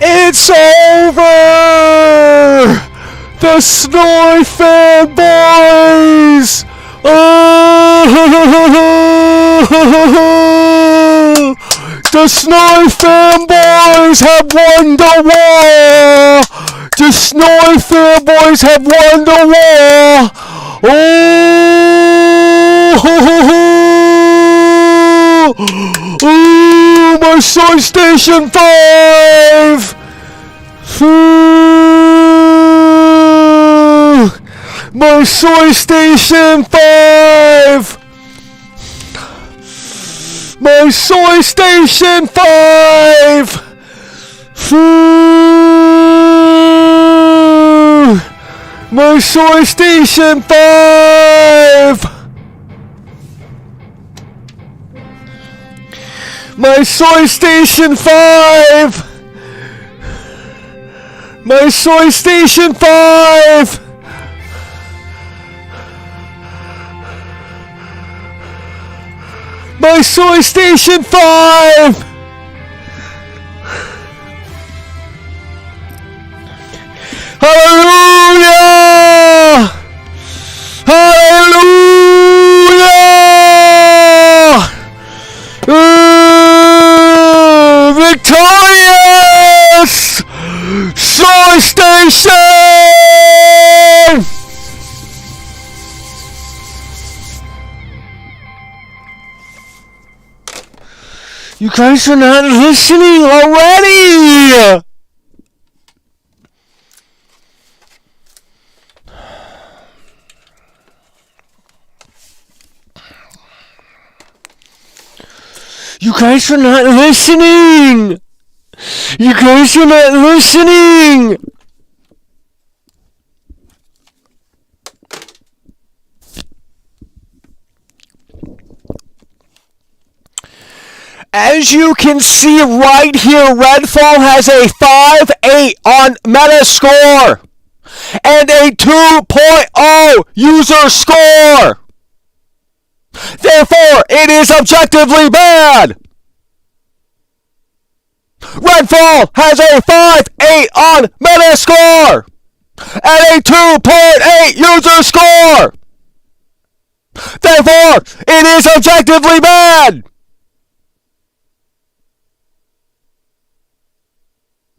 It's over! The Snowy fanboys! The Snowy fanboys have won the war! The Snowy fanboys have won the war! Oh, my Soy Station 5! My Soy Station 5! My Soy Station 5! My Soy Station 5! My Soy Station 5! My Soy Station 5! My Soy Station 5! Hallelujah! Hallelujah! Victorious! Soy Station! You guys are not listening already! You guys are not listening! You guys are not listening! As you can see right here, Redfall has a 5.8 on Metascore and a 2.0 user score. Therefore, it is objectively bad. Redfall has a 5.8 on Metascore and a 2.8 user score. Therefore, it is objectively bad.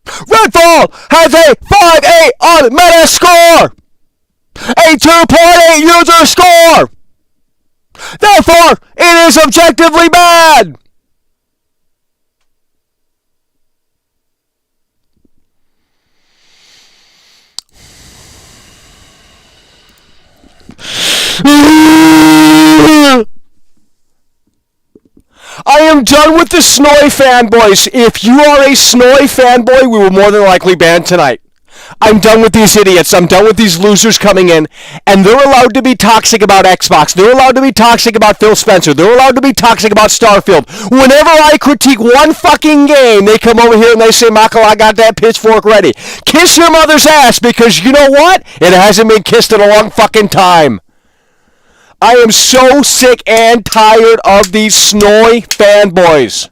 Redfall has a 5.8 on Metascore, a 2.8 user score. Therefore, it is objectively bad. I am done with the Snowy fanboys. If you are a Snowy fanboy, we will more than likely ban tonight. I'm done with these idiots. I'm done with these losers coming in, and they're allowed to be toxic about Xbox. They're allowed to be toxic about Phil Spencer. They're allowed to be toxic about Starfield. Whenever I critique one fucking game, they come over here and they say, Michael, I got that pitchfork ready. Kiss your mother's ass, because you know what? It hasn't been kissed in a long fucking time. I am so sick and tired of these Snowy fanboys.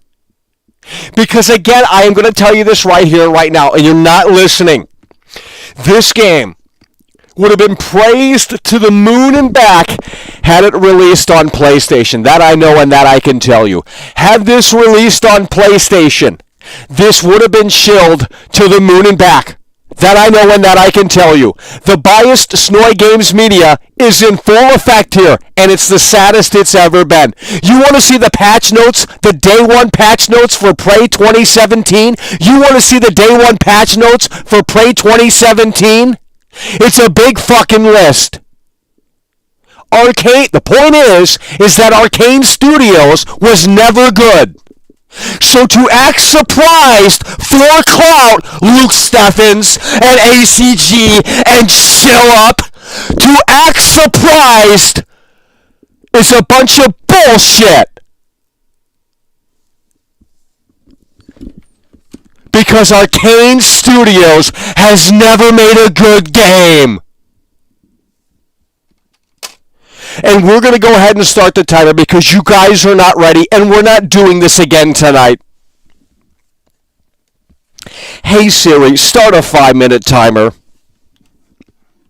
Because again, I am going to tell you this right here, right now, and you're not listening. This game would have been praised to the moon and back had it released on PlayStation. That I know and that I can tell you. Had this released on PlayStation, this would have been shilled to the moon and back. That I know and that I can tell you. The biased Snoy Games media is in full effect here, and it's the saddest it's ever been. You want to see the patch notes, the day one patch notes for Prey 2017? You want to see the day one patch notes for Prey 2017? It's a big fucking list. The point is that Arcane Studios was never good. So to act surprised for clout, Luke Steffens and ACG and chill up, to act surprised is a bunch of bullshit. Because Arcane Studios has never made a good game. And we're going to go ahead and start the timer because you guys are not ready and we're not doing this again tonight. Hey Siri, start a 5-minute timer.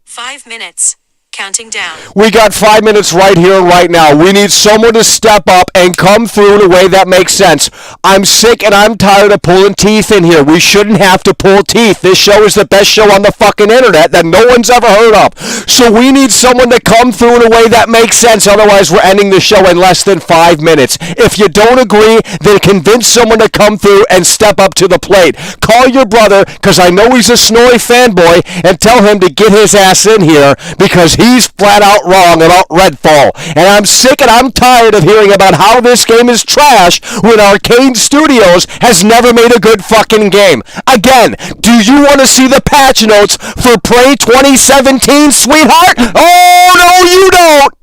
5 minutes. Counting down. We got 5 minutes right here and right now. We need someone to step up and come through in a way that makes sense. I'm sick and I'm tired of pulling teeth in here. We shouldn't have to pull teeth. This show is the best show on the fucking internet that no one's ever heard of. So we need someone to come through in a way that makes sense. Otherwise, we're ending the show in less than 5 minutes. If you don't agree, then convince someone to come through and step up to the plate. Call your brother, because I know he's a Snowy fanboy, and tell him to get his ass in here because he's flat out wrong about Redfall. And I'm sick and I'm tired of hearing about how this game is trash when Arcane Studios has never made a good fucking game. Again, do you want to see the patch notes for Prey 2017, sweetheart? Oh, no, you don't!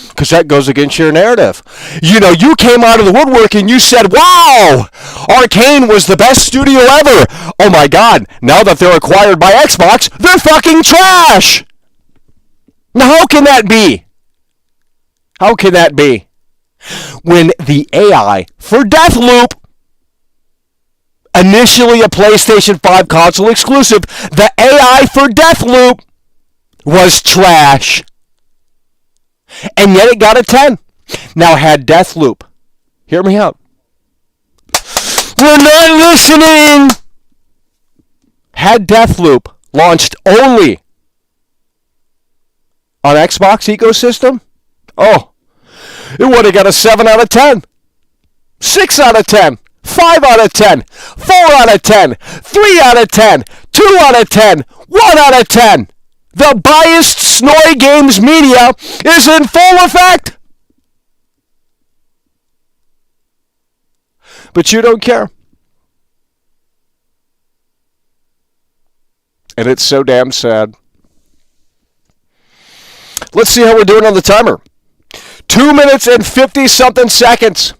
Because that goes against your narrative. You know, you came out of the woodwork and you said, wow, Arcane was the best studio ever. Oh my God, now that they're acquired by Xbox, they're fucking trash. Now how can that be? How can that be? When the AI for Deathloop, initially a PlayStation 5 console exclusive, the AI for Deathloop was trash. And yet it got a 10. Now had Deathloop, hear me out. We're not listening. Had Deathloop launched only on Xbox ecosystem, oh, it would have got a 7 out of 10, 6 out of 10, 5 out of 10, 4 out of 10, 3 out of 10, 2 out of 10, 1 out of 10. The biased Snoy Games media is in full effect. But you don't care. And it's so damn sad. Let's see how we're doing on the timer. 2 minutes and 50-something seconds.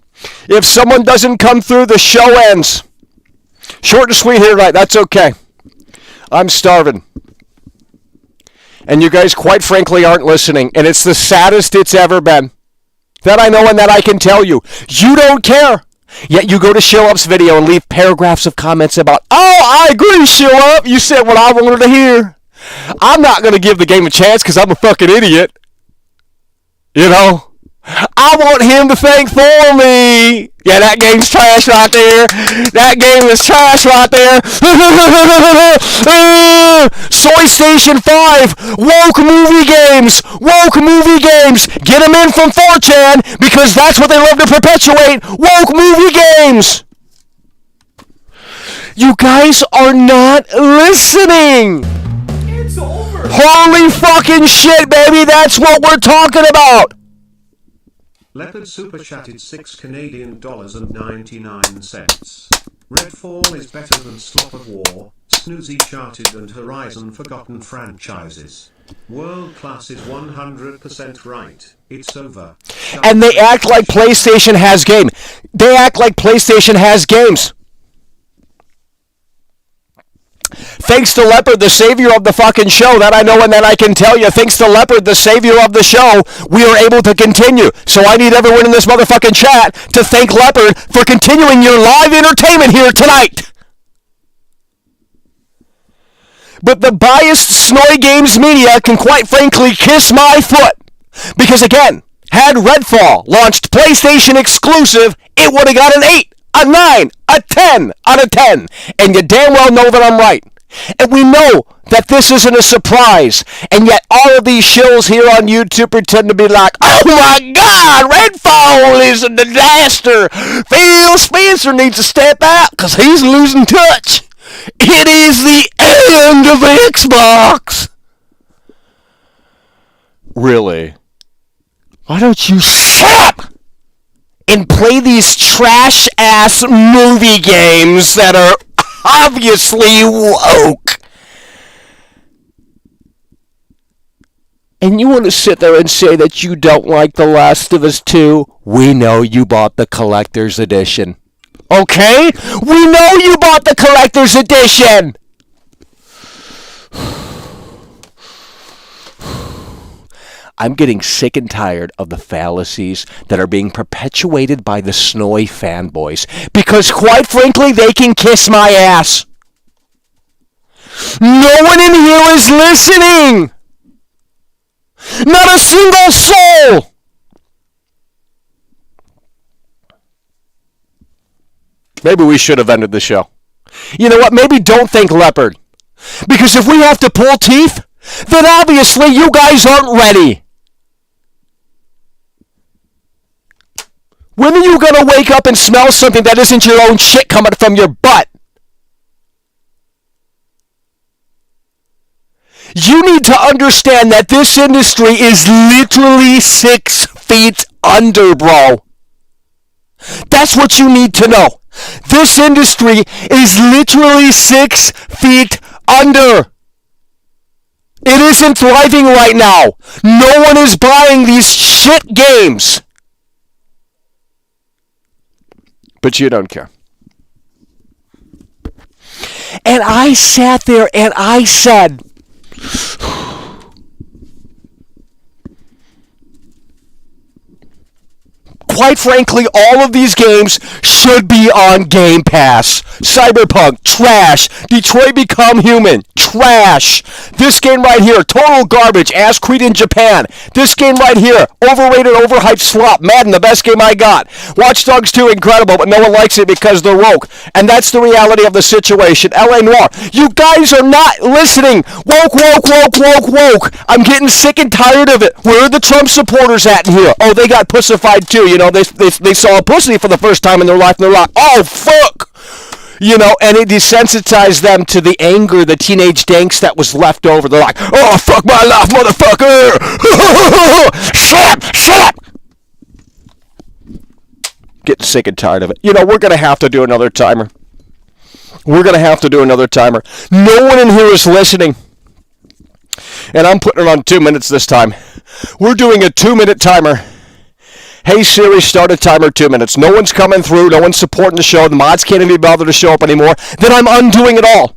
If someone doesn't come through, the show ends. Short and sweet here tonight. That's okay. I'm starving. And you guys, quite frankly, aren't listening. And it's the saddest it's ever been. That I know and that I can tell you. You don't care. Yet you go to Show Up's video and leave paragraphs of comments about, oh, I agree, Show Up. You said what I wanted to hear. I'm not going to give the game a chance because I'm a fucking idiot. You know? I want him to think for me. Yeah, that game's trash right there. That game is trash right there. Soy Station 5. Woke movie games. Woke movie games. Get them in from 4chan because that's what they love to perpetuate. Woke movie games. You guys are not listening. It's over. Holy fucking shit, baby. That's what we're talking about. Leopard super chatted 6 Canadian dollars and 99 cents. Redfall is better than Slop of War, Snoozy Charted and Horizon Forgotten franchises. World class is 100% right. It's over. And they act like PlayStation has game. They act like PlayStation has games. Thanks to Leopard, the savior of the fucking show, that I know and that I can tell you. Thanks to Leopard, the savior of the show, we are able to continue. So I need everyone in this motherfucking chat to thank Leopard for continuing your live entertainment here tonight. But the biased Snoy Games media can quite frankly kiss my foot. Because again, had Redfall launched PlayStation exclusive, it would have got an 8, a 9, a 10 out of 10. And you damn well know that I'm right. And we know that this isn't a surprise. And yet all of these shills here on YouTube pretend to be like, oh my God, Redfall is a disaster. Phil Spencer needs to step out because he's losing touch. It is the end of Xbox. Really? Why don't you shut up and play these trash-ass movie games that are obviously woke? And you want to sit there and say that you don't like The Last of Us 2? We know you bought the collector's edition. Okay? We know you bought the collector's edition! I'm getting sick and tired of the fallacies that are being perpetuated by the Snoy fanboys. Because quite frankly, they can kiss my ass. No one in here is listening! Not a single soul! Maybe we should have ended the show. You know what? Maybe don't thank Leopard. Because if we have to pull teeth, then obviously you guys aren't ready. When are you going to wake up and smell something that isn't your own shit coming from your butt? You need to understand that this industry is literally 6 feet under, bro. That's what you need to know. This industry is literally 6 feet under. It isn't thriving right now. No one is buying these shit games. But you don't care. And I sat there and I said, quite frankly, all of these games should be on Game Pass. Cyberpunk, trash. Detroit Become Human, trash. This game right here, total garbage. Ass Creed in Japan. This game right here, overrated, overhyped slop. Madden, the best game I got. Watch Dogs 2, incredible, but no one likes it because they're woke. And that's the reality of the situation. LA Noire, you guys are not listening. Woke, woke, woke, woke, woke. I'm getting sick and tired of it. Where are the Trump supporters at in here? Oh, they got pussified too. You know, they saw a pussy for the first time in their life and they're like, oh, fuck. You know, and it desensitized them to the anger, the teenage angst that was left over. They're like, oh, fuck my life, motherfucker. Shut up, shut up. Getting sick and tired of it. You know, we're going to have to do another timer. We're going to have to do another timer. No one in here is listening. And I'm putting it on 2 minutes this time. We're doing a 2-minute timer. Hey Siri, start a timer, 2 minutes. No one's coming through. No one's supporting the show. The mods can't even bother to show up anymore. Then I'm undoing it all.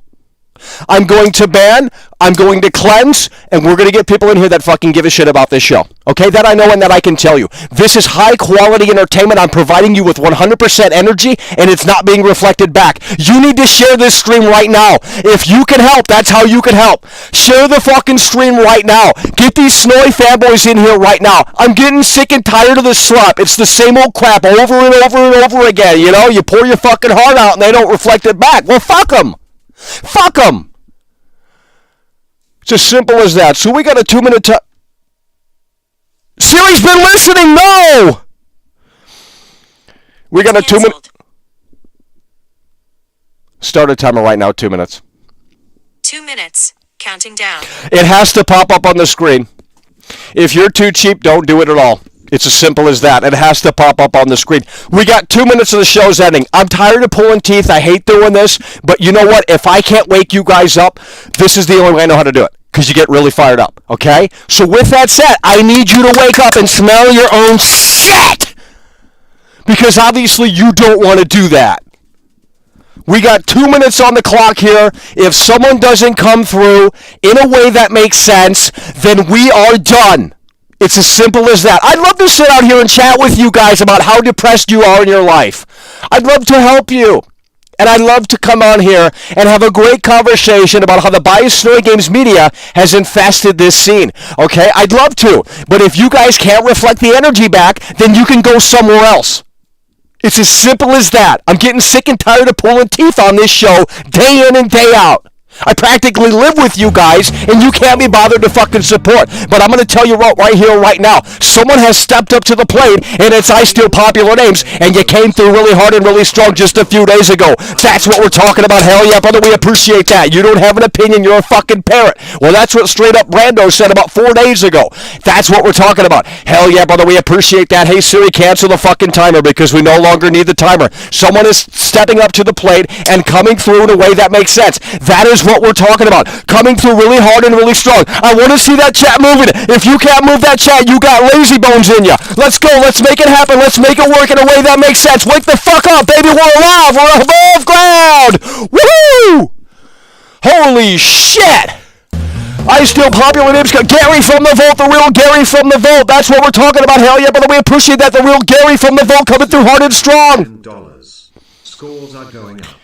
I'm going to ban, I'm going to cleanse, and we're going to get people in here that fucking give a shit about this show. Okay, that I know and that I can tell you. This is high quality entertainment. I'm providing you with 100% energy, and it's not being reflected back. You need to share this stream right now. If you can help, that's how you can help. Share the fucking stream right now. Get these Snowy fanboys in here right now. I'm getting sick and tired of this slop. It's the same old crap over and over and over again. You know, you pour your fucking heart out and they don't reflect it back. Well, fuck them. Fuck them! It's as simple as that. So we got a 2-minute time. Siri's been listening! No! We got a 2-minute... Start a timer right now, 2 minutes. 2 minutes. Counting down. It has to pop up on the screen. If you're too cheap, don't do it at all. It's as simple as that. It has to pop up on the screen. We got 2 minutes of the show's ending. I'm tired of pulling teeth. I hate doing this. But you know what? If I can't wake you guys up, this is the only way I know how to do it. Because you get really fired up. Okay? So with that said, I need you to wake up and smell your own shit. Because obviously you don't want to do that. We got 2 minutes on the clock here. If someone doesn't come through in a way that makes sense, then we are done. It's as simple as that. I'd love to sit out here and chat with you guys about how depressed you are in your life. I'd love to help you. And I'd love to come on here and have a great conversation about how the biased Snowy Games media has infested this scene. Okay? I'd love to. But if you guys can't reflect the energy back, then you can go somewhere else. It's as simple as that. I'm getting sick and tired of pulling teeth on this show day in and day out. I practically live with you guys, and you can't be bothered to fucking support. But I'm going to tell you right here, right now, someone has stepped up to the plate, and it's I Steal Popular Names, and you came through really hard and really strong just a few days ago. That's what we're talking about. Hell yeah, brother, we appreciate that. You don't have an opinion, you're a fucking parrot. Well, that's what straight up Brando said about 4 days ago. That's what we're talking about. Hell yeah, brother, we appreciate that. Hey, Siri, cancel the fucking timer because we no longer need the timer. Someone is stepping up to the plate and coming through in a way that makes sense. That is what we're talking about. Coming through really hard and really strong. I want to see that chat moving. If you can't move that chat, you got lazy bones in you. Let's go. Let's make it happen. Let's make it work in a way that makes sense. Wake the fuck up, baby. We're alive. We're above ground. Woo! Holy shit. I Steal Popular Names. Gary from the Vault. The real Gary from the Vault. That's what we're talking about. Hell yeah, brother. We appreciate that. The real Gary from the Vault coming through hard and strong. $10. Scores are going up.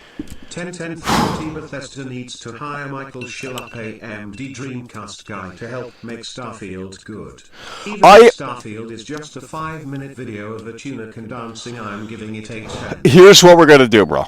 10-10-40 Bethesda needs to hire Michael Schiller, AMD Dreamcast guy, to help make Starfield good. Even if Starfield is just a 5-minute video of a tunic and dancing, I'm giving it 8/10. Here's what we're going to do, bro.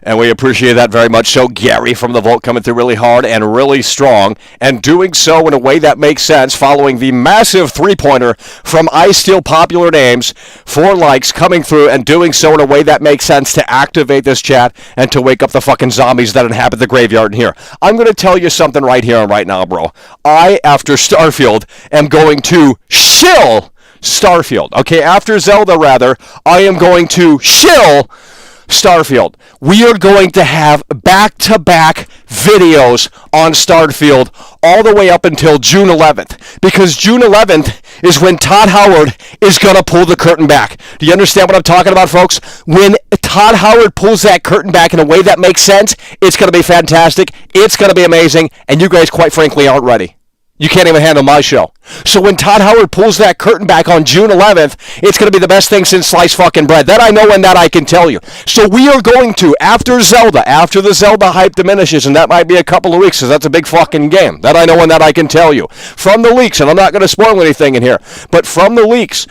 And we appreciate that very much so. Gary from the Vault coming through really hard and really strong, and doing so in a way that makes sense, following the massive three-pointer from I Steal Popular Names, 4 likes coming through, and doing so in a way that makes sense to activate this chat and to wake up the fucking zombies that inhabit the graveyard in here. I'm going to tell you something right here and right now, bro. I, after Starfield, am going to shill Starfield. Okay, after Zelda, rather, I am going to shill Starfield. We are going to have back-to-back videos on Starfield all the way up until June 11th. Because June 11th is when Todd Howard is going to pull the curtain back. Do you understand what I'm talking about, folks? When Todd Howard pulls that curtain back in a way that makes sense, it's going to be fantastic. It's going to be amazing. And you guys, quite frankly, aren't ready. You can't even handle my show. So when Todd Howard pulls that curtain back on June 11th, it's going to be the best thing since sliced fucking bread. That I know and that I can tell you. So we are going to, after Zelda, after the Zelda hype diminishes, and that might be a couple of weeks because that's a big fucking game. That I know and that I can tell you. From the leaks, and I'm not going to spoil anything in here, but from the leaks,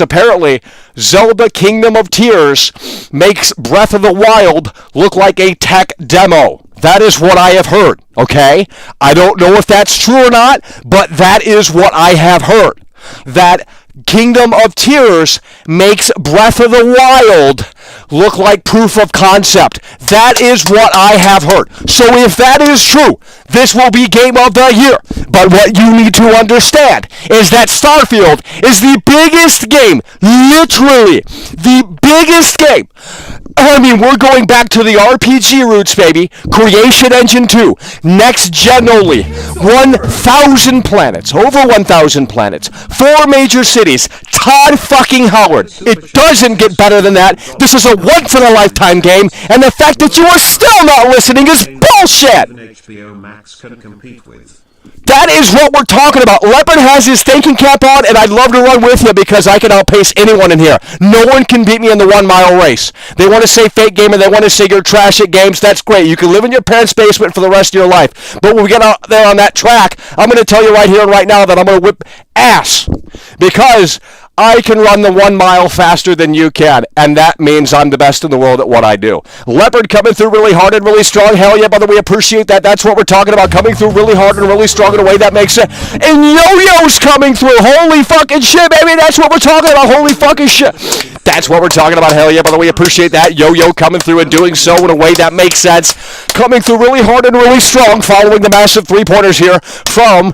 apparently, Zelda Kingdom of Tears makes Breath of the Wild look like a tech demo. That is what I have heard, okay? I don't know if that's true or not, but that is what I have heard. That Kingdom of Tears makes Breath of the Wild look like proof of concept. That is what I have heard. So if that is true, this will be Game of the Year. But what you need to understand is that Starfield is the biggest game, literally the biggest game. I mean, we're going back to the RPG roots, baby. Creation Engine 2. Next gen only. 1,000 planets. Over 1,000 planets. 4 major cities. Todd fucking Howard. It doesn't get better than that. This is a once-in-a-lifetime game, and the fact that you are still not listening is bullshit! HBO Max can compete with. That is what we're talking about. Leopard has his thinking cap on, and I'd love to run with you because I can outpace anyone in here. No one can beat me in the 1 mile race. They want to say fake gamer, they want to say you're trash at games. That's great. You can live in your parents' basement for the rest of your life. But when we get out there on that track, I'm going to tell you right here and right now that I'm going to whip ass because I can run the 1 mile faster than you can, and that means I'm the best in the world at what I do. Leopard coming through really hard and really strong. Hell yeah, brother, we appreciate that. That's what we're talking about, coming through really hard and really strong in a way that makes sense. And Yo-Yo's coming through. Holy fucking shit, baby. That's what we're talking about. Holy fucking shit. That's what we're talking about. Hell yeah, brother, we appreciate that. Yo-Yo coming through and doing so in a way that makes sense. Coming through really hard and really strong, following the massive three-pointers here from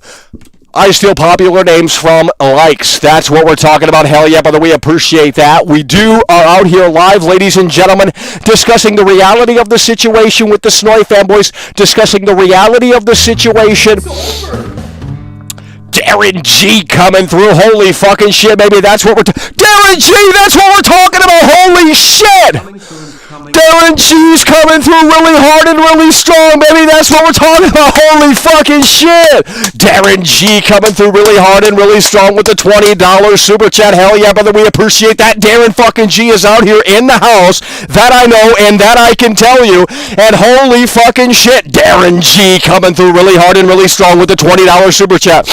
I Steal Popular Names from likes. That's what we're talking about. Hell yeah, brother. We appreciate that. We are out here live, ladies and gentlemen, discussing the reality of the situation with the Snowy fanboys, discussing the reality of the situation. Darren G coming through. Holy fucking shit, baby. That's what we're Darren G, that's what we're talking about. Holy shit. Darren G's coming through really hard and really strong, baby. That's what we're talking about. Holy fucking shit. Darren G coming through really hard and really strong with the $20 super chat. Hell yeah, brother. We appreciate that. Darren fucking G is out here in the house. That I know and that I can tell you. And holy fucking shit. Darren G coming through really hard and really strong with the $20 super chat.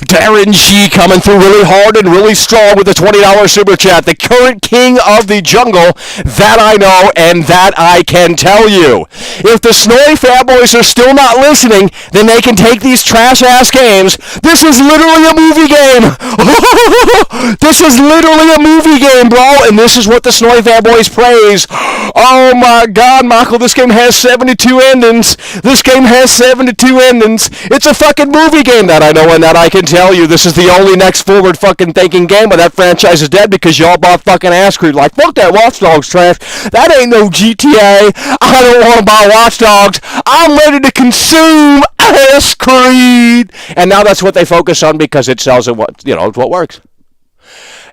Darren G coming through really hard and really strong with the $20 super chat. The current king of the jungle, that I know and that I can tell you. If the Snowy fanboys are still not listening, then they can take these trash-ass games. This is literally a movie game. This is literally a movie game, bro. And this is what the Snowy fanboys praise. Oh my God, Michael, this game has 72 endings. This game has 72 endings. It's a fucking movie game, that I know and that I can tell you. This is the only next forward fucking thinking game, but that franchise is dead because y'all bought fucking ass creed. Like, fuck that Watch Dogs trash. That ain't no GTA. I don't want to buy Watch Dogs. I'm ready to consume ass creed. And now that's what they focus on because it sells and what, you know, it's what works.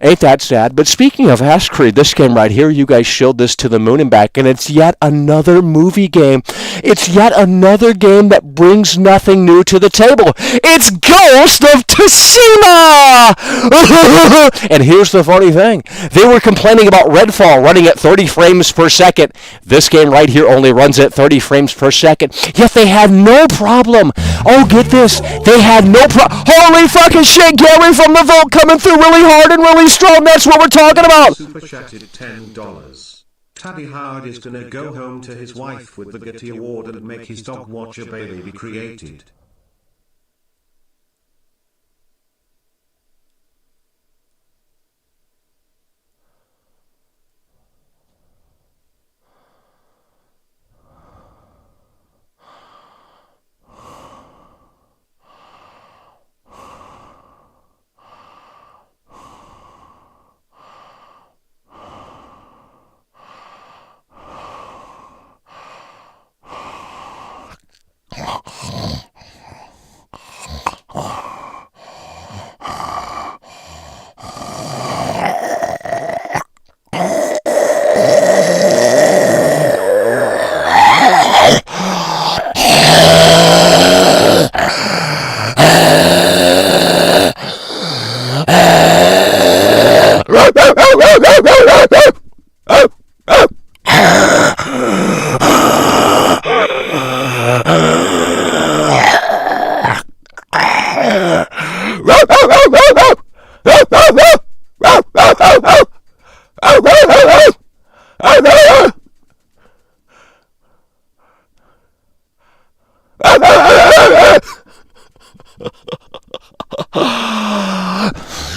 Ain't that sad? But speaking of Ass Creed, this game right here, you guys showed this to the moon and back, and it's yet another movie game. It's yet another game that brings nothing new to the table. It's Ghost of Tsushima! And here's the funny thing. They were complaining about Redfall running at 30 frames per second. This game right here only runs at 30 frames per second. Yet they had no problem. Oh, get this. They had no problem. Holy fucking shit, Gary from the vault coming through really hard and really strong. That's what we're talking about. Super chatted $10. Tabby Howard is gonna go home to his wife with the Getty Award and make his dog watch a baby be created.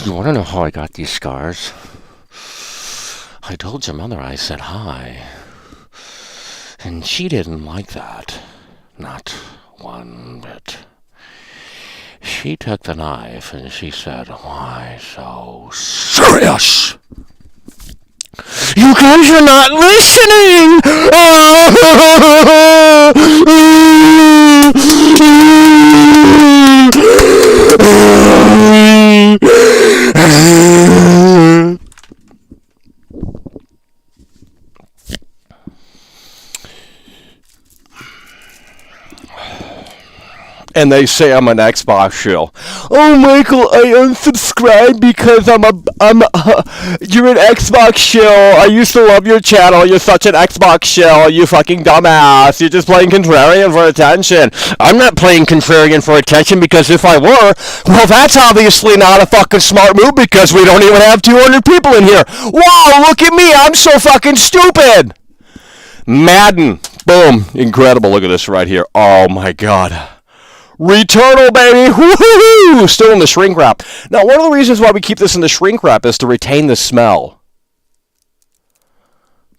You want to know how I got these scars? I told your mother I said hi, and she didn't like that. Not one bit. She took the knife and she said, "Why so serious? You guys are not listening!" And they say I'm an Xbox shill. Oh, Michael, I unsubscribed because you're an Xbox shill. I used to love your channel. You're such an Xbox shill. You fucking dumbass. You're just playing Contrarian for attention. I'm not playing Contrarian for attention because if I were, well, that's obviously not a fucking smart move because we don't even have 200 people in here. Wow, look at me. I'm so fucking stupid. Madden. Boom. Incredible. Look at this right here. Oh, my God. Returnal, baby! Woohoo! Still in the shrink wrap. Now, one of the reasons why we keep this in the shrink wrap is to retain the smell.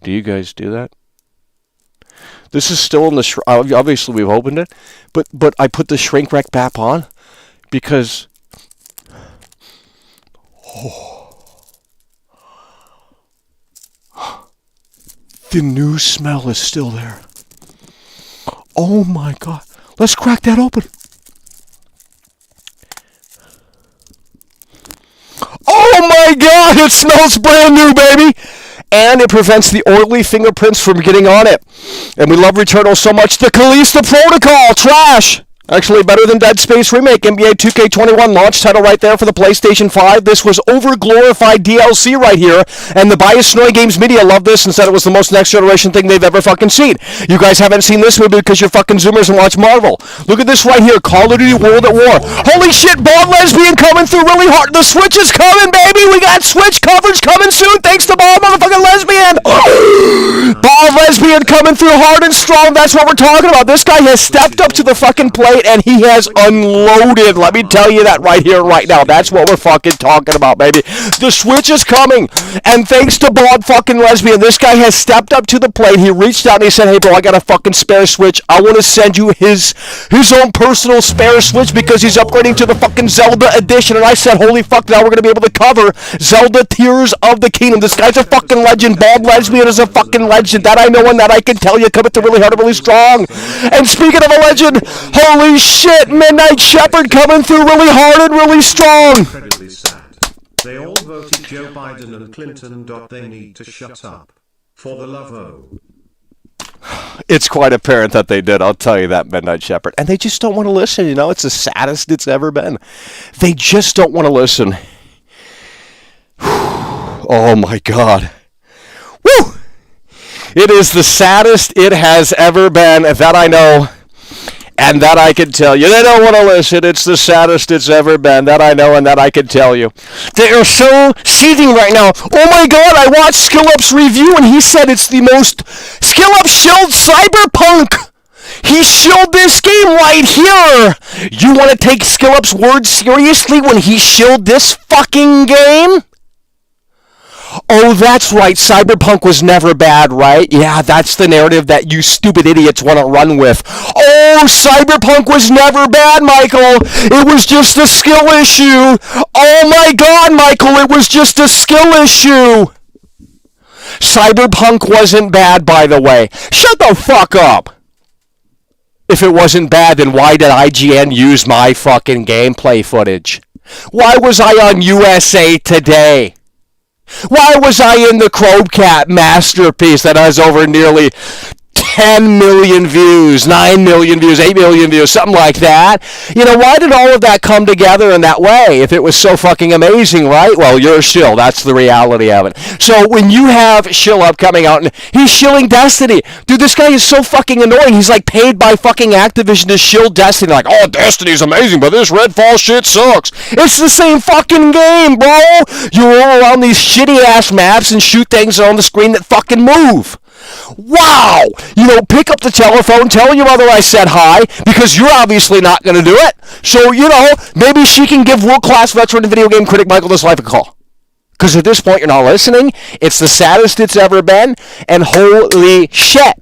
Do you guys do that? This is still in the obviously we've opened it, but I put the shrink wrap back on because the new smell is still there. Oh my God! Let's crack that open. Oh my God, it smells brand new, baby. and it prevents the oily fingerprints from getting on it. And we love Returnal so much. The Callisto Protocol, trash! Actually, better than Dead Space Remake. NBA 2K21 launch title right there for the PlayStation 5. This was over-glorified DLC right here, and the biased Snowy Games media loved this and said it was the most next-generation thing they've ever fucking seen. You guys haven't seen this movie because you're fucking Zoomers and watch Marvel. Look at this right here, Call of Duty World at War. Holy shit, Bald Lesbian coming through really hard. The Switch is coming, baby! We got Switch coverage coming soon, thanks to Bald Motherfucking Lesbian! Bald Lesbian coming through hard and strong, that's what we're talking about. This guy has stepped up to the fucking plate, and he has unloaded. Let me tell you that right here, right now. That's what we're fucking talking about, baby. The Switch is coming, and thanks to Bald fucking Lesbian, this guy has stepped up to the plate. He reached out and he said, hey, bro, I got a fucking spare Switch. I want to send you his own personal spare Switch because he's upgrading to the fucking Zelda edition. And I said, holy fuck, now we're going to be able to cover Zelda Tears of the Kingdom. This guy's a fucking legend. Bald Lesbian is a fucking legend. That I know and that I can tell you. Coming through really hard and really strong. And speaking of a legend, holy shit, Midnight Shepherd coming through really hard and really strong. Incredibly sad. They all voted Joe Biden and Clinton. They need to shut up. For the love of... It's quite apparent that they did, I'll tell you that, Midnight Shepherd. And they just don't want to listen, you know? It's the saddest it's ever been. They just don't want to listen. Oh my God. Woo! It is the saddest it has ever been, that I know. And that I can tell you. They don't want to listen. It's the saddest it's ever been. That I know and that I can tell you. They are so seething right now. Oh my God, I watched SkillUp's review and he said it's the most... SkillUp shilled Cyberpunk. He shilled this game right here. You want to take SkillUp's words seriously when he shilled this fucking game? Oh, that's right. Cyberpunk was never bad, right? Yeah, that's the narrative that you stupid idiots want to run with. Oh, Cyberpunk was never bad, Michael. It was just a skill issue. Oh my God, Michael, it was just a skill issue. Cyberpunk wasn't bad, by the way. Shut the fuck up. If it wasn't bad, then why did IGN use my fucking gameplay footage? Why was I on USA Today? Why was I in the Chromecast masterpiece that has over nearly 10 million views, 9 million views, 8 million views, something like that? You know, why did all of that come together in that way if it was so fucking amazing, right? Well, you're a shill. That's the reality of it. So when you have ShillUp coming out and he's shilling Destiny, dude, this guy is so fucking annoying. He's like paid by fucking Activision to shill Destiny. Like, oh, Destiny's amazing, but this Redfall shit sucks. It's the same fucking game, bro. You roll around these shitty ass maps and shoot things on the screen that fucking move. Wow! You know, pick up the telephone, tell your mother I said hi, because you're obviously not going to do it. So, you know, maybe she can give world-class veteran video game critic Michael This Life a call. Because at this point, you're not listening. It's the saddest it's ever been, and holy shit.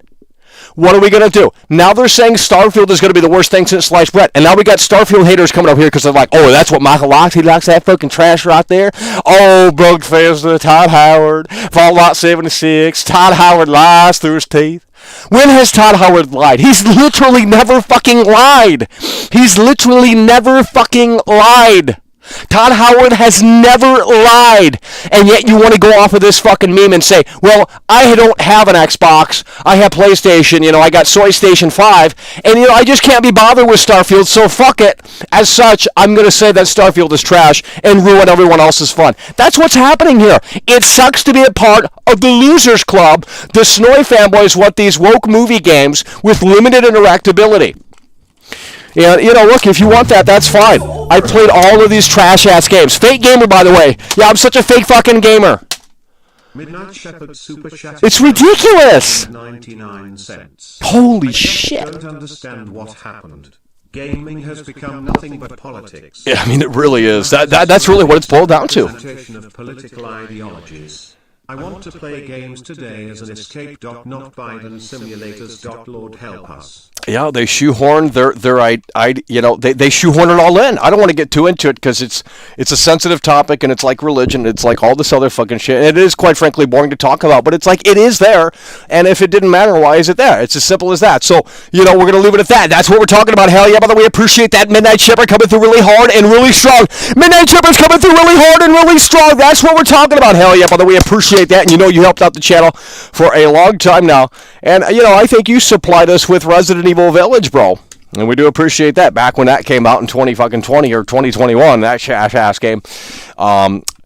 What are we going to do? Now they're saying Starfield is going to be the worst thing since sliced bread. And now we got Starfield haters coming up here because they're like, oh, that's what Michael likes. He likes that fucking trash right there. Oh, Bethesda, Todd Howard, Fallout 76. Todd Howard lies through his teeth. When has Todd Howard lied? He's literally never fucking lied. He's literally never fucking lied. Todd Howard has never lied, and yet you want to go off of this fucking meme and say, well, I don't have an Xbox, I have PlayStation, you know, I got Soy Station 5, and, you know, I just can't be bothered with Starfield, so fuck it. As such, I'm going to say that Starfield is trash and ruin everyone else's fun. That's what's happening here. It sucks to be a part of the Losers Club. The Snowy fanboys want these woke movie games with limited interactability. Yeah, you know, look, if you want that, that's fine. I played all of these trash-ass games. Fake gamer, by the way. Yeah, I'm such a fake fucking gamer. Midnight Shepherd Super Chat. It's ridiculous. 99 cents. Holy I shit. don't understand what happened. Gaming has become nothing but politics. Yeah, I mean, it really is. That's really what it's boiled down to. Representation of political ideologies. I want to play games today as an escape. Not Biden simulators. Lord help us. Yeah, they shoehorn they shoehorn it all in. I don't want to get too into it because it's a sensitive topic and it's like religion. It's like all this other fucking shit. And it is quite frankly boring to talk about, but it's like it is there. And if it didn't matter, why is it there? It's as simple as that. So, you know, we're going to leave it at that. That's what we're talking about. Hell yeah, by the way, appreciate that. Midnight Shepherd coming through really hard and really strong. Midnight Shepherd's coming through really hard and really strong. That's what we're talking about. Hell yeah, by the way, appreciate appreciate that. And you know you helped out the channel for a long time now. And, you know, I think you supplied us with Resident Evil Village, bro. And we do appreciate that. Back when that came out in 2020 or 2021, that ass game.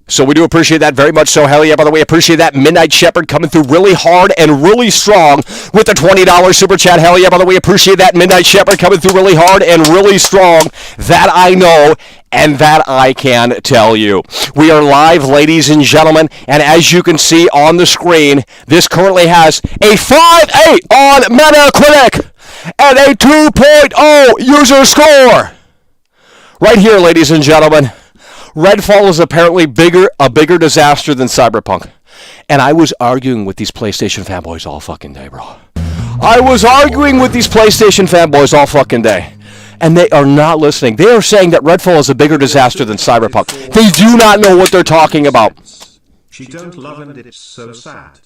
So we do appreciate that very much so. Hell yeah, by the way, appreciate that. Midnight Shepherd coming through really hard and really strong with the $20 super chat. Hell yeah, by the way, appreciate that. Midnight Shepherd coming through really hard and really strong. That I know and that I can tell you. We are live, ladies and gentlemen, and as you can see on the screen, this currently has a 5.8 on Metacritic and a 2.0 user score. Right here, ladies and gentlemen. Redfall is apparently a bigger disaster than Cyberpunk. And I was arguing with these PlayStation fanboys all fucking day, bro. I was arguing with these PlayStation fanboys all fucking day. And they are not listening. They are saying that Redfall is a bigger disaster than Cyberpunk. They do not know what they're talking about. She don't love and it's so sad.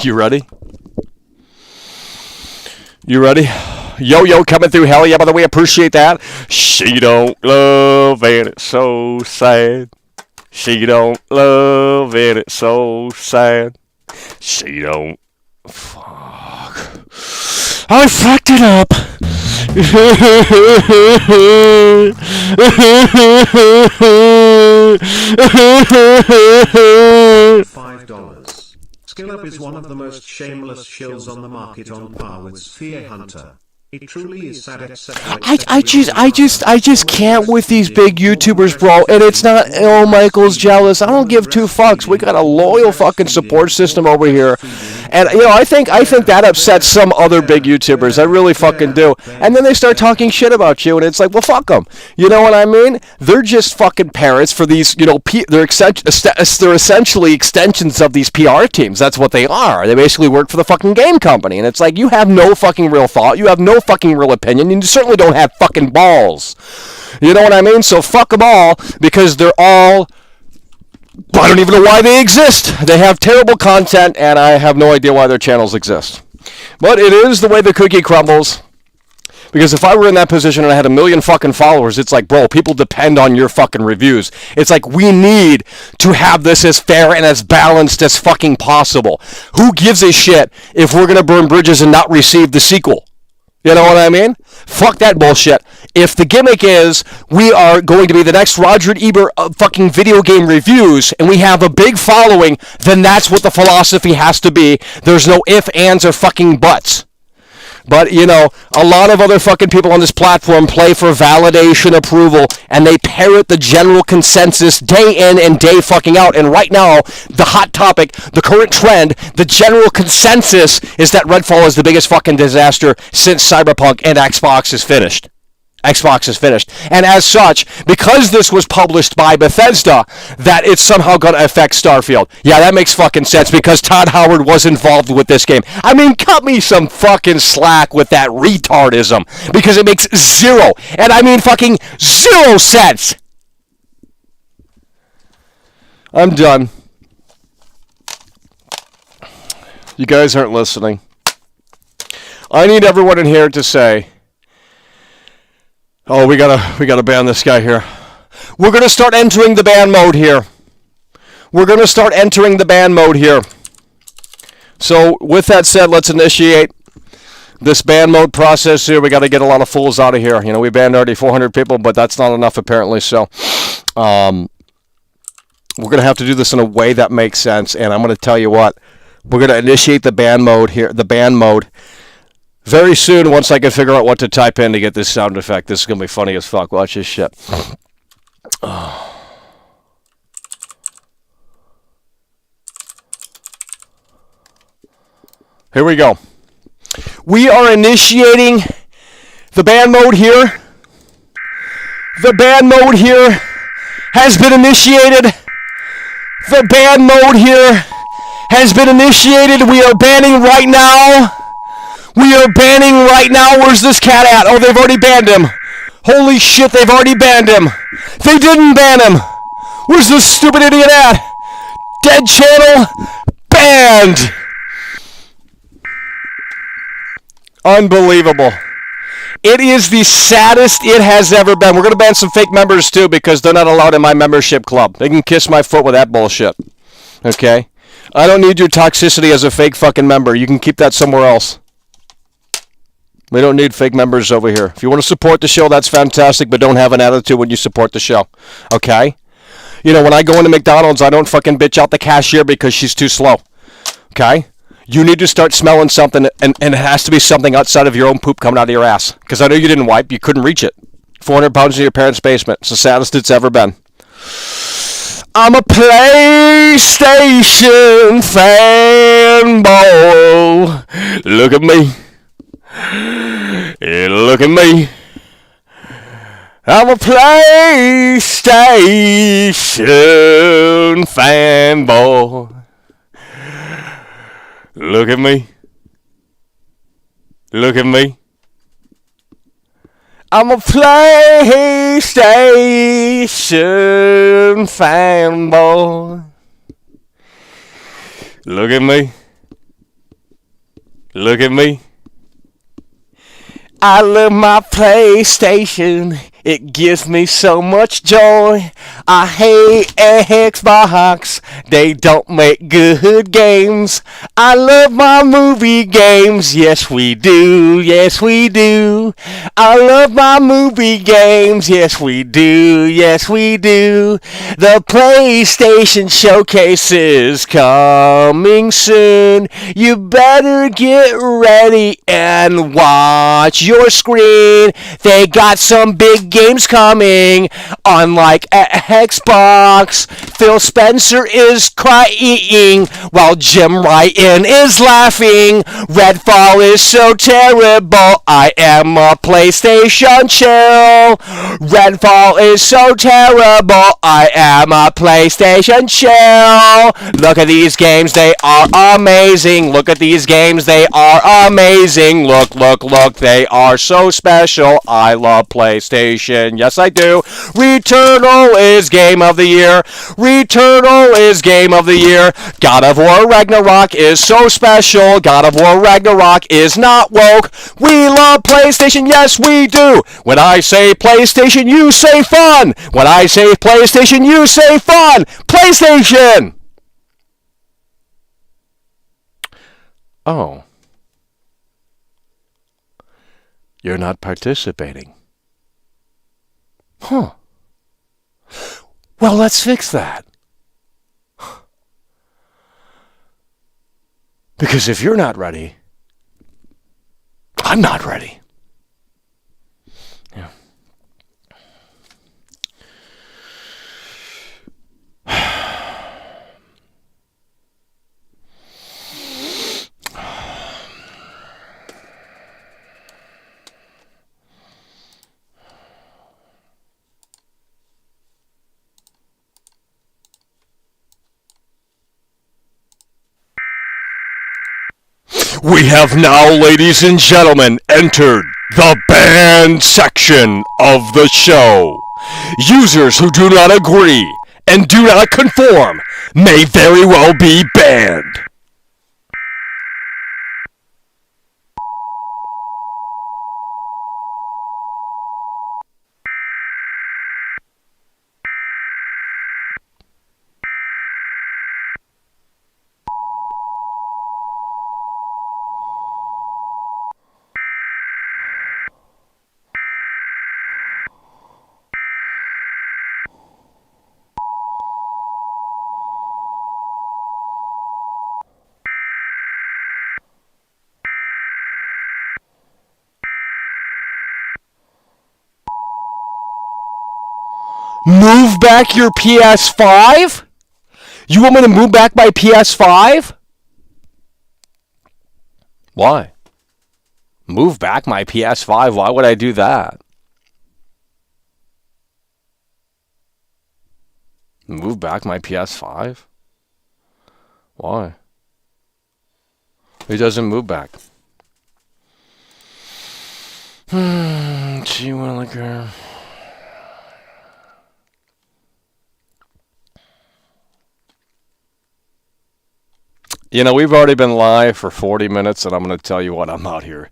You ready? You ready? Yo, coming through. Hell yeah, by the way, appreciate that. She don't love and it's so sad. She don't love and it's so sad. She don't. Fuck. I fucked it up. $5. Skill Up is one of the most shameless shills on the market, on par with Sphere Hunter. It truly is sad, etc. I just can't with these big YouTubers, bro. And it's not, oh, Michael's jealous. I don't give two fucks. We got a loyal fucking support system over here. And, you know, I think that upsets some other big YouTubers. I really fucking do. And then they start talking shit about you, and it's like, well, fuck them. You know what I mean? They're just fucking parrots for these, you know, they're essentially extensions of these PR teams. That's what they are. They basically work for the fucking game company. And it's like, you have no fucking real thought. You have no fucking real opinion, and you certainly don't have fucking balls. You know what I mean? So fuck them all, because they're all, I don't even know why they exist. They have terrible content, and I have no idea why their channels exist. But it is the way the cookie crumbles. Because if I were in that position and I had 1 million fucking followers, it's like, bro, people depend on your fucking reviews. It's like, we need to have this as fair and as balanced as fucking possible. Who gives a shit if we're going to burn bridges and not receive the sequel? You know what I mean? Fuck that bullshit. If the gimmick is we are going to be the next Roger Ebert of fucking video game reviews and we have a big following, then that's what the philosophy has to be. There's no ifs, ands, or fucking buts. But, you know, a lot of other fucking people on this platform play for validation, approval, and they parrot the general consensus day in and day fucking out. And right now, the hot topic, the current trend, the general consensus is that Redfall is the biggest fucking disaster since Cyberpunk and Xbox is finished. Xbox is finished. And as such, because this was published by Bethesda, that it's somehow going to affect Starfield. Yeah, that makes fucking sense, because Todd Howard was involved with this game. I mean, cut me some fucking slack with that retardism, because it makes zero, and I mean fucking 0 sense. I'm done. You guys aren't listening. I need everyone in here to say, oh, we gotta ban this guy here. We're gonna start entering the ban mode here. So with that said, let's initiate this ban mode process here. We gotta get a lot of fools out of here. You know, we banned already 400 people, but that's not enough apparently. So we're gonna have to do this in a way that makes sense. And I'm gonna tell you what, we're gonna initiate the ban mode here. The ban mode. Very soon, once I can figure out what to type in to get this sound effect. This is going to be funny as fuck. Watch this shit. Here we go. We are initiating the ban mode here. The ban mode here has been initiated. The ban mode here has been initiated. We are banning right now. Where's this cat at? Oh, they've already banned him. Holy shit, they've already banned him. They didn't ban him. Where's this stupid idiot at? Dead channel. Banned. Unbelievable. It is the saddest it has ever been. We're going to ban some fake members too because they're not allowed in my membership club. They can kiss my foot with that bullshit. Okay? I don't need your toxicity as a fake fucking member. You can keep that somewhere else. We don't need fake members over here. If you want to support the show, that's fantastic, but don't have an attitude when you support the show. Okay? You know, when I go into McDonald's, I don't fucking bitch out the cashier because she's too slow. Okay? You need to start smelling something, and it has to be something outside of your own poop coming out of your ass. Because I know you didn't wipe. You couldn't reach it. 400 pounds in your parents' basement. It's the saddest it's ever been. I'm a PlayStation fanboy. Look at me. Look at me. I'm a PlayStation fanboy. Look at me. Look at me. I'm a PlayStation fanboy. Look at me. Look at me. I love my PlayStation. It gives me so much joy. I hate Xbox. They don't make good games. I love my movie games. Yes, we do. Yes, we do. I love my movie games. Yes, we do. Yes, we do. The PlayStation Showcase is coming soon. You better get ready and watch your screen. They got some big games coming, unlike Xbox. Phil Spencer is crying while Jim Ryan is laughing. Redfall is so terrible. I am a PlayStation chill. Redfall is so terrible. I am a PlayStation chill. Look at these games, they are amazing. Look at these games, they are amazing. Look, look, look, they are so special. I love PlayStation. Yes, I do. Returnal is game of the year. Returnal is game of the year. God of War Ragnarok is so special. God of War Ragnarok is not woke. We love PlayStation. Yes, we do. When I say PlayStation, you say fun. When I say PlayStation, you say fun. PlayStation. Oh. You're not participating. Huh. Well, let's fix that. Because if you're not ready, I'm not ready. Yeah. We have now, ladies and gentlemen, entered the banned section of the show. Users who do not agree and do not conform may very well be banned. Move back your PS5? You want me to move back my PS5? Why? Move back my PS5? Why would I do that? Move back my PS5? Why? It doesn't move back. Gee williker. You know, we've already been live for 40 minutes, and I'm going to tell you what, I'm out here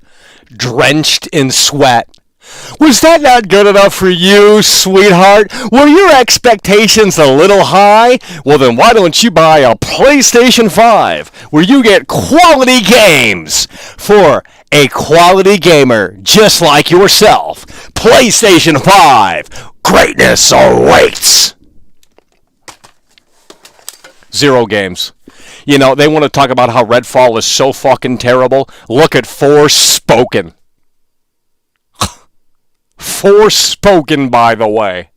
drenched in sweat, Was that not good enough for you, sweetheart? Were your expectations a little high? Well, then why don't you buy a PlayStation 5, where you get quality games for a quality gamer just like yourself. PlayStation 5, greatness awaits. 0 games. You know, they want to talk about how Redfall is so fucking terrible. Look at Forspoken. Forspoken, by the way.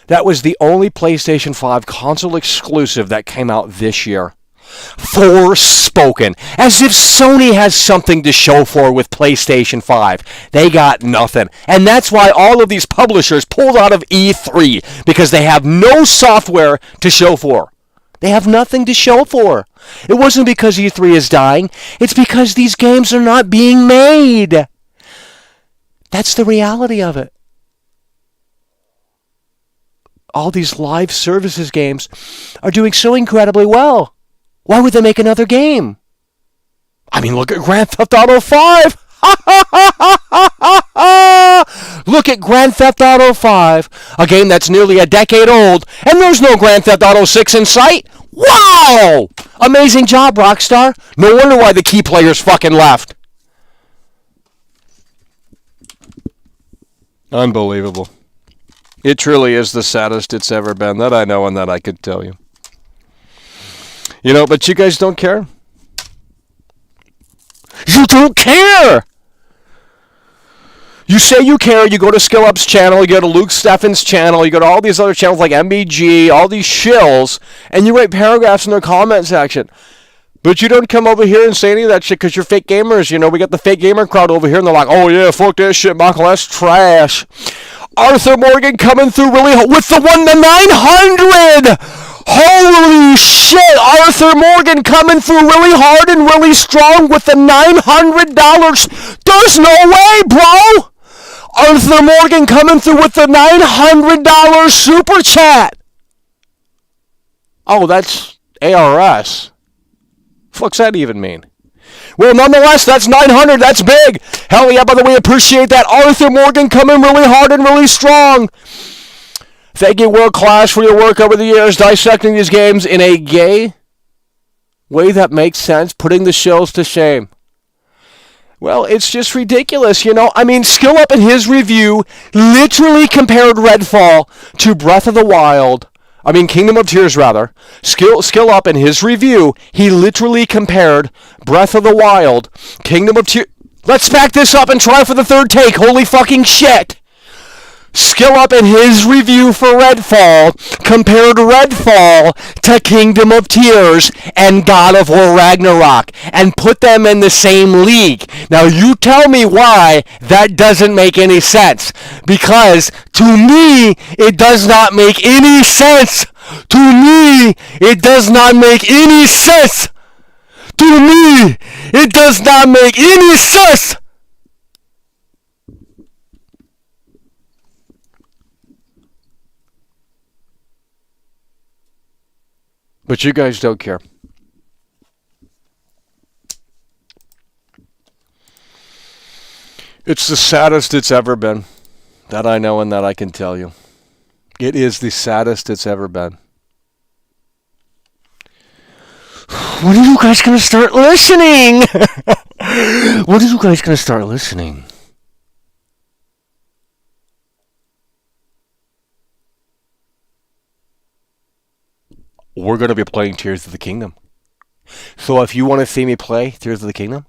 That was the only PlayStation 5 console exclusive that came out this year. Forspoken. As if Sony has something to show for with PlayStation 5. They got nothing. And that's why all of these publishers pulled out of E3. Because they have no software to show for. They have nothing to show for. It wasn't because E3 is dying. It's because these games are not being made. That's the reality of it. All these live services games are doing so incredibly well. Why would they make another game? I mean, look at Grand Theft Auto 5. Look at Grand Theft Auto 5, a game that's nearly a decade old, and there's no Grand Theft Auto 6 in sight. Wow! Amazing job, Rockstar. No wonder why the key players fucking left. Unbelievable. It truly is the saddest it's ever been. That I know and that I could tell you. You know, but you guys don't care. You don't care! You say you care, you go to SkillUp's channel, you go to Luke Steffen's channel, you go to all these other channels like MBG, all these shills, and you write paragraphs in their comment section. But you don't come over here and say any of that shit because you're fake gamers. You know, we got the fake gamer crowd over here, and they're like, oh yeah, fuck that shit, Michael, that's trash. Arthur Morgan coming through really with the 1-900! Holy shit, Arthur Morgan coming through really hard and really strong with the $900. There's no way, bro! Arthur Morgan coming through with the $900 super chat. Oh, that's ARS. Fuck's that even mean? Well, nonetheless, that's 900. That's big. Hell yeah, by the way, appreciate that. Arthur Morgan coming really hard and really strong. Thank you, World Class, for your work over the years, dissecting these games in a gay way that makes sense, putting the shills to shame. Well, it's just ridiculous, you know. I mean, SkillUp in his review literally compared Redfall to Breath of the Wild. I mean, Kingdom of Tears, rather. SkillUp in his review, he literally compared Breath of the Wild, Kingdom of Tears. Let's back this up and try for the third take. Holy fucking shit. SkillUp in his review for Redfall compared Redfall to Kingdom of Tears and God of War Ragnarok and put them in the same league. Now you tell me why that doesn't make any sense. Because to me, it does not make any sense. To me, it does not make any sense. To me, it does not make any sense. But you guys don't care. It's the saddest it's ever been. That I know and that I can tell you. It is the saddest it's ever been. When are you guys going to start listening? When are you guys going to start listening? We're going to be playing Tears of the Kingdom. So if you want to see me play Tears of the Kingdom,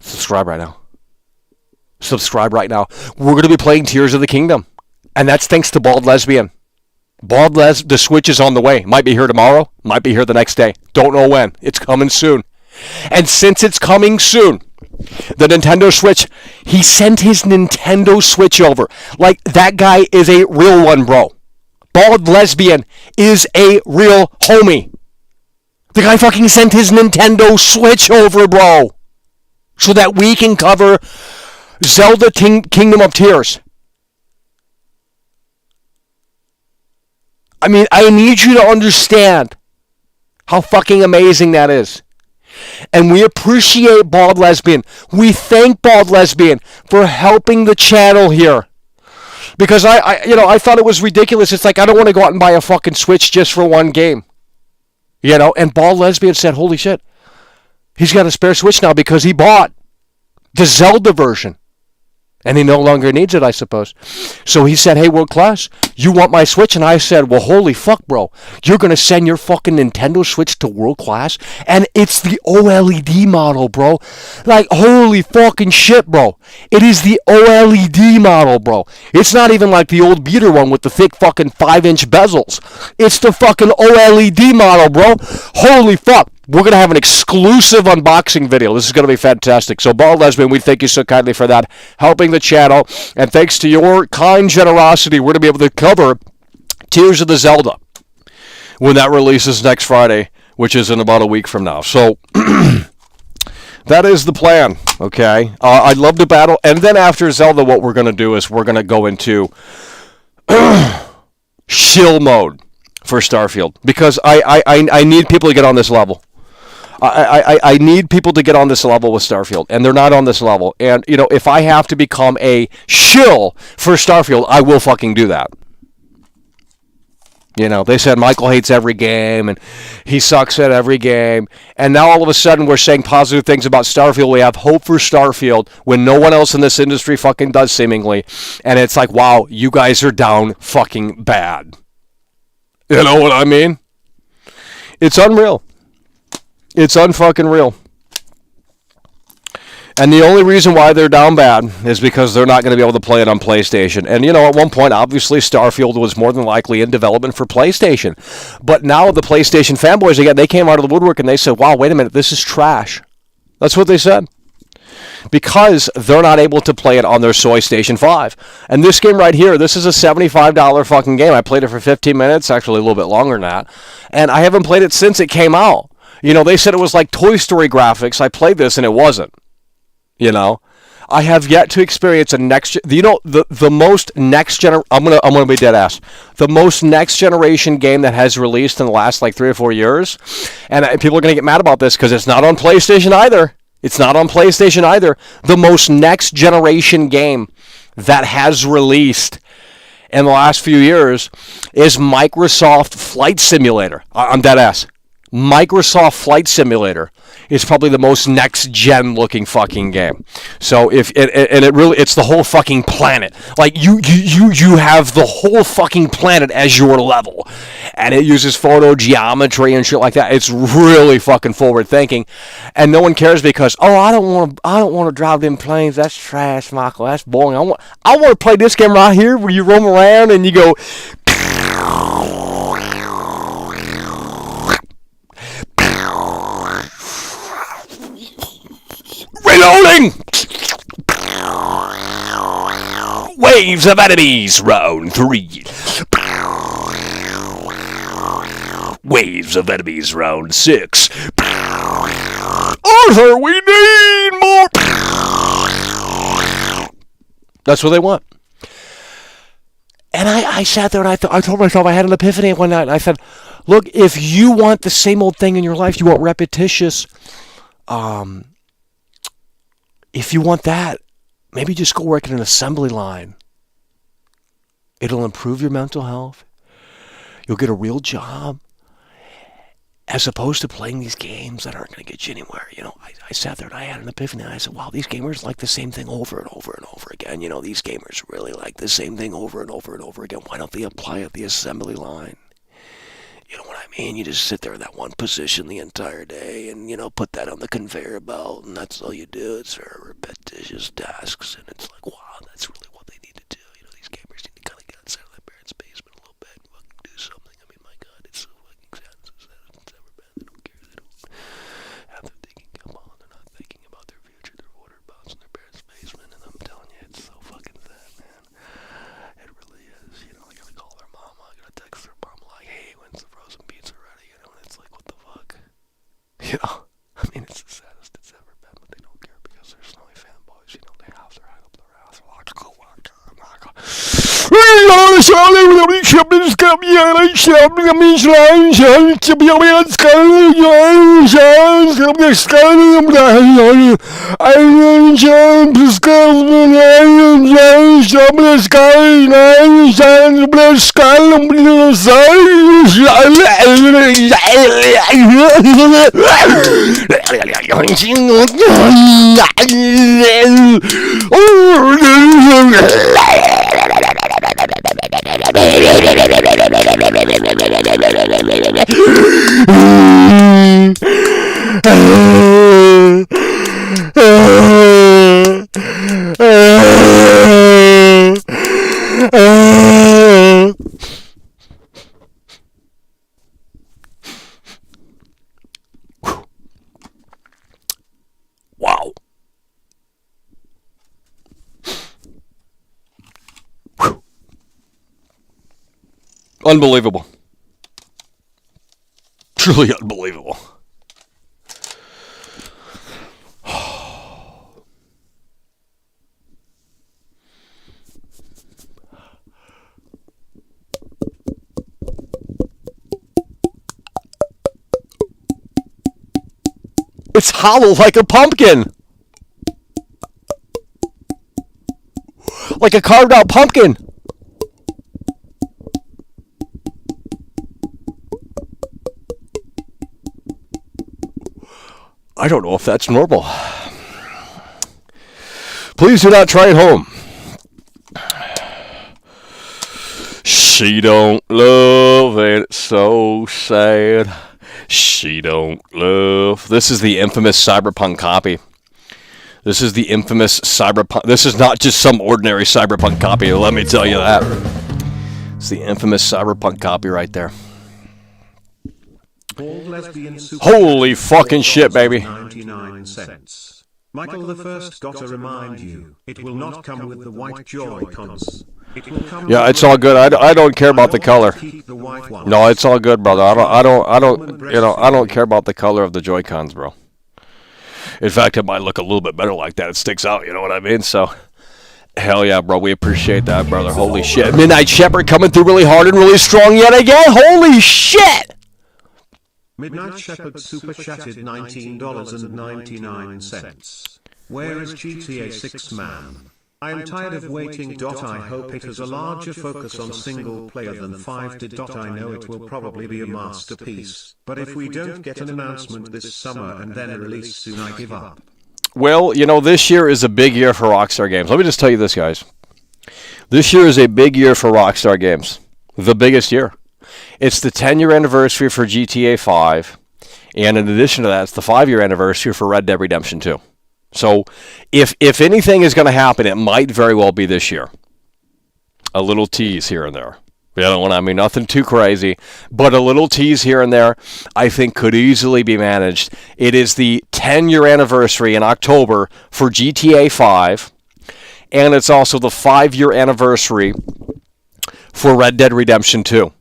subscribe right now. Subscribe right now. We're going to be playing Tears of the Kingdom. And that's thanks to Bald Lesbian. The Switch is on the way. Might be here tomorrow. Might be here the next day. Don't know when. It's coming soon. And since it's coming soon, the Nintendo Switch, he sent his Nintendo Switch over. Like, that guy is a real one, bro. Bald Lesbian is a real homie. The guy fucking sent his Nintendo Switch over, bro. So that we can cover Zelda Kingdom of Tears. I mean, I need you to understand how fucking amazing that is. And we appreciate Bald Lesbian. We thank Bald Lesbian for helping the channel here. Because I thought it was ridiculous. It's like, I don't want to go out and buy a fucking Switch just for one game. And Bald Lesbian said, holy shit, he's got a spare Switch now because he bought the Zelda version. And he no longer needs it, I suppose. So he said, hey, World Class, you want my Switch? And I said, well, holy fuck, bro. You're going to send your fucking Nintendo Switch to World Class? And it's the OLED model, bro. Like, holy fucking shit, bro. It is the OLED model, bro. It's not even like the old beater one with the thick fucking 5-inch bezels. It's the fucking OLED model, bro. Holy fuck. We're going to have an exclusive unboxing video. This is going to be fantastic. So, Bald Lesbian, we thank you so kindly for that, helping the channel. And thanks to your kind generosity, we're going to be able to cover Tears of the Zelda when that releases next Friday, which is in about a week from now. So, that is the plan, okay? I'd love to battle. And then after Zelda, what we're going to do is we're going to go into shill mode for Starfield. Because I need people to get on this level. I need people to get on this level with Starfield, and they're not on this level. And, if I have to become a shill for Starfield, I will fucking do that. They said Michael hates every game, and he sucks at every game. And now all of a sudden we're saying positive things about Starfield. We have hope for Starfield when no one else in this industry fucking does, seemingly. And it's like, wow, you guys are down fucking bad. You know what I mean? It's unreal. It's unfucking real. And the only reason why they're down bad is because they're not going to be able to play it on PlayStation. And, at one point, obviously, Starfield was more than likely in development for PlayStation. But now the PlayStation fanboys, again, they came out of the woodwork and they said, wow, wait a minute, this is trash. That's what they said. Because they're not able to play it on their Soy Station 5. And this game right here, this is a $75 fucking game. I played it for 15 minutes, actually a little bit longer than that. And I haven't played it since it came out. They said it was like Toy Story graphics. I played this and it wasn't. I have yet to experience a the most next generation. I'm gonna be dead ass. The most next generation game that has released in the last like 3 or 4 years, and people are gonna get mad about this because it's not on PlayStation either. It's not on PlayStation either. The most next generation game that has released in the last few years is Microsoft Flight Simulator. I'm dead ass. Microsoft Flight Simulator is probably the most next-gen looking fucking game. So it's the whole fucking planet. Like you have the whole fucking planet as your level, and it uses photo geometry and shit like that. It's really fucking forward thinking, and no one cares because I don't want to drive them planes. That's trash, Michael. That's boring. I want to play this game right here where you roam around and you go. Reloading! Waves of enemies, round 3. Waves of enemies, round 6. Arthur, we need more! That's what they want. And I sat there and I told myself, I had an epiphany one night, and I said, look, if you want the same old thing in your life, you want repetitious, if you want that, maybe just go work in an assembly line. It'll improve your mental health. You'll get a real job. As opposed to playing these games that aren't going to get you anywhere. I sat there and I had an epiphany. And I said, wow, these gamers like the same thing over and over and over again. These gamers really like the same thing over and over and over again. Why don't they apply at the assembly line? You know what I mean? You just sit there in that one position the entire day and, put that on the conveyor belt, and that's all you do. It's very repetitious tasks, and it's like, wow, that's really what they need to do. These gamers need to kind of get outside of their parents' basement a little bit and fucking do something. I mean, my God, it's so fucking sad. It's never been. They don't care. They don't have their thinking come on. They're not thinking about their future. They're water bounce in their parents' basement, and I'm telling you, it's so fucking sad, man. It really is. I gotta call their mama. I gotta text their mama like, hey, when's the frozen pizza ready? And it's like, what the fuck? I mean, it's the saddest it's ever been, but they don't care because they're snowy fanboys. They have their head up their ass. They're like, oh my God, Wow. Unbelievable. Truly unbelievable. It's hollow like a pumpkin. Like a carved out pumpkin. I don't know if that's normal. Please do not try it home. She don't love and it's so sad. She don't love. This is the infamous Cyberpunk copy. This is the infamous Cyberpunk. This is not just some ordinary Cyberpunk copy, let me tell you that. It's the infamous Cyberpunk copy right there. Holy fucking shit, baby. 99 cents. Michael the First gotta remind you, it will not come with the white Joy-Cons. Yeah, it's all good. I don't care about the color. No, it's all good, brother. I don't care about the color of the Joy-Cons, bro. In fact, it might look a little bit better like that. It sticks out, you know what I mean? So, hell yeah, bro. We appreciate that, brother. Holy shit. Midnight Shepherd coming through really hard and really strong yet again. Holy shit! Midnight Shepherd super chatted $19.99. Where is GTA 6, man? I am tired of waiting. I hope it has a larger focus on single player than 5 did. I know it will probably be a masterpiece, but if we don't get an announcement this summer and then a release soon, I give up. Well, you know, this year is a big year for Rockstar Games. Let me just tell you this, guys. This year is a big year for Rockstar Games. The biggest year. It's the 10-year anniversary for GTA 5, and in addition to that, it's the 5-year anniversary for Red Dead Redemption 2. So, if anything is going to happen, it might very well be this year. A little tease here and there. I mean, nothing too crazy, but a little tease here and there, I think, could easily be managed. It is the 10-year anniversary in October for GTA 5, and it's also the 5-year anniversary for Red Dead Redemption 2.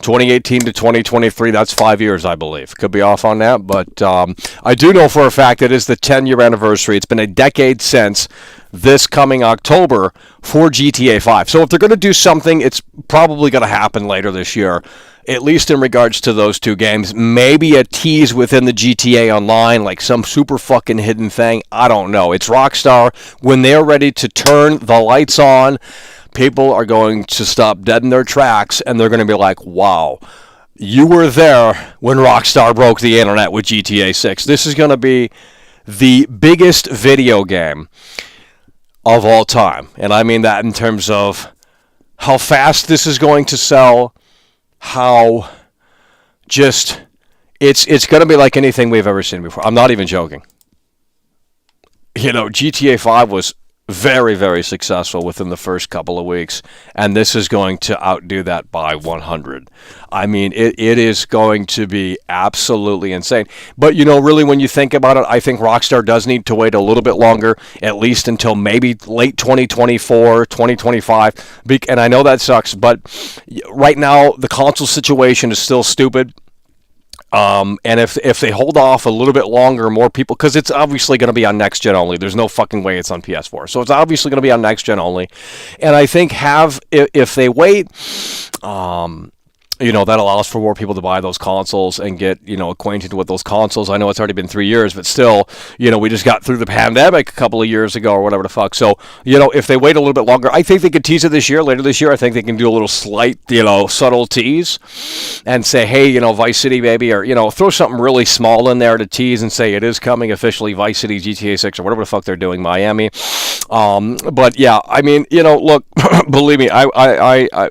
2018 to 2023, that's 5 years, I believe. Could be off on that, but I do know for a fact it is the 10-year anniversary. It's been a decade since this coming October for GTA 5. So if they're going to do something, it's probably going to happen later this year, at least in regards to those two games. Maybe a tease within the GTA Online, like some super fucking hidden thing. I don't know. It's Rockstar. When they're ready to turn the lights on, people are going to stop dead in their tracks, and they're going to be like, wow, you were there when Rockstar broke the internet with GTA 6. This is going to be the biggest video game of all time. And I mean that in terms of how fast this is going to sell, how just, it's going to be like anything we've ever seen before. I'm not even joking. You know, GTA 5 was very, very successful within the first couple of weeks, and this is going to outdo that by 100. I mean, it is going to be absolutely insane. But, you know, really, when you think about it, I think Rockstar does need to wait a little bit longer, at least until maybe late 2024, 2025. And I know that sucks, but right now, the console situation is still stupid. And if they hold off a little bit longer, more people, because it's obviously going to be on next gen only. There's no fucking way it's on PS4, so it's obviously going to be on next gen only. And I think if they wait, that allows for more people to buy those consoles and get, acquainted with those consoles. I know it's already been 3 years, but still, we just got through the pandemic a couple of years ago or whatever the fuck. So, if they wait a little bit longer, I think they could tease it later this year. I think they can do a little slight, subtle tease and say, hey, Vice City, baby, or, throw something really small in there to tease and say it is coming officially, Vice City, GTA 6, or whatever the fuck they're doing, Miami. But yeah, I mean, look, believe me,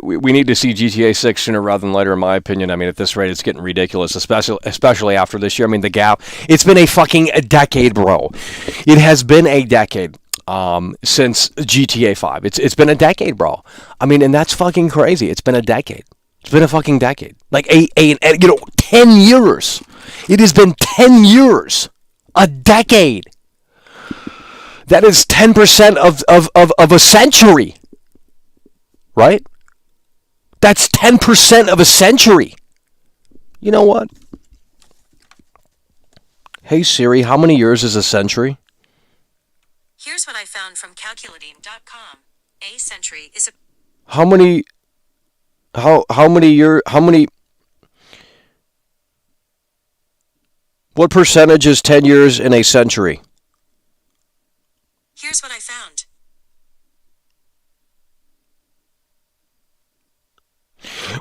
we need to see GTA 6 sooner rather than later, in my opinion. I mean, at this rate, it's getting ridiculous, especially after this year. I mean, the gap, it's been a decade, bro. It has been a decade since GTA 5. It's been a decade, bro. I mean, and that's fucking crazy. It's been a decade. It's been a fucking decade. Like 10 years. It has been 10 years. A decade. That is 10% of a century. Right? That's 10% of a century. You know what? Hey Siri, how many years is a century? Here's what I found from calculating.com. A century is a... How many what percentage is 10 years in a century? Here's what I found.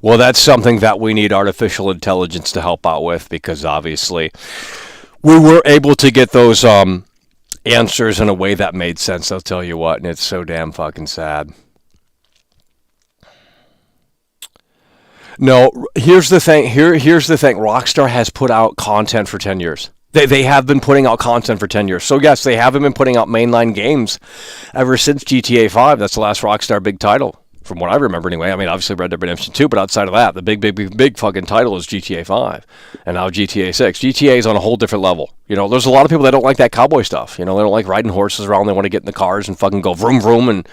Well, that's something that we need artificial intelligence to help out with, because obviously we were able to get those answers in a way that made sense, I'll tell you what, and it's so damn fucking sad. No, here's the thing. Here's the thing. Rockstar has put out content for 10 years. They have been putting out content for 10 years. So yes, they haven't been putting out mainline games ever since GTA 5. That's the last Rockstar big title, from what I remember anyway. I mean, obviously Red Dead Redemption 2, but outside of that, the big fucking title is GTA 5. And now GTA 6. GTA is on a whole different level. There's a lot of people that don't like that cowboy stuff. They don't like riding horses around. They want to get in the cars and fucking go vroom vroom and,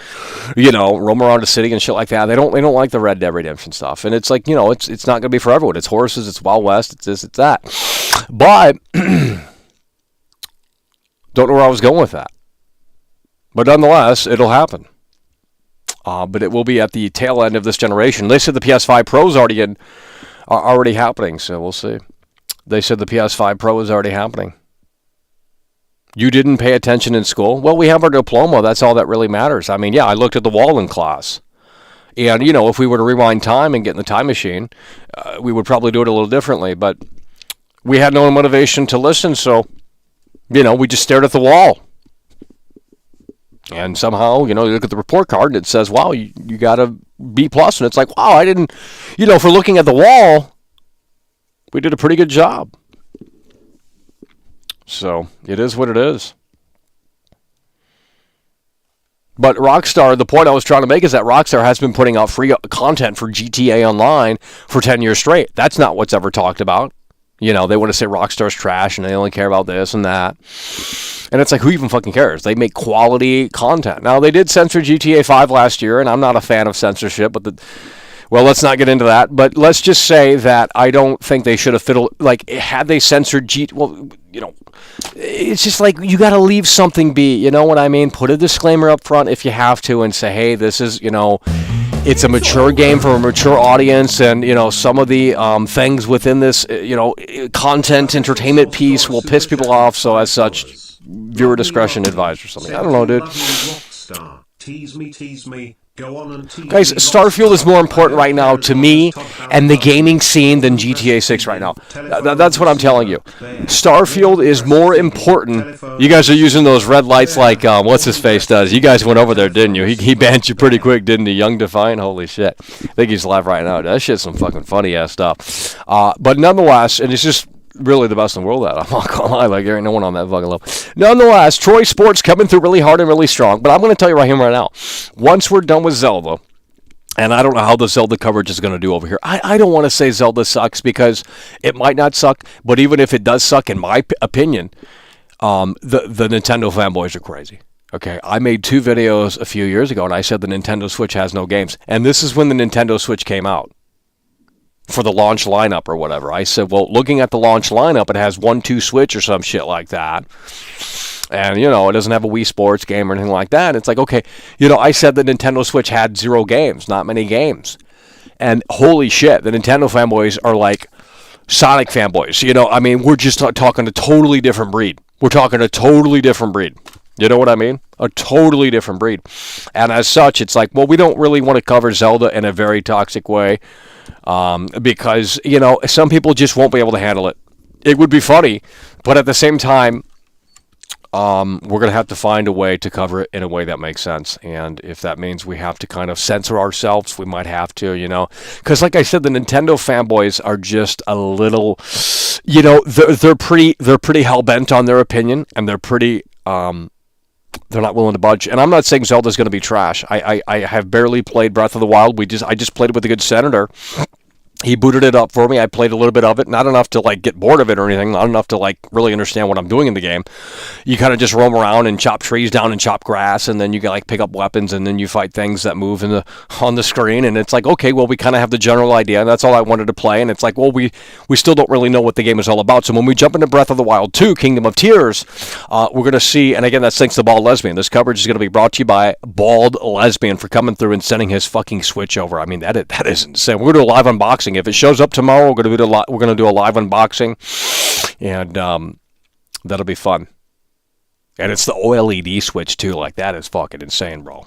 roam around the city and shit like that. They don't like the Red Dead Redemption stuff. And it's like, it's not going to be for everyone. It's horses, it's Wild West, it's this, it's that. But, don't know where I was going with that. But nonetheless, it'll happen. But it will be at the tail end of this generation. They said the PS5 Pro is already happening, so we'll see. They said the PS5 Pro is already happening. You didn't pay attention in school? Well, we have our diploma. That's all that really matters. I mean, yeah, I looked at the wall in class. And, if we were to rewind time and get in the time machine, we would probably do it a little differently. But we had no motivation to listen, so, we just stared at the wall. And somehow, you look at the report card and it says, wow, you got a B+. And it's like, wow, I didn't, for looking at the wall, we did a pretty good job. So, it is what it is. But Rockstar, the point I was trying to make is that Rockstar has been putting out free content for GTA Online for 10 years straight. That's not what's ever talked about. They want to say Rockstar's trash and they only care about this and that. And it's like, who even fucking cares? They make quality content. Now, they did censor GTA 5 last year, and I'm not a fan of censorship, but let's not get into that. But let's just say that I don't think they should have had they censored it's just like, you got to leave something be, you know what I mean? Put a disclaimer up front if you have to and say, hey, this is, it's a mature game for a mature audience, and, some of the things within this, content, entertainment piece will piss people off, so as such, viewer discretion advised or something. I don't know, dude. Tease me. Go on and tease Guys, Starfield is more important right now to me and the gaming scene than GTA 6 right now. That's what I'm telling you. Starfield is more important. You guys are using those red lights like, what's his face does. You guys went over there, didn't you? He banned you pretty quick, didn't he? Young Defiant? Holy shit. I think he's live right now. That shit's some fucking funny ass stuff. But nonetheless, and it's just really the best in the world at. I'm not gonna lie, there ain't no one on that fucking level. Nonetheless, Troy Sports coming through really hard and really strong. But I'm gonna tell you right here, right now, once we're done with Zelda, and I don't know how the Zelda coverage is gonna do over here. I don't want to say Zelda sucks, because it might not suck. But even if it does suck, in my opinion, the Nintendo fanboys are crazy. Okay, I made 2 videos a few years ago, and I said the Nintendo Switch has no games, and this is when the Nintendo Switch came out. for the launch lineup or whatever. I said, well, looking at the launch lineup, it has 1-2 Switch or some shit like that. And, you know, it doesn't have a Wii Sports game or anything like that. It's like, okay, you know, I said the Nintendo Switch had 0 games, not many games. And holy shit, the Nintendo fanboys are like Sonic fanboys. You know, I mean, we're just talking a totally different breed. We're talking a totally different breed. You know what I mean? A totally different breed. And as such, it's like, well, we don't really want to cover Zelda in a very toxic way because, you know, some people just won't be able to handle it. It would be funny, but at the same time, we're going to have to find a way to cover it in a way that makes sense. And if that means we have to kind of censor ourselves, we might have to, you know. Because like I said, the Nintendo fanboys are just a little, you know, they're pretty hell-bent on their opinion, and they're pretty, they're not willing to budge. And I'm not saying Zelda's going to be trash. I have barely played Breath of the Wild. I just played it with a good senator. He booted it up for me. I played a little bit of it, not enough to like get bored of it or anything, not enough to like really understand what I'm doing in the game. You kind of just roam around and chop trees down and chop grass, and then you can like pick up weapons, and then you fight things that move on the screen. And it's like, okay, well, we kind of have the general idea, and that's all I wanted to play. And it's like, well, we still don't really know what the game is all about. So when we jump into Breath of the Wild 2, Kingdom of Tears, we're going to see, and again, that's thanks to Bald Lesbian. This coverage is going to be brought to you by Bald Lesbian for coming through and sending his fucking Switch over. I mean, that is insane. We're going to do a live unboxing. If it shows up tomorrow, we're going to do a live unboxing, and that'll be fun. And it's the OLED Switch too. Like, that is fucking insane, bro.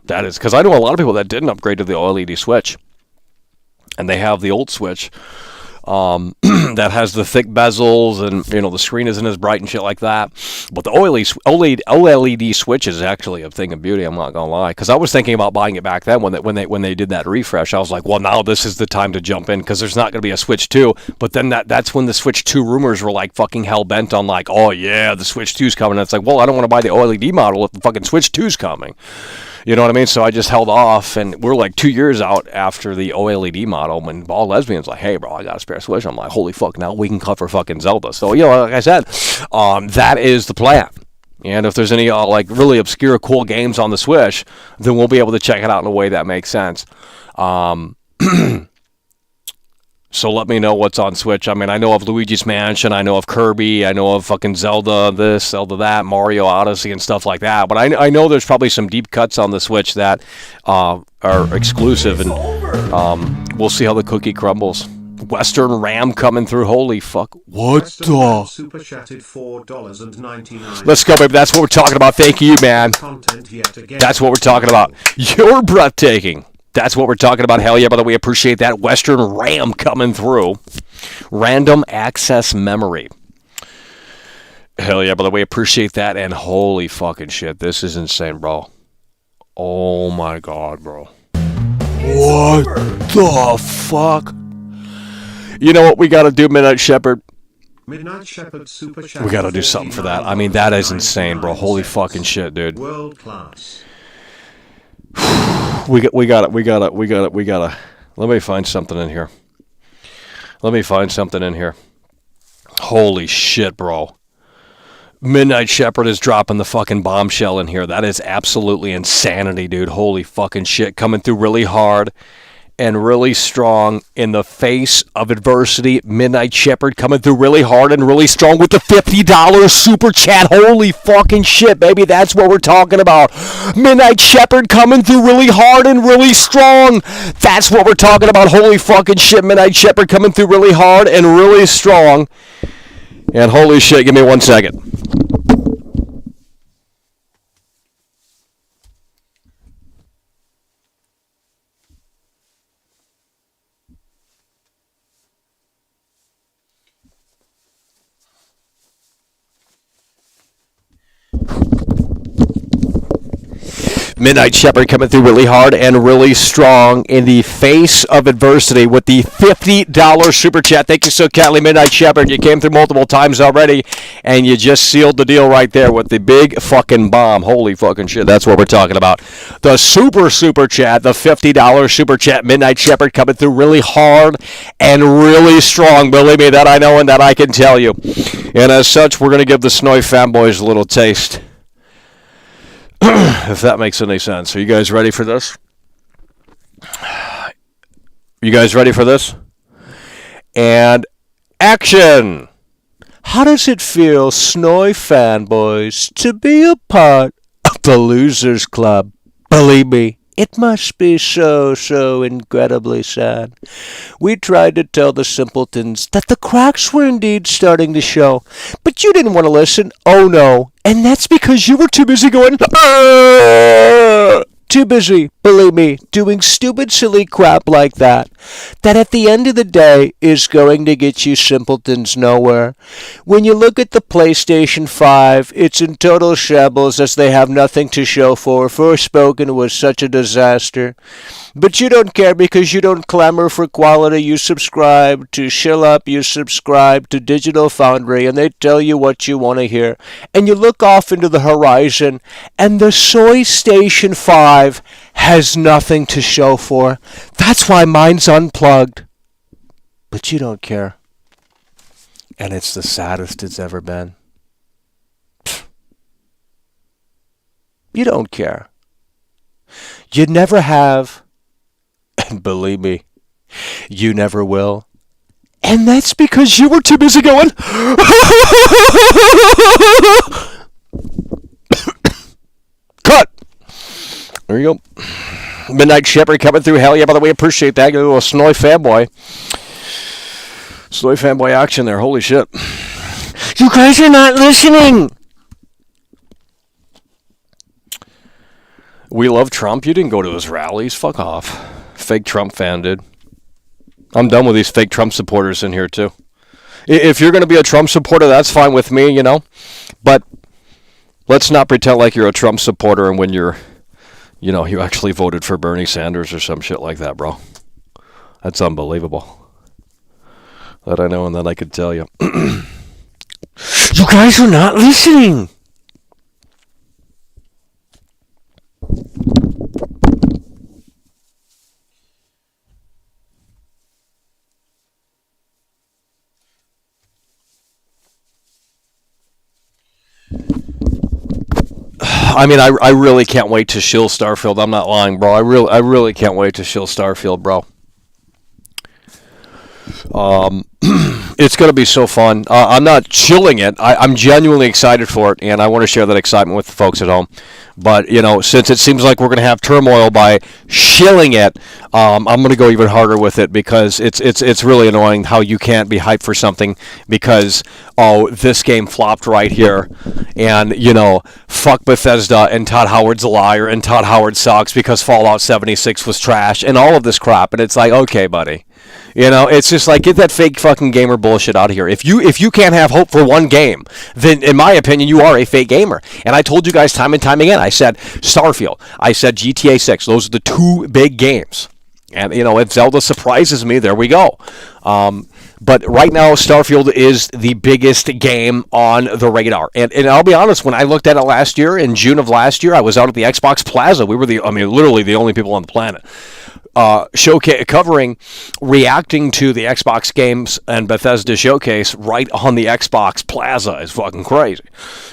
That is, because I know a lot of people that didn't upgrade to the OLED Switch, and they have the old Switch that has the thick bezels, and you know the screen isn't as bright and shit like that. But the OLED Switch is actually a thing of beauty. I'm not gonna lie, because I was thinking about buying it back then when they did that refresh. I was like, well, now this is the time to jump in, because there's not gonna be a Switch 2. But then that's when the Switch 2 rumors were like fucking hell bent on like, oh yeah, the Switch 2's coming. And it's like, well, I don't want to buy the OLED model if the fucking Switch 2's coming. You know what I mean? So I just held off, and we're like 2 years out after the OLED model when Bald Lesbian's like, hey, bro, I got a spare Switch. I'm like, holy fuck, now we can cover fucking Zelda. So, you know, like I said, that is the plan. And if there's any like really obscure cool games on the Switch, then we'll be able to check it out in a way that makes sense. So let me know what's on Switch. I mean, I know of Luigi's Mansion, I know of Kirby, I know of fucking Zelda this, Zelda that, Mario Odyssey and stuff like that. But I know there's probably some deep cuts on the Switch that are exclusive, and we'll see how the cookie crumbles. Western Ram coming through. Holy fuck. What the? Super chatted $4.99. Let's go, baby. That's what we're talking about. Thank you, man. Content yet again. That's what we're talking about. You're breathtaking. That's what we're talking about. Hell yeah, by the way, appreciate that. Western Ram coming through. Random access memory. Hell yeah, by the way, appreciate that. And holy fucking shit, this is insane, bro. Oh my god, bro. What the fuck? You know what we gotta do, Midnight Shepherd? Midnight Shepherd Super Chat. We gotta do something for that. I mean, that is insane, bro. Holy fucking shit, dude. World class. We gotta. Let me find something in here. Holy shit, bro. Midnight Shepherd is dropping the fucking bombshell in here. That is absolutely insanity, dude. Holy fucking shit. Coming through really hard and really strong in the face of adversity. Midnight Shepherd coming through really hard and really strong with the $50 super chat. Holy fucking shit, baby. That's what we're talking about. Midnight Shepherd coming through really hard and really strong. That's what we're talking about. Holy fucking shit. Midnight Shepherd coming through really hard and really strong. And holy shit, give me 1 second. Midnight Shepherd coming through really hard and really strong in the face of adversity with the $50 super chat. Thank you so kindly, Midnight Shepherd. You came through multiple times already, and you just sealed the deal right there with the big fucking bomb. Holy fucking shit, that's what we're talking about. The super chat, the $50 super chat. Midnight Shepherd coming through really hard and really strong. Believe me, that I know and that I can tell you. And as such, we're going to give the Snowy fanboys a little taste. If that makes any sense. Are you guys ready for this? You guys ready for this? And action! How does it feel, Snowy fanboys, to be a part of the Losers Club? Believe me, it must be so incredibly sad. We tried to tell the simpletons that the cracks were indeed starting to show, but you didn't want to listen. Oh no. And that's because you were too busy going, "Arr!" Too busy, believe me, doing stupid, silly crap like that at the end of the day is going to get you simpletons nowhere. When you look at the PlayStation 5, it's in total shambles as they have nothing to show for. Forspoken was such a disaster. But you don't care because you don't clamor for quality. You subscribe to Shill Up, you subscribe to Digital Foundry, and they tell you what you want to hear. And you look off into the horizon, and the Soy Station 5 has nothing to show for. That's why mine's unplugged. But you don't care. And it's the saddest it's ever been. You don't care. You never have. And believe me, you never will. And that's because you were too busy going. Cut! There you go. Midnight Shepherd coming through. Hell yeah, by the way, appreciate that. Get a little Snowy fanboy. Snowy fanboy action there. Holy shit. You guys are not listening! We love Trump. You didn't go to his rallies. Fuck off. Fake Trump fan, dude. I'm done with these fake Trump supporters in here, too. If you're going to be a Trump supporter, that's fine with me, you know. But let's not pretend like you're a Trump supporter and when you're, you know, you actually voted for Bernie Sanders or some shit like that, bro. That's unbelievable. That I know and that I could tell you. You guys are not listening! I mean, I really can't wait to shill Starfield. I'm not lying, bro. I really can't wait to shill Starfield, bro. It's going to be so fun. I'm not chilling it. I'm genuinely excited for it, and I want to share that excitement with the folks at home. But, you know, since it seems like we're going to have turmoil by shilling it, I'm going to go even harder with it because it's really annoying how you can't be hyped for something because, oh, this game flopped right here. And, you know, fuck Bethesda and Todd Howard's a liar and Todd Howard sucks because Fallout 76 was trash and all of this crap. And it's like, okay, buddy. You know, it's just like, get that fake fucking gamer bullshit out of here. If you can't have hope for one game, then in my opinion, you are a fake gamer. And I told you guys time and time again, I said Starfield, I said GTA 6, those are the two big games. And, you know, if Zelda surprises me, there we go. But right now, Starfield is the biggest game on the radar. And I'll be honest, when I looked at it last year, in June of last year, I was out at the Xbox Plaza. We were literally the only people on the planet. Reacting to the Xbox games and Bethesda showcase right on the Xbox Plaza is fucking crazy.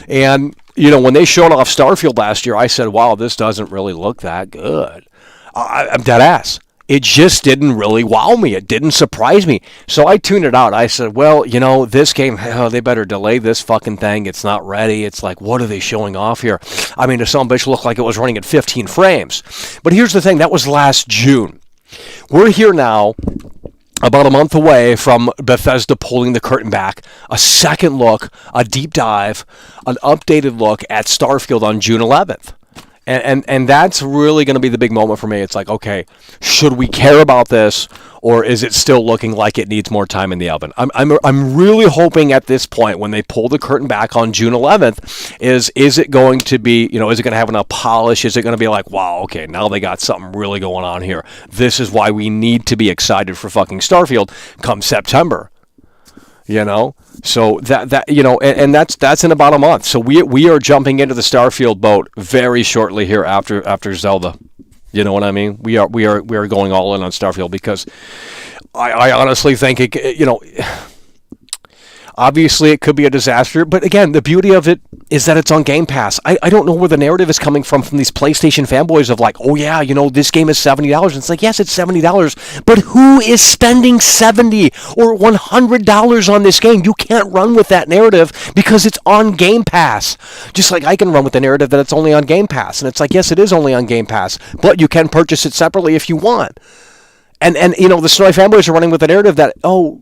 And, you know, when they showed off Starfield last year, I said, wow, this doesn't really look that good. I'm dead ass. It just didn't really wow me. It didn't surprise me. So I tuned it out. I said, well, you know, this game, they better delay this fucking thing. It's not ready. It's like, what are they showing off here? I mean, the son of a bitch looked like it was running at 15 frames. But here's the thing. That was last June. We're here now, about a month away from Bethesda pulling the curtain back. A second look, a deep dive, an updated look at Starfield on June 11th. And that's really going to be the big moment for me. It's like, okay, should we care about this, or is it still looking like it needs more time in the oven? I'm really hoping at this point, when they pull the curtain back on June 11th, is it going to be, you know, is it going to have enough polish? Is it going to be like, wow, okay, now they got something really going on here. This is why we need to be excited for fucking Starfield come September. You know, so that you know, and that's in about a month. So we are jumping into the Starfield boat very shortly here after Zelda. You know what I mean? We are going all in on Starfield because I honestly think it. You know, Obviously, it could be a disaster, but again, the beauty of it is that it's on Game Pass. I don't know where the narrative is coming from these PlayStation fanboys of like, oh yeah, this game is $70. And it's like, yes, it's $70, but who is spending $70 or $100 on this game? You can't run with that narrative because it's on Game Pass. Just like I can run with the narrative that it's only on Game Pass. And it's like, yes, it is only on Game Pass, but you can purchase it separately if you want. And the Snowy fanboys are running with the narrative that, oh,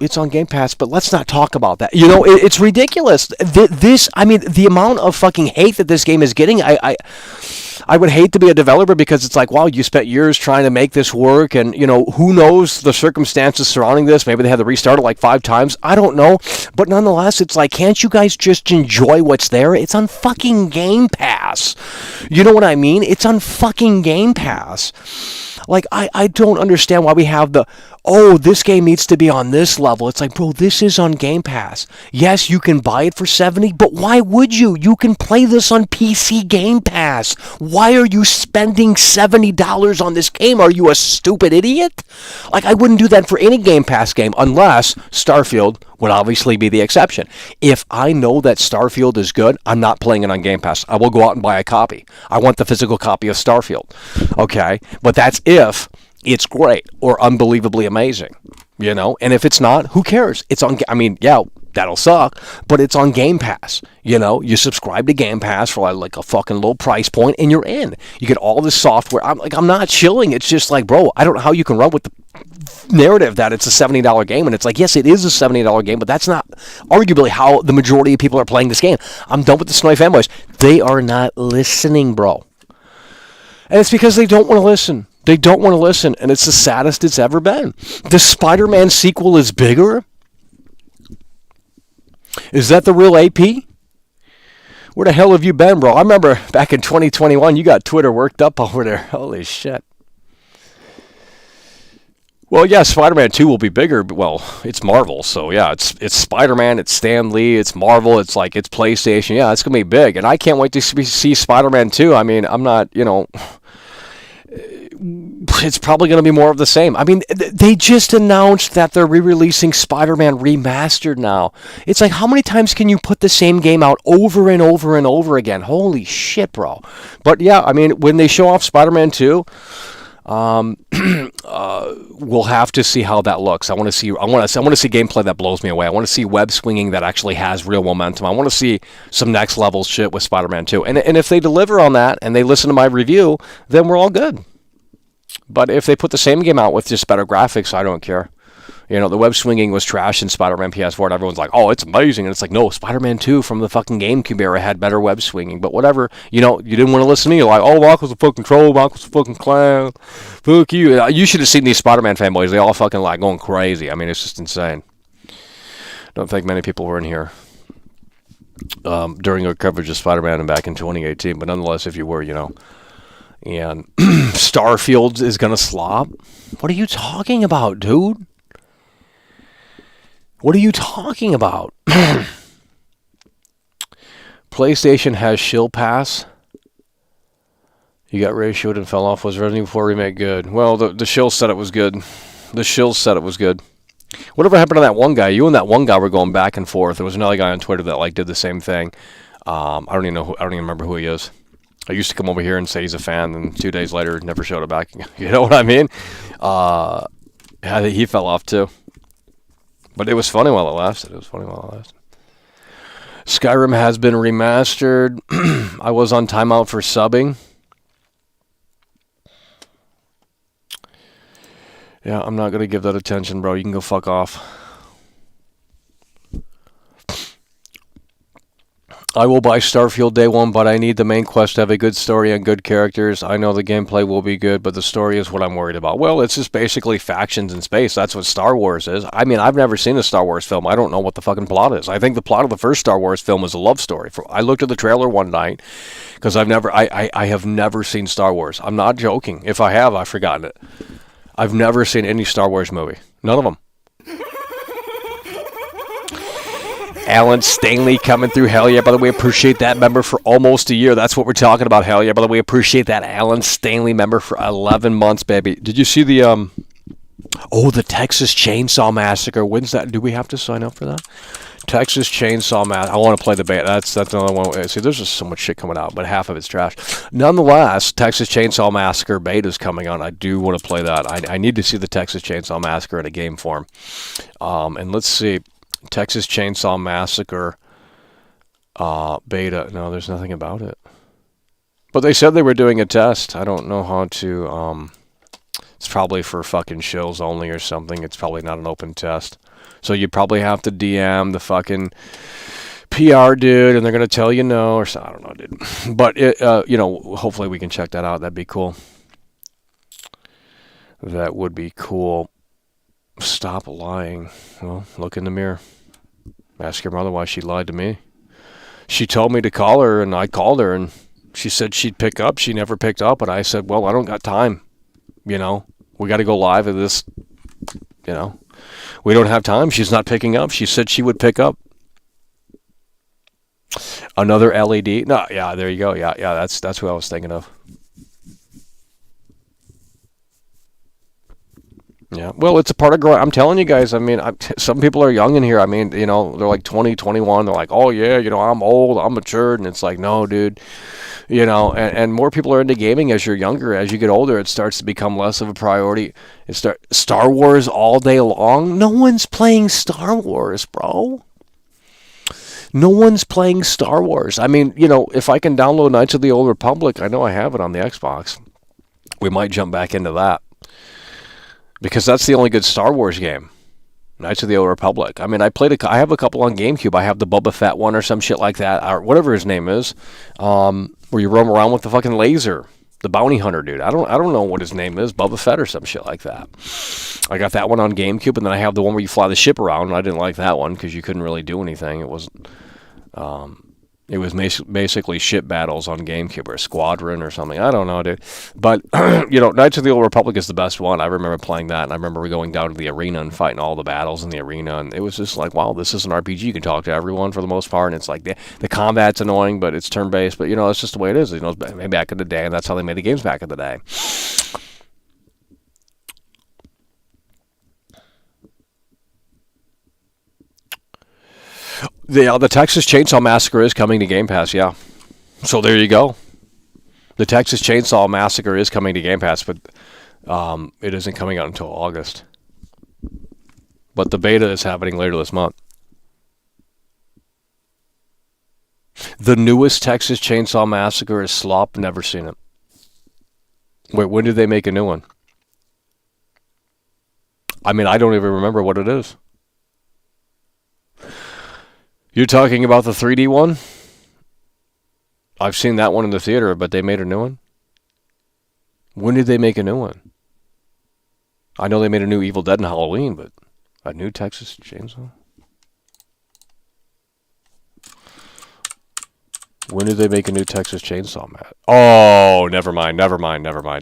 it's on Game Pass, but let's not talk about that. It's ridiculous. The amount of fucking hate that this game is getting, I would hate to be a developer because it's like, wow, you spent years trying to make this work, and, who knows the circumstances surrounding this. Maybe they had to restart it like 5 times. I don't know. But nonetheless, it's like, can't you guys just enjoy what's there? It's on fucking Game Pass. You know what I mean? It's on fucking Game Pass. Like, I don't understand why we have this game needs to be on this level. It's like, bro, this is on Game Pass. Yes, you can buy it for $70, but why would you? You can play this on PC Game Pass. Why are you spending $70 on this game? Are you a stupid idiot? Like, I wouldn't do that for any Game Pass game unless Starfield would obviously be the exception. If I know that Starfield is good, I'm not playing it on Game Pass. I will go out and buy a copy. I want the physical copy of Starfield. Okay? But that's if it's great or unbelievably amazing, And if it's not, who cares? It's on. That'll suck, but it's on Game Pass. You subscribe to Game Pass for like a fucking low price point, and you're in. You get all this software. I'm not chilling. It's just like, bro, I don't know how you can run with the narrative that it's a $70 game, and it's like, yes, it is a $70 game, but that's not arguably how the majority of people are playing this game. I'm done with the Snowy fanboys. They are not listening, bro, and it's because they don't want to listen. They don't want to listen, and it's the saddest it's ever been. The Spider-Man sequel is bigger? Is that the real AP? Where the hell have you been, bro? I remember back in 2021, you got Twitter worked up over there. Holy shit. Well, yeah, Spider-Man 2 will be bigger. Well, it's Marvel, so yeah, it's Spider-Man, it's Stan Lee, it's Marvel, it's PlayStation. Yeah, it's going to be big, and I can't wait to see Spider-Man 2. I mean, I'm not, it's probably going to be more of the same. I mean, they just announced that they're re-releasing Spider-Man Remastered now. It's like, how many times can you put the same game out over and over and over again? Holy shit, bro. But yeah, I mean, when they show off Spider-Man 2, we'll have to see how that looks. I want to see gameplay that blows me away. I want to see web swinging that actually has real momentum. I want to see some next level shit with Spider-Man 2. And if they deliver on that and they listen to my review, then we're all good. But if they put the same game out with just better graphics, I don't care. The web swinging was trash in Spider-Man PS4, and everyone's like, oh, it's amazing. And it's like, no, Spider-Man 2 from the fucking GameCube era had better web swinging. But whatever, you didn't want to listen to me. You're like, oh, Michael's a fucking troll, Michael's a fucking clown. Fuck you. You should have seen these Spider-Man fanboys. They all fucking like going crazy. I mean, it's just insane. Don't think many people were in here during our coverage of Spider-Man back in 2018. But nonetheless, if you were, And Starfield is going to slop? What are you talking about, dude? What are you talking about? PlayStation has Shill Pass. You got ratioed and fell off. Was Resident Evil 4 Remake good? Well, the Shill said it was good. The Shill said it was good. Whatever happened to that one guy? You and that one guy were going back and forth. There was another guy on Twitter that did the same thing. I don't even remember who he is. I used to come over here and say he's a fan, and 2 days later, never showed it back. You know what I mean? He fell off too. But it was funny while it lasted. Skyrim has been remastered. I was on timeout for subbing. Yeah, I'm not going to give that attention, bro. You can go fuck off. I will buy Starfield day one, but I need the main quest to have a good story and good characters. I know the gameplay will be good, but the story is what I'm worried about. Well, it's just basically factions in space. That's what Star Wars is. I mean, I've never seen a Star Wars film. I don't know what the fucking plot is. I think the plot of the first Star Wars film was a love story. I looked at the trailer one night because I have never seen Star Wars. I'm not joking. If I have, I've forgotten it. I've never seen any Star Wars movie. None of them. Alan Stanley coming through. Hell yeah, by the way, appreciate that member for almost a year. That's what we're talking about. Hell yeah, by the way, appreciate that Alan Stanley member for 11 months, baby. Did you see the Oh, the Texas Chainsaw Massacre. When's that? Do we have to sign up for that? Texas Chainsaw Massacre. I want to play the beta. That's another one. See, there's just so much shit coming out, but half of it's trash. Nonetheless, Texas Chainsaw Massacre beta is coming out. I do want to play that. I need to see the Texas Chainsaw Massacre in a game form. And let's see. Texas Chainsaw Massacre beta. No, there's nothing about it. But they said they were doing a test. I don't know how to... It's probably for fucking shills only or something. It's probably not an open test. So you probably have to DM the fucking PR dude, and they're gonna tell you no, or I don't know, dude. But hopefully we can check that out. That'd be cool. That would be cool. Stop lying. Well, look in the mirror. Ask your mother why she lied to me. She told me to call her, and I called her, and she said she'd pick up. She never picked up, and I said, well, I don't got time. We got to go live at this, We don't have time. She's not picking up. She said she would pick up. Another LED. No, yeah, there you go. Yeah, that's who I was thinking of. Yeah, well, it's a part of growing. I'm telling you guys, some people are young in here. They're like 20, 21. They're like, oh, yeah, I'm old, I'm matured. And it's like, no, dude. And more people are into gaming as you're younger. As you get older, it starts to become less of a priority. Star Wars all day long. No one's playing Star Wars, bro. No one's playing Star Wars. If I can download Knights of the Old Republic, I know I have it on the Xbox. We might jump back into that. Because that's the only good Star Wars game. Knights of the Old Republic. I have a couple on GameCube. I have the Boba Fett one or some shit like that, or whatever his name is, where you roam around with the fucking laser, the bounty hunter dude. I don't know what his name is, Boba Fett or some shit like that. I got that one on GameCube, and then I have the one where you fly the ship around, and I didn't like that one because you couldn't really do anything. It wasn't. It was basically ship battles on GameCube or Squadron or something. I don't know, dude. But, Knights of the Old Republic is the best one. I remember playing that, and I remember going down to the arena and fighting all the battles in the arena. And it was just like, wow, this is an RPG. You can talk to everyone for the most part. And it's like the combat's annoying, but it's turn-based. But, it's just the way it is. Maybe back in the day, and that's how they made the games back in the day. The Texas Chainsaw Massacre is coming to Game Pass, yeah. So there you go. The Texas Chainsaw Massacre is coming to Game Pass, but it isn't coming out until August. But the beta is happening later this month. The newest Texas Chainsaw Massacre is slop. Never seen it. Wait, when did they make a new one? I don't even remember what it is. You're talking about the 3D one? I've seen that one in the theater, but they made a new one? When did they make a new one? I know they made a new Evil Dead and Halloween, but a new Texas Chainsaw? When did they make a new Texas Chainsaw, Matt? Oh, never mind.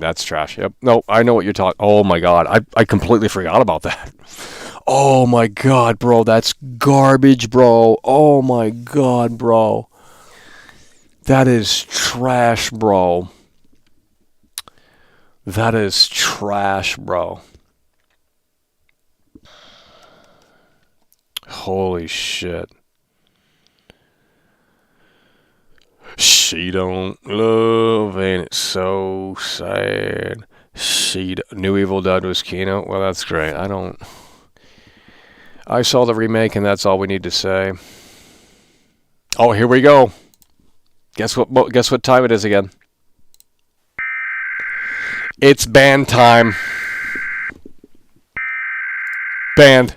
That's trash. Yep. No, I know what you're talking. Oh my God, I completely forgot about that. Oh my God, bro, that's garbage, bro. Oh my God, bro. That is trash, bro. That is trash, bro. Holy shit. She don't love, ain't it so sad? New Evil Dead was Kino? Well, that's great. I saw the remake, and that's all we need to say. Oh, here we go. Guess what time it is again? It's band time. Band.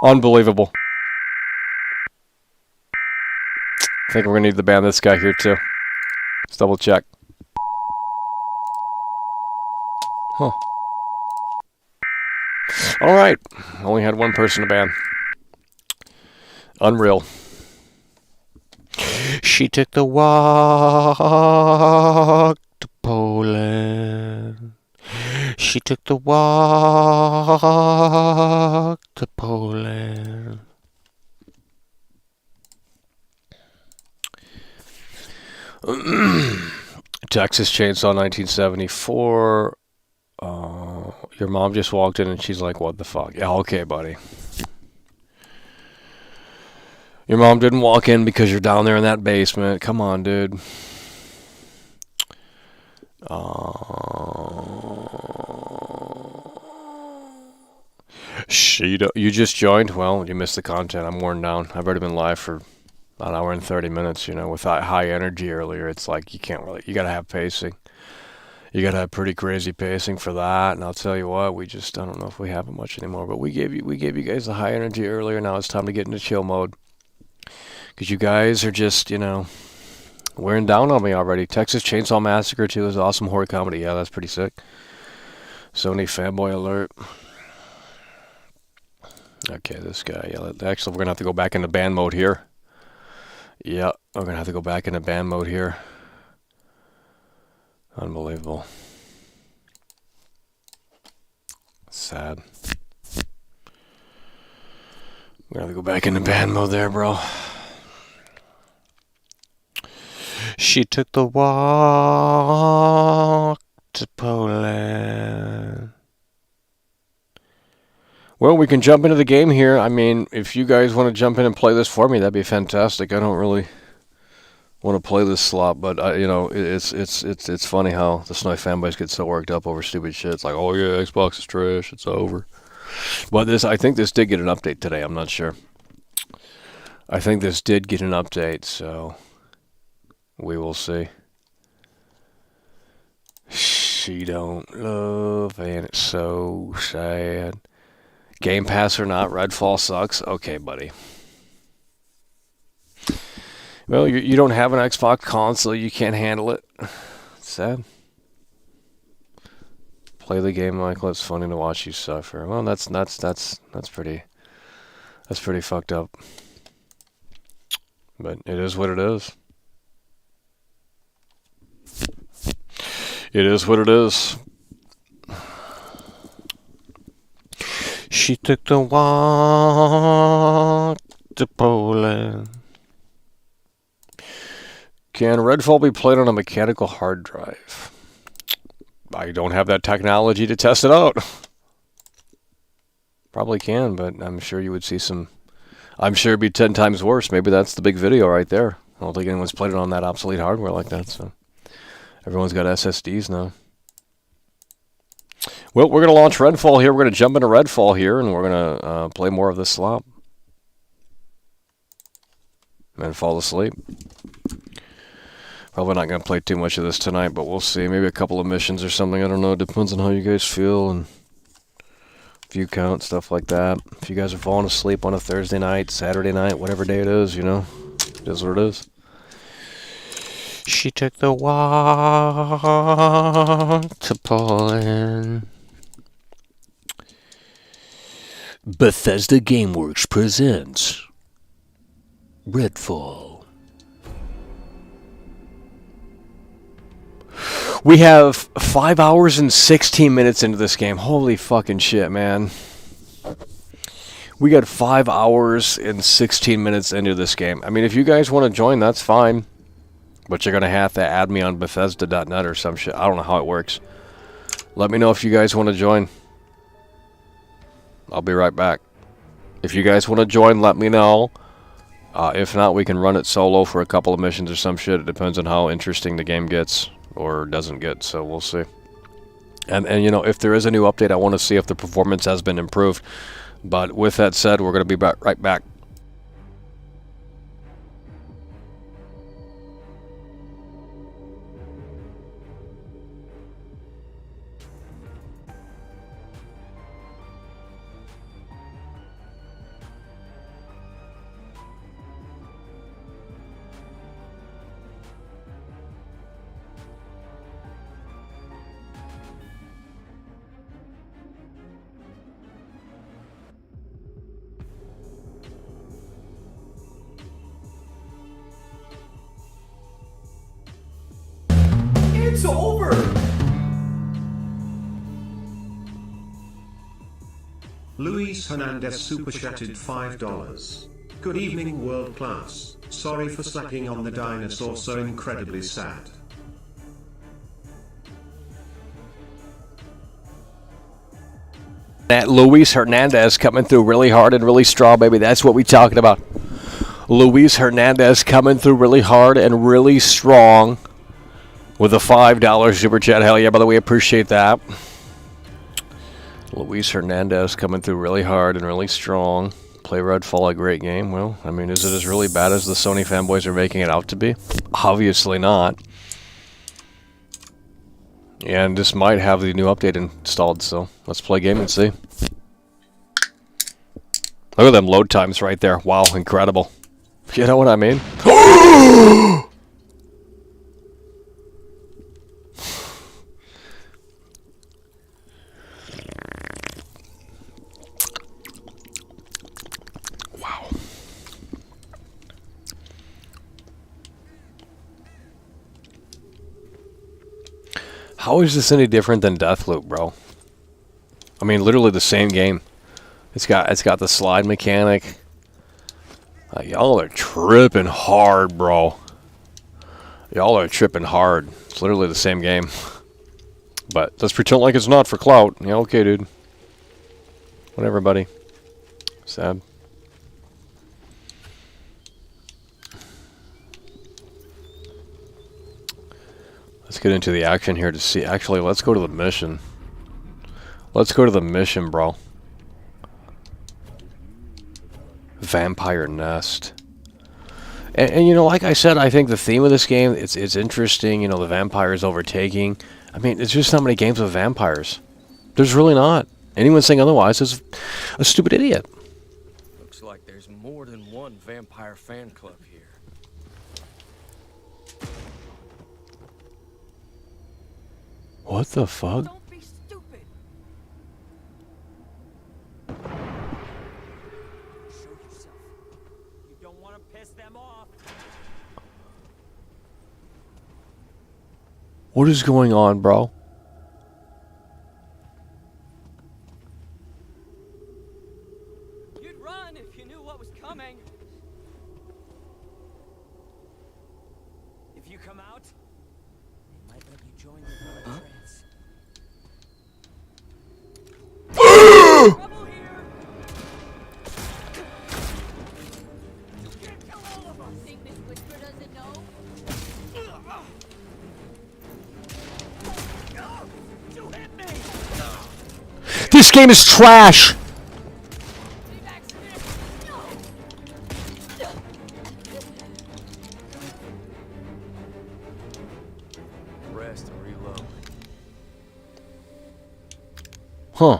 Unbelievable. I think we're going to need to ban this guy here, too. Let's double check. Huh. Alright. Only had one person to ban. Unreal. She took the walk to Poland. She took the walk to Poland. Texas Chainsaw 1974. Your mom just walked in and she's like, what the fuck? Yeah, okay, buddy. Your mom didn't walk in because you're down there in that basement. Come on, dude. You just joined? Well, you missed the content. I'm worn down. I've already been live for an hour and 30 minutes, you know, with that high energy earlier. It's like you can't really, you got to have pacing. You got to have pretty crazy pacing for that. And I'll tell you what, I don't know if we have it much anymore, but we gave you guys the high energy earlier. Now it's time to get into chill mode. Because you guys are just, you know, wearing down on me already. Texas Chainsaw Massacre 2 is awesome horror comedy. Yeah, that's pretty sick. Sony fanboy alert. Okay, this guy. Yeah, actually, we're going to have to go back into band mode here. Yeah, we're going to have to go back into band mode here. Unbelievable. Sad. We're going to have to go back into band mode there, bro. She took the walk to Poland. Well, we can jump into the game here. I mean, if you guys want to jump in and play this for me, that'd be fantastic. I don't really want to play this slot, but you know, it's funny how the Snowy fanboys get so worked up over stupid shit. It's like, oh yeah, Xbox is trash. It's over. But I think this did get an update today. I'm not sure. I think this did get an update, so we will see. She don't love, and it's so sad. Game Pass or not, Redfall sucks. Okay, buddy. Well, you don't have an Xbox console, you can't handle it. It's sad. Play the game, Michael. It's funny to watch you suffer. Well, that's pretty fucked up. But it is what it is. It is what it is. She took the walk to Poland. Can Redfall be played on a mechanical hard drive? I don't have that technology to test it out. Probably can, but I'm sure you would see some. I'm sure it'd be 10 times worse. Maybe that's the big video right there. I don't think anyone's played it on that obsolete hardware like that, so. Everyone's got SSDs now. Well, we're going to launch Redfall here. We're going to jump into Redfall here, and we're going to play more of this slop. And fall asleep. Probably not going to play too much of this tonight, but we'll see. Maybe a couple of missions or something. I don't know. It depends on how you guys feel and view count, stuff like that. If you guys are falling asleep on a Thursday night, Saturday night, whatever day it is, you know, it is what it is. She took the walk to Poland. Bethesda GameWorks presents Redfall. We have 5 hours and 16 minutes into this game. Holy fucking shit, man. We got 5 hours and 16 minutes into this game. I mean, if you guys want to join, that's fine. But you're going to have to add me on Bethesda.net or some shit. I don't know how it works. Let me know if you guys want to join. I'll be right back. If you guys want to join, let me know. If not, we can run it solo for a couple of missions or some shit. It depends on how interesting the game gets or doesn't get, so we'll see. And you know, if there is a new update, I want to see if the performance has been improved. But with that said, we're going to be right back. It's over! Luis Hernandez super chatted $5. Good evening, world class. Sorry for slacking on the dinosaur, so incredibly sad. That Luis Hernandez coming through really hard and really strong, baby. That's what we talking about. Luis Hernandez coming through really hard and really strong with a $5 super chat. Hell yeah, by the way, appreciate that. Luis Hernandez coming through really hard and really strong. Play Redfall, a great game. Well, I mean, is it as really bad as the Sony fanboys are making it out to be? Obviously not. And this might have the new update installed, so let's play a game and see. Look at them load times right there. Wow, incredible. You know what I mean? Wow. How is this any different than Deathloop, bro? I mean, literally the same game. It's got the slide mechanic. Y'all are tripping hard, bro. Y'all are tripping hard. It's literally the same game. But let's pretend like it's not for clout. Yeah, okay, dude. Whatever, buddy. Sad. Let's get into the action here to see. Actually, let's go to the mission. Let's go to the mission, bro. Vampire Nest. And you know, like I said, I think the theme of this game, it's interesting. You know, the vampires overtaking. I mean, it's just not many games with vampires. There's really not. Anyone saying otherwise is a stupid idiot. Looks like there's more than one vampire fan club here. What the fuck? Don't be stupid. Show yourself. You don't want to piss them off. What is going on, bro? You'd run if you knew what was coming. If you come out, they might let you join the trance. Trouble here. You can't kill all of us. Think Miss Whisper doesn't know? You hit me. This game is trash. Leave accident. Rest and reload. Huh.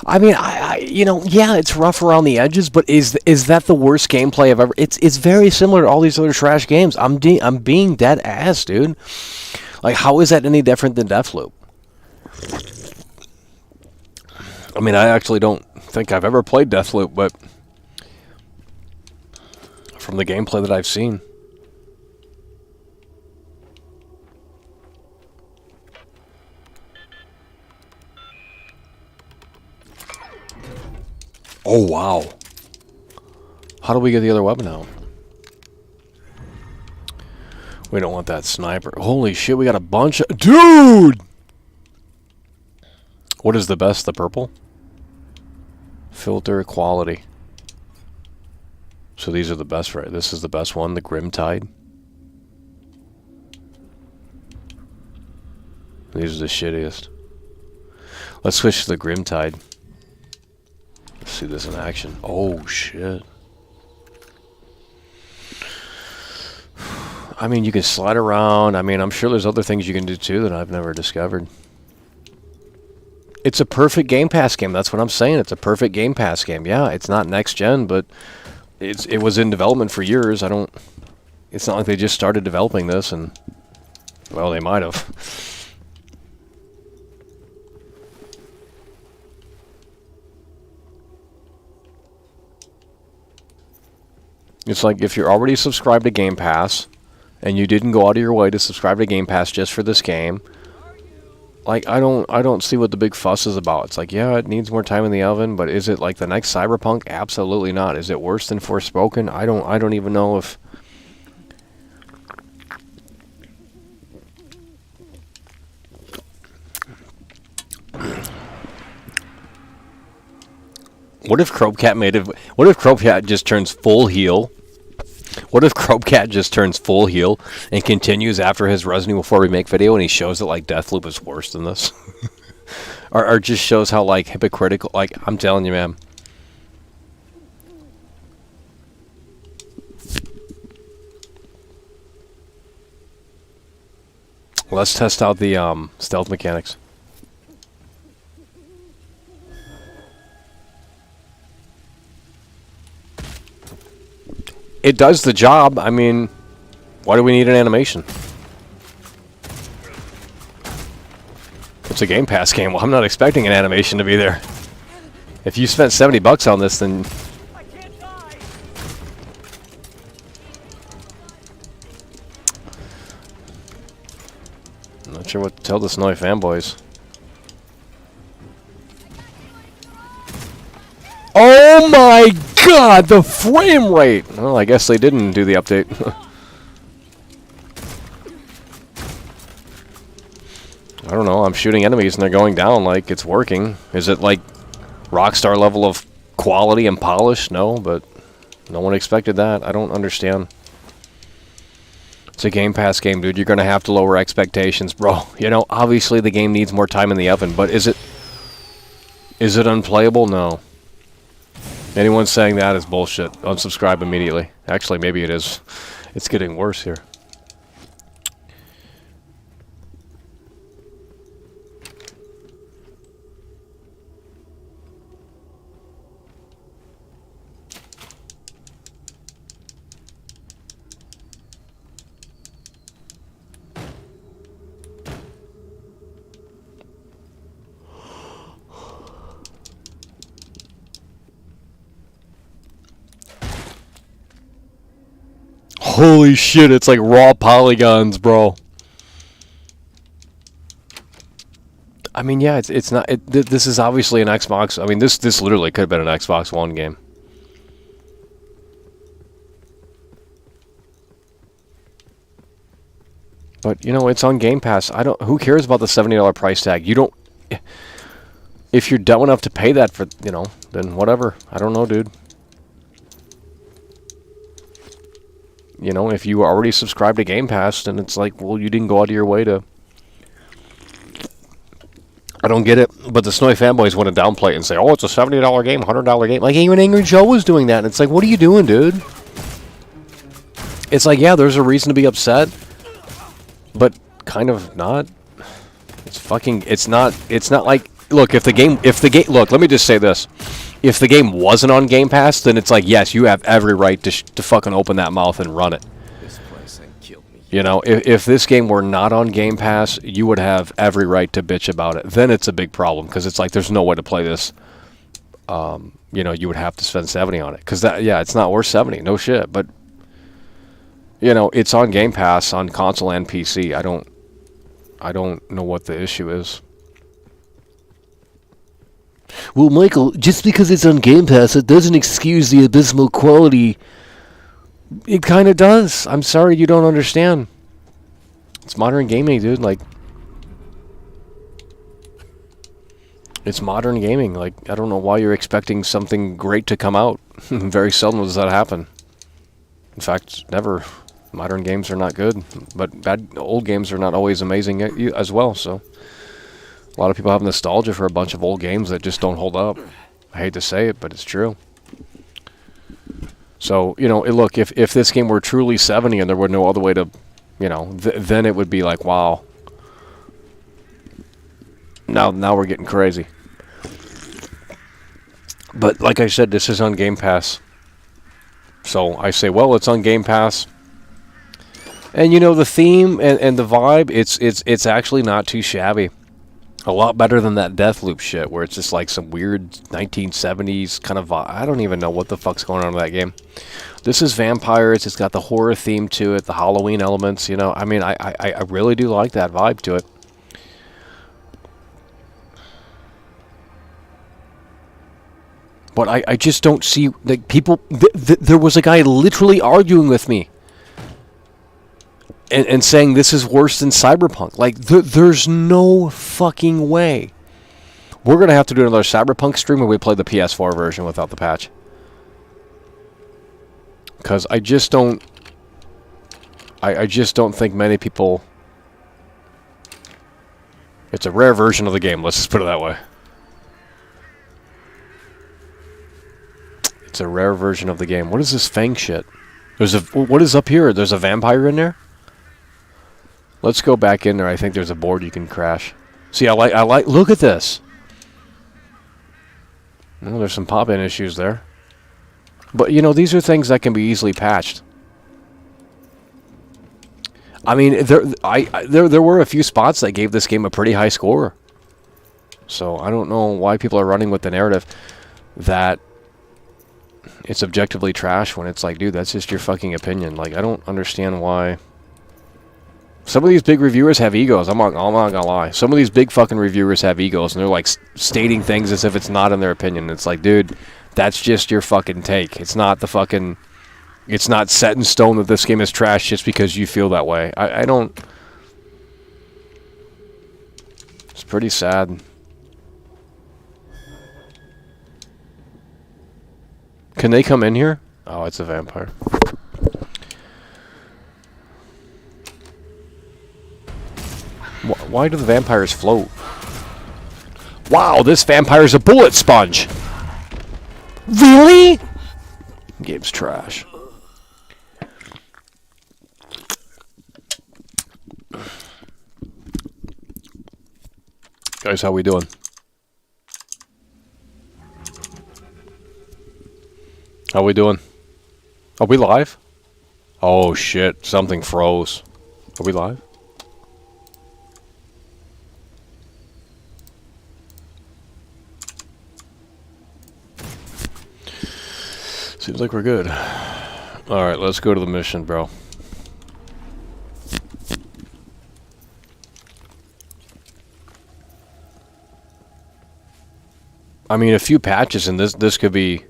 I mean, you know, yeah, it's rough around the edges, but is that the worst gameplay I've ever? It's very similar to all these other trash games. I'm being dead ass, dude. Like, how is that any different than Deathloop? I mean, I actually don't think I've ever played Deathloop, but from the gameplay that I've seen. Oh, wow. How do we get the other weapon out? We don't want that sniper. Holy shit, we got a bunch of... Dude! What is the best? The purple? Filter quality. So these are the best, right? This is the best one, the Grim Tide. These are the shittiest. Let's switch to the Grim Tide. Let's see this in action. Oh, shit. I mean, you can slide around. I mean, I'm sure there's other things you can do, too, that I've never discovered. It's a perfect Game Pass game. That's what I'm saying. It's a perfect Game Pass game. Yeah, it's not next gen, but it was in development for years. It's not like they just started developing this and... Well, they might have. It's like if you're already subscribed to Game Pass and you didn't go out of your way to subscribe to Game Pass just for this game, like I don't see what the big fuss is about. It's like, yeah, it needs more time in the oven, but is it like the next Cyberpunk? Absolutely not. Is it worse than Forspoken? I don't even know if... What if Crobecat made it? What if Crobecat just turns full heel? What if Crobecat just turns full heel and continues after his Resident Evil 4 remake video, and he shows that like Deathloop is worse than this, or just shows how like hypocritical? Like, I'm telling you, man. Let's test out the stealth mechanics. It does the job. I mean, why do we need an animation? It's a Game Pass game. Well, I'm not expecting an animation to be there. If you spent $70 on this, then... I'm not sure what to tell the Snowy fanboys. Oh my god, the frame rate! Well, I guess they didn't do the update. I don't know, I'm shooting enemies and they're going down like it's working. Is it like Rockstar level of quality and polish? No, but no one expected that. I don't understand. It's a Game Pass game, dude. You're going to have to lower expectations, bro. You know, obviously the game needs more time in the oven, but is it unplayable? No. Anyone saying that is bullshit. Unsubscribe immediately. Actually, maybe it is. It's getting worse here. Holy shit, it's like raw polygons, bro. I mean, yeah, it's not... this is obviously an Xbox... I mean, this literally could have been an Xbox One game. But, you know, it's on Game Pass. Who cares about the $70 price tag? You don't... If you're dumb enough to pay that for, you know, then whatever. I don't know, dude. You know, if you already subscribed to Game Pass, then it's like, well, you didn't go out of your way to... I don't get it, but the Snowy fanboys want to downplay it and say, oh, it's a $70 game, $100 game. Like, even Angry Joe was doing that, and it's like, what are you doing, dude? It's like, yeah, there's a reason to be upset, but kind of not. It's fucking... It's not like... Look, look, let me just say this. If the game wasn't on Game Pass, then it's like, yes, you have every right to fucking open that mouth and run it. This place ain't killed me. You know, if this game were not on Game Pass, you would have every right to bitch about it. Then it's a big problem, because it's like, there's no way to play this. You know, you would have to spend 70 on it. Because, yeah, it's not worth 70, no shit. But, you know, it's on Game Pass on console and PC. I don't know what the issue is. Well, Michael, just because it's on Game Pass, it doesn't excuse the abysmal quality. It kind of does. I'm sorry you don't understand. It's modern gaming, dude. Like, it's modern gaming. Like, I don't know why you're expecting something great to come out. Very seldom does that happen. In fact, never. Modern games are not good, but old games are not always amazing as well, so... A lot of people have nostalgia for a bunch of old games that just don't hold up. I hate to say it, but it's true. So, you know, look, if this game were truly 70 and there were no other way to, you know, then it would be like, wow. Now we're getting crazy. But like I said, this is on Game Pass. So I say, well, it's on Game Pass. And, you know, the theme and the vibe, it's actually not too shabby. A lot better than that Deathloop shit, where it's just like some weird 1970s kind of vibe. I don't even know what the fuck's going on in that game. This is vampires. It's got the horror theme to it, the Halloween elements, you know. I mean, I really do like that vibe to it. But I just don't see, like, people... there was a guy literally arguing with me. And saying this is worse than Cyberpunk. Like, there's no fucking way. We're going to have to do another Cyberpunk stream where we play the PS4 version without the patch. Because I just don't... I just don't think many people... It's a rare version of the game, let's just put it that way. It's a rare version of the game. What is this Fang shit? What is up here? There's a vampire in there? Let's go back in there. I think there's a board you can crash. See, I like, look at this. Well, there's some pop-in issues there. But, you know, these are things that can be easily patched. I mean, there were a few spots that gave this game a pretty high score. So, I don't know why people are running with the narrative that it's objectively trash when it's like, dude, that's just your fucking opinion. Like, I don't understand why... Some of these big reviewers have egos. I'm not gonna lie. Some of these big fucking reviewers have egos, and they're like stating things as if it's not in their opinion. It's like, dude, that's just your fucking take. It's not the fucking... It's not set in stone that this game is trash just because you feel that way. I don't... It's pretty sad. Can they come in here? Oh, it's a vampire. Why do the vampires float? Wow, this vampire's a bullet sponge. Really? Game's trash. Guys, how we doing? How we doing? Are we live? Oh shit, something froze. Are we live? Seems like we're good. Alright, let's go to the mission, bro. I mean, a few patches and this could be...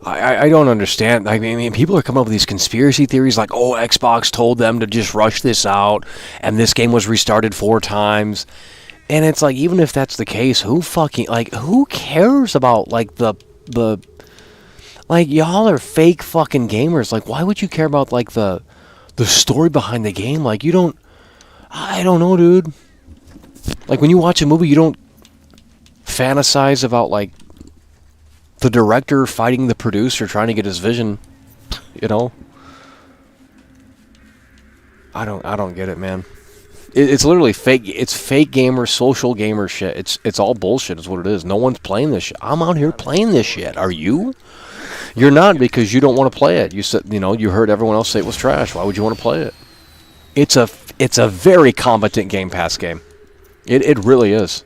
I don't understand. I mean, people are coming up with these conspiracy theories like, oh, Xbox told them to just rush this out, and this game was restarted 4 times. And it's like, even if that's the case, who fucking... Like, who cares about, like, the like, y'all are fake fucking gamers. Like, why would you care about, like, the story behind the game? Like, you don't... I don't know, dude. Like, when you watch a movie, you don't fantasize about, like, the director fighting the producer trying to get his vision, you know? I don't get it, man. It's literally fake. It's fake gamer, social gamer shit. It's all bullshit is what it is. No one's playing this shit. I'm out here playing this shit. Are you? You're not, because you don't want to play it. You said, you know, you heard everyone else say it was trash. Why would you want to play it? It's a very competent Game Pass game. It really is.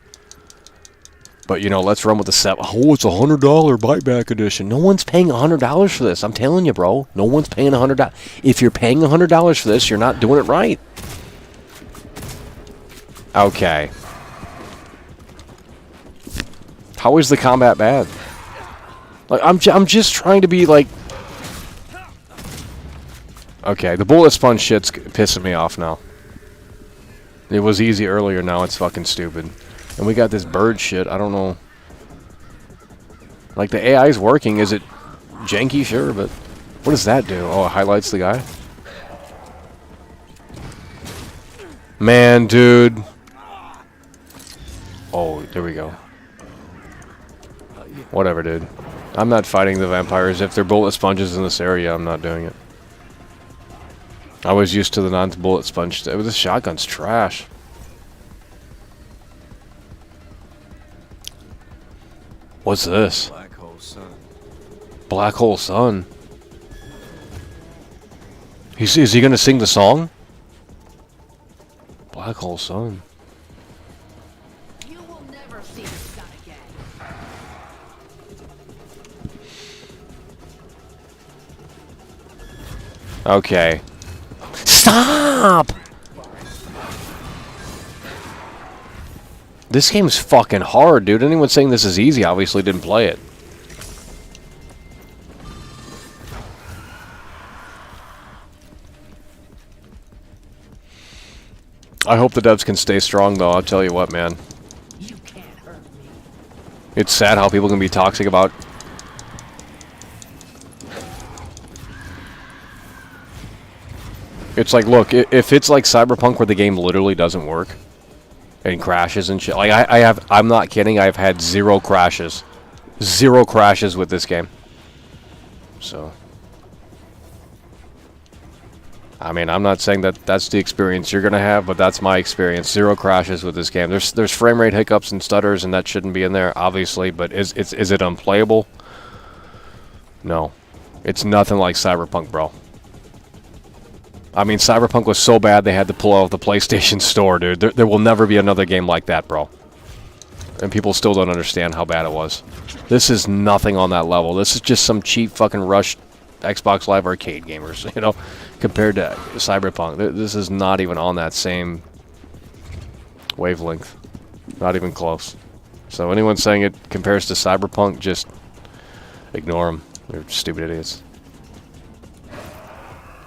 But, you know, let's run with the set. Oh, it's $100 buyback edition. No one's paying $100 for this. I'm telling you, bro. No one's paying $100. If you're paying $100 for this, you're not doing it right. Okay. How is the combat bad? Like, I'm just trying to be like... Okay, the bullet sponge shit's pissing me off now. It was easy earlier, now it's fucking stupid. And we got this bird shit, I don't know. Like, the AI's working, is it janky? Sure, but... What does that do? Oh, it highlights the guy? Man, dude. Oh, there we go. Whatever, dude. I'm not fighting the vampires. If they're bullet sponges in this area, I'm not doing it. I was used to the non-bullet sponge. This shotgun's trash. What's this? Black hole sun. Black hole sun. Is he gonna sing the song? Black hole sun. You will never see the sun again. Okay. Stop! This game's fucking hard, dude. Anyone saying this is easy obviously didn't play it. I hope the devs can stay strong, though. I'll tell you what, man. You can't hurt me. It's sad how people can be toxic about... It's like, look, if it's like Cyberpunk where the game literally doesn't work and crashes and shit, like I'm not kidding, I've had 0 crashes. 0 crashes with this game. So, I mean, I'm not saying that that's the experience you're gonna have, but that's my experience. 0 crashes with this game. There's frame rate hiccups and stutters, and that shouldn't be in there, obviously. But is it unplayable? No, it's nothing like Cyberpunk, bro. I mean, Cyberpunk was so bad they had to pull out the PlayStation Store, dude. There will never be another game like that, bro. And people still don't understand how bad it was. This is nothing on that level. This is just some cheap fucking rushed Xbox Live Arcade gamers, you know, compared to Cyberpunk. This is not even on that same wavelength. Not even close. So anyone saying it compares to Cyberpunk, just ignore them. They're stupid idiots.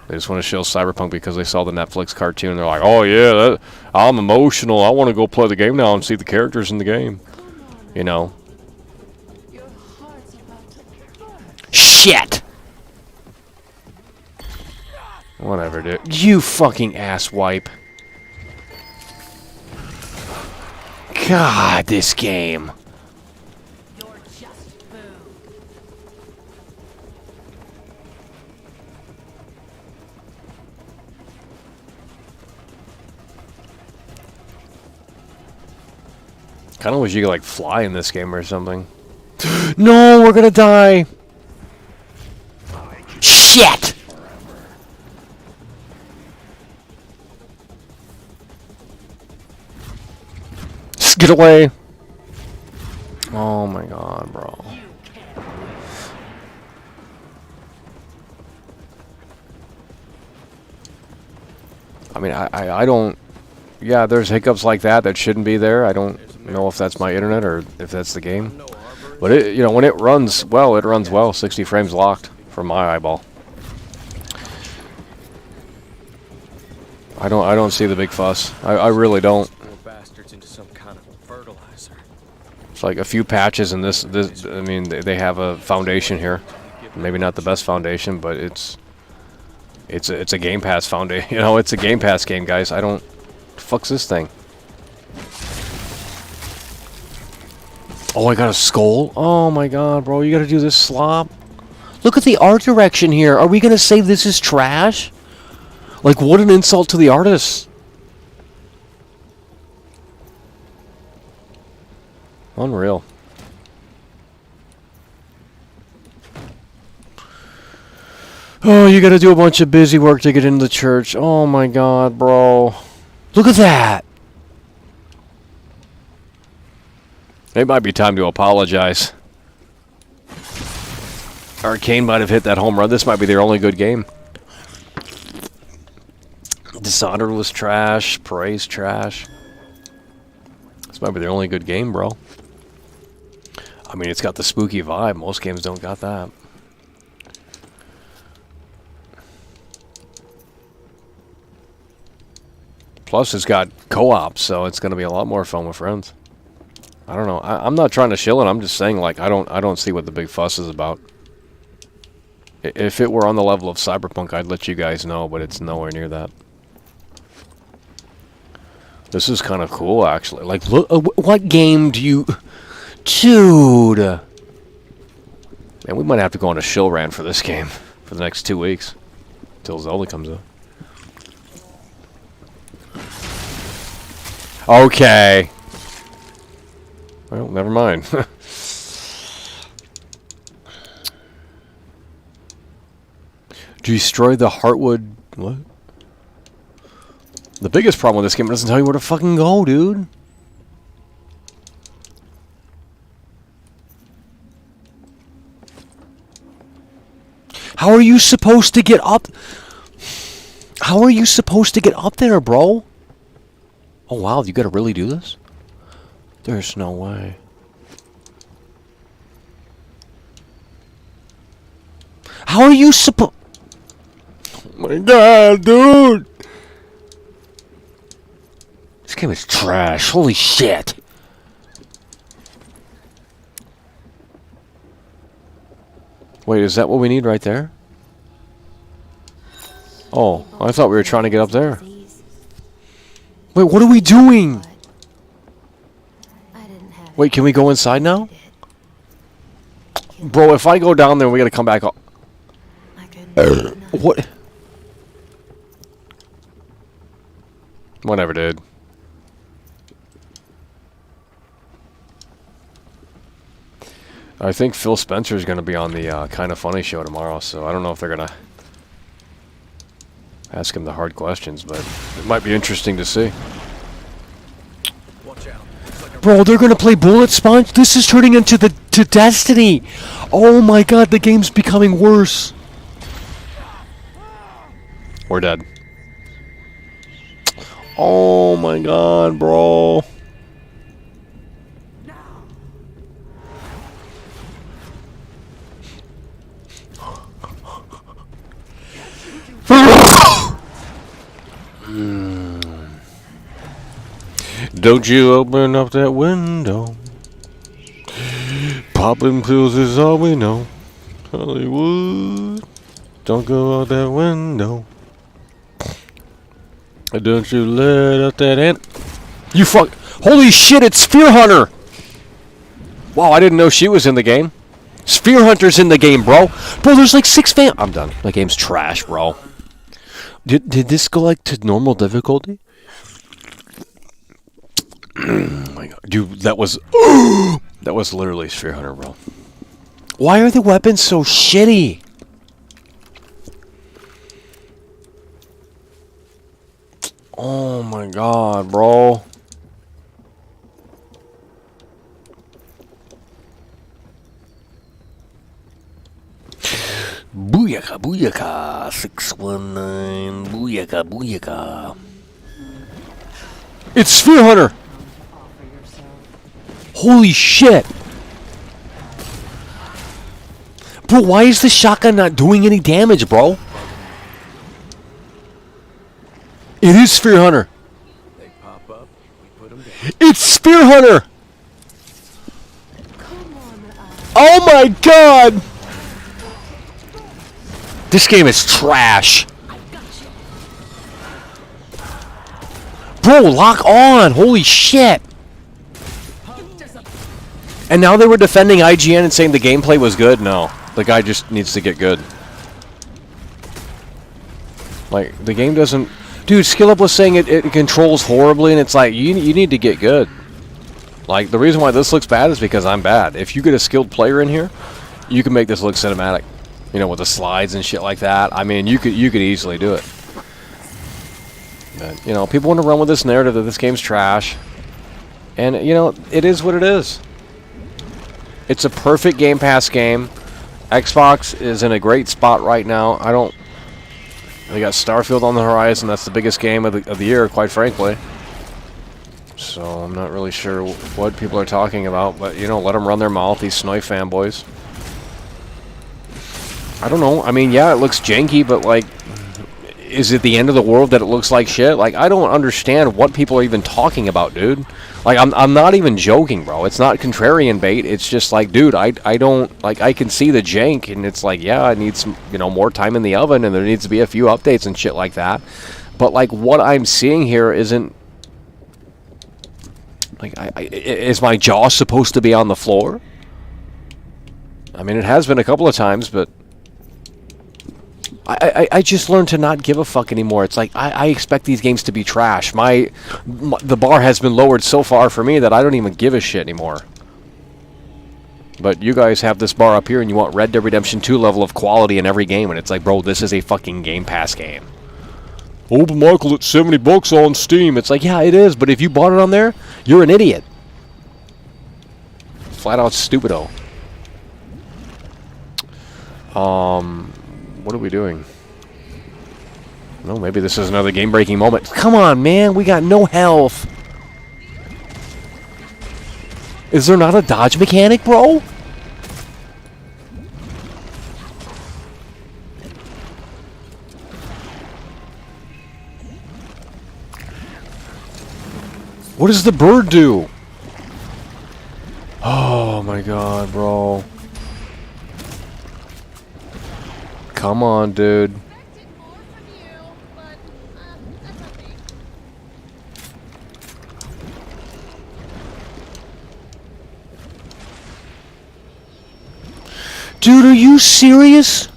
They just want to show Cyberpunk because they saw the Netflix cartoon. They're like, oh yeah, I'm emotional. I want to go play the game now and see the characters in the game. You know. Your heart's about to burst. Shit! Whatever, dude. You fucking asswipe. God, this game. You're just food. Kind of wish you could like fly in this game or something. No, we're gonna die. Shit! Just get away. Oh my god, bro. I mean, I don't... Yeah, there's hiccups like that shouldn't be there. I don't know if that's my internet or if that's the game. But it, you know, when it runs well, it runs well. 60 frames locked for my eyeball. I don't see the big fuss. I really don't. More bastards into some kind of fertilizer. It's like a few patches and this I mean, they have a foundation here. Maybe not the best foundation, but it's a Game Pass foundation. You know, it's a Game Pass game, guys. I don't... What the fuck's this thing? Oh, I got a skull? Oh my god, bro. You gotta do this slop? Look at the art direction here. Are we gonna say this is trash? Like, what an insult to the artists. Unreal. Oh, you gotta do a bunch of busy work to get into the church. Oh my god, bro. Look at that. It might be time to apologize. Arcane might have hit that home run. This might be their only good game. Dishonored was trash. Praise trash. This might be their only good game, bro. I mean, it's got the spooky vibe. Most games don't got that. Plus, it's got co-op, so it's going to be a lot more fun with friends. I don't know. I'm not trying to shill it. I'm just saying, like, I don't see what the big fuss is about. If it were on the level of Cyberpunk, I'd let you guys know, but it's nowhere near that. This is kind of cool, actually. Like, look, what game do you... Dude! Man, we might have to go on a shill rant for this game for the next 2 weeks. Until Zelda comes out. Okay. Well, never mind. Destroy the Heartwood... What? The biggest problem with this game, it doesn't tell you where to fucking go, dude. How are you supposed to get up? How are you supposed to get up there, bro? Oh, wow, you gotta really do this? There's no way. How are you supposed... Oh my god, dude! This game is trash. Holy shit. Wait, is that what we need right there? Oh, I thought we were trying to get up there. Wait, what are we doing? Wait, can we go inside now? Bro, if I go down there, we gotta come back up. What? Whatever, dude. I think Phil Spencer is going to be on the Kind of Funny show tomorrow, so I don't know if they're going to ask him the hard questions, but it might be interesting to see. Watch out. Bro, they're going to play Bullet Sponge? This is turning into to Destiny. Oh my god, the game's becoming worse. We're dead. Oh my god, bro. Don't you open up that window. Popping pills is all we know. Hollywood, don't go out that window. Don't you let up that ant. You fuck. Holy shit, it's Spear Hunter. Wow, I didn't know she was in the game. Spear Hunter's in the game, bro. Bro, there's like 6 fam. I'm done. The game's trash, bro. Did this go like to normal difficulty? Oh my god, dude, that was that was literally Spear Hunter, bro. Why are the weapons so shitty? Oh my god, bro. Booyaka, booyaka, 619, booyaka, booyaka. It's Spear Hunter! Holy shit! Bro, why is the shotgun not doing any damage, bro? It is Spear Hunter. They pop up, we put them down. It's Spear Hunter! Oh my god! This game is trash. Bro, lock on! Holy shit! And now they were defending IGN and saying the gameplay was good? No. The guy just needs to get good. Like, the game doesn't... Dude, Skill Up was saying it controls horribly, and it's like, you need to get good. Like, the reason why this looks bad is because I'm bad. If you get a skilled player in here, you can make this look cinematic. You know, with the slides and shit like that. I mean, you could easily do it. But, you know, people want to run with this narrative that this game's trash. And, you know, it is what it is. It's a perfect Game Pass game. Xbox is in a great spot right now. They got Starfield on the horizon. That's the biggest game of the year, quite frankly. So I'm not really sure what people are talking about. But, you know, let them run their mouth, these Snowy fanboys. I don't know. I mean, yeah, it looks janky, but, like, is it the end of the world that it looks like shit? Like, I don't understand what people are even talking about, dude. Like, I'm not even joking, bro. It's not contrarian bait. It's just like, dude, I don't, like, I can see the jank, and it's like, yeah, it needs some, you know, more time in the oven, and there needs to be a few updates and shit like that. But, like, what I'm seeing here isn't, like, is my jaw supposed to be on the floor? I mean, it has been a couple of times, but I just learned to not give a fuck anymore. It's like, I expect these games to be trash. The bar has been lowered so far for me that I don't even give a shit anymore. But you guys have this bar up here and you want Red Dead Redemption 2 level of quality in every game, and it's like, bro, this is a fucking Game Pass game. Oh, but Michael, it's $70 on Steam. It's like, yeah, it is, but if you bought it on there, you're an idiot. Flat out stupido. What are we doing? No, maybe this is another game-breaking moment. Come on, man. We got no health. Is there not a dodge mechanic, bro? What does the bird do? Oh, my God, bro. Come on, dude. Expected more from you, but that's okay. Dude, are you serious?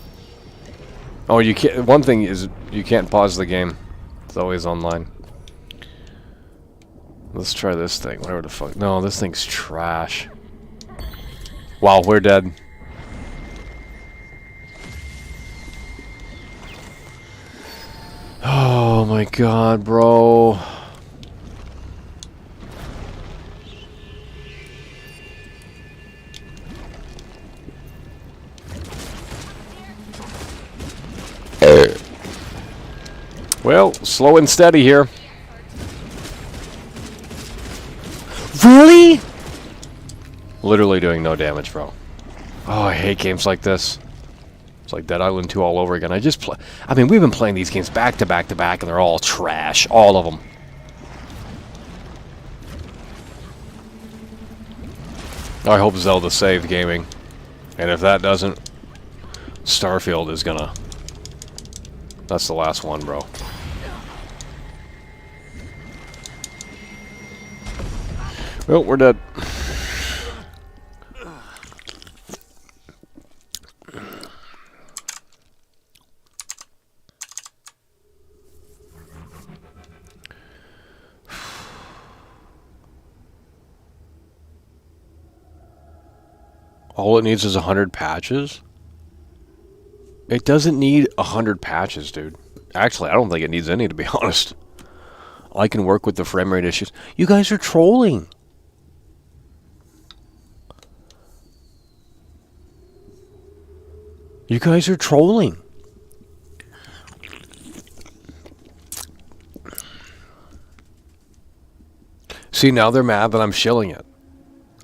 Oh, you can't. One thing is you can't pause the game. It's always online. Let's try this thing. Whatever the fuck. No, this thing's trash. Wow, we're dead. Oh my god, bro. Well, slow and steady here. Really? Literally doing no damage, bro. Oh, I hate games like this. It's like Dead Island 2 all over again. I mean, we've been playing these games back to back to back, and they're all trash. All of them. I hope Zelda saved gaming. And if that doesn't, Starfield is gonna... That's the last one, bro. Well, we're dead. All it needs is 100 patches? It doesn't need 100 patches, dude. Actually, I don't think it needs any, to be honest. I can work with the frame rate issues. You guys are trolling. You guys are trolling. See, now they're mad that I'm shilling it.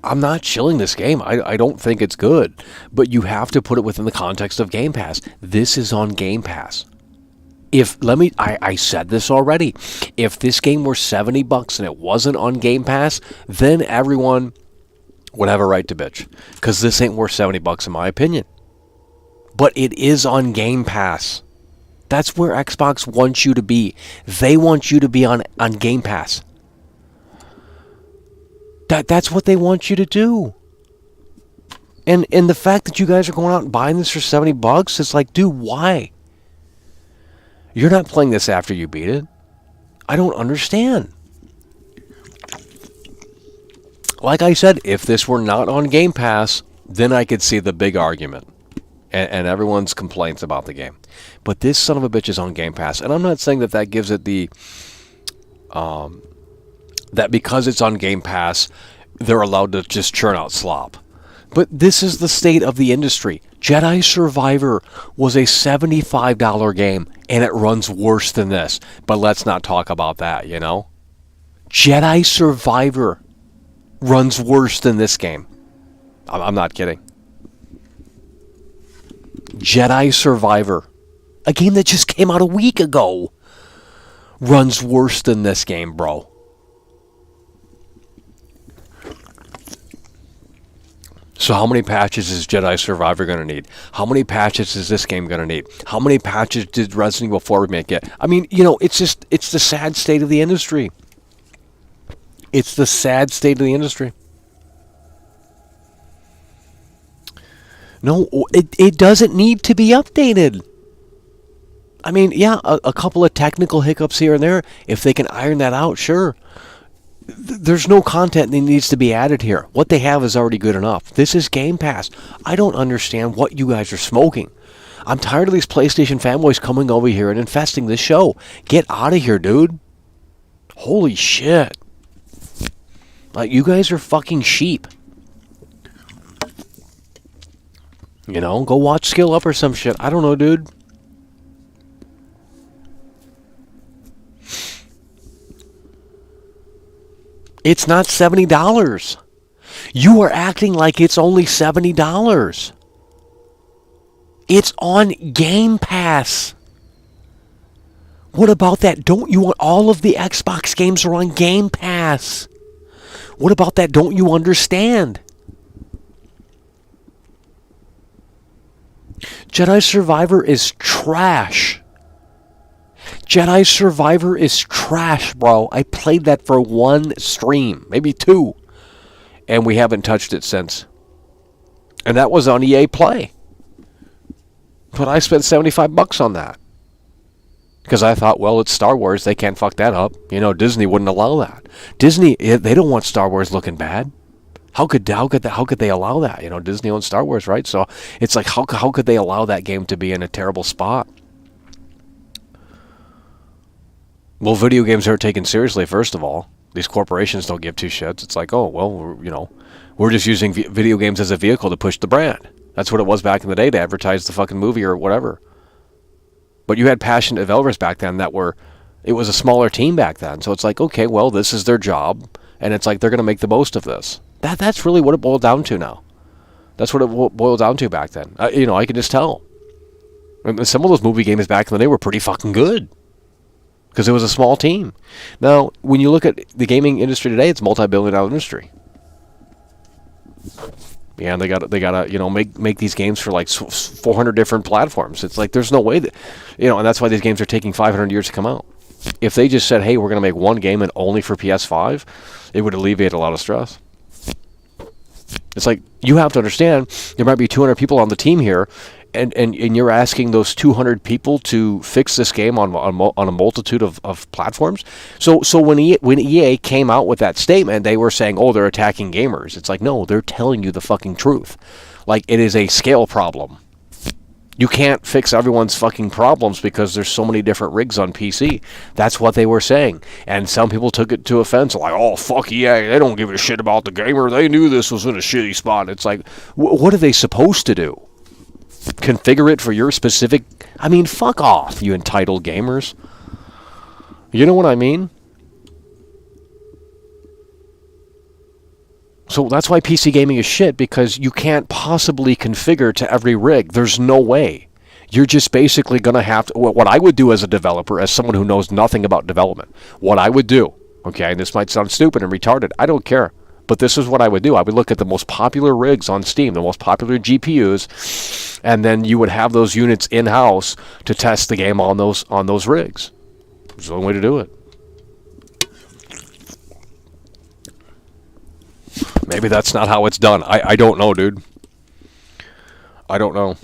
I'm not shilling this game. I don't think it's good. But you have to put it within the context of Game Pass. This is on Game Pass. I said this already. If this game were $70 and it wasn't on Game Pass, then everyone would have a right to bitch. Because this ain't worth $70 in my opinion. But it is on Game Pass. That's where Xbox wants you to be. They want you to be on Game Pass. That's what they want you to do. And the fact that you guys are going out and buying this for $70, it's like, dude, why? You're not playing this after you beat it. I don't understand. Like I said, if this were not on Game Pass, then I could see the big argument. And everyone's complaints about the game. But this son of a bitch is on Game Pass. And I'm not saying that gives it the... that because it's on Game Pass, they're allowed to just churn out slop. But this is the state of the industry. Jedi Survivor was a $75 game, and it runs worse than this. But let's not talk about that, you know? Jedi Survivor runs worse than this game. I'm not kidding. Jedi Survivor, a game that just came out a week ago, runs worse than this game, bro. So how many patches is Jedi Survivor going to need? How many patches is this game going to need? How many patches did Resident Evil 4 Remake get? I mean, you know, it's the sad state of the industry. It's the sad state of the industry. No, it doesn't need to be updated. I mean, yeah, a couple of technical hiccups here and there. If they can iron that out, sure. There's no content that needs to be added here. What they have is already good enough. This is Game Pass. I don't understand what you guys are smoking. I'm tired of these PlayStation fanboys coming over here and infesting this show. Get out of here, dude. Holy shit. Like, you guys are fucking sheep. You know, go watch Skill Up or some shit. I don't know, dude. It's not $70. You are acting like it's only $70. It's on Game Pass. What about that? Don't you want all of the Xbox games are on Game Pass? What about that? Don't you understand? Jedi Survivor is trash. Jedi Survivor is trash, bro. I played that for one stream, maybe two, and we haven't touched it since. And that was on EA Play. But I spent $75 on that. Because I thought, well, it's Star Wars. They can't fuck that up. You know, Disney wouldn't allow that. Disney, they don't want Star Wars looking bad. How could they allow that? You know, Disney owns Star Wars, right? So it's like, how could they allow that game to be in a terrible spot? Well, video games aren't taken seriously, first of all. These corporations don't give two shits. It's like, oh, well, we're just using video games as a vehicle to push the brand. That's what it was back in the day, to advertise the fucking movie or whatever. But you had passionate developers back then it was a smaller team back then. So it's like, okay, well, this is their job. And it's like, they're going to make the most of this. That's really what it boiled down to now. That's what it boiled down to back then. I can just tell. Some of those movie games back in the day were pretty fucking good. Because it was a small team. Now, when you look at the gaming industry today, it's a multi-billion-dollar industry. Yeah, and they gotta make these games for like 400 different platforms. It's like there's no way that, and that's why these games are taking 500 years to come out. If they just said, hey, we're gonna make one game and only for PS5, it would alleviate a lot of stress. It's like, you have to understand, there might be 200 people on the team here, and you're asking those 200 people to fix this game on a multitude of platforms. So when EA came out with that statement, they were saying, oh, they're attacking gamers. It's like, no, they're telling you the fucking truth. Like, it is a scale problem. You can't fix everyone's fucking problems because there's so many different rigs on PC. That's what they were saying. And some people took it to offense, like, oh, fuck EA, they don't give a shit about the gamer. They knew this was in a shitty spot. It's like, what are they supposed to do? Configure it for your specific... I mean, fuck off, you entitled gamers. You know what I mean? So that's why PC gaming is shit, because you can't possibly configure to every rig. There's no way. You're just basically going to have to... What I would do as a developer, as someone who knows nothing about development, what I would do, okay, and this might sound stupid and retarded, I don't care, but this is what I would do. I would look at the most popular rigs on Steam, the most popular GPUs, and then you would have those units in-house to test the game on those rigs. It's the only way to do it. Maybe that's not how it's done. I don't know, dude. I don't know.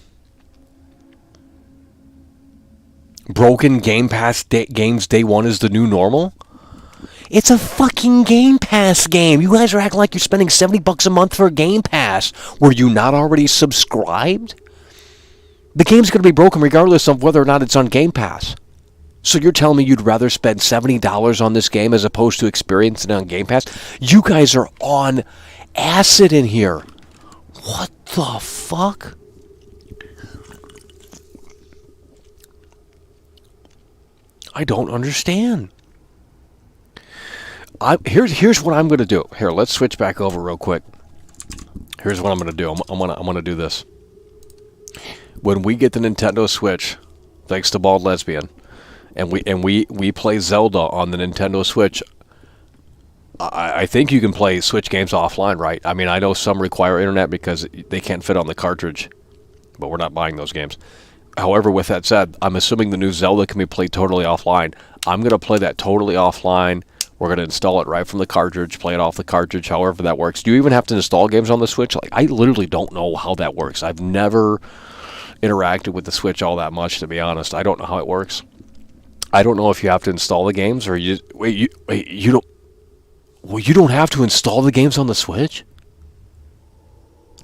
Broken Game Pass games day one is the new normal? It's a fucking Game Pass game. You guys are acting like you're spending $70 a month for a Game Pass. Were you not already subscribed? The game's going to be broken regardless of whether or not it's on Game Pass. So you're telling me you'd rather spend $70 on this game as opposed to experiencing it on Game Pass? You guys are on acid in here. What the fuck? I don't understand. Here's what I'm going to do. Here, let's switch back over real quick. Here's what I'm going to do. I'm going to do this. When we get the Nintendo Switch, thanks to Bald Lesbian, and we play Zelda on the Nintendo Switch, I think you can play Switch games offline, right? I mean, I know some require internet because they can't fit on the cartridge, but we're not buying those games. However, with that said, I'm assuming the new Zelda can be played totally offline. I'm going to play that totally offline. We're going to install it right from the cartridge, play it off the cartridge, however that works. Do you even have to install games on the Switch? Like, I literally don't know how that works. I've never interacted with the Switch all that much, to be honest. I don't know how it works. I don't know if you have to install the games or you don't have to install the games on the Switch?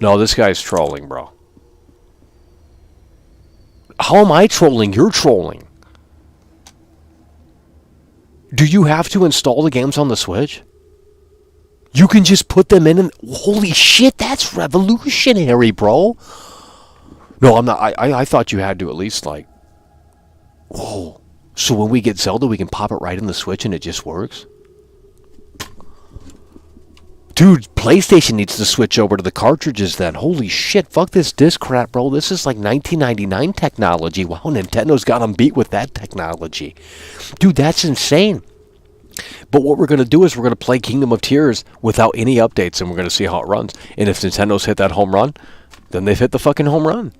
No, this guy's trolling, bro. How am I trolling? You're trolling. Do you have to install the games on the Switch? You can just put them in and... Holy shit, that's revolutionary, bro. No, I'm not. I thought you had to at least, like... Whoa. So when we get Zelda, we can pop it right in the Switch and it just works? Dude, PlayStation needs to switch over to the cartridges then. Holy shit, fuck this disc crap, bro. This is like 1999 technology. Wow, Nintendo's got them beat with that technology. Dude, that's insane. But what we're going to do is we're going to play Kingdom of Tears without any updates, and we're going to see how it runs. And if Nintendo's hit that home run, then they've hit the fucking home run.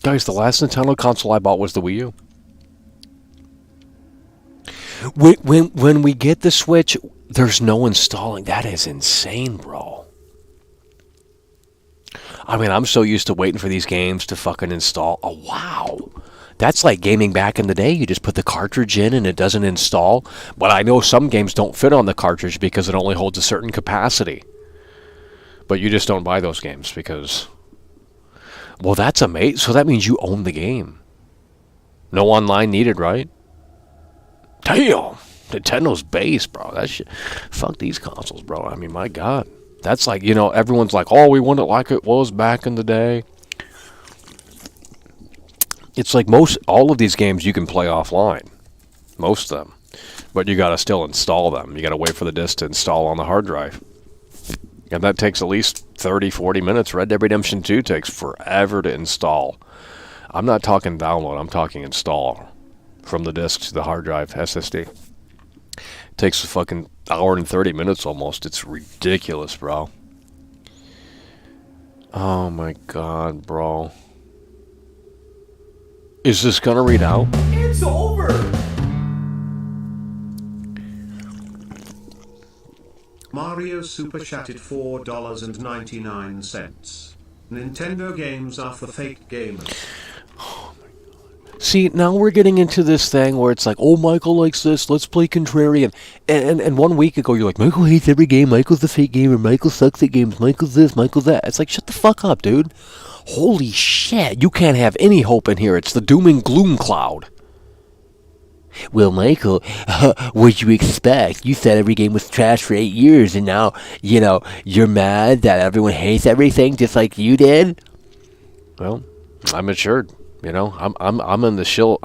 Guys, the last Nintendo console I bought was the Wii U. When we get the Switch, there's no installing. That is insane, bro. I mean, I'm so used to waiting for these games to fucking install. Oh, wow. That's like gaming back in the day. You just put the cartridge in and it doesn't install. But I know some games don't fit on the cartridge because it only holds a certain capacity. But you just don't buy those games because... Well, that's amazing. So that means you own the game. No online needed, right? Damn. Nintendo's base, bro. That shit. Fuck these consoles, bro. I mean, my God. That's like, everyone's like, oh, we want it like it was back in the day. It's like all of these games you can play offline. Most of them. But you got to still install them. You got to wait for the disc to install on the hard drive. And that takes at least 30, 40 minutes. Red Dead Redemption 2 takes forever to install. I'm not talking download. I'm talking install. From the disc to the hard drive, SSD. Takes a fucking hour and 30 minutes almost. It's ridiculous, bro. Oh my God, bro. Is this gonna read out? It's over! Mario Super Chatted $4.99. Nintendo games are for fake gamers. See, now we're getting into this thing where it's like, oh, Michael likes this, let's play Contrarian. And 1 week ago, you're like, Michael hates every game, Michael's a fake gamer, Michael sucks at games, Michael's this, Michael's that. It's like, shut the fuck up, dude. Holy shit, you can't have any hope in here. It's the doom and gloom cloud. Well, Michael, what'd you expect? You said every game was trash for 8 years, and now, you're mad that everyone hates everything just like you did? Well, I'm matured. I'm in the shill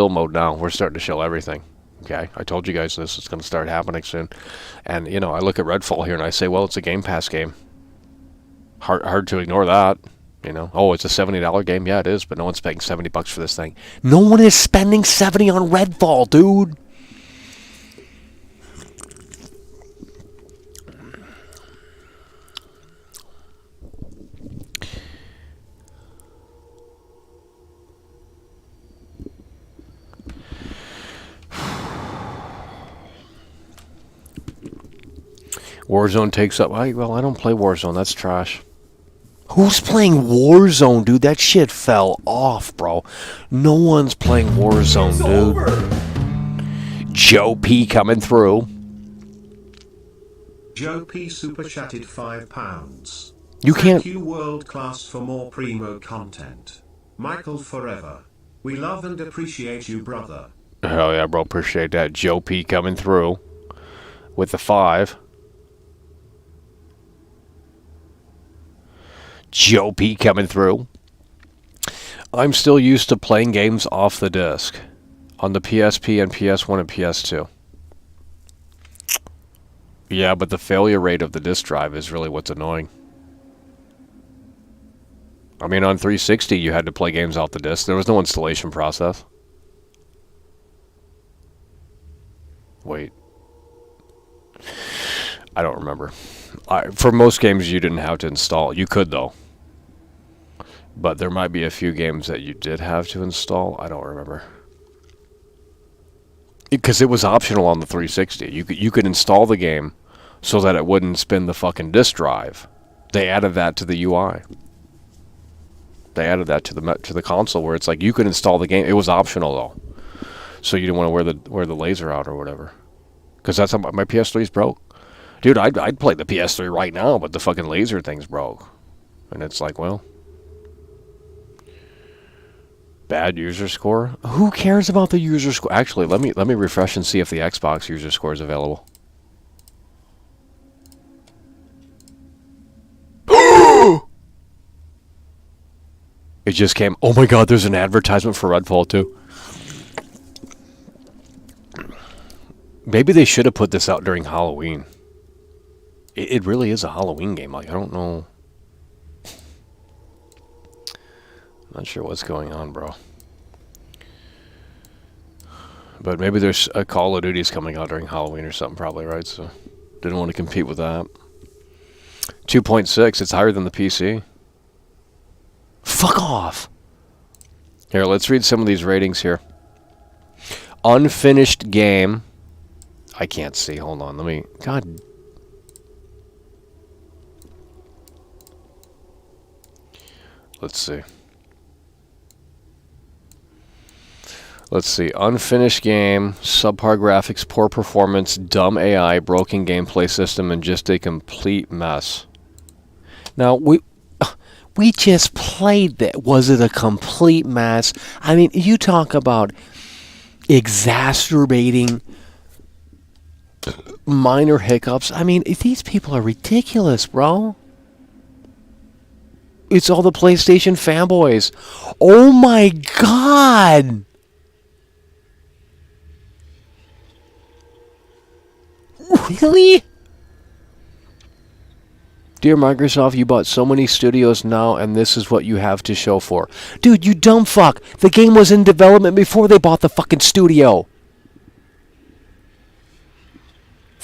mode now. We're starting to shill everything. Okay, I told you guys this is going to start happening soon. And I look at Redfall here and I say, well, it's a Game Pass game. Hard to ignore that. Oh, it's a $70 game. Yeah, it is, but no one's paying $70 for this thing. No one is spending $70 on Redfall, dude. Warzone takes up... Well, I don't play Warzone. That's trash. Who's playing Warzone, dude? That shit fell off, bro. No one's playing Warzone, dude. Over. Joe P coming through. Joe P super chatted £5. You can't... Thank you, World Class, for more primo content. Michael forever. We love and appreciate you, brother. Hell yeah, bro. Appreciate that. Joe P coming through. With the 5. Joe P coming through. I'm still used to playing games off the disc. On the PSP and PS1 and PS2. Yeah, but the failure rate of the disc drive is really what's annoying. I mean, on 360 you had to play games off the disc. There was no installation process. Wait. I don't remember. For most games you didn't have to install. You could, though. But there might be a few games that you did have to install. I don't remember. Because it was optional on the 360. You could install the game so that it wouldn't spin the fucking disk drive. They added that to the UI. They added that to the console where it's like you could install the game. It was optional though, so you didn't want to wear the laser out or whatever. Because that's how my PS3's broke. Dude, I'd play the PS3 right now, but the fucking laser thing's broke. And it's like, well, bad user score. Who cares about the user score? Actually, let me refresh and see if the Xbox user score is available. It just came. Oh my god, there's an advertisement for Redfall too. Maybe they should have put this out during Halloween. It really is a Halloween game. Like, I don't know. Not sure what's going on, bro. But maybe there's a Call of Duty's coming out during Halloween or something, probably, right? So, didn't want to compete with that. 2.6, it's higher than the PC. Fuck off! Here, let's read some of these ratings here. Unfinished game. I can't see. Hold on. Let me... God. Let's see. Let's see. Unfinished game, subpar graphics, poor performance, dumb AI, broken gameplay system, and just a complete mess. Now, we just played that. Was it a complete mess? I mean, you talk about exacerbating minor hiccups. I mean, these people are ridiculous, bro. It's all the PlayStation fanboys. Oh my God! Really? Dear Microsoft, you bought so many studios now, and this is what you have to show for. Dude, you dumb fuck. The game was in development before they bought the fucking studio.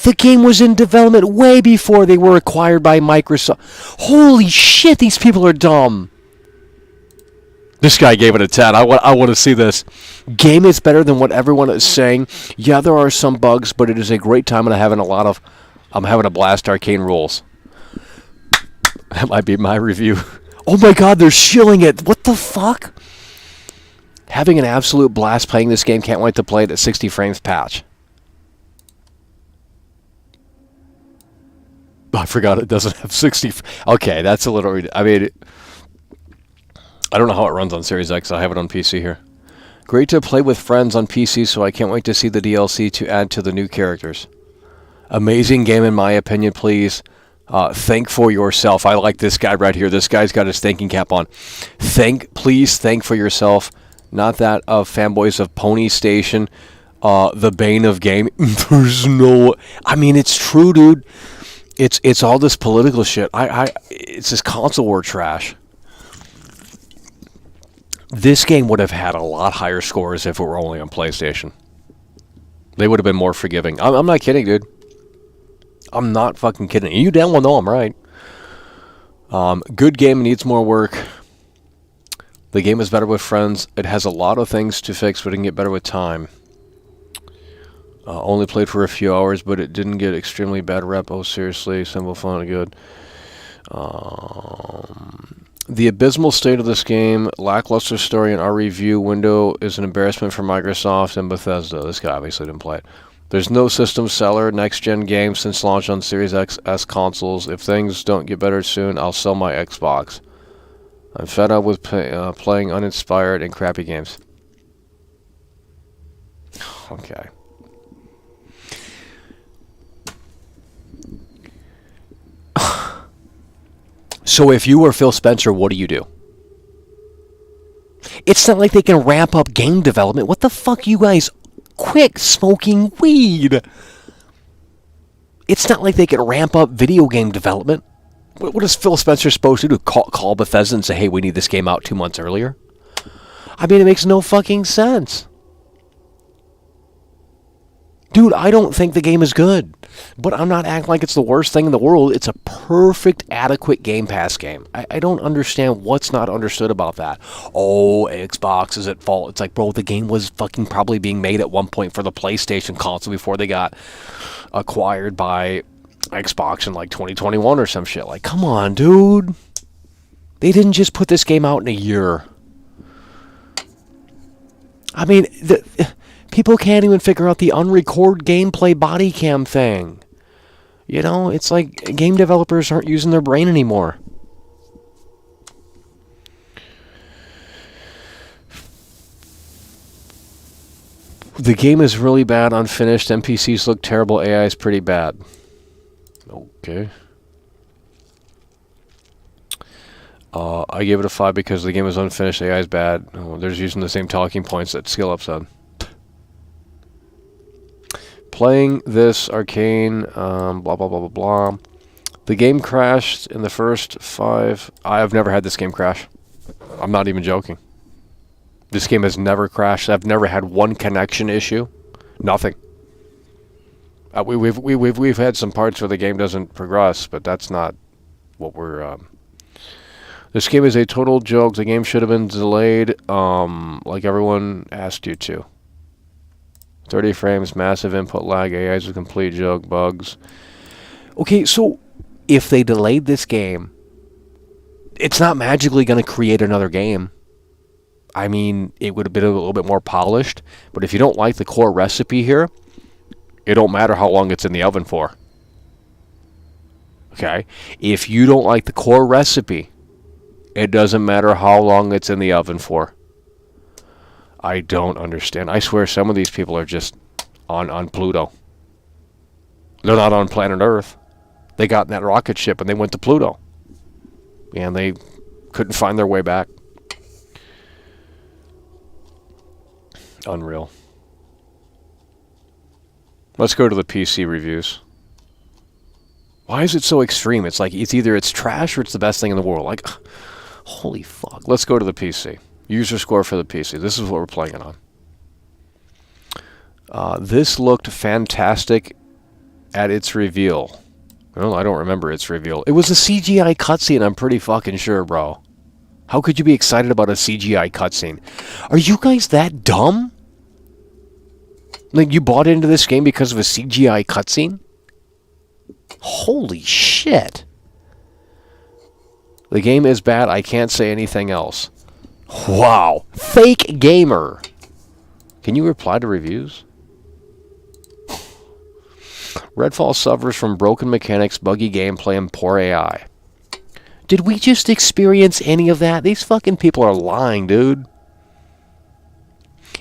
The game was in development way before they were acquired by Microsoft. Holy shit, these people are dumb. This guy gave it a 10. I want to see this. Game is better than what everyone is saying. Yeah, there are some bugs, but it is a great time, and I'm having a blast. Arcane rules. That might be my review. Oh my God, they're shilling it. What the fuck? Having an absolute blast playing this game. Can't wait to play it at 60 frames patch. I forgot it doesn't have 60. Okay, that's a little... I mean, I don't know how it runs on Series X. I have it on PC here. Great to play with friends on PC, so I can't wait to see the DLC to add to the new characters. Amazing game in my opinion, please. Think for yourself. I like this guy right here. This guy's got his thinking cap on. Please think for yourself. Not that of fanboys of Pony Station, the bane of game. There's no... I mean, it's true, dude. It's all this political shit. It's this console war trash. This game would have had a lot higher scores if it were only on PlayStation. They would have been more forgiving. I'm not kidding, dude. I'm not fucking kidding. You damn well know I'm right. Good game, needs more work. The game is better with friends. It has a lot of things to fix, but it can get better with time. Only played for a few hours, but it didn't get extremely bad rep. Oh, seriously, simple, fun, and good. The abysmal state of this game, lackluster story in our review window is an embarrassment for Microsoft and Bethesda. This guy obviously didn't play it. There's no system seller, next-gen game since launch on Series XS consoles. If things don't get better soon, I'll sell my Xbox. I'm fed up with playing uninspired and crappy games. Okay. So if you were Phil Spencer, what do you do? It's not like they can ramp up game development. What the fuck, you guys? Quit smoking weed. It's not like they can ramp up video game development. What is Phil Spencer supposed to do? Call Bethesda and say, hey, we need this game out 2 months earlier? I mean, it makes no fucking sense. Dude, I don't think the game is good. But I'm not acting like it's the worst thing in the world. It's a perfect, adequate Game Pass game. I don't understand what's not understood about that. Oh, Xbox is at fault. It's like, bro, the game was fucking probably being made at one point for the PlayStation console before they got acquired by Xbox in like 2021 or some shit. Like, come on, dude. They didn't just put this game out in a year. I mean, people can't even figure out the unrecord gameplay body cam thing. You know, it's like game developers aren't using their brain anymore. The game is really bad, unfinished. NPCs look terrible. AI is pretty bad. Okay. I gave it a 5 because the game is unfinished. AI is bad. Oh, they're just using the same talking points that Skill Up said. Playing this arcane, blah, blah, blah, blah, blah. The game crashed in the first 5. I have never had this game crash. I'm not even joking. This game has never crashed. I've never had one connection issue. Nothing. We've had some parts where the game doesn't progress, but that's not what we're This game is a total joke. The game should have been delayed, like everyone asked you to. 30 frames, massive input lag, AI is a complete joke, bugs. Okay, so if they delayed this game, it's not magically going to create another game. I mean, it would have been a little bit more polished, but if you don't like the core recipe here, it don't matter how long it's in the oven for. Okay? If you don't like the core recipe, it doesn't matter how long it's in the oven for. I don't understand. I swear some of these people are just on Pluto. They're not on planet Earth. They got in that rocket ship and they went to Pluto. And they couldn't find their way back. Unreal. Let's go to the PC reviews. Why is it so extreme? It's like it's trash or it's the best thing in the world. Like, holy fuck. Let's go to the PC. User score for the PC. This is what we're playing it on. This looked fantastic at its reveal. Well, I don't remember its reveal. It was a CGI cutscene, I'm pretty fucking sure, bro. How could you be excited about a CGI cutscene? Are you guys that dumb? Like, you bought into this game because of a CGI cutscene? Holy shit. The game is bad. I can't say anything else. Wow. Fake gamer. Can you reply to reviews? Redfall suffers from broken mechanics, buggy gameplay, and poor AI. Did we just experience any of that? These fucking people are lying, dude.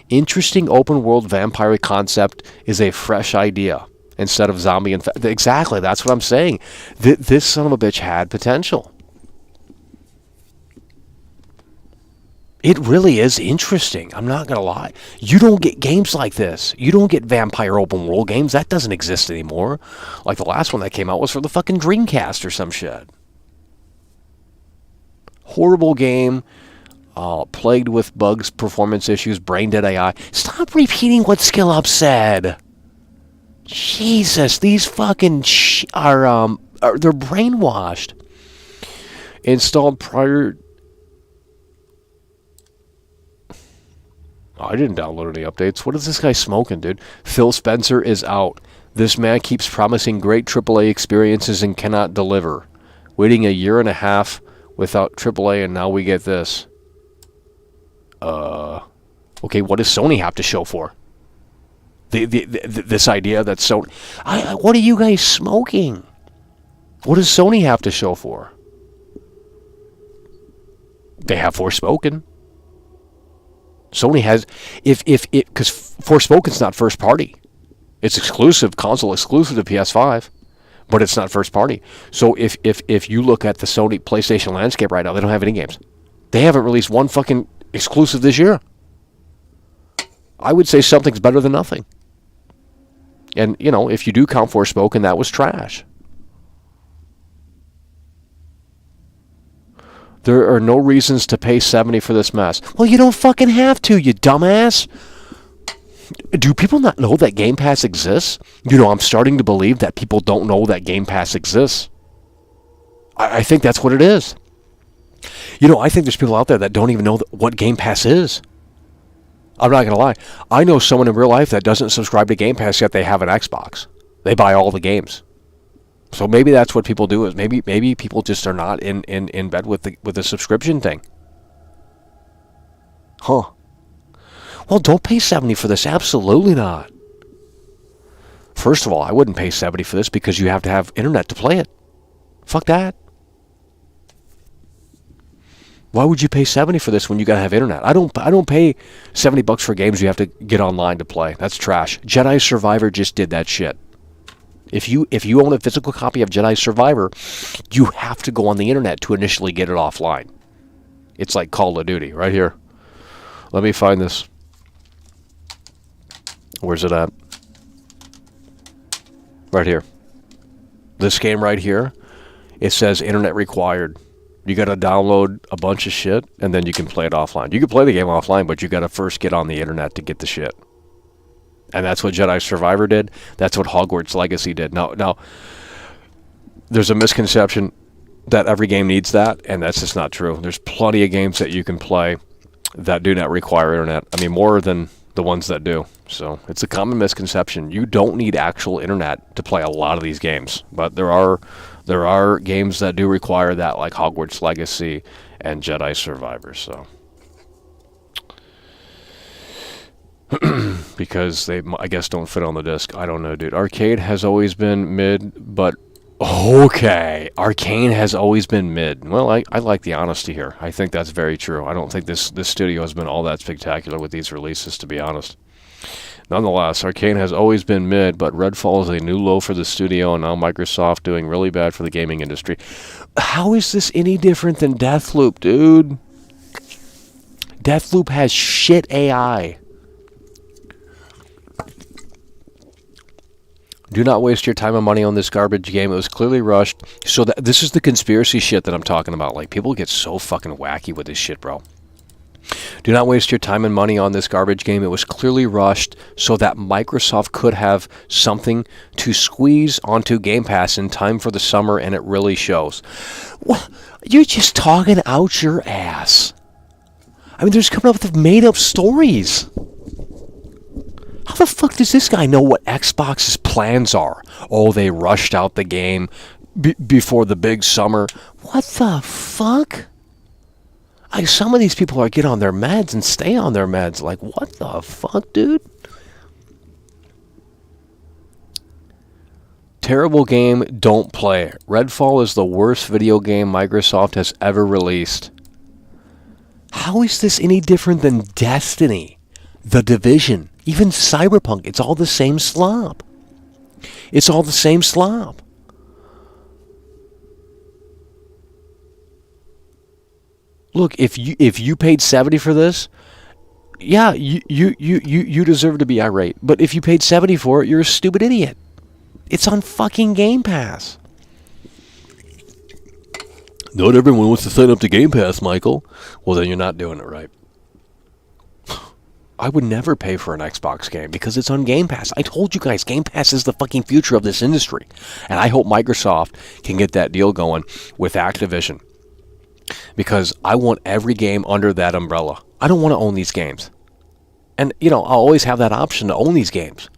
Interesting open world vampire concept is a fresh idea instead of zombie exactly, that's what I'm saying. This son of a bitch had potential. It really is interesting. I'm not going to lie. You don't get games like this. You don't get vampire open world games. That doesn't exist anymore. Like the last one that came out was for the fucking Dreamcast or some shit. Horrible game. Plagued with bugs, performance issues, brain dead AI. Stop repeating what Skill Up said. Jesus, these fucking they're brainwashed. Installed prior. Oh, I didn't download any updates. What is this guy smoking, dude? Phil Spencer is out. This man keeps promising great AAA experiences and cannot deliver. Waiting a year and a half without AAA, and now we get this. Okay, what does Sony have to show for? This idea that Sony... what are you guys smoking? What does Sony have to show for? They have Forspoken. Sony has... Because Forspoken's not first party. It's exclusive, console exclusive to PS5. But it's not first party. So if you look at the Sony PlayStation landscape right now, they don't have any games. They haven't released one fucking exclusive this year. I would say something's better than nothing. And, you know, if you do count Forspoken, that was trash. There are no reasons to pay $70 for this mess. Well, you don't fucking have to, you dumbass. Do people not know that Game Pass exists? You know, I'm starting to believe that people don't know that Game Pass exists. I think that's what it is. You know, I think there's people out there that don't even know what Game Pass is. I'm not going to lie. I know someone in real life that doesn't subscribe to Game Pass yet they have an Xbox. They buy all the games. So maybe that's what people do. Is maybe people just are not in bed with the subscription thing. Huh. Well, don't pay $70 for this. Absolutely not. First of all, I wouldn't pay $70 for this because you have to have internet to play it. Fuck that. Why would you pay $70 for this when you gotta have internet? I don't pay $70 for games you have to get online to play. That's trash. Jedi Survivor just did that shit. If you own a physical copy of Jedi Survivor, you have to go on the internet to initially get it offline. It's like Call of Duty right here. Let me find this. Where's it at? Right here. This game right here, it says internet required. You got to download a bunch of shit, and then you can play it offline. You can play the game offline, but you got to first get on the internet to get the shit. And that's what Jedi Survivor did. That's what Hogwarts Legacy did. Now, there's a misconception. that every game needs that, and that's just not true. There's plenty of games that you can play that do not require internet. I mean, more than the ones that do. So it's a common misconception. You don't need actual internet to play a lot of these games, but there are games that do require that, like Hogwarts Legacy and Jedi Survivor. So because they, I guess, don't fit on the disc. I don't know, dude. Arcade has always been mid, but okay, Arcane has always been mid. Well, I like the honesty here. I think that's very true. I don't think this studio has been all that spectacular with these releases, to be honest. Nonetheless, Arcane has always been mid, but Redfall is a new low for the studio, and now Microsoft doing really bad for the gaming industry. How is this any different than Deathloop, dude? Deathloop has shit AI. Do not waste your time and money on this garbage game. It was clearly rushed. So this is the conspiracy shit that I'm talking about. Like, people get so fucking wacky with this shit, bro. Do not waste your time and money on this garbage game. It was clearly rushed so that Microsoft could have something to squeeze onto Game Pass in time for the summer, and it really shows. Well, you're just talking out your ass. I mean, they're just coming up with made-up stories. How the fuck does this guy know what Xbox's plans are? Oh, they rushed out the game before the big summer. What the fuck? Some of these people are get on their meds and stay on their meds. Like, what the fuck, dude? Terrible game, don't play. Redfall is the worst video game Microsoft has ever released. How is this any different than Destiny, The Division, even Cyberpunk? It's all the same slop. It's all the same slop. Look, if you paid $70 for this, yeah, you deserve to be irate. But if you paid $70 for it, you're a stupid idiot. It's on fucking Game Pass. Not everyone wants to sign up to Game Pass, Michael. Well, then you're not doing it right. I would never pay for an Xbox game because it's on Game Pass. I told you guys, Game Pass is the fucking future of this industry. And I hope Microsoft can get that deal going with Activision. Because I want every game under that umbrella. I don't want to own these games. And, you know, I'll always have that option to own these games.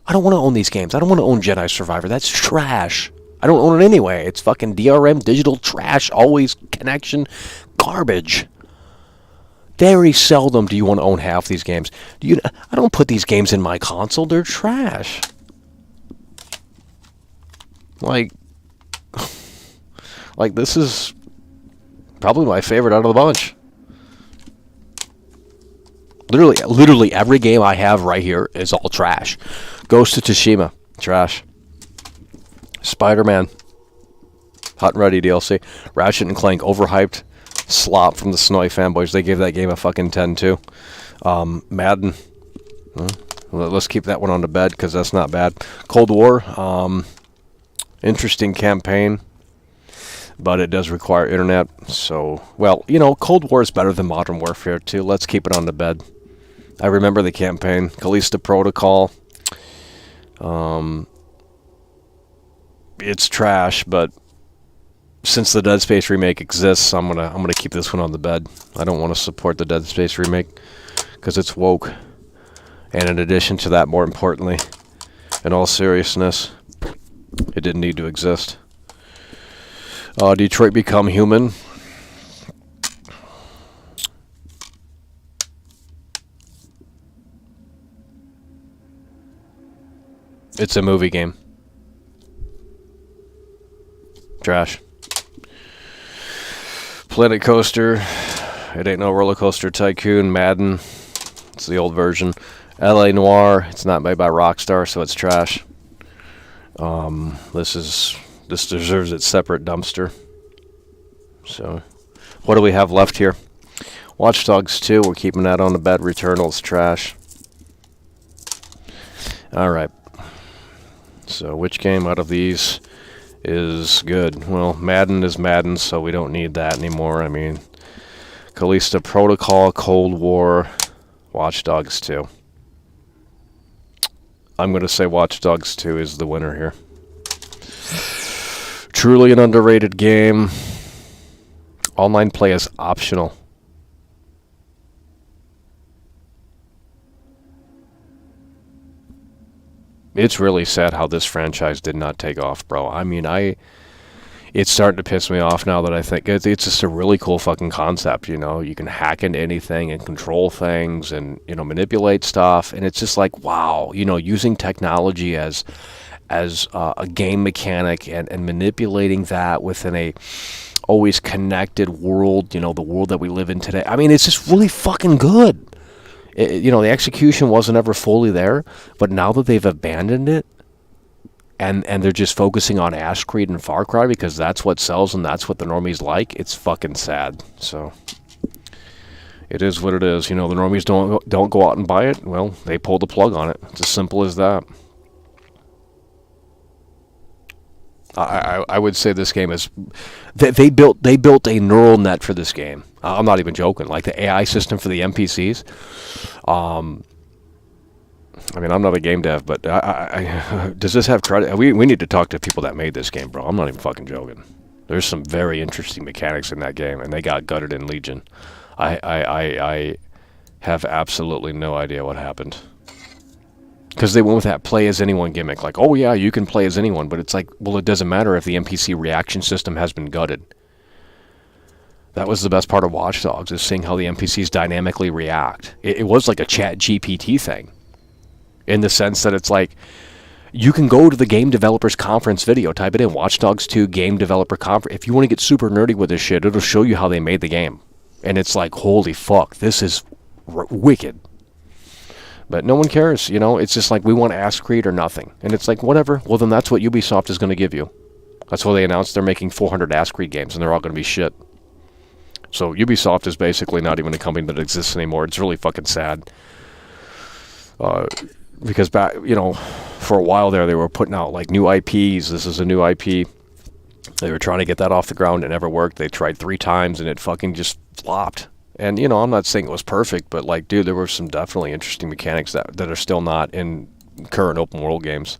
I don't want to own these games. I don't want to own Jedi Survivor. That's trash. I don't own it anyway. It's fucking DRM, digital trash, always connection, garbage. Very seldom do you want to own half these games. I don't put these games in my console. They're trash. Like this is probably my favorite out of the bunch. Literally every game I have right here is all trash. Ghost of Tsushima, trash. Spider-Man, hot and ready DLC. Ratchet and Clank, overhyped slop from the Snowy fanboys. They gave that game a fucking 10 too. Madden, let's keep that one on the bed because that's not bad. Cold War, interesting campaign, but it does require internet. So, well, you know, Cold War is better than Modern Warfare 2. Let's keep it on the bed. I remember the campaign. Callisto Protocol. It's trash, but since the Dead Space remake exists, I'm gonna keep this one on the bed. I don't want to support the Dead Space remake because it's woke. And in addition to that, more importantly, in all seriousness, it didn't need to exist. Detroit Become Human. It's a movie game. Trash. Planet Coaster. It ain't no roller coaster tycoon. Madden. It's the old version. LA Noire. It's not made by Rockstar, so it's trash. This deserves its separate dumpster. So, what do we have left here? Watch Dogs 2. We're keeping that on the bed. Returnal's trash. All right. So, which game out of these is good? Well, Madden is Madden, so we don't need that anymore. I mean, Callisto Protocol, Cold War, Watch Dogs 2. I'm going to say Watch Dogs 2 is the winner here. Truly an underrated game. Online play is optional. It's really sad how this franchise did not take off, bro. I mean, it's starting to piss me off now that I think it's just a really cool fucking concept, you know? You can hack into anything and control things and, you know, manipulate stuff. And it's just like, wow, you know, using technology as a game mechanic and manipulating that within a always connected world, you know, the world that we live in today. I mean, it's just really fucking good. You know, the execution wasn't ever fully there, but now that they've abandoned it and they're just focusing on Ash Creed and Far Cry because that's what sells and that's what the normies like, it's fucking sad. So it is what it is. You know, the normies don't go out and buy it. Well, they pull the plug on it. It's as simple as that. I would say this game is they built a neural net for this game. I'm not even joking. Like the AI system for the NPCs. I mean, I'm not a game dev, but does this have credit? We need to talk to people that made this game, bro. I'm not even fucking joking. There's some very interesting mechanics in that game, and they got gutted in Legion. I have absolutely no idea what happened. Because they went with that play as anyone gimmick. Like, oh yeah, you can play as anyone. But it's like, well, it doesn't matter if the NPC reaction system has been gutted. That was the best part of Watch Dogs, is seeing how the NPCs dynamically react. It was like a chat GPT thing. In the sense that it's like, you can go to the Game Developers Conference video, type it in, Watch Dogs 2 Game Developer Conference. If you want to get super nerdy with this shit, it'll show you how they made the game. And it's like, holy fuck, this is wicked. But no one cares, you know? It's just like, we want Ass Creed or nothing. And it's like, whatever. Well, then that's what Ubisoft is going to give you. That's why they announced they're making 400 Ass Creed games, and they're all going to be shit. So Ubisoft is basically not even a company that exists anymore. It's really fucking sad. Because back, you know, for a while there, they were putting out, like, new IPs. This is a new IP. They were trying to get that off the ground. It never worked. They tried 3 times, and it fucking just flopped. And, you know, I'm not saying it was perfect, but, like, dude, there were some definitely interesting mechanics that are still not in current open world games.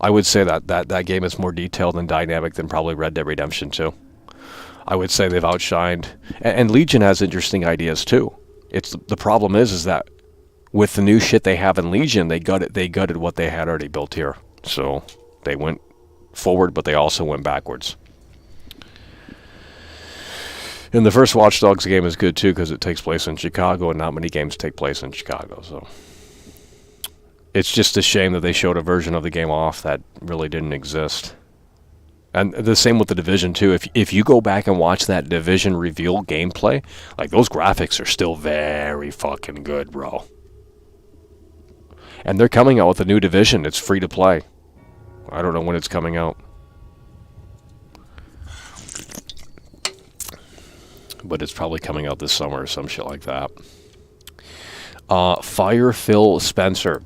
I would say that game is more detailed and dynamic than probably Red Dead Redemption 2. I would say they've outshined. And Legion has interesting ideas, too. It's the problem is that with the new shit they have in Legion, they gutted what they had already built here. So they went forward, but they also went backwards. And the first Watch Dogs game is good, too, because it takes place in Chicago, and not many games take place in Chicago, so... It's just a shame that they showed a version of the game off that really didn't exist. And the same with The Division, too. If you go back and watch that Division reveal gameplay, like, those graphics are still very fucking good, bro. And they're coming out with a new Division. It's free to play. I don't know when it's coming out. But it's probably coming out this summer or some shit like that. Fire Phil Spencer.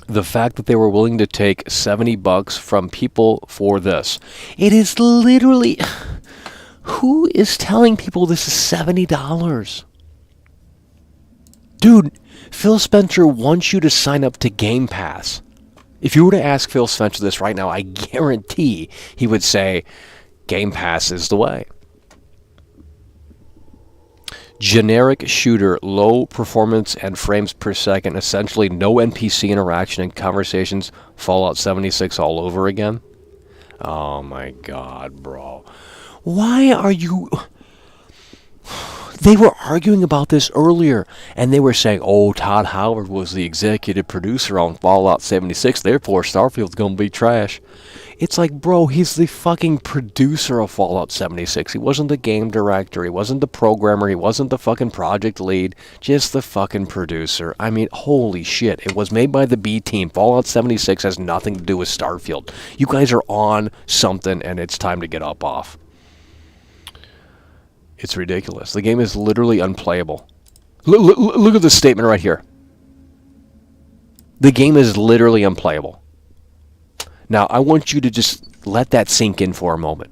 The fact that they were willing to take $70 from people for this. It is literally... Who is telling people this is $70? Dude, Phil Spencer wants you to sign up to Game Pass. If you were to ask Phil Spencer this right now, I guarantee he would say, Game Pass is the way. Generic shooter, low performance and frames per second, essentially no NPC interaction and conversations, Fallout 76 all over again. Oh my god, bro. Why are you... They were arguing about this earlier, and they were saying, oh, Todd Howard was the executive producer on Fallout 76, therefore Starfield's gonna be trash. It's like, bro, he's the fucking producer of Fallout 76. He wasn't the game director, he wasn't the programmer, he wasn't the fucking project lead, just the fucking producer. I mean, holy shit, it was made by the B team. Fallout 76 has nothing to do with Starfield. You guys are on something, and it's time to get up off. It's ridiculous. The game is literally unplayable. Look at this statement right here. The game is literally unplayable. Now, I want you to just let that sink in for a moment.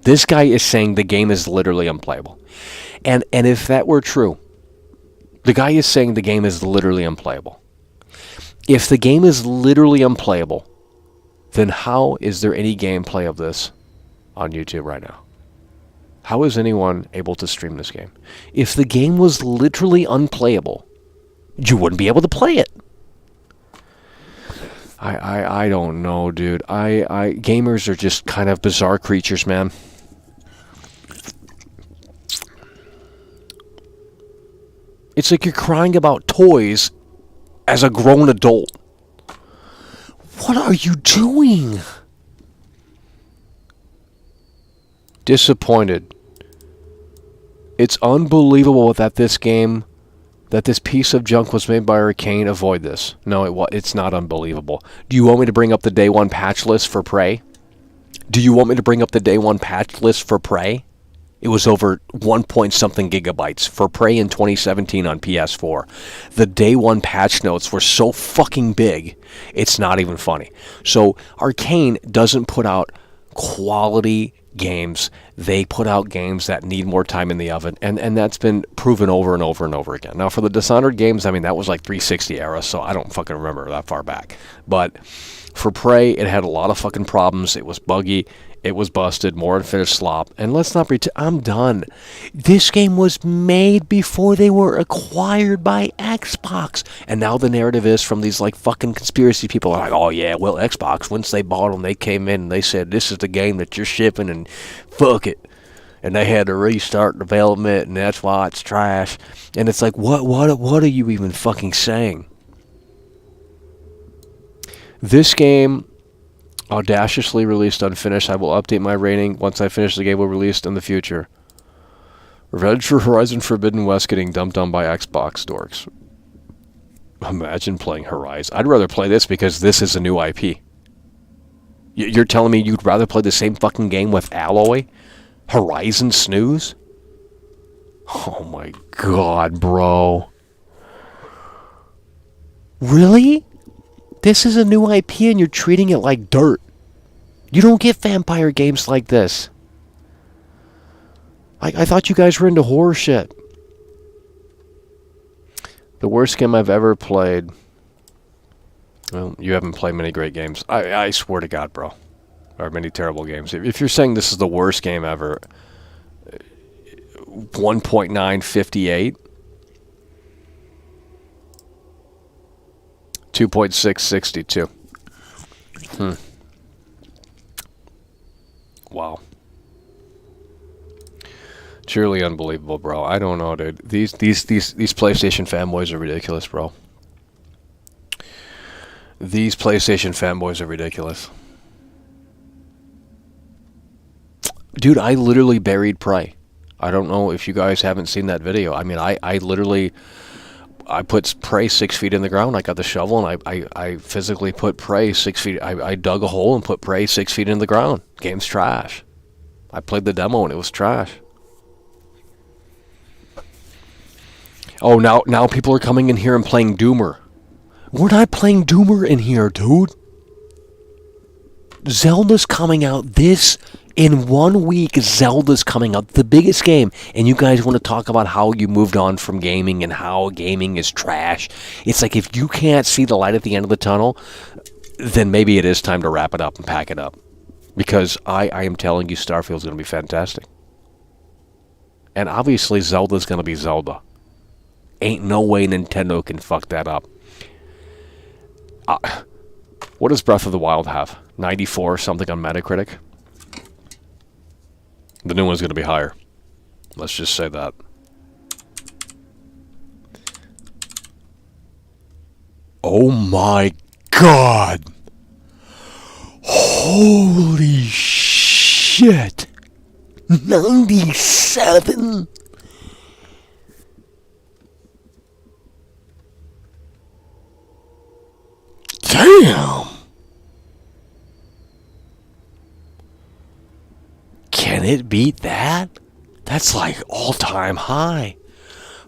This guy is saying the game is literally unplayable. And if that were true, the guy is saying the game is literally unplayable. If the game is literally unplayable, then how is there any gameplay of this on YouTube right now? How is anyone able to stream this game? If the game was literally unplayable, you wouldn't be able to play it. I don't know, dude. Gamers are just kind of bizarre creatures, man. It's like you're crying about toys as a grown adult. What are you doing? Disappointed. It's unbelievable that this piece of junk was made by Arcane. Avoid this. No, it's not unbelievable. Do you want me to bring up the day one patch list for Prey? Do you want me to bring up the day one patch list for Prey? It was over 1 point something gigabytes for Prey in 2017 on PS4. The day one patch notes were so fucking big, it's not even funny. So Arcane doesn't put out quality games. They put out games that need more time in the oven, and that's been proven over and over and over again. Now for the Dishonored games, I mean, that was like 360 era, so I don't fucking remember that far back. But for Prey, it had a lot of fucking problems. It was buggy. It was busted, more unfinished slop. And let's not pretend, I'm done. This game was made before they were acquired by Xbox. And now the narrative is from these like fucking conspiracy people are like, oh yeah, well Xbox, once they bought them, they came in and they said, this is the game that you're shipping and fuck it. And they had to restart development and that's why it's trash. And it's like, what are you even fucking saying? This game, audaciously released unfinished. I will update my rating once I finish the game will released in the future. Revenge for Horizon Forbidden West getting dumped on by Xbox dorks. Imagine playing Horizon. I'd rather play this because this is a new IP. You're telling me you'd rather play the same fucking game with Alloy? Horizon snooze? Oh my god, bro. Really? This is a new IP and you're treating it like dirt. You don't get vampire games like this. I thought you guys were into horror shit. The worst game I've ever played. Well, you haven't played many great games. I swear to God, bro. There are many terrible games. If you're saying this is the worst game ever, 1.958. 2.662. Wow. Truly unbelievable, bro. I don't know, dude. These PlayStation fanboys are ridiculous, bro. These PlayStation fanboys are ridiculous. Dude, I literally buried Prey. I don't know if you guys haven't seen that video. I mean, I literally... I put Prey 6 feet in the ground. I got the shovel and I physically put Prey 6 feet. I dug a hole and put Prey 6 feet in the ground. Game's trash. I played the demo and it was trash. Oh, now people are coming in here and playing Doomer. We're not playing Doomer in here, dude. Zelda's coming out in 1 week. Zelda's coming out, the biggest game, and you guys want to talk about how you moved on from gaming and how gaming is trash. It's like if you can't see the light at the end of the tunnel, then maybe it is time to wrap it up and pack it up. Because I am telling you, Starfield's going to be fantastic. And obviously Zelda's going to be Zelda. Ain't no way Nintendo can fuck that up. What does Breath of the Wild have? 94 something on Metacritic? The new one's going to be higher. Let's just say that. Oh my god! Holy shit! 97? Damn! Can it beat that? That's like all-time high.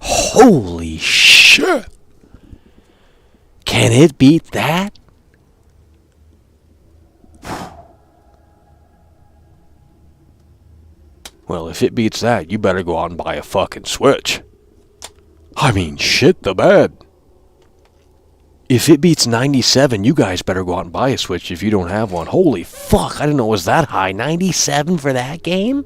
Holy shit! Can it beat that? Well, if it beats that, you better go out and buy a fucking Switch. I mean, shit the bed. If it beats 97, you guys better go out and buy a Switch if you don't have one. Holy fuck, I didn't know it was that high. 97 for that game?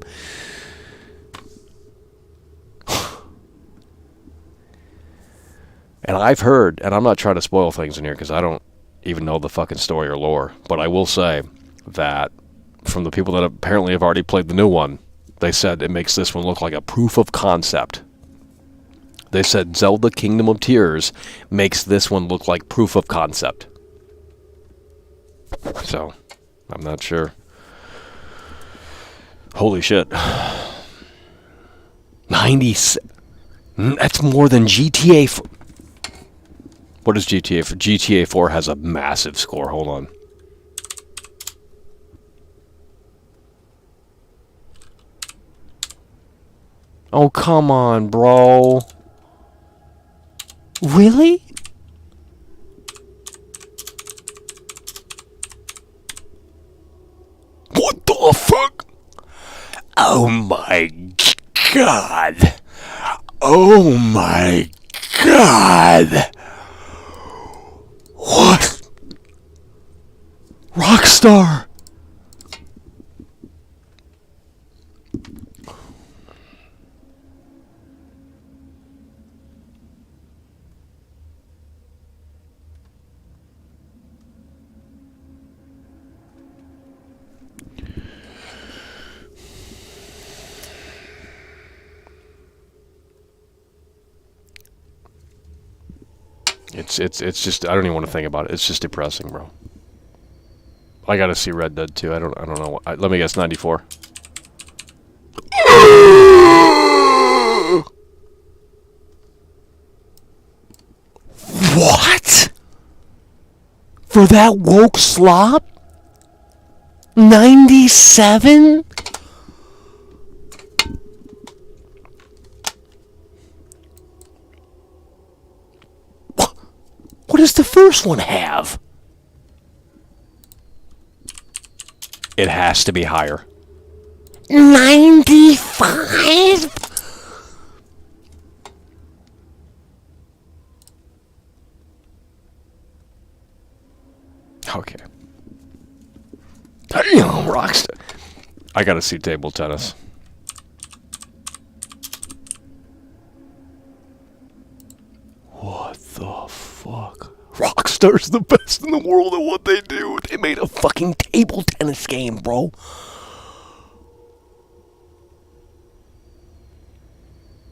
And I've heard, and I'm not trying to spoil things in here because I don't even know the fucking story or lore, but I will say that from the people that apparently have already played the new one, they said it makes this one look like a proof of concept. They said Zelda Kingdom of Tears makes this one look like proof of concept. So, I'm not sure. Holy shit. 97. That's more than GTA 4. What is GTA 4? GTA 4 has a massive score. Hold on. Oh, come on, bro. Really? What the fuck? Oh my god. Oh my god. What? Rockstar. It's just, I don't even want to think about it. It's just depressing, bro. I gotta see Red Dead 2. I don't know. Let me guess, 94. What? For that woke slop? 97? What does the first one have? It has to be higher. 95? Okay. Damn, Rockstar. I gotta see table tennis. What the fuck? Rockstar's the best in the world at what they do. They made a fucking table tennis game, bro.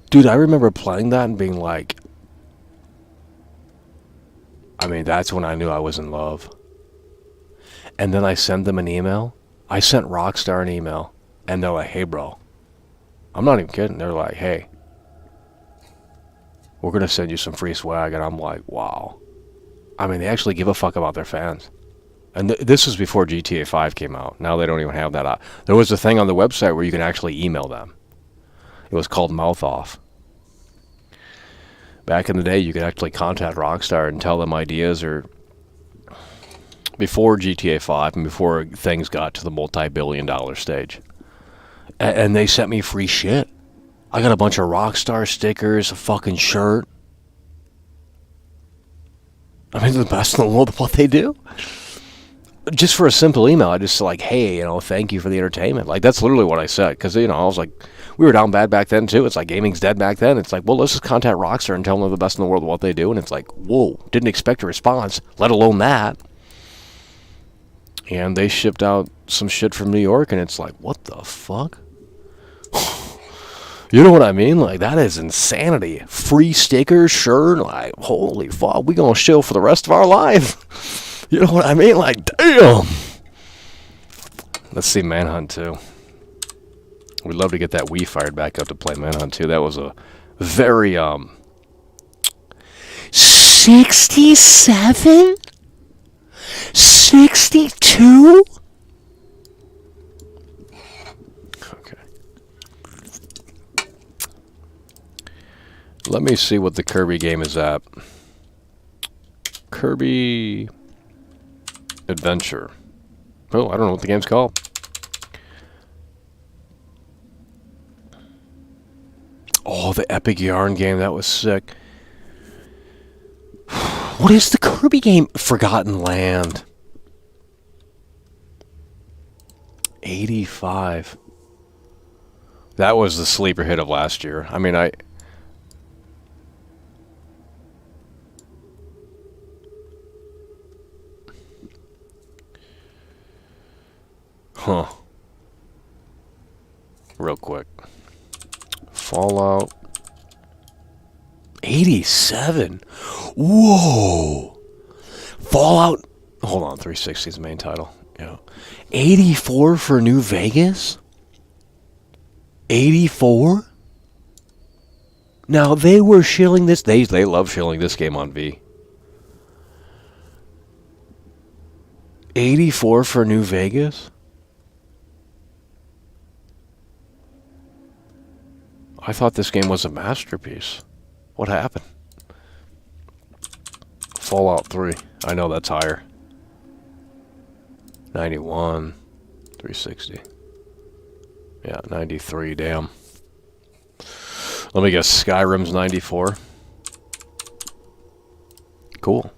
Dude, I remember playing that and being like, I mean, that's when I knew I was in love. And then I sent them an email. I sent Rockstar an email. And they're like, hey, bro. I'm not even kidding. They're like, hey, we're going to send you some free swag. And I'm like, wow. I mean, they actually give a fuck about their fans. And this was before GTA 5 came out. Now they don't even have that. There was a thing on the website where you can actually email them. It was called Mouth Off. Back in the day, you could actually contact Rockstar and tell them ideas, or before GTA 5 and before things got to the multi-billion-dollar stage. And they sent me free shit. I got a bunch of Rockstar stickers, a fucking shirt. I mean, they're the best in the world at what they do. Just for a simple email, I just like, hey, thank you for the entertainment. Like, that's literally what I said. Because, I was like, we were down bad back then, too. It's like, gaming's dead back then. It's like, well, let's just contact Rockstar and tell them they're the best in the world at what they do. And it's like, whoa, didn't expect a response, let alone that. And they shipped out some shit from New York, and it's like, what the fuck? You know what I mean? Like, that is insanity. Free stickers, shirt, like, holy fuck, we gonna chill for the rest of our life. You know what I mean? Like, damn. Let's see Manhunt 2. We'd love to get that Wii fired back up to play Manhunt 2. That was a very, 67? 62? Okay. Let me see what the Kirby game is at. Kirby Adventure. Oh, I don't know what the game's called. Oh, the Epic Yarn game. That was sick. What is the Kirby game? Forgotten Land. 85. That was the sleeper hit of last year. I mean, Huh. Real quick. Fallout. 87. Whoa. Fallout. Hold on, 360 is the main title. Yeah. 84 for New Vegas? 84? Now, they were shilling this. They love shilling this game on V. 84 for New Vegas? I thought this game was a masterpiece. What happened? Fallout 3. I know that's higher. 91. 360. Yeah, 93. Damn. Let me guess. Skyrim's 94. Cool.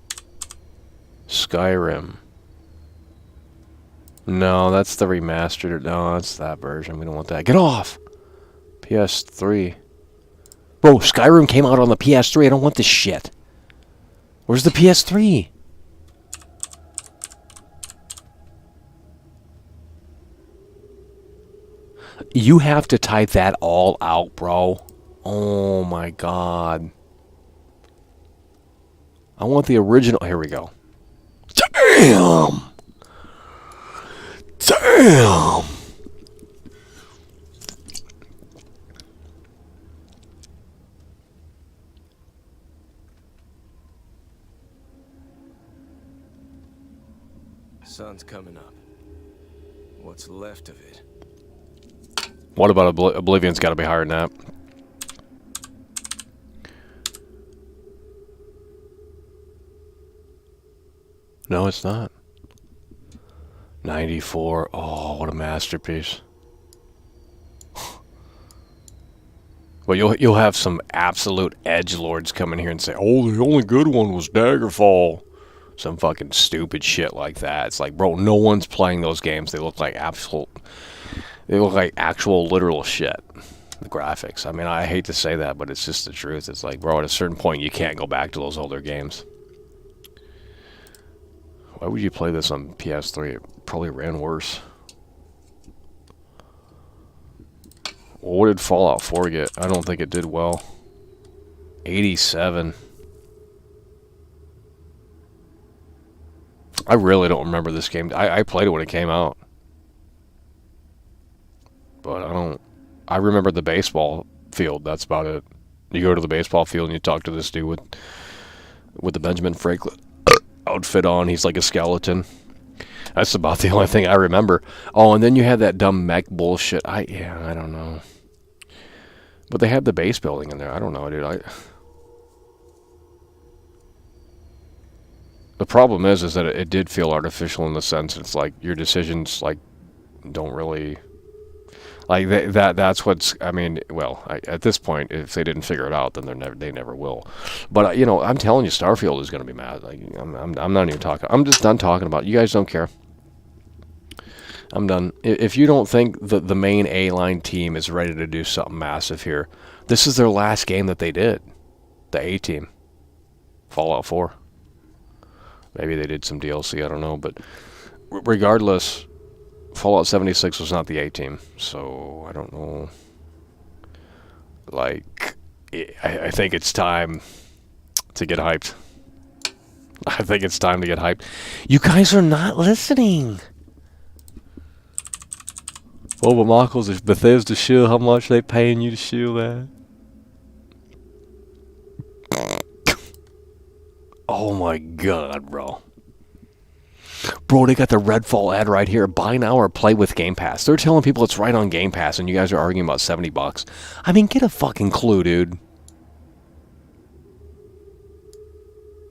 Skyrim. No, that's the remastered. No, that's that version. We don't want that. Get off! PS3. Bro, Skyrim came out on the PS3. I don't want this shit. Where's the PS3? You have to type that all out, bro. Oh my god. I want the original. Here we go. Damn! Damn! Sun's coming up. What's left of it? What about Oblivion's got to be higher than that? No, it's not. 94. Oh, what a masterpiece. Well, you'll have some absolute edgelords come in here and say, "Oh, the only good one was Daggerfall." Some fucking stupid shit like that. It's like, bro, no one's playing those games. They look like actual literal shit. The graphics. I mean, I hate to say that, but it's just the truth. It's like, bro, at a certain point, you can't go back to those older games. Why would you play this on PS3? It probably ran worse. Well, what did Fallout 4 get? I don't think it did well. 87. I really don't remember this game. I played it when it came out. But I remember the baseball field. That's about it. You go to the baseball field and you talk to this dude with the Benjamin Franklin outfit on. He's like a skeleton. That's about the only thing I remember. Oh, and then you had that dumb mech bullshit. I don't know. But they had the base building in there. I don't know, dude. The problem is that it did feel artificial in the sense it's like your decisions like don't really like that's what's. I mean, well, at this point, if they didn't figure it out, then they never will. But you know, I'm telling you, Starfield is going to be mad. Like I'm not even talking. I'm just done talking about it. You guys don't care. I'm done. If you don't think that the main A-line team is ready to do something massive here, this is their last game that they did. The A-team, Fallout 4. Maybe they did some DLC, I don't know, but regardless, Fallout 76 was not the A-team, so I don't know. Like, I think it's time to get hyped. I think it's time to get hyped. You guys are not listening. Well, but Michaels, if Bethesda shield, how much they paying you to shield that? Oh my god, bro. Bro, they got the Redfall ad right here. Buy now or play with Game Pass. They're telling people it's right on Game Pass, and you guys are arguing about $70. I mean, get a fucking clue, dude.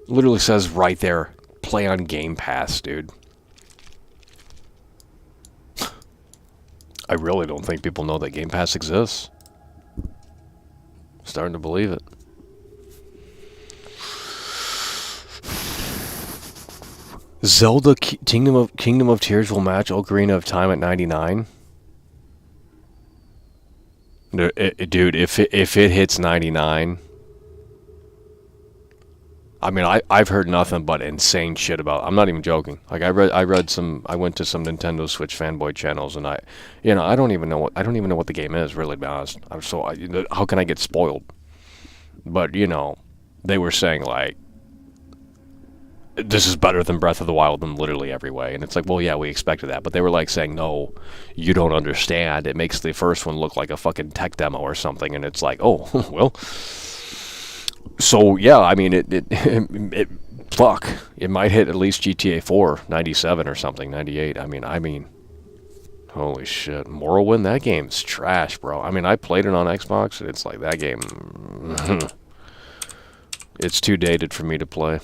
Literally says right there, play on Game Pass, dude. I really don't think people know that Game Pass exists. Starting to believe it. Zelda Kingdom of Tears will match Ocarina of Time at 99. Dude, if it hits 99, I mean, I've heard nothing but insane shit about it. I'm not even joking. Like I went to some Nintendo Switch fanboy channels, and I don't even know what the game is, really, to be honest. How can I get spoiled? But they were saying like, this is better than Breath of the Wild in literally every way. And it's like, well, yeah, we expected that. But they were like saying, no, you don't understand. It makes the first one look like a fucking tech demo or something. And it's like, oh, well. So, yeah, I mean, fuck. It might hit at least GTA 4, 97 or something, 98. I mean, holy shit. Morrowind, that game's trash, bro. I mean, I played it on Xbox. And it's like, that game, it's too dated for me to play.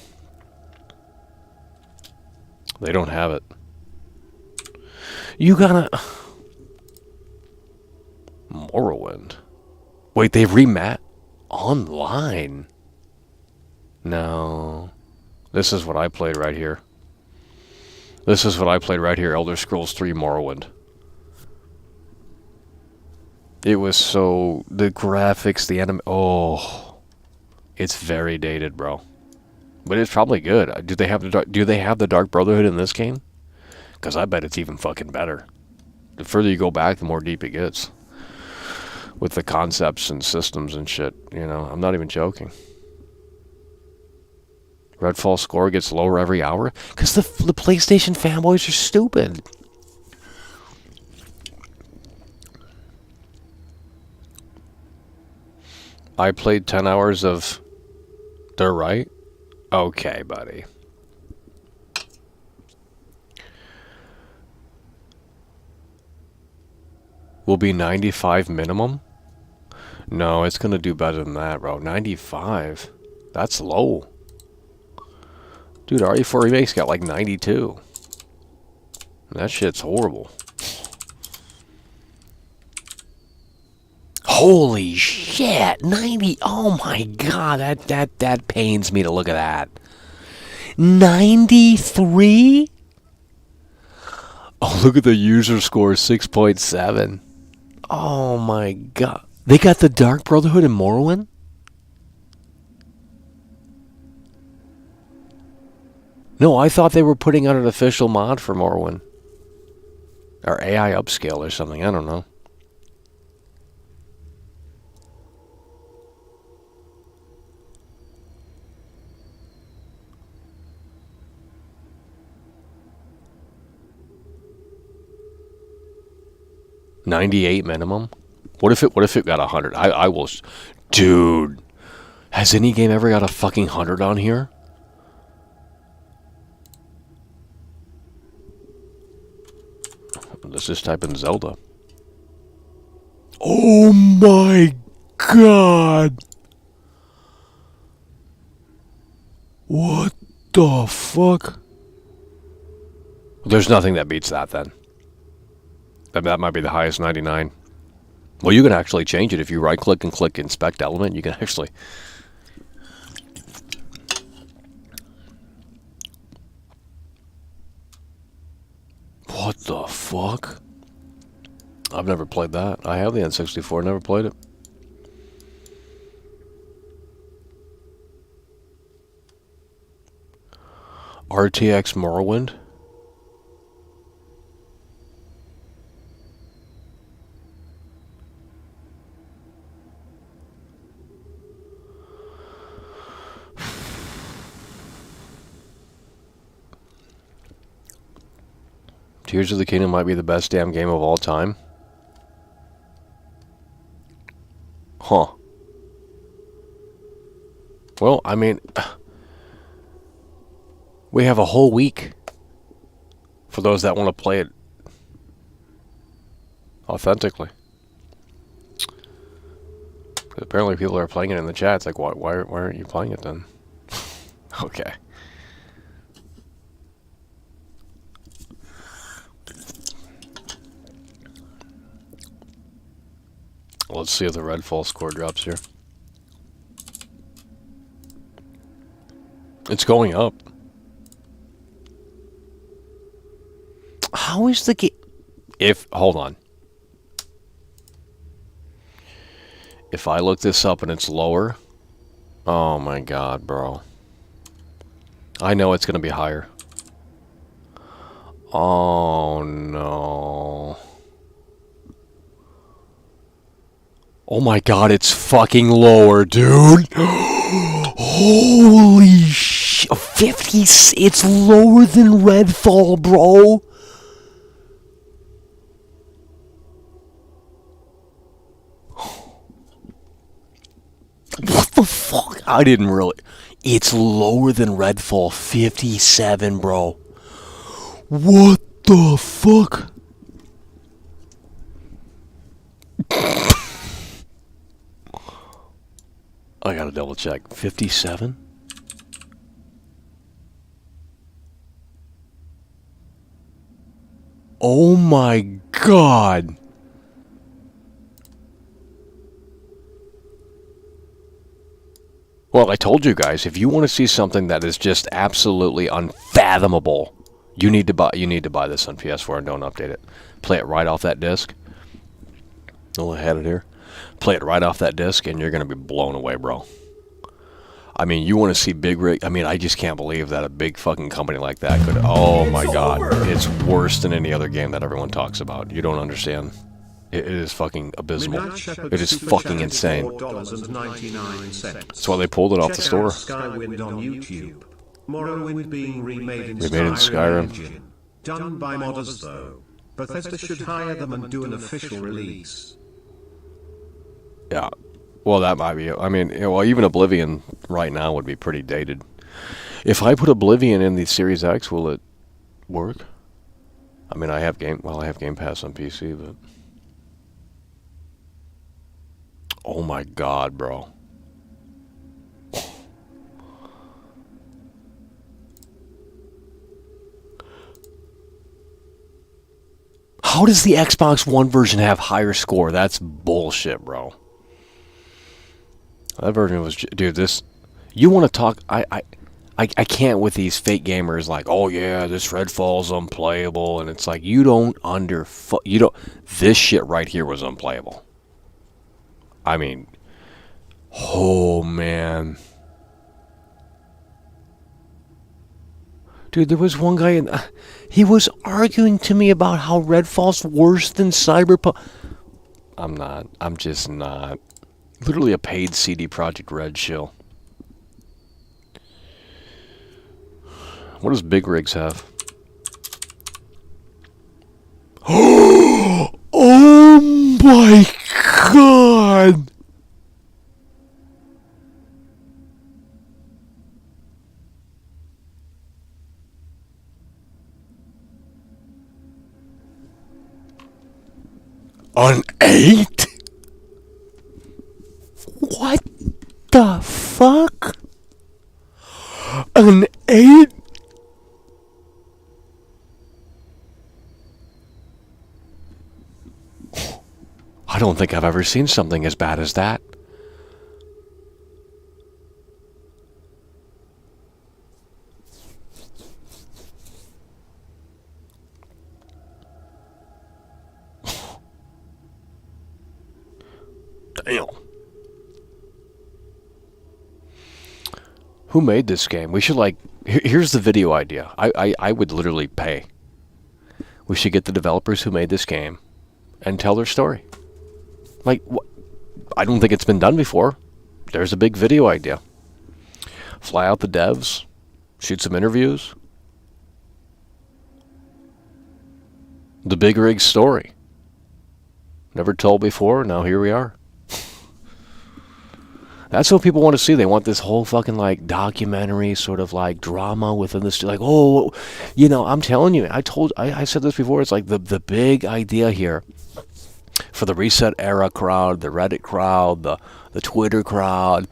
They don't have it. You gotta... Morrowind. Wait, they remat online? No. This is what I played right here. Elder Scrolls 3 Morrowind. It was so... The graphics, the anime... Oh. It's very dated, bro. But it's probably good. Do they have the Dark Brotherhood in this game? Because I bet it's even fucking better. The further you go back, the more deep it gets. With the concepts and systems and shit. I'm not even joking. Redfall score gets lower every hour? Because the PlayStation fanboys are stupid. I played 10 hours of... They're right? Okay, buddy. Will be 95 minimum? No, it's gonna do better than that, bro. 95? That's low. Dude, RE4 Remake's got like 92. That shit's horrible. Holy shit, 90, oh my god, that pains me to look at that. 93? Oh, look at the user score, 6.7. Oh my god. They got the Dark Brotherhood in Morrowind? No, I thought they were putting out an official mod for Morrowind. Or AI upscale or something, I don't know. $98 minimum? What if it got 100? I will... Dude. Has any game ever got a fucking 100 on here? Let's just type in Zelda. Oh my god! What the fuck? There's nothing that beats that then. That might be the highest 99. Well, you can actually change it if you right-click and click Inspect Element. You can actually... What the fuck? I've never played that. I have the N64, never played it. RTX Morrowind? Tears of the Kingdom might be the best damn game of all time. Huh. Well, I mean, we have a whole week for those that want to play it authentically. Apparently people are playing it in the chat. It's like, why aren't you playing it then? Okay. Let's see if the Redfall score drops here. It's going up. How is the game? Hold on. If I look this up and it's lower, oh my god, bro. I know it's gonna be higher. Oh no. Oh my god, it's fucking lower, dude. Holy shit. 50, it's lower than Redfall, bro. What the fuck? I didn't really. It's lower than Redfall. 57, bro. What the fuck? I gotta double check. 57? Oh my god. Well, I told you guys, if you want to see something that is just absolutely unfathomable, you need to buy this on PS4 and don't update it. Play it right off that disc. Oh, I had it here. Play it right off that disc, and you're gonna be blown away, bro. I mean, you want to see big rig? I mean, I just can't believe that a big fucking company like that could. Oh my god, it's worse than any other game that everyone talks about. You don't understand. It is fucking abysmal. It is fucking insane. That's why they pulled it off the store. Skywind on YouTube. Morrowind being remade in Skyrim. Engine. Done by modders though. Bethesda should hire them and do an official release. Yeah. Well, that might be. I mean, well, even Oblivion right now would be pretty dated. If I put Oblivion in the Series X, will it work? I mean, I have Game Pass on PC, but oh my god, bro. How does the Xbox One version have higher score? That's bullshit, bro. That version was, dude. This, you want to talk? I can't with these fake gamers like, oh yeah, this Redfall's unplayable, and it's like you don't This shit right here was unplayable. I mean, oh man, dude. There was one guy, he was arguing to me about how Redfall's worse than Cyberpunk. I'm just not. Literally a paid CD Projekt Red shill. What does Big Rigs have? Oh my god! An 8? What the fuck? An 8? I don't think I've ever seen something as bad as that. Damn. Who made this game? We should here's the video idea. I would literally pay. We should get the developers who made this game and tell their story. Like, I don't think it's been done before. There's a big video idea. Fly out the devs, shoot some interviews. The Big Rig story. Never told before, now here we are. That's what people want to see. They want this whole fucking like documentary sort of like drama within this. Like, oh, you know, I'm telling you, I said this before. It's like the big idea here for the Reset Era crowd, the Reddit crowd, the Twitter crowd,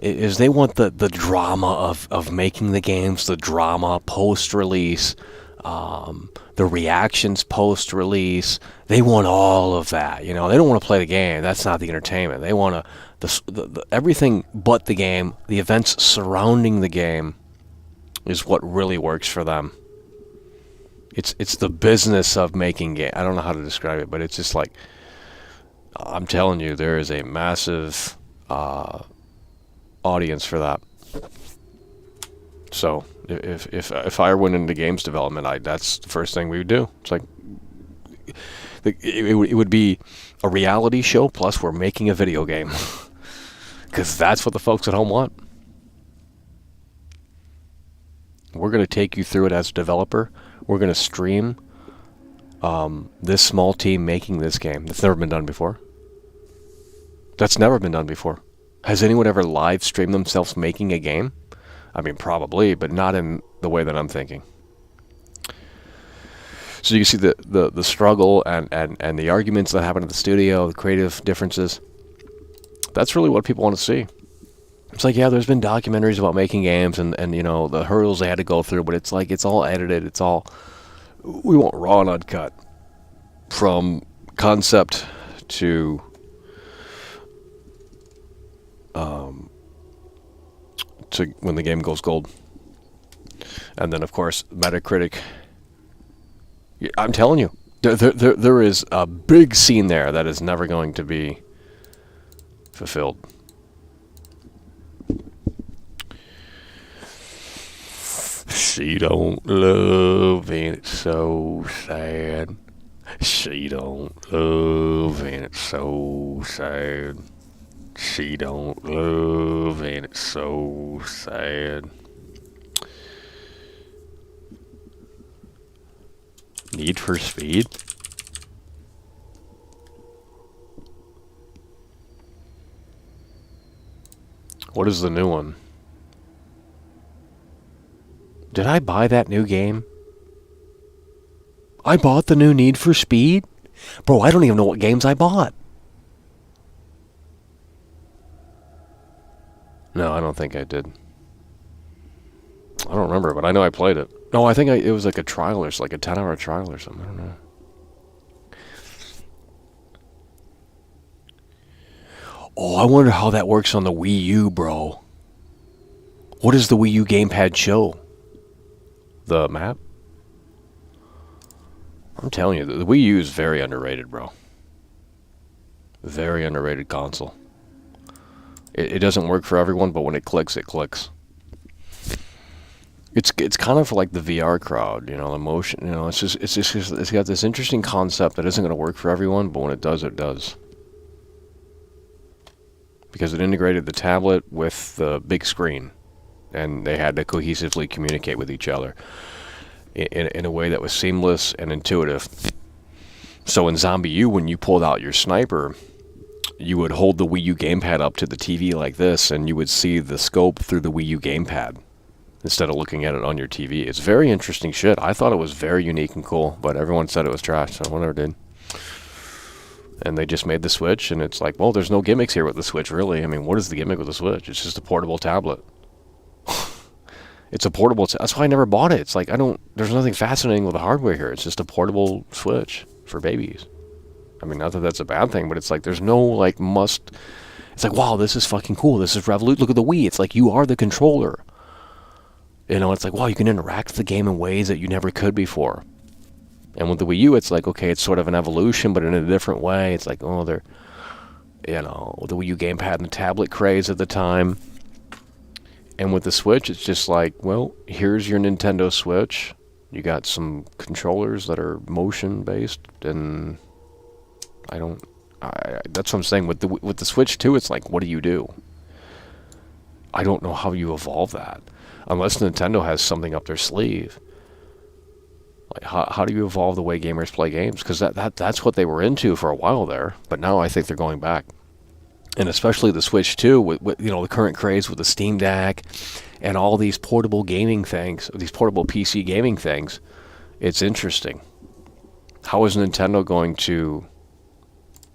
is they want the drama of making the games, the drama post-release, the reactions post-release. They want all of that. You know, they don't want to play the game. That's not the entertainment. They want to the everything but the game. The events surrounding the game is what really works for them. It's the business of making game. I don't know how to describe it, but it's just like, I'm telling you, there is a massive audience for that. So if I went into games development, that's the first thing we would do. It's like it would be a reality show plus we're making a video game, because that's what the folks at home want. We're going to take you through it as a developer. We're going to stream this small team making this game. That's never been done before. That's never been done before. Has anyone ever live streamed themselves making a game? I mean, probably, but not in the way that I'm thinking. So you see the struggle and the arguments that happen at the studio, the creative differences. That's really what people want to see. It's like, yeah, there's been documentaries about making games and you know, the hurdles they had to go through, but it's like, it's all edited. It's all, we want raw and uncut. From concept to when the game goes gold. And then, of course, Metacritic. I'm telling you, there is a big scene there that is never going to be fulfilled. She don't love and it's so sad. She don't love and it's so sad. She don't love and it's so sad. Need for Speed? What is the new one? Did I buy that new game? I bought the new Need for Speed? Bro, I don't even know what games I bought. No, I don't think I did. I don't remember, but I know I played it. No, I think it was like a trial or like a 10-hour trial or something. I don't know. Oh, I wonder how that works on the Wii U, bro. What does the Wii U gamepad show? The map? I'm telling you, the Wii U is very underrated, bro. Very underrated console. It doesn't work for everyone, but when it clicks, it clicks. It's kind of like the VR crowd, you know, the motion, you know, it's got this interesting concept that isn't going to work for everyone, but when it does, it does. Because it integrated the tablet with the big screen, and they had to cohesively communicate with each other in a way that was seamless and intuitive. So in Zombie U, when you pulled out your sniper, you would hold the Wii U gamepad up to the TV like this, and you would see the scope through the Wii U gamepad instead of looking at it on your TV. It's very interesting shit. I thought it was very unique and cool, but everyone said it was trash, so whatever did. And they just made the Switch, and it's like, well, there's no gimmicks here with the Switch, really. I mean, what is the gimmick with the Switch? It's just a portable tablet. It's a portable... That's why I never bought it. It's like, there's nothing fascinating with the hardware here. It's just a portable Switch for babies. I mean, not that that's a bad thing, but it's like, there's no, like, must... It's like, wow, this is fucking cool. This is revolution. Look at the Wii. It's like, you are the controller. You know, it's like, wow, you can interact with the game in ways that you never could before. And with the Wii U, it's like, okay, it's sort of an evolution, but in a different way. It's like, oh, they're, you know, the Wii U gamepad and the tablet craze at the time. And with the Switch, it's just like, well, here's your Nintendo Switch. You got some controllers that are motion-based, and that's what I'm saying. With the Switch, too, it's like, what do you do? I don't know how you evolve that. Unless Nintendo has something up their sleeve. Like, how do you evolve the way gamers play games? Because that's what they were into for a while there, but now I think they're going back. And especially the Switch 2, with you know, the current craze with the Steam Deck and all these portable gaming things, these portable PC gaming things, it's interesting. How is Nintendo going to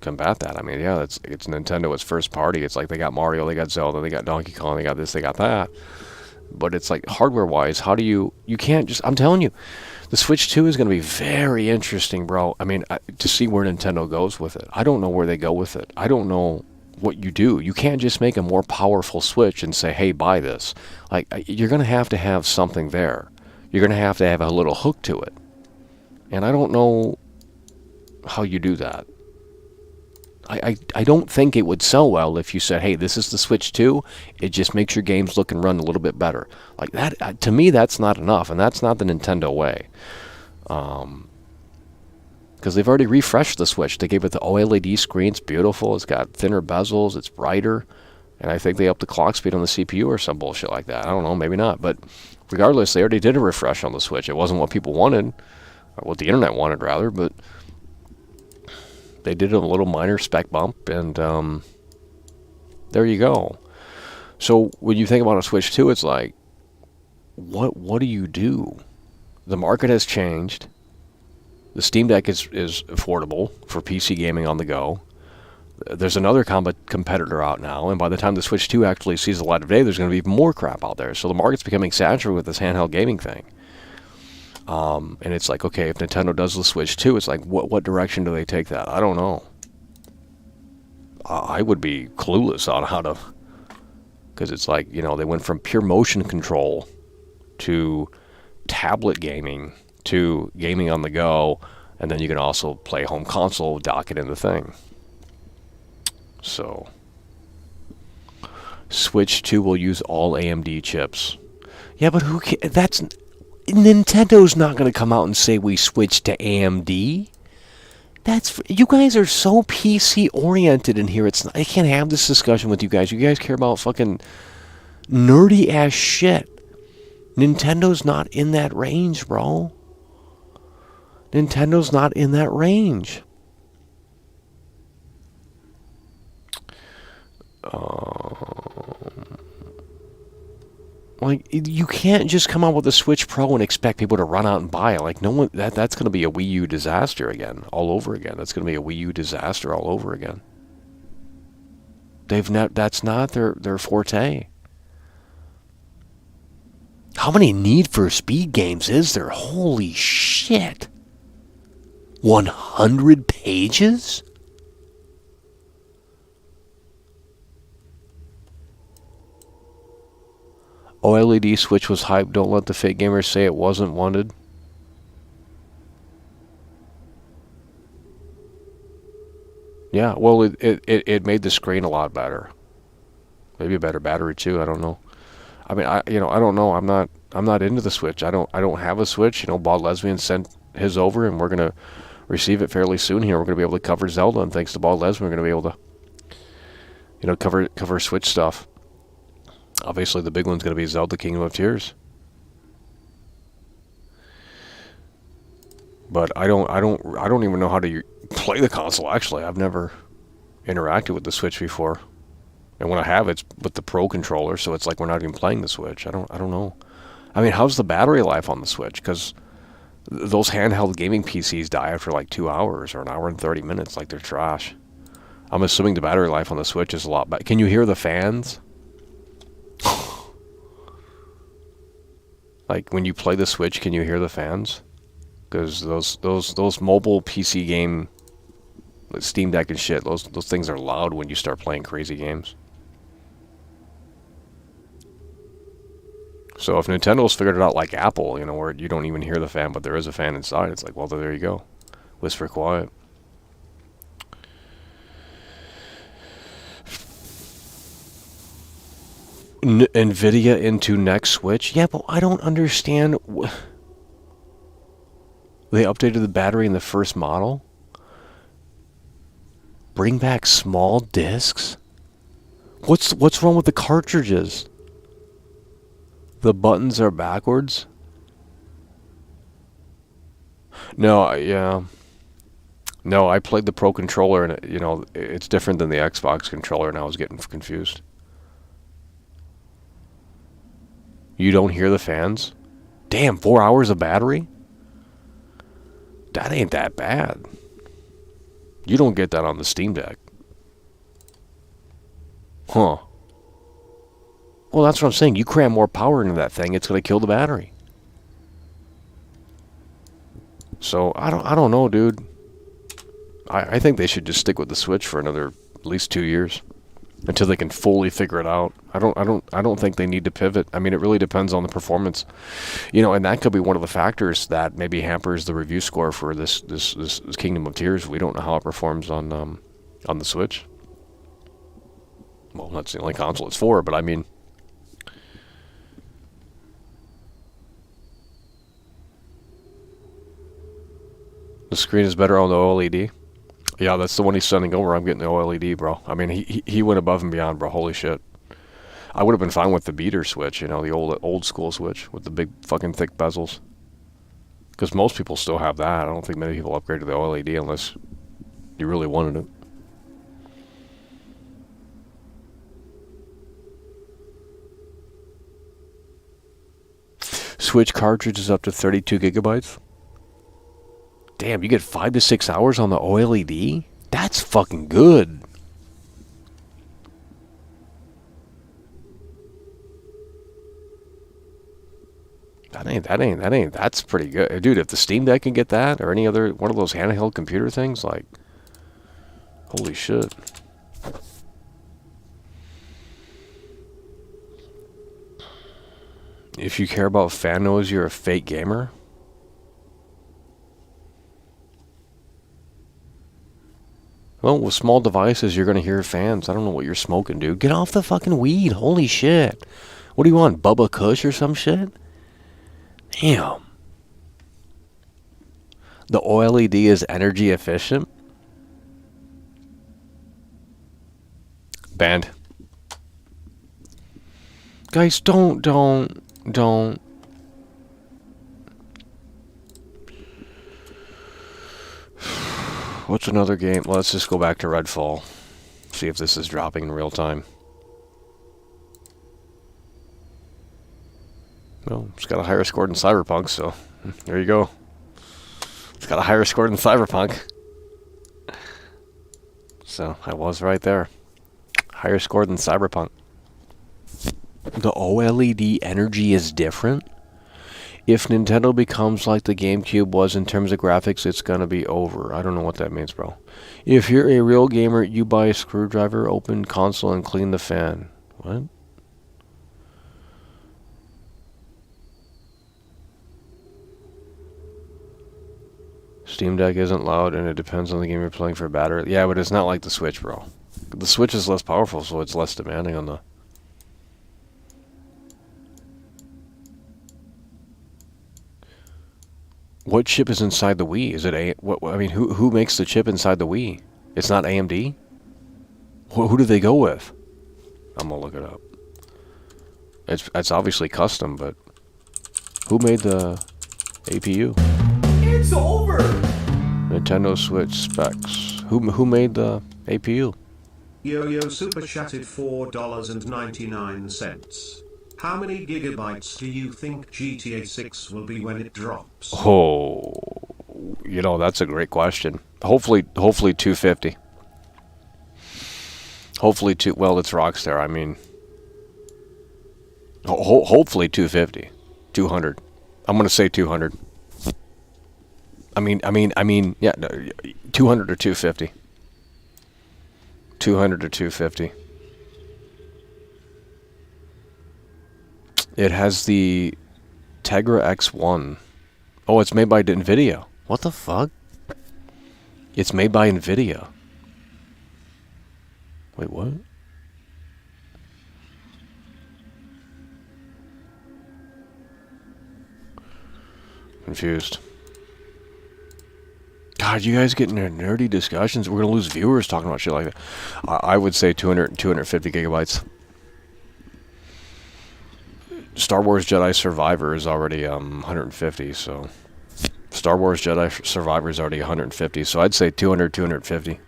combat that? I mean, yeah, it's Nintendo, it's first party. It's like they got Mario, they got Zelda, they got Donkey Kong, they got this, they got that. But it's like, hardware-wise, how do you can't just, I'm telling you, the Switch 2 is going to be very interesting, bro. I mean, to see where Nintendo goes with it. I don't know where they go with it. I don't know what you do. You can't just make a more powerful Switch and say, hey, buy this. Like, you're going to have something there. You're going to have a little hook to it. And I don't know how you do that. I don't think it would sell well if you said, hey, this is the Switch 2. It just makes your games look and run a little bit better. Like that, to me, that's not enough, and that's not the Nintendo way. Because they've already refreshed the Switch. They gave it the OLED screen. It's beautiful. It's got thinner bezels. It's brighter. And I think they upped the clock speed on the CPU or some bullshit like that. I don't know, maybe not. But regardless, they already did a refresh on the Switch. It wasn't what people wanted, or what the internet wanted, rather, but they did a little minor spec bump, and there you go. So when you think about a Switch 2, it's like, what do you do? The market has changed. The Steam Deck is affordable for PC gaming on the go. There's another competitor out now, and by the time the Switch 2 actually sees the light of day, there's going to be even more crap out there. So the market's becoming saturated with this handheld gaming thing. And it's like, okay, if Nintendo does the Switch 2, it's like, what direction do they take that? I don't know. I would be clueless on how to... Because it's like, you know, they went from pure motion control to tablet gaming to gaming on the go, and then you can also play home console, dock it in the thing. So, Switch 2 will use all AMD chips. Yeah, but who cares? That's... Nintendo's not going to come out and say we switched to AMD. You guys are so PC oriented in here. I can't have this discussion with you guys. You guys care about fucking nerdy ass shit. Nintendo's not in that range, bro. Nintendo's not in that range. Like, you can't just come out with a Switch Pro and expect people to run out and buy it. Like, no one, that's going to be a Wii U disaster again, all over again. That's going to be a Wii U disaster all over again. That's not their forte. How many Need for Speed games is there? Holy shit. 100 pages? OLED Switch was hyped. Don't let the fake gamers say it wasn't wanted. Yeah, well, it made the screen a lot better. Maybe a better battery too. I don't know. I mean, I don't know. I'm not into the Switch. I don't have a Switch. You know, Bob Lesbian sent his over, and we're gonna receive it fairly soon. Here, we're gonna be able to cover Zelda, and thanks to Bob Lesbian, we're gonna be able to, you know, cover Switch stuff. Obviously, the big one's going to be Zelda Kingdom of Tears. But I don't even know how to play the console. Actually, I've never interacted with the Switch before, and when I have, it's with the Pro controller. So it's like we're not even playing the Switch. I don't know. I mean, how's the battery life on the Switch? Because those handheld gaming PCs die after like 2 hours or an hour and 30 minutes. Like, they're trash. I'm assuming the battery life on the Switch is a lot better. Can you hear the fans? Like, when you play the Switch, can you hear the fans? Because those mobile PC game, Steam Deck and shit, those things are loud when you start playing crazy games. So if Nintendo's figured it out like Apple, you know, where you don't even hear the fan, but there is a fan inside, it's like, well, there you go. Whisper quiet. NVIDIA into next Switch? Yeah, but I don't understand. They updated the battery in the first model? Bring back small discs? What's wrong with the cartridges? The buttons are backwards? No, yeah. No, I played the Pro controller, and you know, it's different than the Xbox controller, and I was getting confused. You don't hear the fans? Damn, 4 hours of battery? That ain't that bad. You don't get that on the Steam Deck. Huh. Well, that's what I'm saying. You cram more power into that thing, it's going to kill the battery. So, I don't know, dude. I think they should just stick with the Switch for another at least 2 years. until they can fully figure it out. I don't think they need to pivot. I mean, it really depends on the performance, and that could be one of the factors that maybe hampers the review score for this Kingdom of Tears. We don't know how it performs on the Switch. Well, that's the only console it's for, but I mean, the screen is better on the OLED. Yeah, that's the one he's sending over. I'm getting the OLED, bro. I mean, he went above and beyond, bro. Holy shit. I would have been fine with the beater Switch, the old school Switch with the big fucking thick bezels. Because most people still have that. I don't think many people upgrade to the OLED unless you really wanted it. Switch cartridge is up to 32 gigabytes. Damn, you get 5 to 6 hours on the OLED? That's fucking good. That's pretty good. Dude, if the Steam Deck can get that, or any other one of those handheld computer things, like, holy shit. If you care about fan noise, you're a fake gamer. Well, with small devices, you're going to hear fans. I don't know what you're smoking, dude. Get off the fucking weed. Holy shit. What do you want, Bubba Kush or some shit? Damn. The OLED is energy efficient? Banned. Guys, don't. What's another game? Let's just go back to Redfall. See if this is dropping in real time. Well, it's got a higher score than Cyberpunk, so there you go. It's got a higher score than Cyberpunk. So I was right there. Higher score than Cyberpunk. The OLED energy is different. If Nintendo becomes like the GameCube was in terms of graphics, it's gonna be over. I don't know what that means, bro. If you're a real gamer, you buy a screwdriver, open console, and clean the fan. What? Steam Deck isn't loud, and it depends on the game you're playing for battery. Yeah, but it's not like the Switch, bro. The Switch is less powerful, so it's less demanding on the... What chip is inside the Wii? Is it who makes the chip inside the Wii? It's not AMD? Who do they go with? I'm gonna look it up. It's obviously custom, but who made the APU? It's over. Nintendo Switch specs. Who made the APU? Yo super chatted $4.99. How many gigabytes do you think GTA 6 will be when it drops? Oh, that's a great question. Hopefully 250. Hopefully well, it's Rockstar. I mean, hopefully 250, 200. I'm gonna say 200. I mean, yeah, no, 200 or 250. 200 or 250. It has the Tegra X1. Oh, it's made by NVIDIA. What the fuck? It's made by NVIDIA. Wait, what? Confused. God, you guys get into nerdy discussions. We're going to lose viewers talking about shit like that. I would say 250 gigabytes. Star Wars Jedi Survivor is already 150, so... Star Wars Jedi Survivor is already 150, so I'd say 200, 250.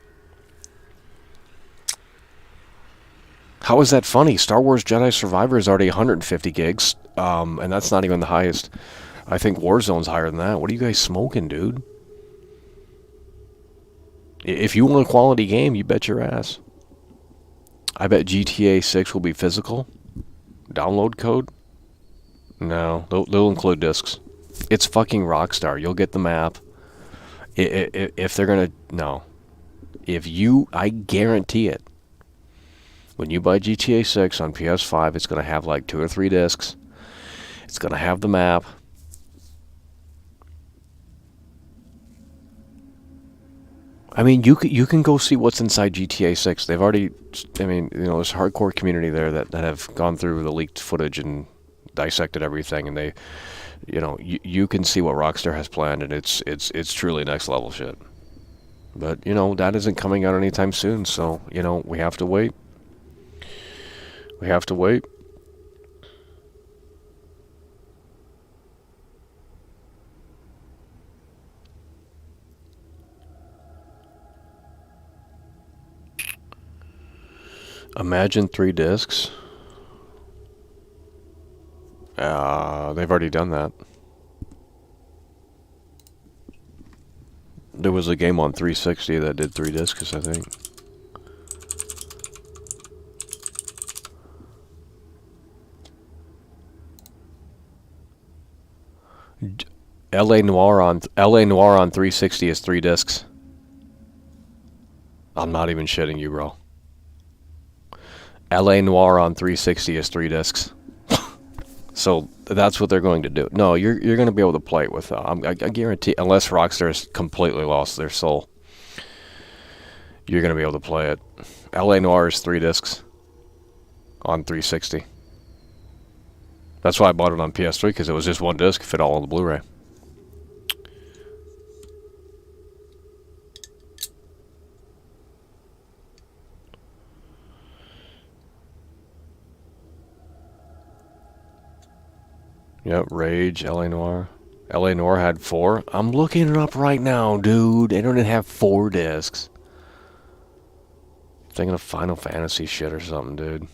How is that funny? Star Wars Jedi Survivor is already 150 gigs, and that's not even the highest. I think Warzone's higher than that. What are you guys smoking, dude? If you want a quality game, you bet your ass. I bet GTA 6 will be physical. Download code? No, they'll include discs. It's fucking Rockstar. You'll get the map. If they're gonna... No. I guarantee it. When you buy GTA 6 on PS5, it's going to have like 2 or 3 discs. It's going to have the map. I mean, you can go see what's inside GTA 6. They've already, I mean, you know, there's a hardcore community there that have gone through the leaked footage and dissected everything, and they, you know, you can see what Rockstar has planned, and it's truly next level shit. But, you know, that isn't coming out anytime soon, so, you know, we have to wait. We have to wait. Imagine 3 discs. They've already done that. There was a game on 360 that did 3 discs, I think. LA Noire on 360 is 3 discs. I'm not even shitting you, bro. LA Noire on 360 is 3 discs. So that's what they're going to do. No, you're going to be able to play it with. I guarantee, unless Rockstar has completely lost their soul, you're going to be able to play it. LA Noire is 3 discs on 360. That's why I bought it on PS3, because it was just 1 disc, fit all on the Blu-ray. Yep, Rage, LA Noire. LA Noire had 4. I'm looking it up right now, dude. They don't even have 4 discs. Thinking of Final Fantasy shit or something, dude.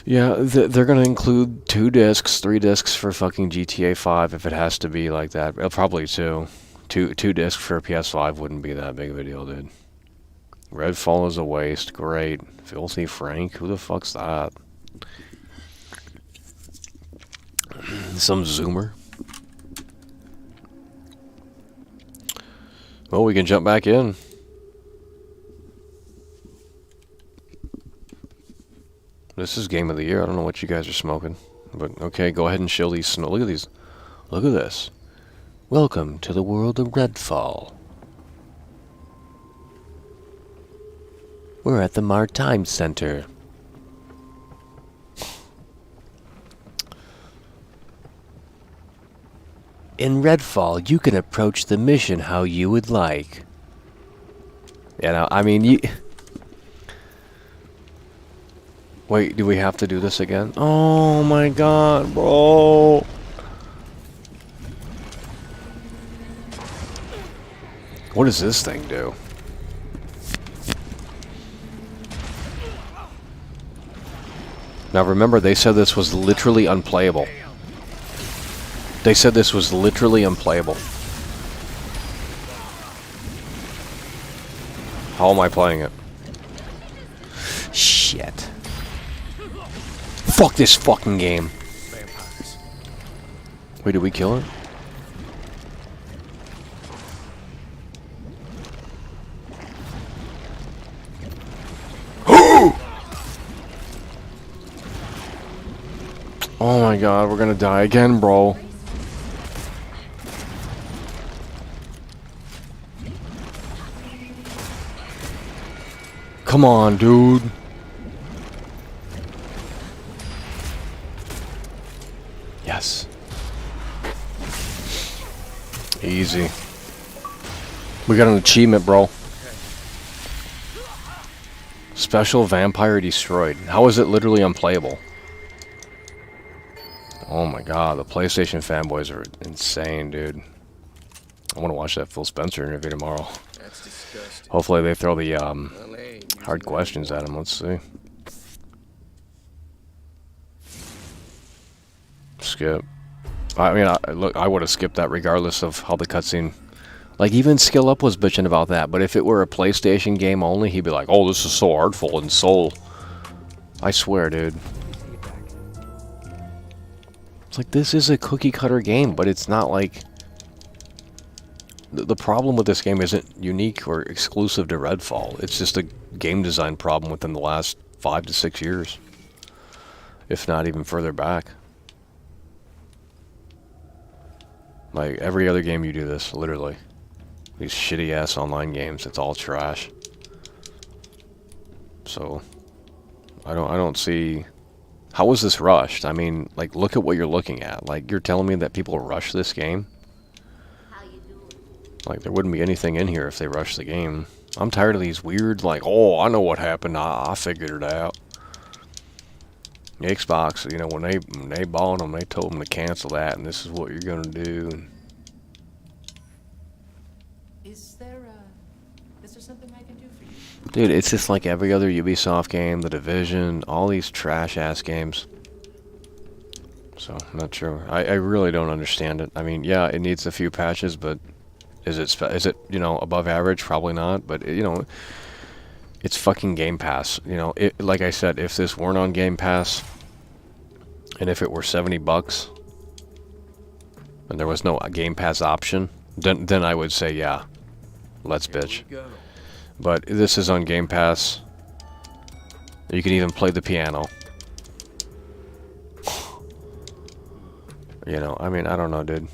Yeah, they're going to include 2 discs, 3 discs for fucking GTA 5 if it has to be like that. Probably 2. 2 discs for PS5 wouldn't be that big of a deal, dude. Redfall is a waste. Great. Filthy Frank? Who the fuck's that? Some Zoomer. Well, we can jump back in. This is game of the year. I don't know what you guys are smoking, but okay, go ahead and show these. Look at these. Look at this. Welcome to the world of Redfall. We're at the Maritime Center. In Redfall, you can approach the mission how you would like. You know, I mean, you... Wait, do we have to do this again? Oh my god, bro! What does this thing do? Now remember, they said this was literally unplayable. They said this was literally unplayable. How am I playing it? Shit. Fuck this fucking game. Vampires. Wait, did we kill it? Oh my god, we're gonna die again, bro. Come on, dude. Yes. Easy. We got an achievement, bro. Special vampire destroyed. How is it literally unplayable? Oh my god, the PlayStation fanboys are insane, dude. I want to watch that Phil Spencer interview tomorrow. That's disgusting. Hopefully they throw the Well, they ain't hard using questions that at him. Let's see. Skip. I mean, look, I would have skipped that regardless of how the cutscene... Like, even Skill Up was bitching about that, but if it were a PlayStation game only, he'd be like, oh, this is so artful and soul. I swear, dude. It's like, this is a cookie-cutter game, but it's not like... The problem with this game isn't unique or exclusive to Redfall. It's just a game design problem within the last 5 to 6 years, if not even further back. Like every other game you do this, literally. These shitty ass online games, it's all trash. So I don't see how was this rushed? I mean, like look at what you're looking at. Like you're telling me that people rush this game? Like, there wouldn't be anything in here if they rushed the game. I'm tired of these weird, like, oh, I know what happened. I figured it out. The Xbox, you know, when they bought them, they told them to cancel that, and this is what you're going to do. Is there something I can do for you? Dude, it's just like every other Ubisoft game, The Division, all these trash-ass games. So, I'm not sure. I really don't understand it. I mean, yeah, it needs a few patches, but... Is it you know above average? Probably not, but you know it's fucking Game Pass. You know, like I said, if this weren't on Game Pass, and if it were $70, and there was no Game Pass option, then I would say yeah, let's bitch. But this is on Game Pass. You can even play the piano. You know, I mean, I don't know, dude.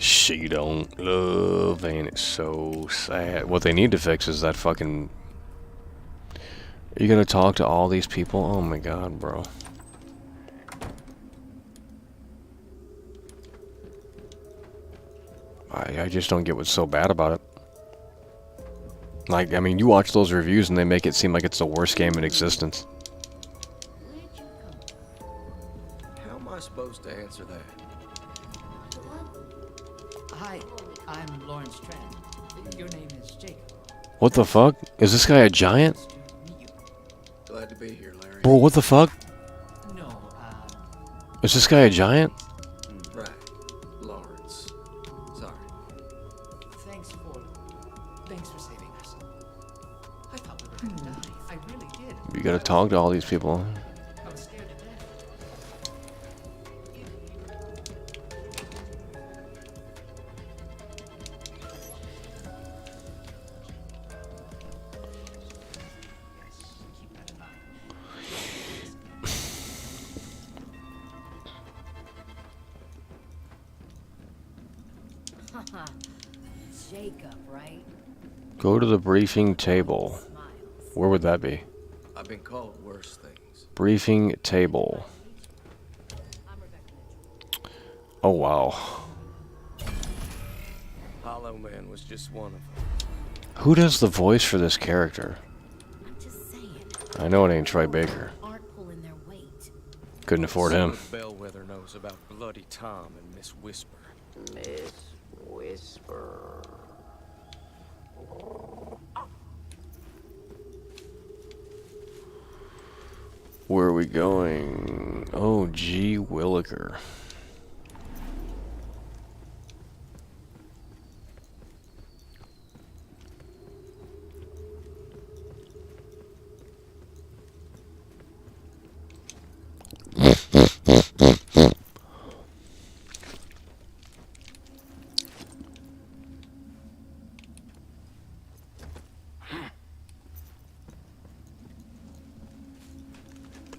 She don't love, ain't it so sad? What they need to fix is that fucking... Are you gonna talk to all these people? Oh my god, bro. I just don't get what's so bad about it. Like, I mean, you watch those reviews and they make it seem like it's the worst game in existence. How am I supposed to answer that? Hi, I'm Lawrence Trent. Your name is Jacob. What the fuck? Is this guy a giant? Glad to be here, Larry. Bro, what the fuck? No, Is this guy a giant? Right. Lawrence. Sorry. Thanks for saving us. I thought we were gonna die. I really did. You gotta talk to all these people. I was scared to death. Jacob, right? Go to the briefing table. Where would that be? I've been called worse things. Briefing table. Oh wow. Hollow Man was just one of them. Who does the voice for this character? I'm just saying. I know it ain't Troy Baker. Aren't pulling their weight. Couldn't afford him. Bellwether knows about Bloody Tom and Miss Whisper. Miss Whisper. Where are we going? Oh, G. Williker.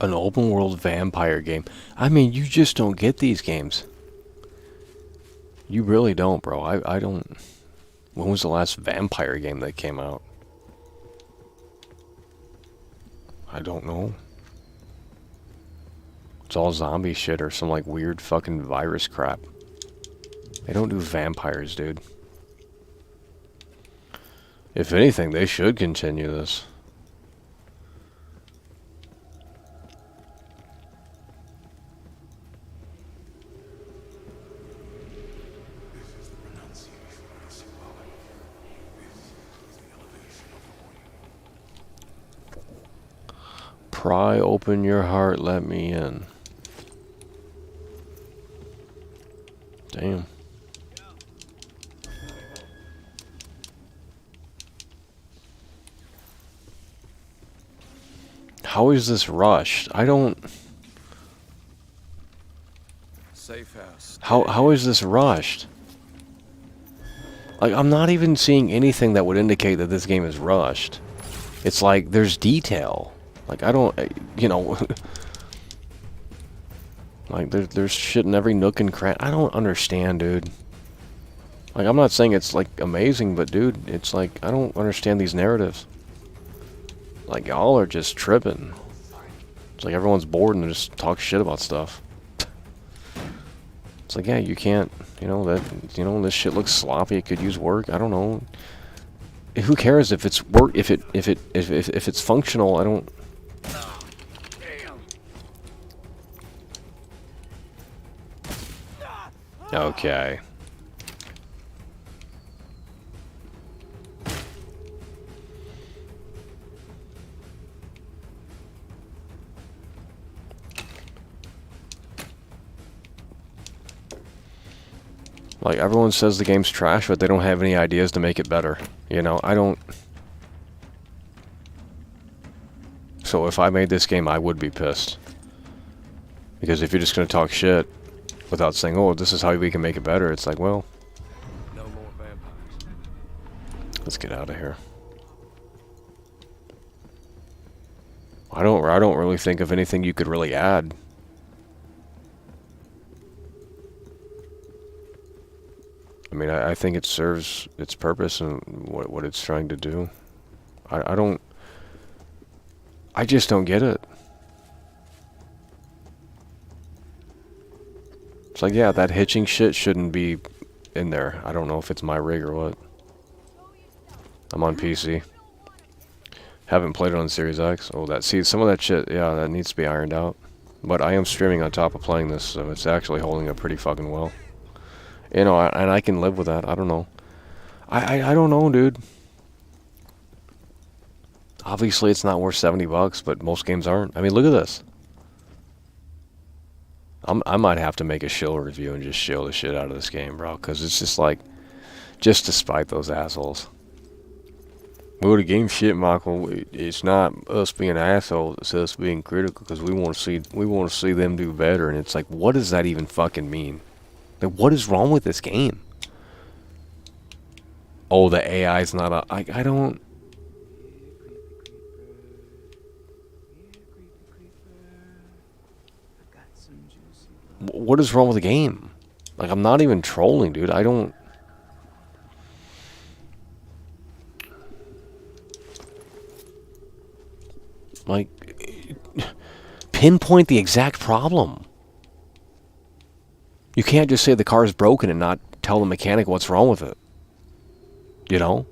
An open world vampire game. I mean, you just don't get these games. You really don't, bro. I don't. When was the last vampire game that came out? I don't know. It's all zombie shit or some like weird fucking virus crap. They don't do vampires, dude. If anything, they should continue this. Pry open your heart, let me in. Damn. How is this rushed? I don't... Safe house. How is this rushed? Like, I'm not even seeing anything that would indicate that this game is rushed. It's like, there's detail. Like, I don't... You know... Like, there's shit in every nook and cranny. I don't understand, dude. Like, I'm not saying it's, like, amazing, but, dude, it's like, I don't understand these narratives. Like, y'all are just tripping. It's like everyone's bored and they just talk shit about stuff. It's like, yeah, you can't, you know, that, you know, this shit looks sloppy, it could use work, I don't know. Who cares if it's work, if it's functional, I don't... Okay. Like, everyone says the game's trash, but they don't have any ideas to make it better. You know, I don't... So if I made this game, I would be pissed. Because if you're just going to talk shit without saying, oh, this is how we can make it better, it's like, well... No more vampires. Let's get out of here. I don't really think of anything you could really add. I mean, I think it serves its purpose and what it's trying to do. I just don't get it. It's like, yeah, that hitching shit shouldn't be in there. I don't know if it's my rig or what. I'm on PC. Haven't played it on Series X. Oh, see, some of that shit, yeah, that needs to be ironed out. But I am streaming on top of playing this, so it's actually holding up pretty fucking well. You know, and I can live with that. I don't know. I don't know, dude. Obviously, it's not worth $70, but most games aren't. I mean, look at this. I might have to make a shill review and just shill the shit out of this game, bro. Because it's just like, just to spite those assholes. Well, the game shit, Michael. It's not us being assholes. It's us being critical because we want to see them do better. And it's like, what does that even fucking mean? Like, what is wrong with this game? Oh, the AI's not a... I don't... What is wrong with the game? Like, I'm not even trolling, dude. I don't... Like, pinpoint the exact problem. You can't just say the car is broken and not tell the mechanic what's wrong with it. You know?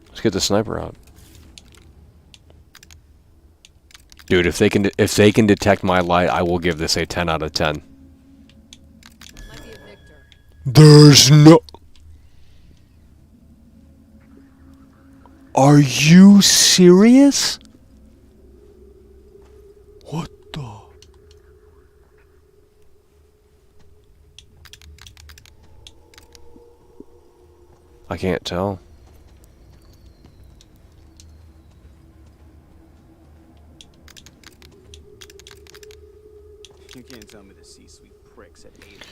Let's get the sniper out. Dude, if they can detect my light, I will give this a 10 out of 10. Might be a Victor. There's no... Are you serious? What the... I can't tell. You can't tell me the C-suite pricks at 8.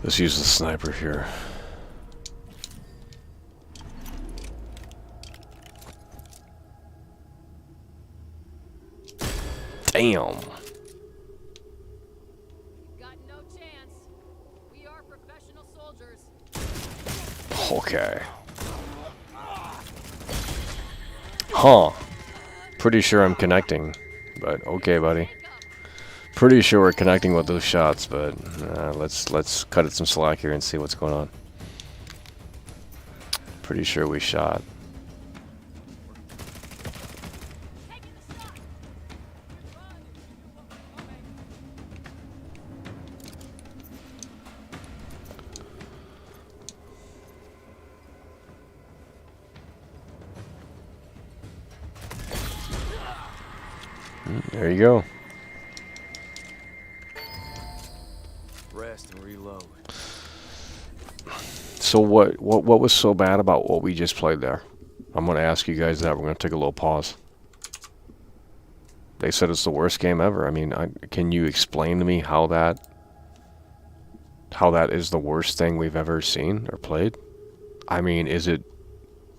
Let's use the sniper here. Damn. Got no chance. We are professional soldiers. Okay. Huh. Pretty sure I'm connecting, but okay, buddy. Pretty sure we're connecting with those shots, but let's cut it some slack here and see what's going on. Pretty sure we shot. There you go. So what was so bad about what we just played there? I'm going to ask you guys that. We're going to take a little pause. They said it's the worst game ever. I mean, can you explain to me how that is the worst thing we've ever seen or played? I mean, is it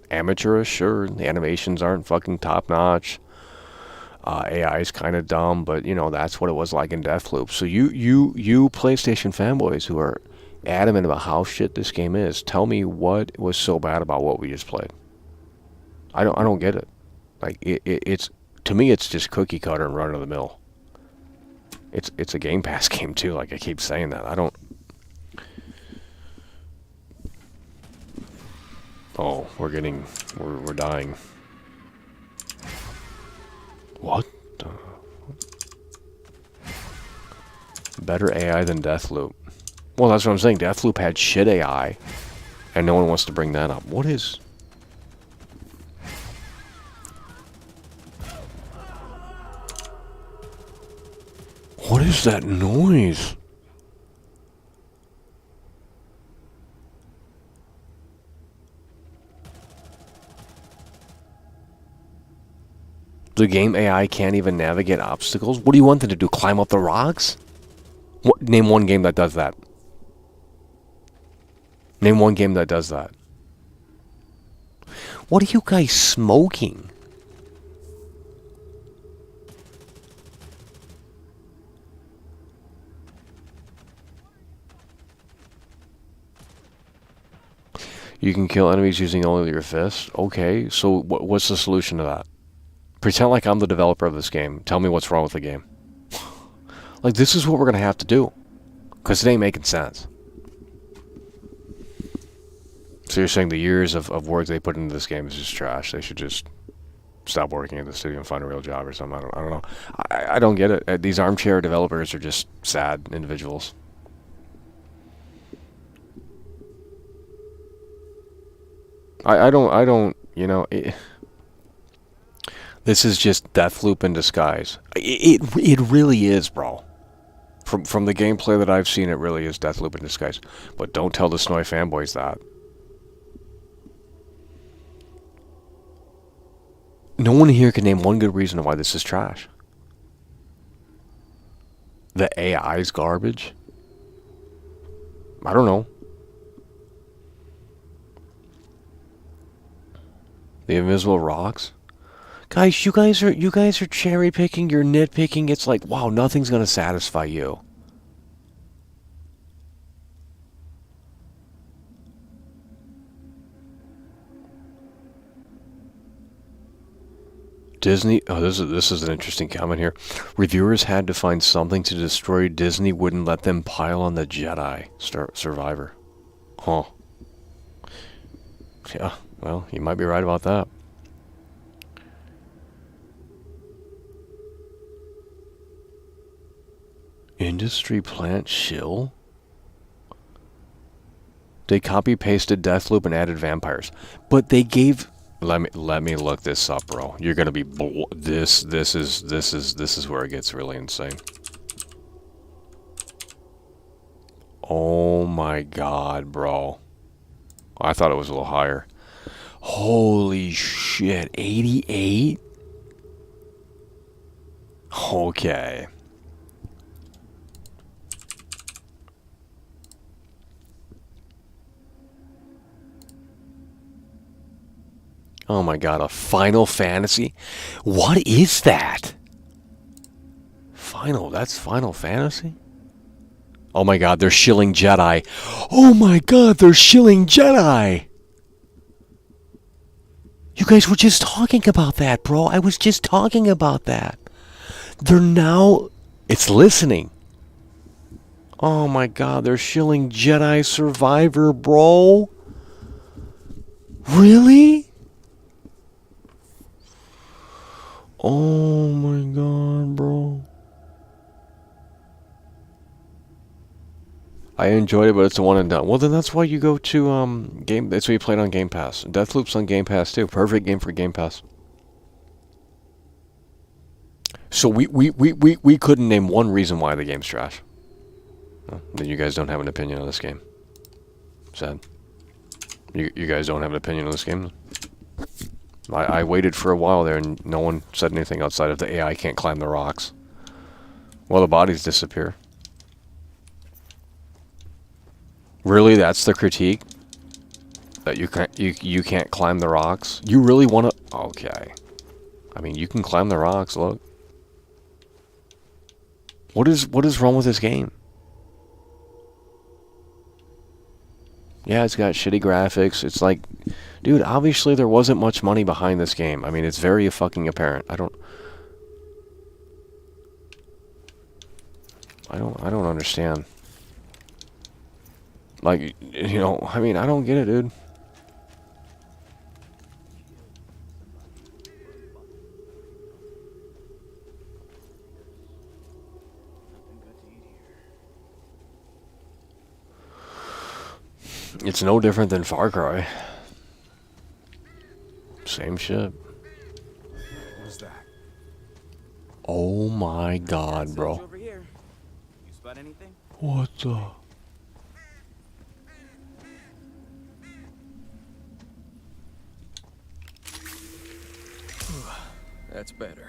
amateurish? Sure, the animations aren't fucking top notch. AI is kind of dumb, but you know that's what it was like in Deathloop. So you PlayStation fanboys who are adamant about how shit this game is, tell me what was so bad about what we just played. I don't get it. Like it's to me it's just cookie cutter and run of the mill. It's a Game Pass game too. Like I keep saying that. I don't. Oh, we're dying. What? Better AI than Deathloop. Well, that's what I'm saying. Deathloop had shit AI, and no one wants to bring that up. What is? What is that noise? The game AI can't even navigate obstacles? What do you want them to do? Climb up the rocks? Name one game that does that. Name one game that does that. What are you guys smoking? You can kill enemies using only your fists? Okay, so what's the solution to that? Pretend like I'm the developer of this game. Tell me what's wrong with the game. Like, this is what we're going to have to do. Because it ain't making sense. So you're saying the years of work they put into this game is just trash. They should just stop working at the studio and find a real job or something. I don't know. I don't get it. These armchair developers are just sad individuals. I don't, you know... This is just Deathloop in disguise. It really is, bro. From the gameplay that I've seen, it really is Deathloop in disguise. But don't tell the Snowy fanboys that. No one here can name one good reason why this is trash. The AI's garbage? I don't know. The invisible rocks? Guys, you guys are cherry picking, you're nitpicking. It's like, wow, nothing's gonna satisfy you. Disney, oh, this is an interesting comment here. Reviewers had to find something to destroy Disney wouldn't let them pile on the Jedi Survivor. Huh. Yeah, well, you might be right about that. Industry plant shill? They copy-pasted Deathloop and added vampires. But they gave... Let me look this up, bro. You're gonna be... This is where it gets really insane. Oh my god, bro. I thought it was a little higher. Holy shit. 88? Okay. Oh my god, a Final Fantasy? What is that? That's Final Fantasy? Oh my god, they're shilling Jedi. Oh my god, they're shilling Jedi! You guys were just talking about that, bro. I was just talking about that. They're now... It's listening. Oh my god, they're shilling Jedi Survivor, bro. Really? Oh my god, bro. I enjoyed it, but it's a one and done. Well, then that's why you go to game. That's why you played on Game Pass. Deathloop's on Game Pass too. Perfect game for Game Pass. So we couldn't name one reason why the game's trash. Well, then you guys don't have an opinion on this game. Sad. You guys don't have an opinion on this game? I waited for a while there and no one said anything outside of the AI can't climb the rocks. Well, the bodies disappear. Really, that's the critique? That you can't climb the rocks? You really want to... Okay. I mean, you can climb the rocks, look. What is wrong with this game? Yeah, it's got shitty graphics. It's like, dude, obviously there wasn't much money behind this game. I mean, it's very fucking apparent. I don't understand. Like, you know, I mean, I don't get it, dude. It's no different than Far Cry. Same shit. What was that? Oh my god, bro. Over here. You spot anything? What the... That's better.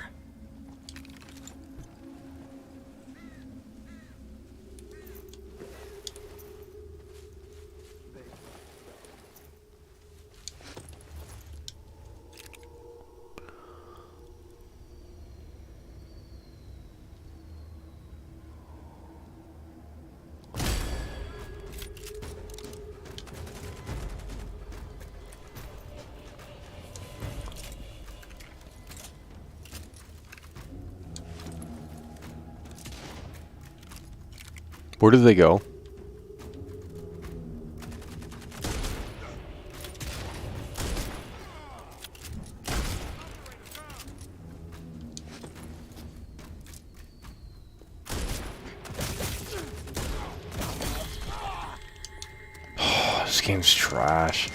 Where did they go? This game's trash.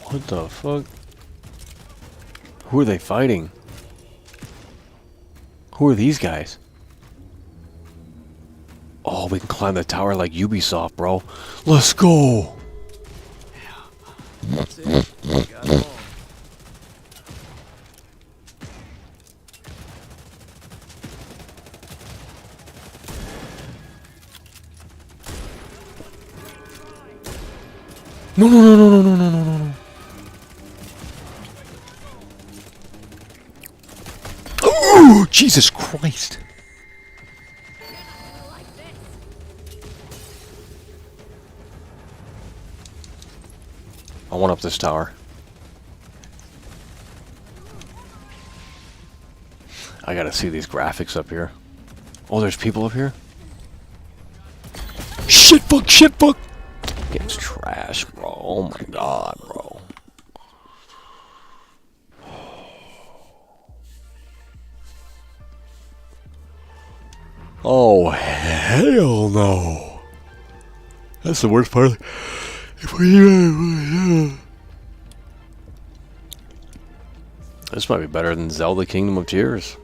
What the fuck? Who are they fighting? Who are these guys? Oh, we can climb the tower like Ubisoft, bro. Let's go! That's it. Got 'em all. No, no, no, no, no, no, no, no, no. Oh, Jesus Christ. I want up this tower. I gotta see these graphics up here. Oh, there's people up here? Shit fuck, shit fuck! Game's trash, bro. Oh my god, bro. Oh, hell no. That's the worst part. This might be better than Zelda Kingdom of Tears.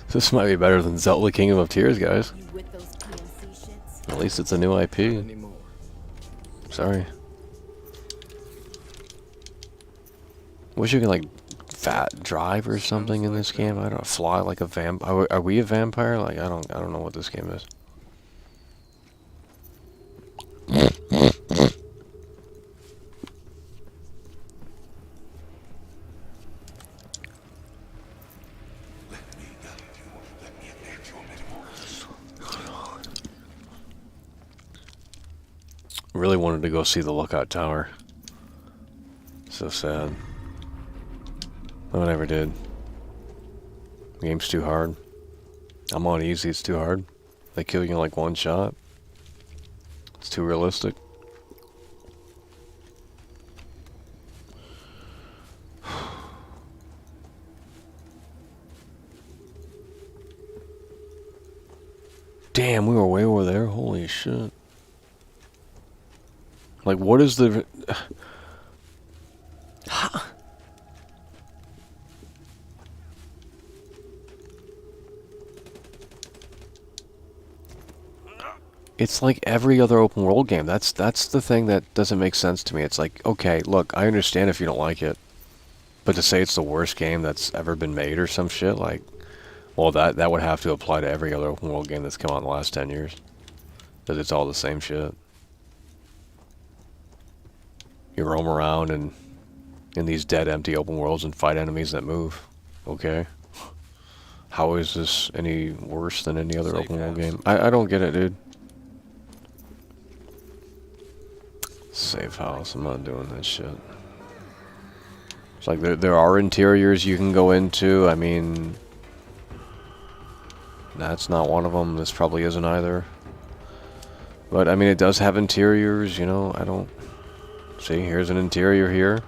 This might be better than Zelda Kingdom of Tears, guys. You with those PNC shits? At least it's a new IP. Anymore. Sorry. Wish you could like fat drive or something in this game. I don't know, fly like a vampire. Are we a vampire? Like I don't know what this game is. Really wanted to go see the Lookout Tower. So sad. I never did. The game's too hard. I'm on easy, it's too hard. They kill you in like one shot. It's too realistic. Damn, we were way over there. Holy shit. Like, what is the... It's like every other open world game. That's the thing that doesn't make sense to me. It's like, okay, look, I understand if you don't like it, but to say it's the worst game that's ever been made or some shit, like, well, that would have to apply to every other open world game that's come out in the last 10 years. Because it's all the same shit. You roam around and in these dead, empty open worlds and fight enemies that move. Okay. How is this any worse than any other open world game? I don't get it, dude. Safe house. I'm not doing that shit. It's like there are interiors you can go into. I mean, that's not one of them. This probably isn't either. But I mean, it does have interiors. You know, I don't see. Here's an interior here.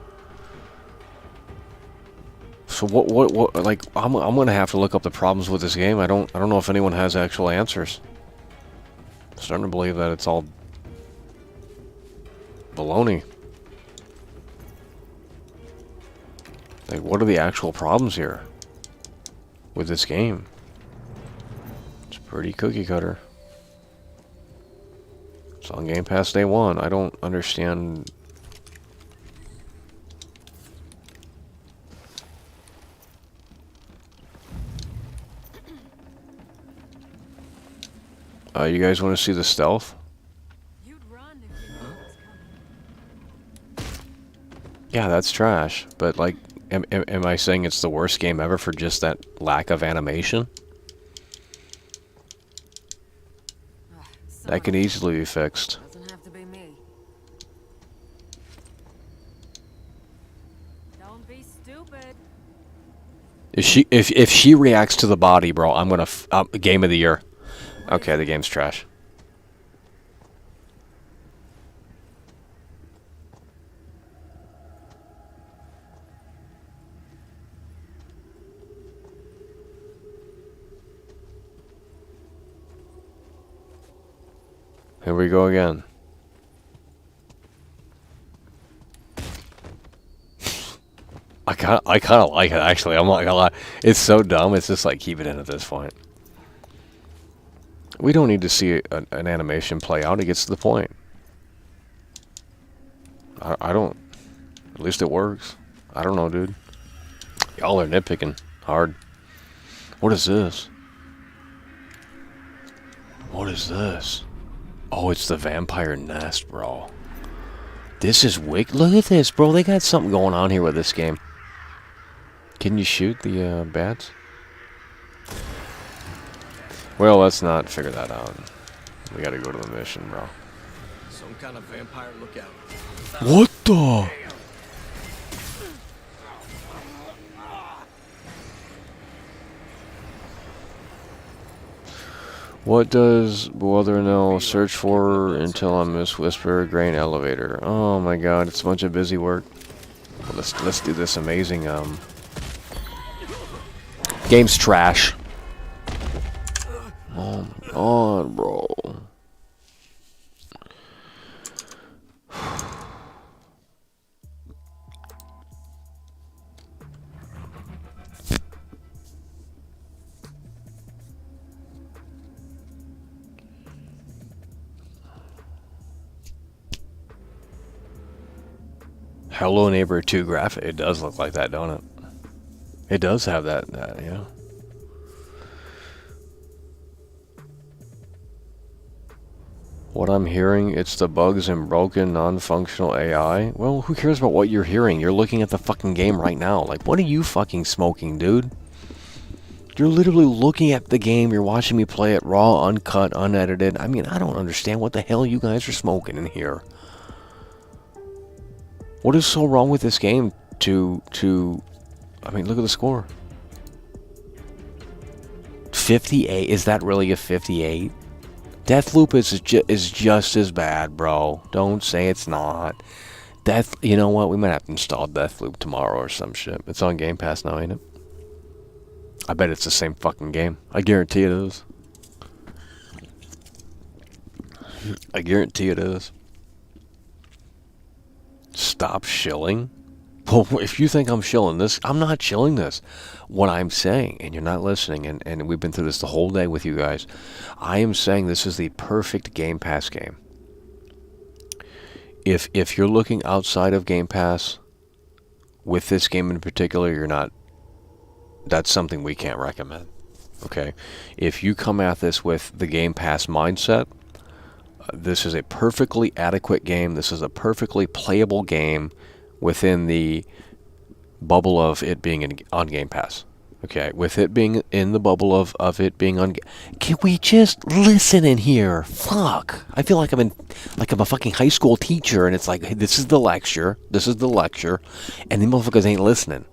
So what? Like, I'm gonna have to look up the problems with this game. I don't know if anyone has actual answers. I'm starting to believe that it's all baloney. Like, what are the actual problems here with this game? It's pretty cookie cutter. It's on Game Pass day one. I don't understand. You guys want to see the stealth? Yeah, that's trash. But, like, am I saying it's the worst game ever for just that lack of animation? That can easily be fixed. Doesn't have to be me. Don't be stupid. If she reacts to the body, bro, I'm gonna game of the year. Okay, the game's trash. Here we go again. I kind of like it, actually. I'm not gonna lie. It's so dumb. It's just like, keep it in at this point. We don't need to see an animation play out. It gets to the point. I don't. At least it works. I don't know, dude. Y'all are nitpicking hard. What is this? What is this? Oh, it's the vampire nest, bro. This is wicked. Look at this, bro. They got something going on here with this game. Can you shoot the bats? Well, let's not figure that out. We gotta go to the mission, bro. Some kind of vampire lookout. What the? What does Brother know? Search for until I miss Whisper Grain Elevator. Oh my god, it's a bunch of busy work. Well, let's do this amazing game's trash. Oh my god, bro. Hello Neighbor 2 graphic. It does look like that, don't it? It does have that, yeah. What I'm hearing, it's the bugs and broken, non-functional AI. Well, who cares about what you're hearing? You're looking at the fucking game right now. Like, what are you fucking smoking, dude? You're literally looking at the game. You're watching me play it raw, uncut, unedited. I mean, I don't understand what the hell you guys are smoking in here. What is so wrong with this game to I mean, look at the score. 58? Is that really a 58? Deathloop is just as bad, bro. Don't say it's not. You know what? We might have to install Deathloop tomorrow or some shit. It's on Game Pass now, ain't it? I bet it's the same fucking game. I guarantee it is. I guarantee it is. Stop shilling? Well, if you think I'm shilling this, I'm not shilling this. What I'm saying, and you're not listening, and we've been through this the whole day with you guys, I am saying this is the perfect Game Pass game. If you're looking outside of Game Pass, with this game in particular, you're not, that's something we can't recommend. Okay? If you come at this with the Game Pass mindset, this is a perfectly adequate game. This is a perfectly playable game within the bubble of it being on Game Pass. Okay, with it being in the bubble of it being on. Can we just listen in here? Fuck! I feel like I'm a fucking high school teacher, and it's like, hey, this is the lecture, and the motherfuckers ain't listening.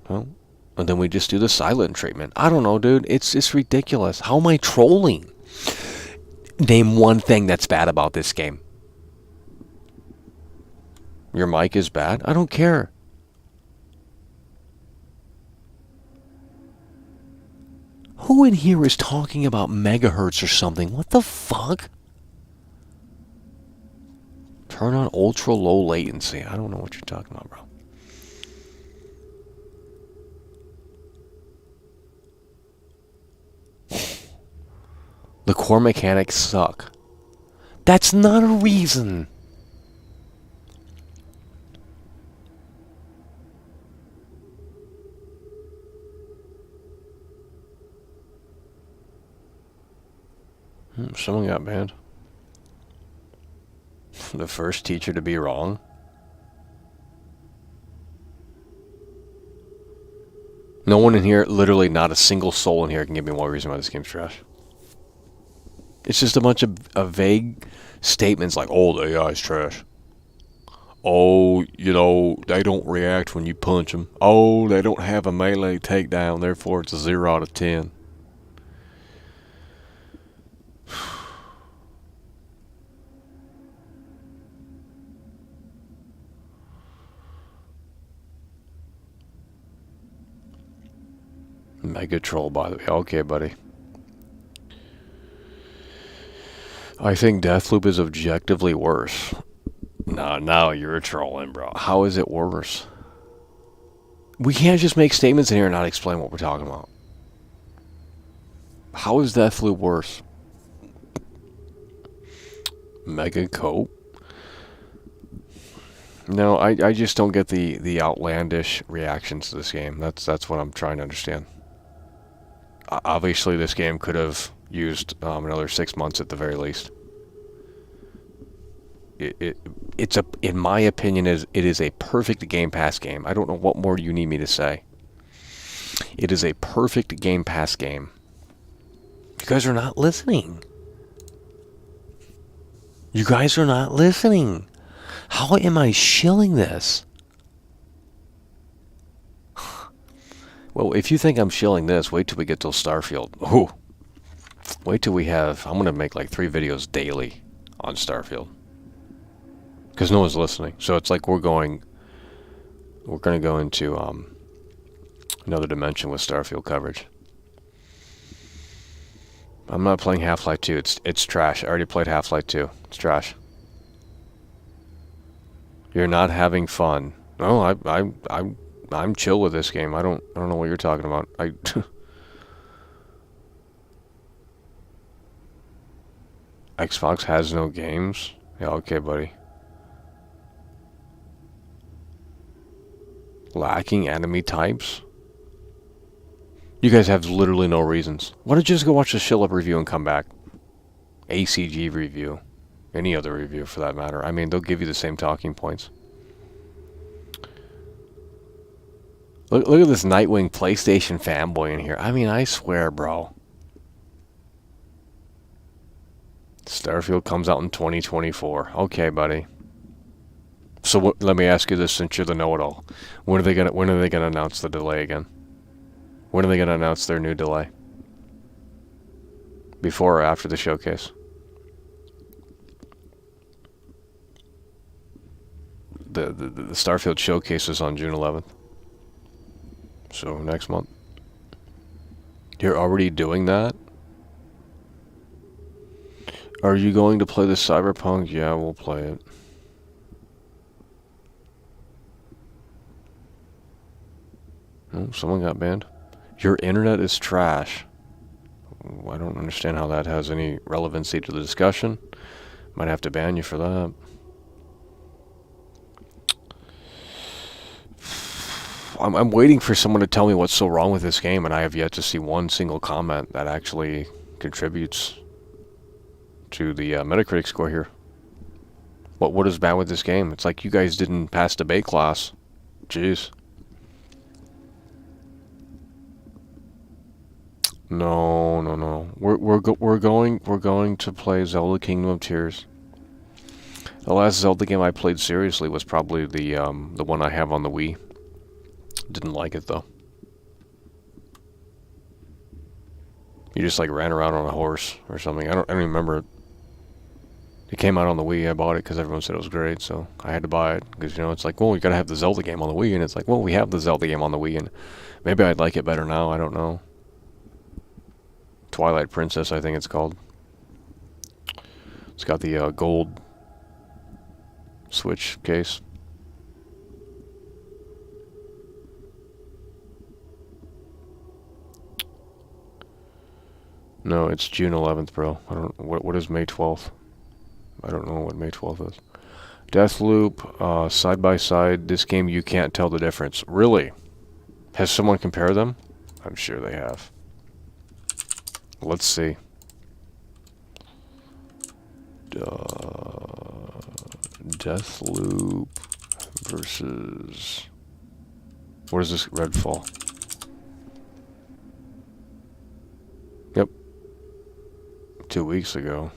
Well, and then we just do the silent treatment. I don't know, dude. It's ridiculous. How am I trolling? Name one thing that's bad about this game. Your mic is bad? I don't care. Who in here is talking about megahertz or something? What the fuck? Turn on ultra low latency. I don't know what you're talking about, bro. The core mechanics suck. That's not a reason. Someone got banned. The first teacher to be wrong. No one in here, literally not a single soul in here can give me one reason why this game's trash. It's just a bunch of vague statements like, oh, the AI is trash. Oh, you know, they don't react when you punch them. Oh, they don't have a melee takedown, therefore it's a 0 out of 10. Mega troll, by the way. Okay, buddy. I think Deathloop is objectively worse. No, now you're trolling, bro. How is it worse? We can't just make statements in here and not explain what we're talking about. How is Deathloop worse? Mega cope? No, I just don't get the outlandish reactions to this game. That's what I'm trying to understand. Obviously, this game could have used another 6 months at the very least. It's in my opinion, it is a perfect Game Pass game. I don't know what more you need me to say. It is a perfect Game Pass game. You guys are not listening. You guys are not listening. How am I shilling this? Well, if you think I'm shilling this, wait till we get to Starfield. Ooh. Wait till we have... I'm going to make like 3 videos daily on Starfield. Because no one's listening. So it's like we're going to go into another dimension with Starfield coverage. I'm not playing Half-Life 2. It's trash. I already played Half-Life 2. It's trash. You're not having fun. No, I'm chill with this game. I don't know what you're talking about. Xbox has no games? Yeah, okay, buddy. Lacking enemy types? You guys have literally no reasons. Why don't you just go watch the Shill Up review and come back? ACG review. Any other review for that matter. I mean, they'll give you the same talking points. Look at this Nightwing PlayStation fanboy in here. I mean, I swear, bro. Starfield comes out in 2024. Okay, buddy. So let me ask you this, since you're the know-it-all. When are they gonna announce the delay again? When are they gonna announce their new delay? Before or after the showcase? The Starfield showcase is on June 11th. So next month. You're already doing that? Are you going to play the Cyberpunk? Yeah, we'll play it. Oh, someone got banned. Your internet is trash. I don't understand how that has any relevancy to the discussion. Might have to ban you for that. I'm waiting for someone to tell me what's so wrong with this game, and I have yet to see one single comment that actually contributes to the Metacritic score here. What is bad with this game? It's like you guys didn't pass debate class. Jeez. No. We're going to play Zelda Kingdom of Tears. The last Zelda game I played seriously was probably the one I have on the Wii. Didn't like it though. You just like ran around on a horse or something. I don't even remember it. It came out on the Wii. I bought it because everyone said it was great, so I had to buy it because you know it's like, well, you gotta have the Zelda game on the Wii, and it's like, well, we have the Zelda game on the Wii, and maybe I'd like it better now. I don't know. Twilight Princess, I think it's called. It's got the gold Switch case. No, it's June 11th, bro. I don't. What is May 12th? I don't know what May 12th is. Deathloop, side by side. This game you can't tell the difference. Really? Has someone compared them? I'm sure they have. Let's see. Deathloop versus... What is this? Redfall. Yep. 2 weeks ago.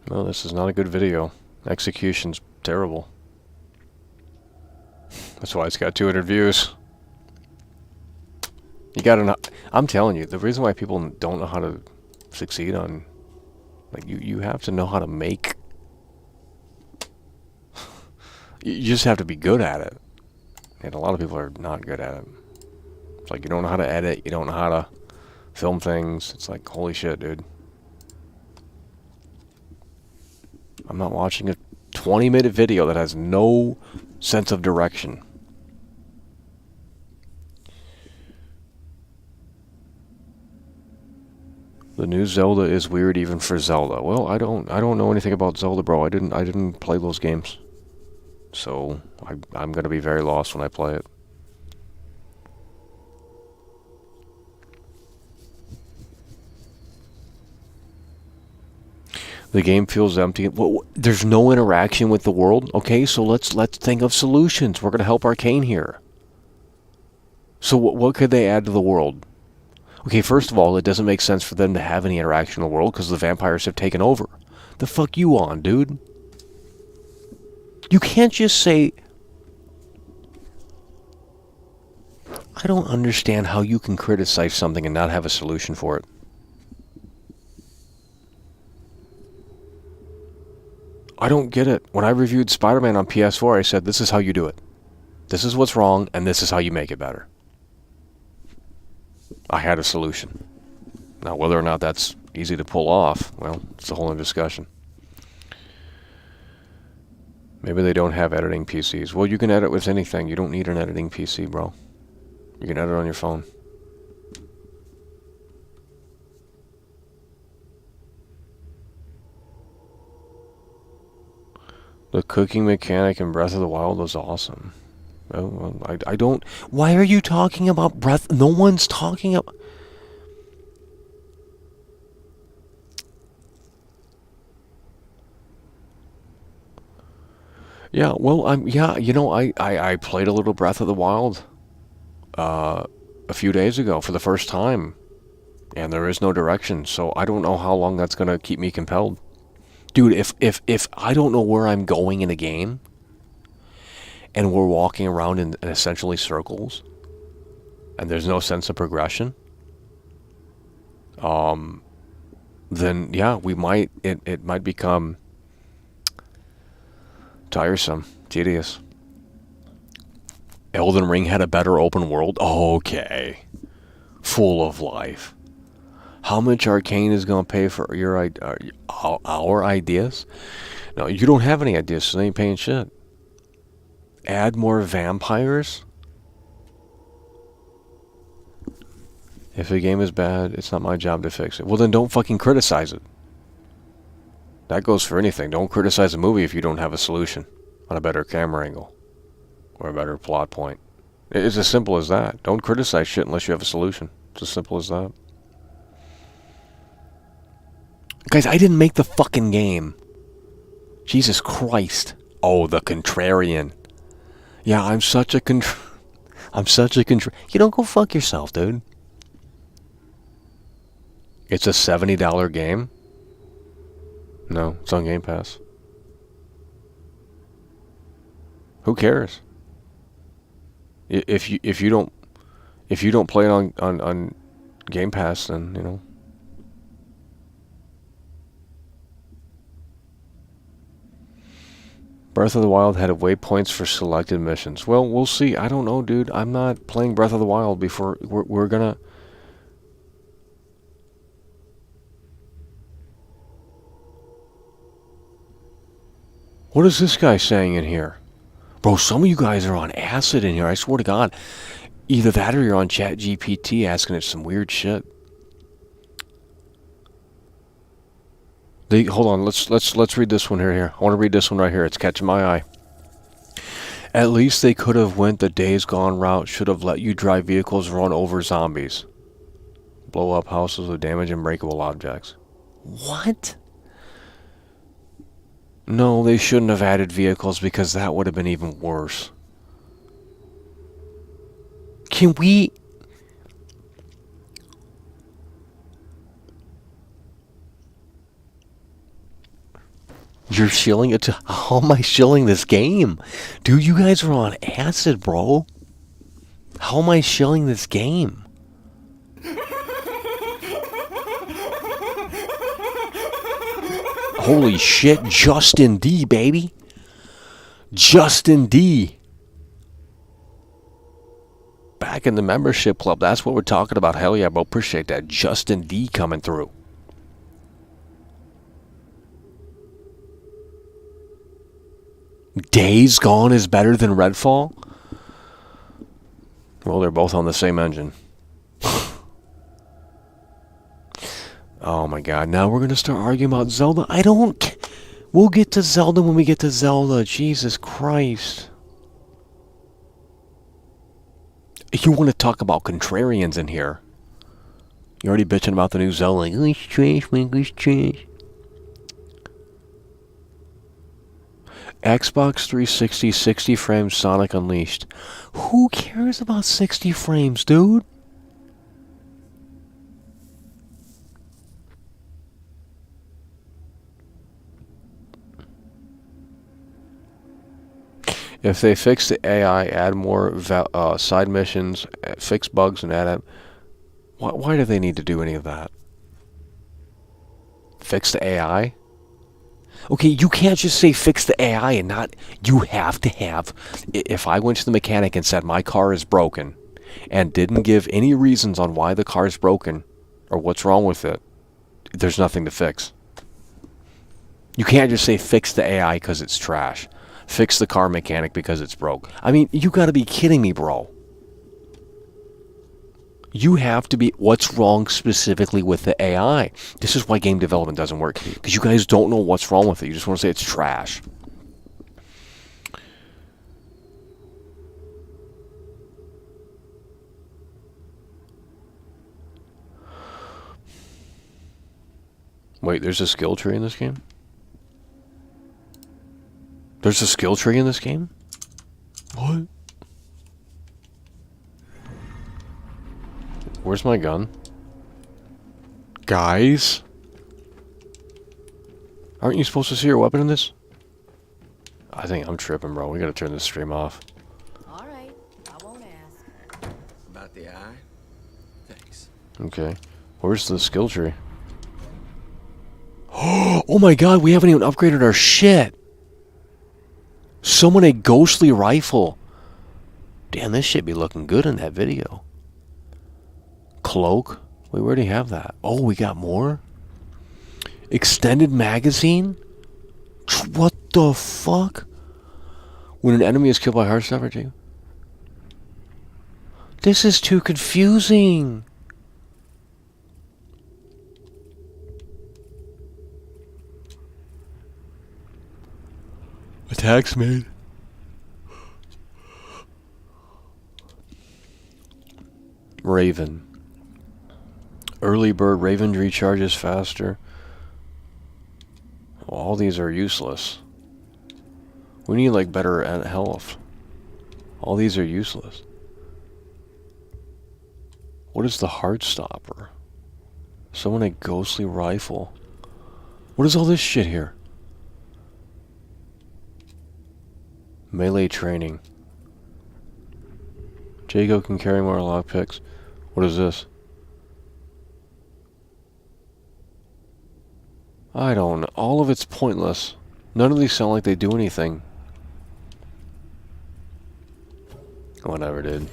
No, this is not a good video. Execution's terrible. That's why it's got 200 views. You gotta know. I'm telling you, the reason why people don't know how to succeed on, like, you have to know how to make. You just have to be good at it, and a lot of people are not good at it. It's like you don't know how to edit, you don't know how to film things. It's like, holy shit, dude. I'm not watching a 20-minute video that has no sense of direction. The new Zelda is weird even for Zelda. Well, I don't know anything about Zelda, bro. I didn't play those games. So, I'm going to be very lost when I play it. The game feels empty. Well, there's no interaction with the world. Okay, so let's think of solutions. We're going to help Arcane here. So what could they add to the world? Okay, first of all, it doesn't make sense for them to have any interaction in the world because the vampires have taken over. The fuck you on, dude? You can't just say... I don't understand how you can criticize something and not have a solution for it. I don't get it. When I reviewed Spider-Man on PS4, I said, this is how you do it. This is what's wrong, and this is how you make it better. I had a solution. Now, whether or not that's easy to pull off, well, it's a whole other discussion. Maybe they don't have editing PCs. Well, you can edit with anything. You don't need an editing PC, bro. You can edit on your phone. The cooking mechanic in Breath of the Wild was awesome. Well, I don't... Why are you talking about Breath... No one's talking about... Yeah, well, yeah, you know, I played a little Breath of the Wild a few days ago for the first time. And there is no direction, so I don't know how long that's going to keep me compelled. Dude, if I don't know where I'm going in a game, and we're walking around in essentially circles, and there's no sense of progression, then yeah, it might become tiresome, tedious. Elden Ring had a better open world. Okay. Full of life. How much Arcane is going to pay for our ideas? No, you don't have any ideas, so they ain't paying shit. Add more vampires? If a game is bad, it's not my job to fix it. Well, then don't fucking criticize it. That goes for anything. Don't criticize a movie if you don't have a solution on a better camera angle or a better plot point. It's as simple as that. Don't criticize shit unless you have a solution. It's as simple as that. Guys, I didn't make the fucking game. Jesus Christ. Oh, the Contrarian. Yeah, I'm such a You don't go fuck yourself, dude. It's a $70 game? No, it's on Game Pass. Who cares? If you don't play it on Game Pass, then you know. Breath of the Wild had waypoints for selected missions. Well, we'll see. I don't know, dude. I'm not playing Breath of the Wild before we're gonna. What is this guy saying in here? Bro, some of you guys are on acid in here, I swear to God. Either that or you're on ChatGPT asking it some weird shit. Hold on, let's read this one here. I want to read this one right here. It's catching my eye. At least they could have went the Days Gone route. Should have let you drive vehicles run over zombies. Blow up houses with damage and breakable objects. What? No, they shouldn't have added vehicles because that would have been even worse. Can we... You're shilling it to... How am I shilling this game? Dude, you guys are on acid, bro. How am I shilling this game? Holy shit, Justin D, baby. Justin D. Back in the membership club. That's what we're talking about. Hell yeah, bro. Appreciate that. Justin D coming through. Days Gone is better than Redfall? Well, they're both on the same engine. Oh my God, now we're going to start arguing about Zelda? We'll get to Zelda when we get to Zelda. Jesus Christ. You want to talk about contrarians in here. You're already bitching about the new Zelda. Like, oh, it's trash, man, it's trash. Xbox 360 60 frames Sonic Unleashed. Who cares about 60 frames, dude? If they fix the AI, add more side missions, fix bugs, and add... Why do they need to do any of that? Fix the AI? Okay, you can't just say fix the AI and not... You have to have... If I went to the mechanic and said my car is broken and didn't give any reasons on why the car is broken or what's wrong with it, there's nothing to fix. You can't just say fix the AI because it's trash. Fix the car mechanic because it's broke. I mean, you gotta be kidding me, bro. You have to be... What's wrong specifically with the AI? This is why game development doesn't work. Because you guys don't know what's wrong with it. You just want to say it's trash. Wait, there's a skill tree in this game? There's a skill tree in this game? What? Where's my gun? Guys? Aren't you supposed to see your weapon in this? I think I'm tripping, bro. We gotta turn this stream off. Alright, I won't ask. About the eye? Thanks. Okay. Where's the skill tree? Oh my god, we haven't even upgraded our shit. Summon a ghostly rifle. Damn, this shit be looking good in that video. Cloak? We already have that. Oh, we got more? Extended magazine? What the fuck? When an enemy is killed by Heartstopper, too? This is too confusing. Attacks made. Raven. Early bird Raven recharges faster. Well, all these are useless. We need like better health. All these are useless. What is the Heartstopper? Summon a ghostly rifle. What is all this shit here? Melee training. Jago can carry more lockpicks. What is this? I don't know. All of it's pointless. None of these sound like they do anything. Whatever, dude.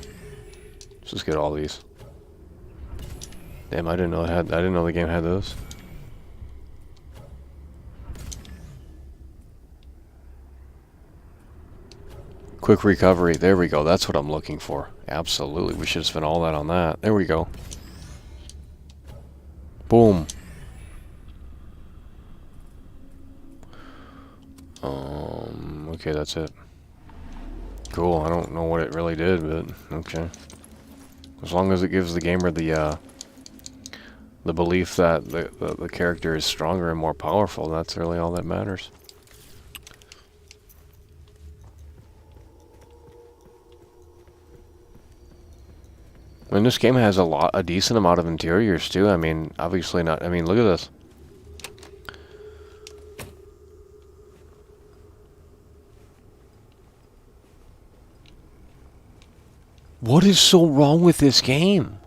Let's just get all these. Damn, I didn't know it had. I didn't know the game had this. Quick recovery. There we go. That's what I'm looking for. Absolutely. We should have spent all that on that. There we go. Boom. Okay, that's it. Cool. I don't know what it really did, but okay. As long as it gives the gamer the belief that the character is stronger and more powerful, that's really all that matters. I mean, this game has a decent amount of interiors too. I mean, obviously not. I mean, look at this. What is so wrong with this game?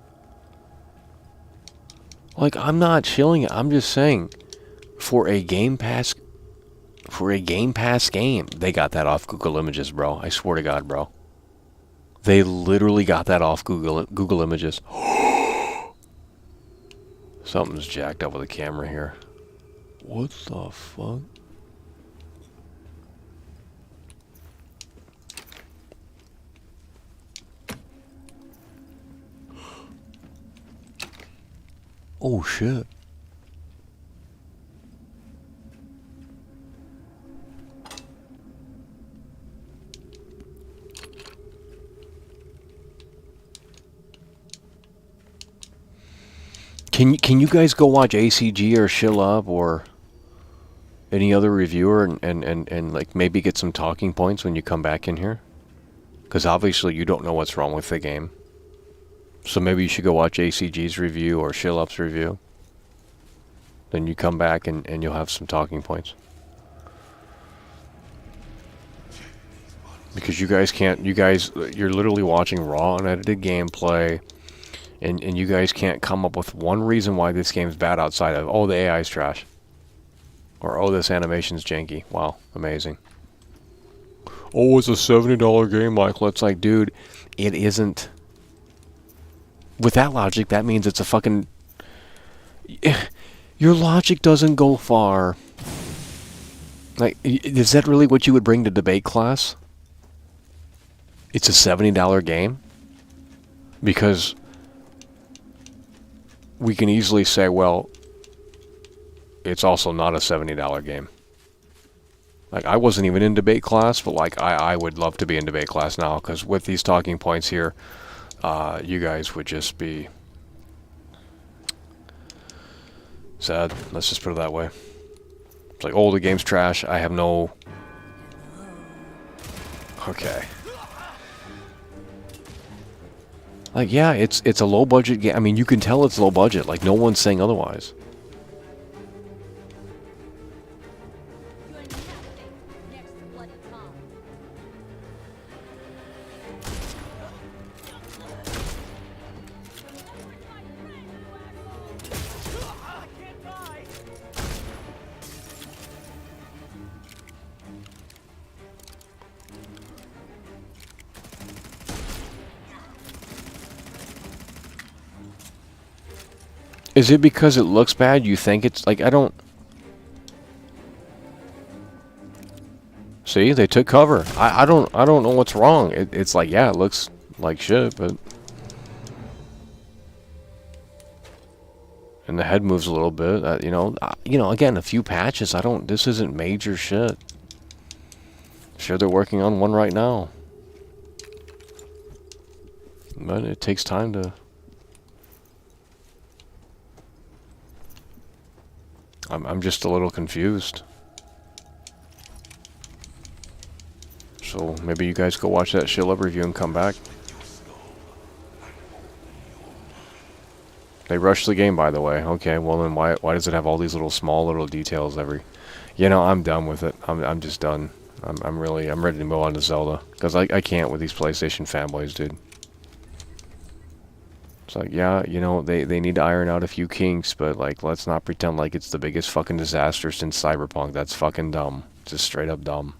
Like, I'm not chilling it. I'm just saying, for a Game Pass game, they got that off Google Images, bro. I swear to God, bro. They literally got that off Google Images. Something's jacked up with the camera here. What the fuck? Oh shit. Can you guys go watch ACG or Shill Up or any other reviewer and like maybe get some talking points when you come back in here? Because obviously you don't know what's wrong with the game. So maybe you should go watch ACG's review or Shill Up's review. Then you come back and you'll have some talking points. Because you're literally watching raw unedited gameplay. And you guys can't come up with one reason why this game's bad outside of, oh, the AI's trash. Or, oh, this animation's janky. Wow, amazing. Oh, it's a $70 game, Michael. It's like, dude, it isn't. With that logic, that means it's a fucking... Your logic doesn't go far. Like, is that really what you would bring to debate class? It's a $70 game? Because... we can easily say, well, it's also not a $70 game. Like, I wasn't even in debate class, but like, I would love to be in debate class now, because with these talking points here, you guys would just be sad. Let's just put it that way. It's like, oh, the game's trash. I have no... Okay. Like, yeah, it's a low-budget game. I mean, you can tell it's low budget. Like, no one's saying otherwise. Is it because it looks bad? You think it's like, I don't... See, they took cover. I don't know what's wrong. It's like, yeah, it looks like shit, but... And the head moves a little bit. You know, again, a few patches. This isn't major shit. Sure, they're working on one right now. But it takes time to... I'm just a little confused. So maybe you guys go watch that Shillab review and come back. They rushed the game, by the way. Okay, well then why does it have all these small little details every... You know, I'm done with it. I'm just done. I'm ready to move on to Zelda. Because I can't with these PlayStation fanboys, dude. It's like, yeah, you know, they need to iron out a few kinks, but, like, let's not pretend like it's the biggest fucking disaster since Cyberpunk. That's fucking dumb. Just straight up dumb.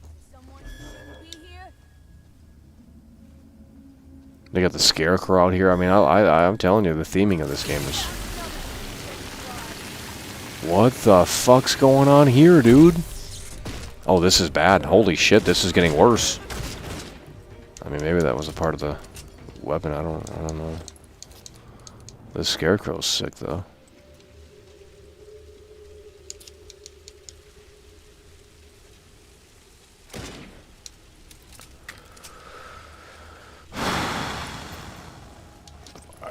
They got the Scarecrow out here. I mean, I'm telling you, the theming of this game is... What the fuck's going on here, dude? Oh, this is bad. Holy shit, this is getting worse. I mean, maybe that was a part of the weapon. I don't know. The Scarecrow's sick, though.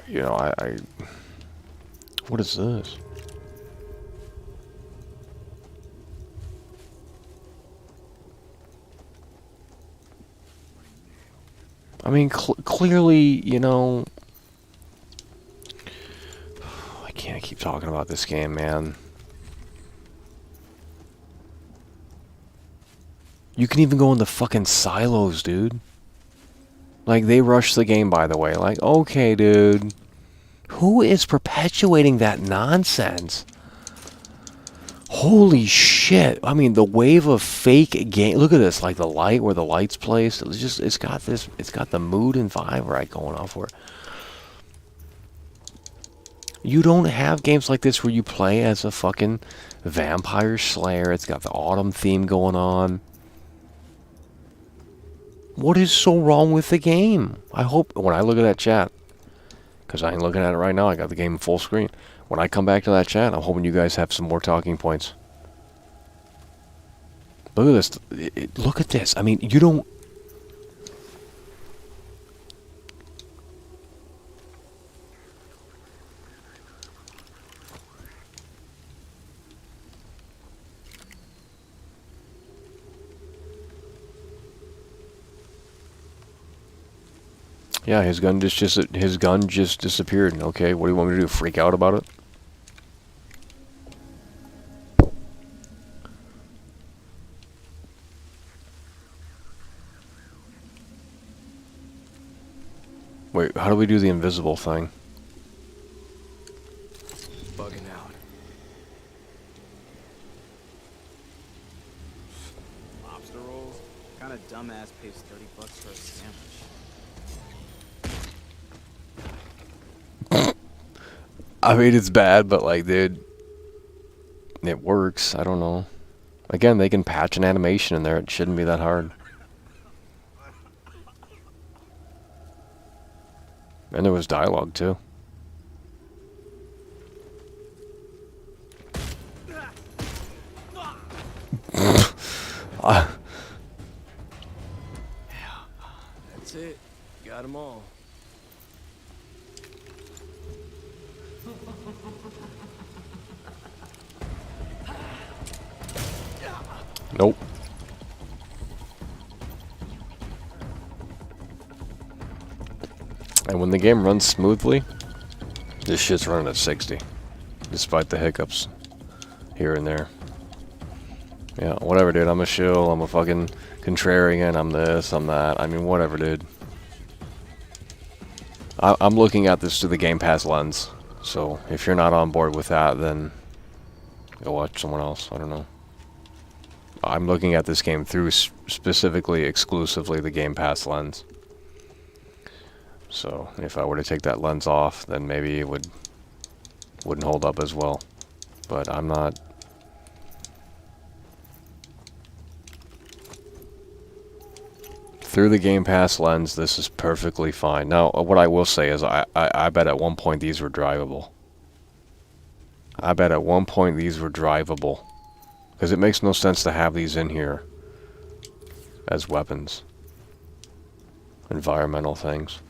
You know, what is this? I mean, clearly, you know... I can't keep talking about this game, man. You can even go in the fucking silos, dude. Like, they rushed the game, by the way. Like, okay, dude. Who is perpetuating that nonsense? Holy shit. I mean, the wave of fake game. Look at this. Like, the light, where the light's placed. It's got the mood and vibe right going on for it. You don't have games like this where you play as a fucking vampire slayer. It's got the autumn theme going on. What is so wrong with the game? I hope, when I look at that chat, because I ain't looking at it right now, I got the game full screen. When I come back to that chat, I'm hoping you guys have some more talking points. Look at this. Look at this. I mean, you don't... Yeah, his gun just disappeared. Okay, what do you want me to do? Freak out about it? Wait, how do we do the invisible thing? Bugging out. Lobster rolls? What kind of dumbass pays $30 for a sandwich? I mean, it's bad, but like, dude, it works. I don't know. Again, they can patch an animation in there. It shouldn't be that hard. And there was dialogue, too. That's it. Got them all. Nope. And when the game runs smoothly, this shit's running at 60. Despite the hiccups here and there. Yeah, whatever, dude. I'm a shill, I'm a fucking contrarian, I'm this, I'm that. I mean, whatever, dude. I'm looking at this through the Game Pass lens. So, if you're not on board with that, then go watch someone else. I don't know. I'm looking at this game through specifically, exclusively the Game Pass lens. So, if I were to take that lens off, then maybe it would wouldn't hold up as well. But I'm not... Through the Game Pass lens, this is perfectly fine. Now, what I will say is I bet at one point these were drivable. I bet at one point these were drivable. Because it makes no sense to have these in here as weapons. Environmental things.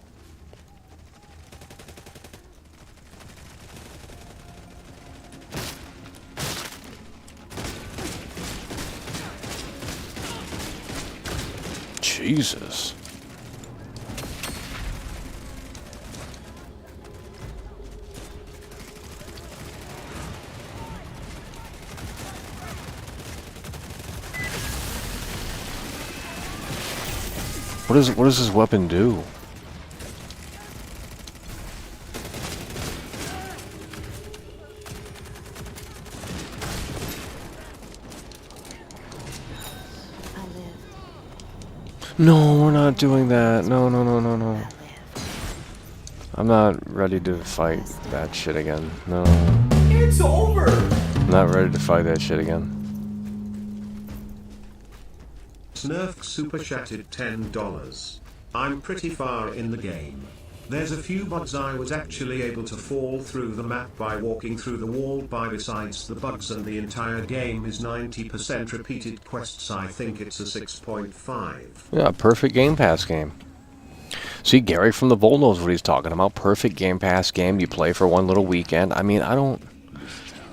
Jesus. What does this weapon do? No, we're not doing that. No, no, no, no, no. I'm not ready to fight that shit again. No. It's over! I'm not ready to fight that shit again. Snurf super chatted $10. I'm pretty far in the game. There's a few bugs I was actually able to fall through the map by walking through the wall by. Besides the bugs, and the entire game is 90% repeated quests. I think it's a 6.5. Yeah, perfect Game Pass game. See, Gary from the Bowl knows what he's talking about. Perfect Game Pass game you play for one little weekend. I mean, I don't...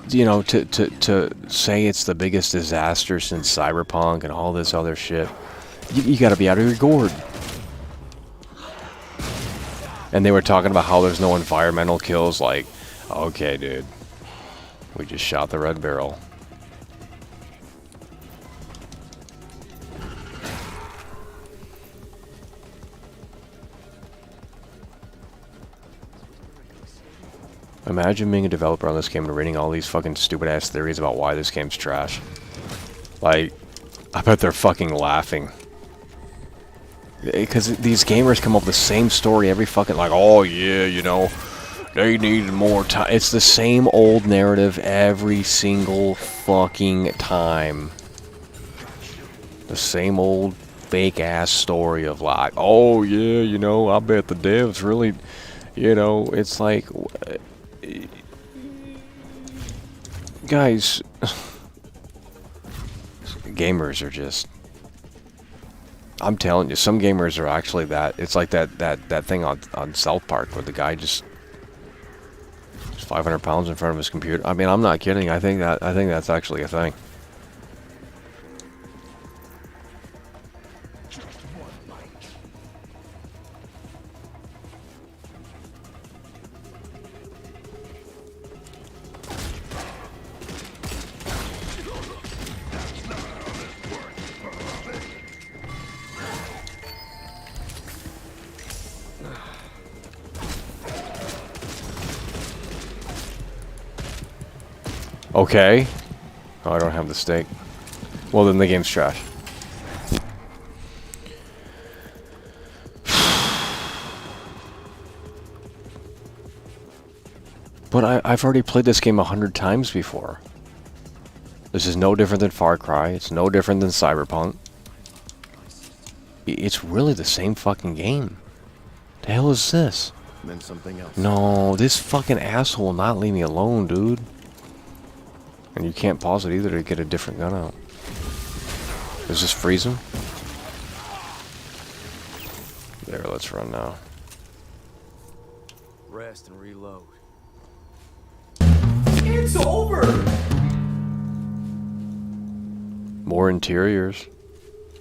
You know, to say it's the biggest disaster since Cyberpunk and all this other shit, you gotta be out of your gourd. And they were talking about how there's no environmental kills. Like, okay, dude, we just shot the red barrel. Imagine being a developer on this game and reading all these fucking stupid ass theories about why this game's trash. Like, I bet they're fucking laughing. Because these gamers come up with the same story every fucking, like, oh yeah, you know, they needed more time. It's the same old narrative every single fucking time. The same old fake ass story of like, oh yeah, you know, I bet the devs really, you know, it's like, guys, gamers are just, I'm telling you, some gamers are actually that. It's like that thing on South Park where the guy just 500 pounds in front of his computer. I mean, I'm not kidding. I think that's actually a thing. Okay. Oh, I don't have the stake. Well, then the game's trash. But I've already played this game 100 times before. This is no different than Far Cry. It's no different than Cyberpunk. It's really the same fucking game. The hell is this? Then something else. No, this fucking asshole will not leave me alone, dude. And you can't pause it either to get a different gun out. Does this freeze him? There, let's run now. Rest and reload. It's over! More interiors.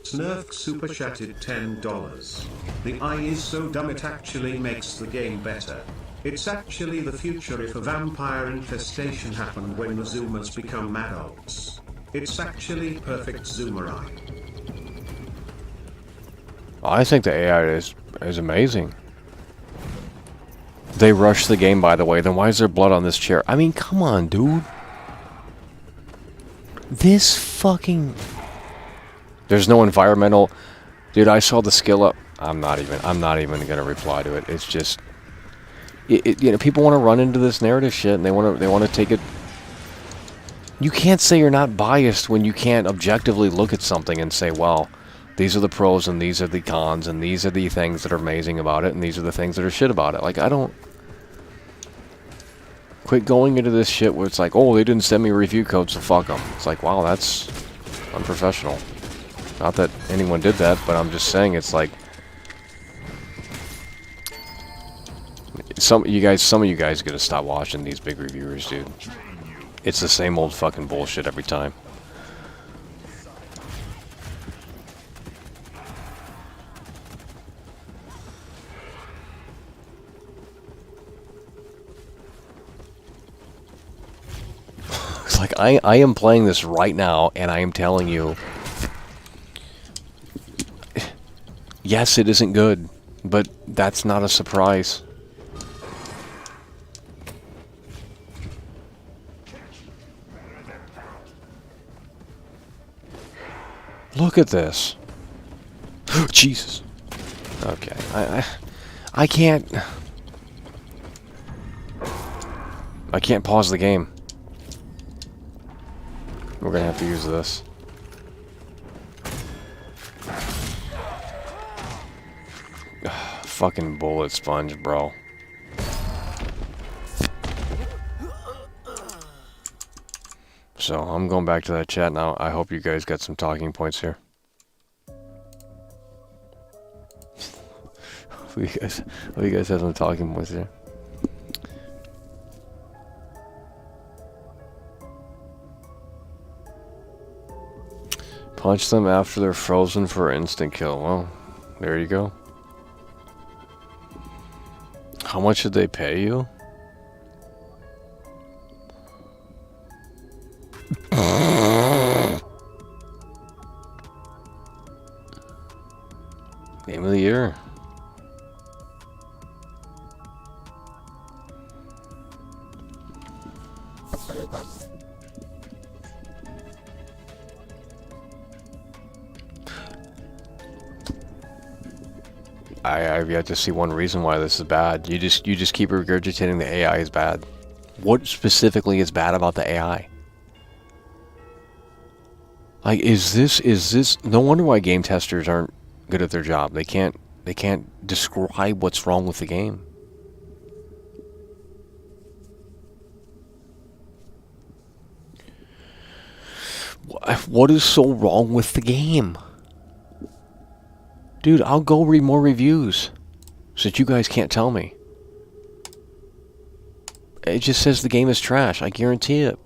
Snurf super chatted $10. The eye is so dumb it actually makes the game better. It's actually the future if a vampire infestation happened when the Zoomers become adults. It's actually perfect Zoomer eye. I think the AI is amazing. They rushed the game, by the way. Then why is there blood on this chair? I mean, come on, dude. This fucking... There's no environmental... Dude, I saw the skill up. I'm not even gonna reply to it. It's just... You know, people want to run into this narrative shit, and they want to take it. You can't say you're not biased when you can't objectively look at something and say, well, these are the pros and these are the cons and these are the things that are amazing about it and these are the things that are shit about it. Like, I don't... Quit going into this shit where it's like, oh, they didn't send me a review code, so fuck them. It's like, wow, that's unprofessional. Not that anyone did that, but I'm just saying it's like... Some of you guys gotta stop watching these big reviewers, dude. It's the same old fucking bullshit every time. It's like I am playing this right now and I am telling you, yes, it isn't good, but that's not a surprise. Look at this. Jesus. Okay. I can't pause the game. We're gonna have to use this. Fucking bullet sponge, bro. So, I'm going back to that chat now. I hope you guys got some talking points here. You guys have some talking points here. Punch them after they're frozen for instant kill. Well, there you go. How much did they pay you? Game of the year. I've yet to see one reason why this is bad. You just keep regurgitating the AI is bad. What specifically is bad about the AI? Like, is this no wonder why game testers aren't good at their job. They can't describe what's wrong with the game. What is so wrong with the game? Dude, I'll go read more reviews so that you guys can't tell me. It just says the game is trash. I guarantee it.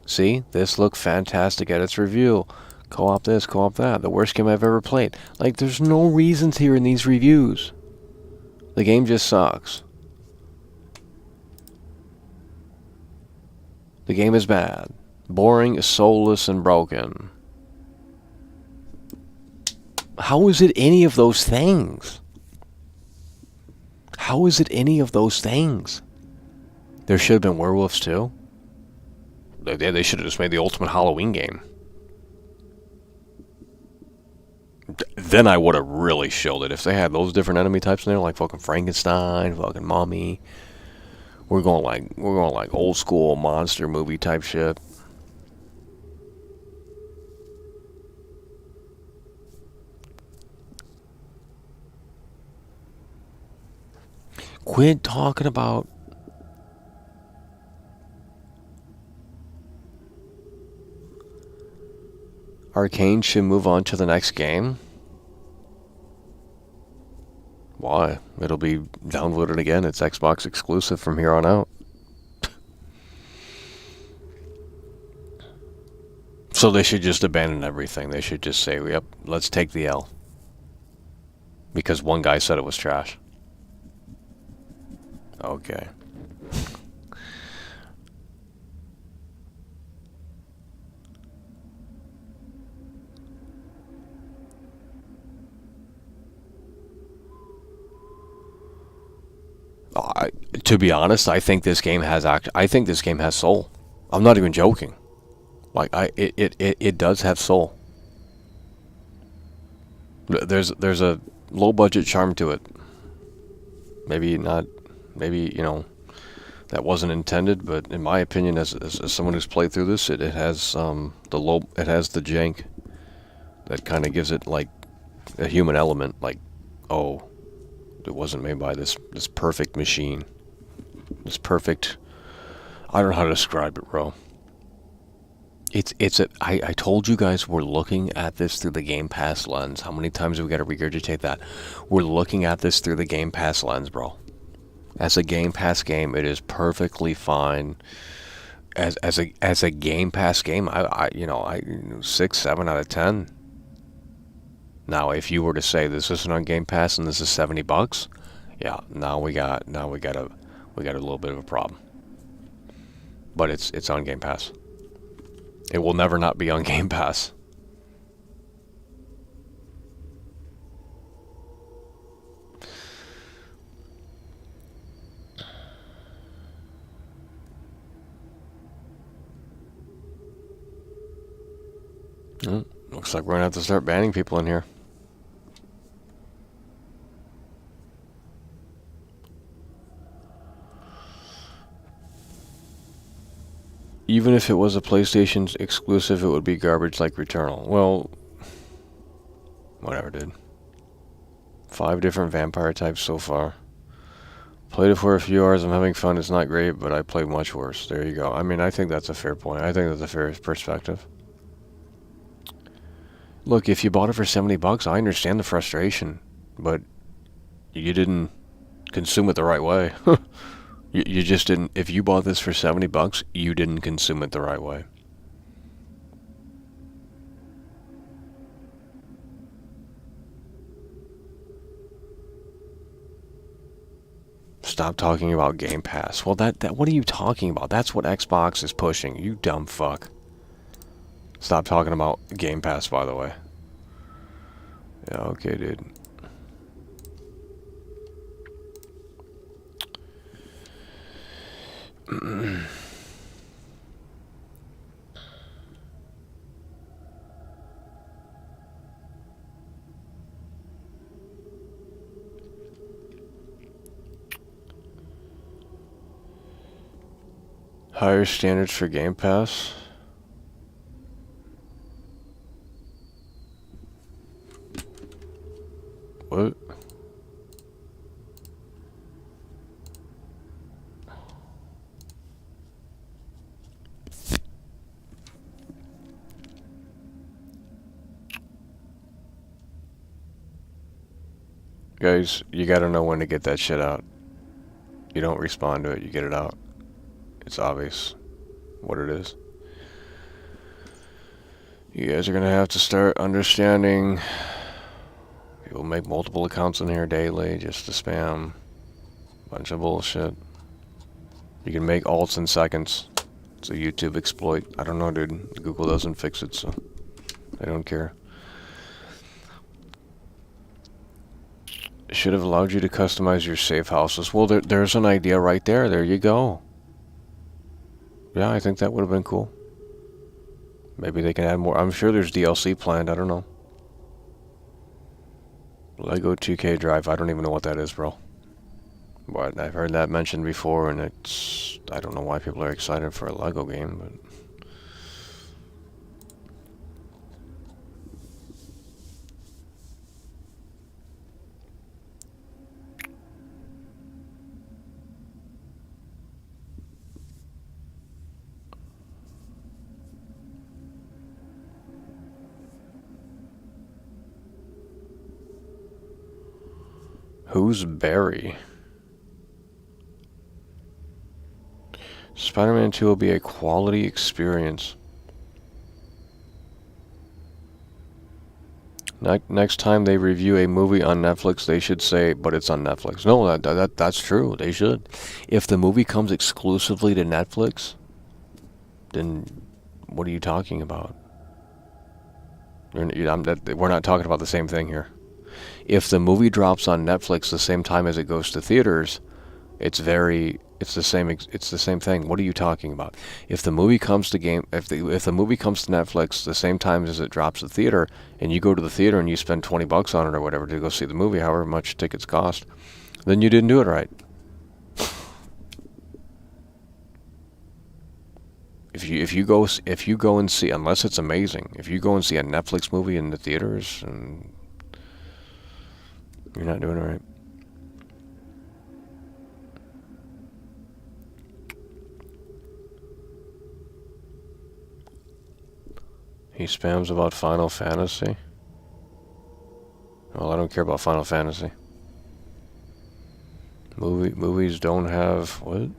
See? This looked fantastic at its review. Co-op this, co-op that. The worst game I've ever played. Like, there's no reasons here in these reviews. The game just sucks. The game is bad. Boring, soulless, and broken. How is it any of those things? How is it any of those things? There should have been werewolves too. They should have just made the ultimate Halloween game. Then I would have really showed it. If they had those different enemy types in there, like fucking Frankenstein, fucking Mummy. We're going like old school monster movie type shit. Quit talking about Arcane should move on to the next game. Why? It'll be downvoted again. It's Xbox exclusive from here on out. So they should just abandon everything. They should just say, yep, let's take the L. Because one guy said it was trash. Okay. To be honest, I think this game has soul. I'm not even joking. Like it does have soul. There's a low budget charm to it. Maybe not Maybe, you know, that wasn't intended, but in my opinion, as someone who's played through this, it has it has the jank that kind of gives it like a human element, like, oh, it wasn't made by this perfect machine, this perfect. I don't know how to describe it, bro. I told you guys we're looking at this through the Game Pass lens. How many times have we got to regurgitate that? We're looking at this through the Game Pass lens, bro. As a Game Pass game, it is perfectly fine. As a Game Pass game, I 6, 7 out of 10. Now, if you were to say this isn't on Game Pass and this is $70, yeah, now we got a little bit of a problem. But it's on Game Pass. It will never not be on Game Pass. Looks like we're gonna have to start banning people in here. Even if it was a PlayStation exclusive, it would be garbage like Returnal. Well, whatever, dude. 5 different vampire types so far. Played it for a few hours. I'm having fun. It's not great, but I played much worse. There you go. I mean, I think that's a fair point. I think that's a fair perspective. Look, if you bought it for $70, I understand the frustration, but you didn't consume it the right way. You just didn't. If you bought this for $70, you didn't consume it the right way. Stop talking about Game Pass. Well, that what are you talking about? That's what Xbox is pushing. You dumb fuck. Stop talking about Game Pass, by the way. Yeah, okay, dude. Higher standards for Game Pass. What? Guys, you gotta know when to get that shit out. You don't respond to it, you get it out. It's obvious what it is. You guys are gonna have to start understanding. People make multiple accounts in here daily just to spam. Bunch of bullshit. You can make alts in seconds. It's a YouTube exploit. I don't know, dude. Google doesn't fix it, so I don't care. Should have allowed you to customize your safe houses. Well, there's an idea right there. There you go. Yeah, I think that would have been cool. Maybe they can add more. I'm sure there's DLC planned. I don't know. Lego 2K Drive. I don't even know what that is, bro. But I've heard that mentioned before, and it's... I don't know why people are excited for a Lego game, but... Who's Barry? Spider-Man 2 will be a quality experience. Next time they review a movie on Netflix, they should say, but it's on Netflix. No, that's true. They should. If the movie comes exclusively to Netflix, then what are you talking about? We're not talking about the same thing here. If the movie drops on Netflix the same time as it goes to theaters, it's the same thing. What are you talking about? If the movie comes to if the movie comes to Netflix the same time as it drops to theater, and you go to the theater and you spend $20 on it or whatever to go see the movie, however much tickets cost, then you didn't do it right. If you go and see, unless it's amazing, if you go and see a Netflix movie in the theaters, and you're not doing it right. He spams about Final Fantasy. Well, I don't care about Final Fantasy. Movies don't have what?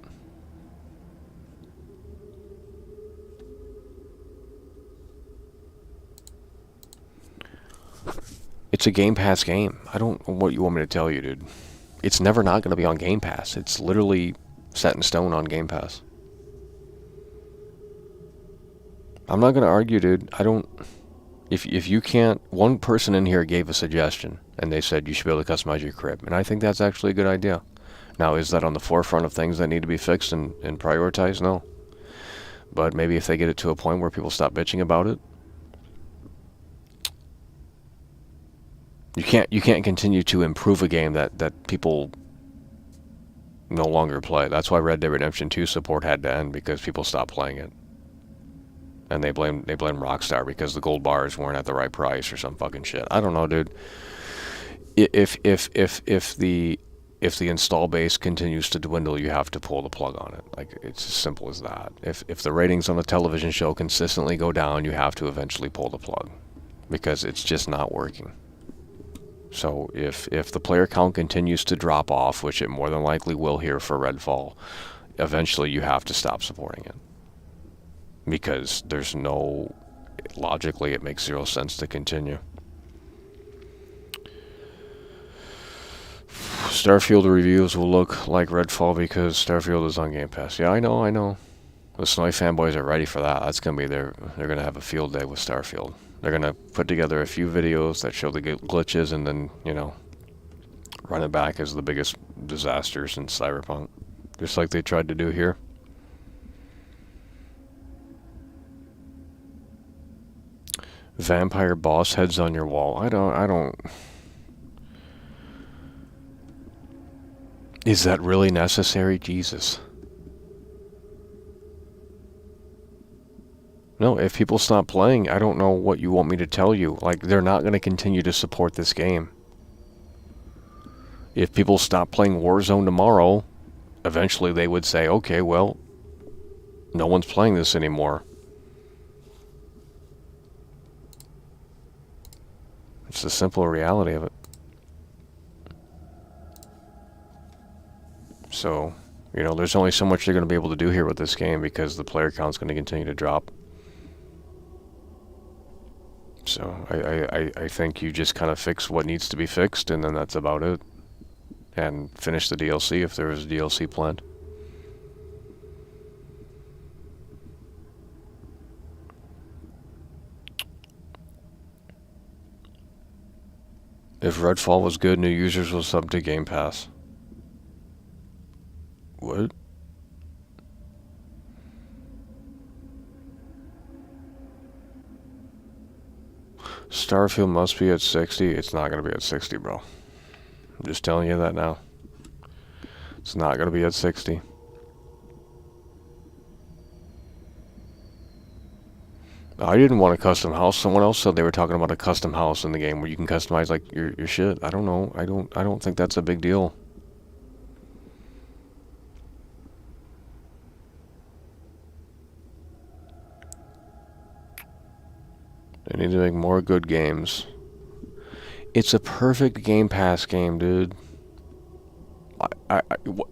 It's a Game Pass game. I don't know what you want me to tell you, dude. It's never not going to be on Game Pass. It's literally set in stone on Game Pass. I'm not going to argue, dude. I don't... If you can't... One person in here gave a suggestion, and they said you should be able to customize your crib. And I think that's actually a good idea. Now, is that on the forefront of things that need to be fixed and prioritized? No. But maybe if they get it to a point where people stop bitching about it, you can't continue to improve a game that people no longer play. That's why Red Dead Redemption 2 support had to end, because people stopped playing it. And they blame Rockstar because the gold bars weren't at the right price or some fucking shit. I don't know, dude. If the install base continues to dwindle, you have to pull the plug on it. Like, it's as simple as that. If the ratings on a television show consistently go down, you have to eventually pull the plug, because it's just not working. So if the player count continues to drop off, which it more than likely will here for Redfall, eventually you have to stop supporting it. Because there's no... Logically, it makes zero sense to continue. Starfield reviews will look like Redfall because Starfield is on Game Pass. Yeah, I know. The Snowy fanboys are ready for that. That's going to be they're going to have a field day with Starfield. They're going to put together a few videos that show the glitches and then, run it back as the biggest disasters in Cyberpunk. Just like they tried to do here. Vampire boss heads on your wall. I don't... Is that really necessary? Jesus. No, if people stop playing, I don't know what you want me to tell you. Like, they're not going to continue to support this game. If people stop playing Warzone tomorrow, eventually they would say, okay, well, no one's playing this anymore. It's the simple reality of it. So, there's only so much you're going to be able to do here with this game because the player count's going to continue to drop. So, I think you just kind of fix what needs to be fixed, and then that's about it. And finish the DLC if there is DLC planned. If Redfall was good, new users will sub to Game Pass. What? Starfield must be at 60. It's not going to be at 60, bro. I'm just telling you that now. It's not going to be at 60. I didn't want a custom house. Someone else said they were talking about a custom house in the game where you can customize like your shit. I don't know. I don't think that's a big deal. They need to make more good games. It's a perfect Game Pass game, dude.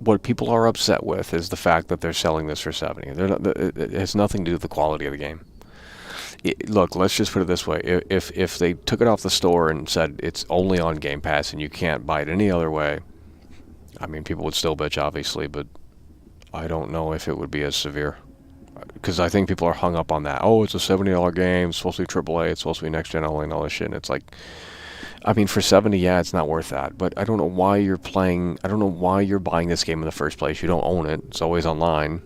What people are upset with is the fact that they're selling this for 70. It has nothing to do with the quality of the game. Look, let's just put it this way. If they took it off the store and said it's only on Game Pass and you can't buy it any other way, I mean, people would still bitch, obviously, but I don't know if it would be as severe. Because I think people are hung up on that. Oh, it's a $70 game. It's supposed to be AAA. It's supposed to be next gen only and all this shit. And it's like, I mean, for 70, yeah, it's not worth that. But I don't know why you're playing. I don't know why you're buying this game in the first place. You don't own it. It's always online.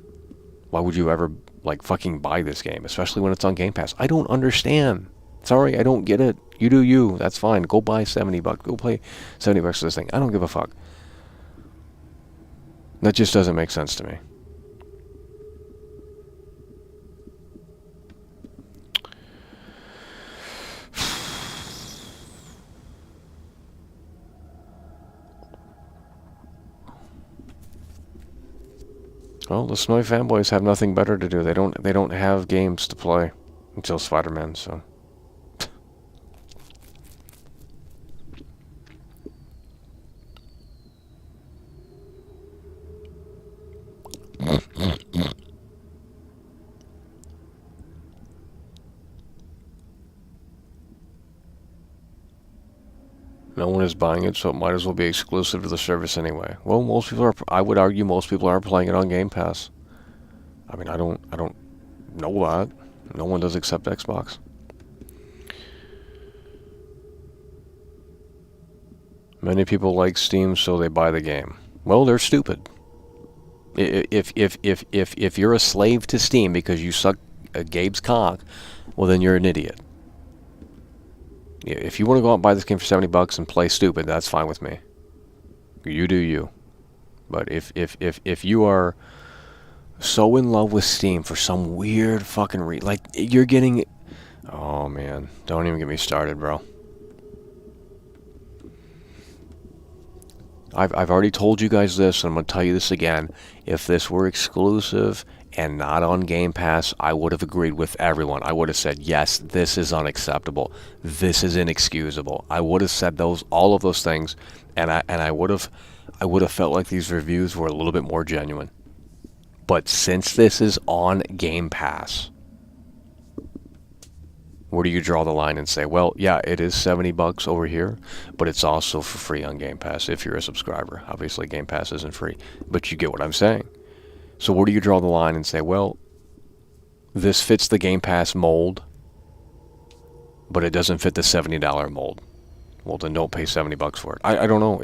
Why would you ever like fucking buy this game, especially when it's on Game Pass? I don't understand. Sorry, I don't get it. You do you. That's fine. Go buy $70. Go play $70 for this thing. I don't give a fuck. That just doesn't make sense to me. Well, the Snowy fanboys have nothing better to do. They don't have games to play until Spider-Man, so. No one is buying it, so it might as well be exclusive to the service anyway. Well, most people are. I would argue most people are playing it on Game Pass. I mean, I don't know that. No one does except Xbox. Many people like Steam, so they buy the game. Well, they're stupid. If you're a slave to Steam because you suck Gabe's cock, well then you're an idiot. If you want to go out and buy this game for $70 and play stupid, that's fine with me. You do you. But if you are so in love with Steam for some weird fucking like you're getting, oh man, don't even get me started, bro. I've already told you guys this, and I'm going to tell you this again. If this were exclusive and not on Game Pass, I would have agreed with everyone. I would have said, yes, this is unacceptable. This is inexcusable. I would have said all of those things, and I would have felt like these reviews were a little bit more genuine. But since this is on Game Pass, where do you draw the line and say, well, yeah, it is $70 over here, but it's also for free on Game Pass if you're a subscriber. Obviously, Game Pass isn't free, but you get what I'm saying. So where do you draw the line and say, well, this fits the Game Pass mold, but it doesn't fit the $70 mold? Well, then don't pay $70 for it. I don't know.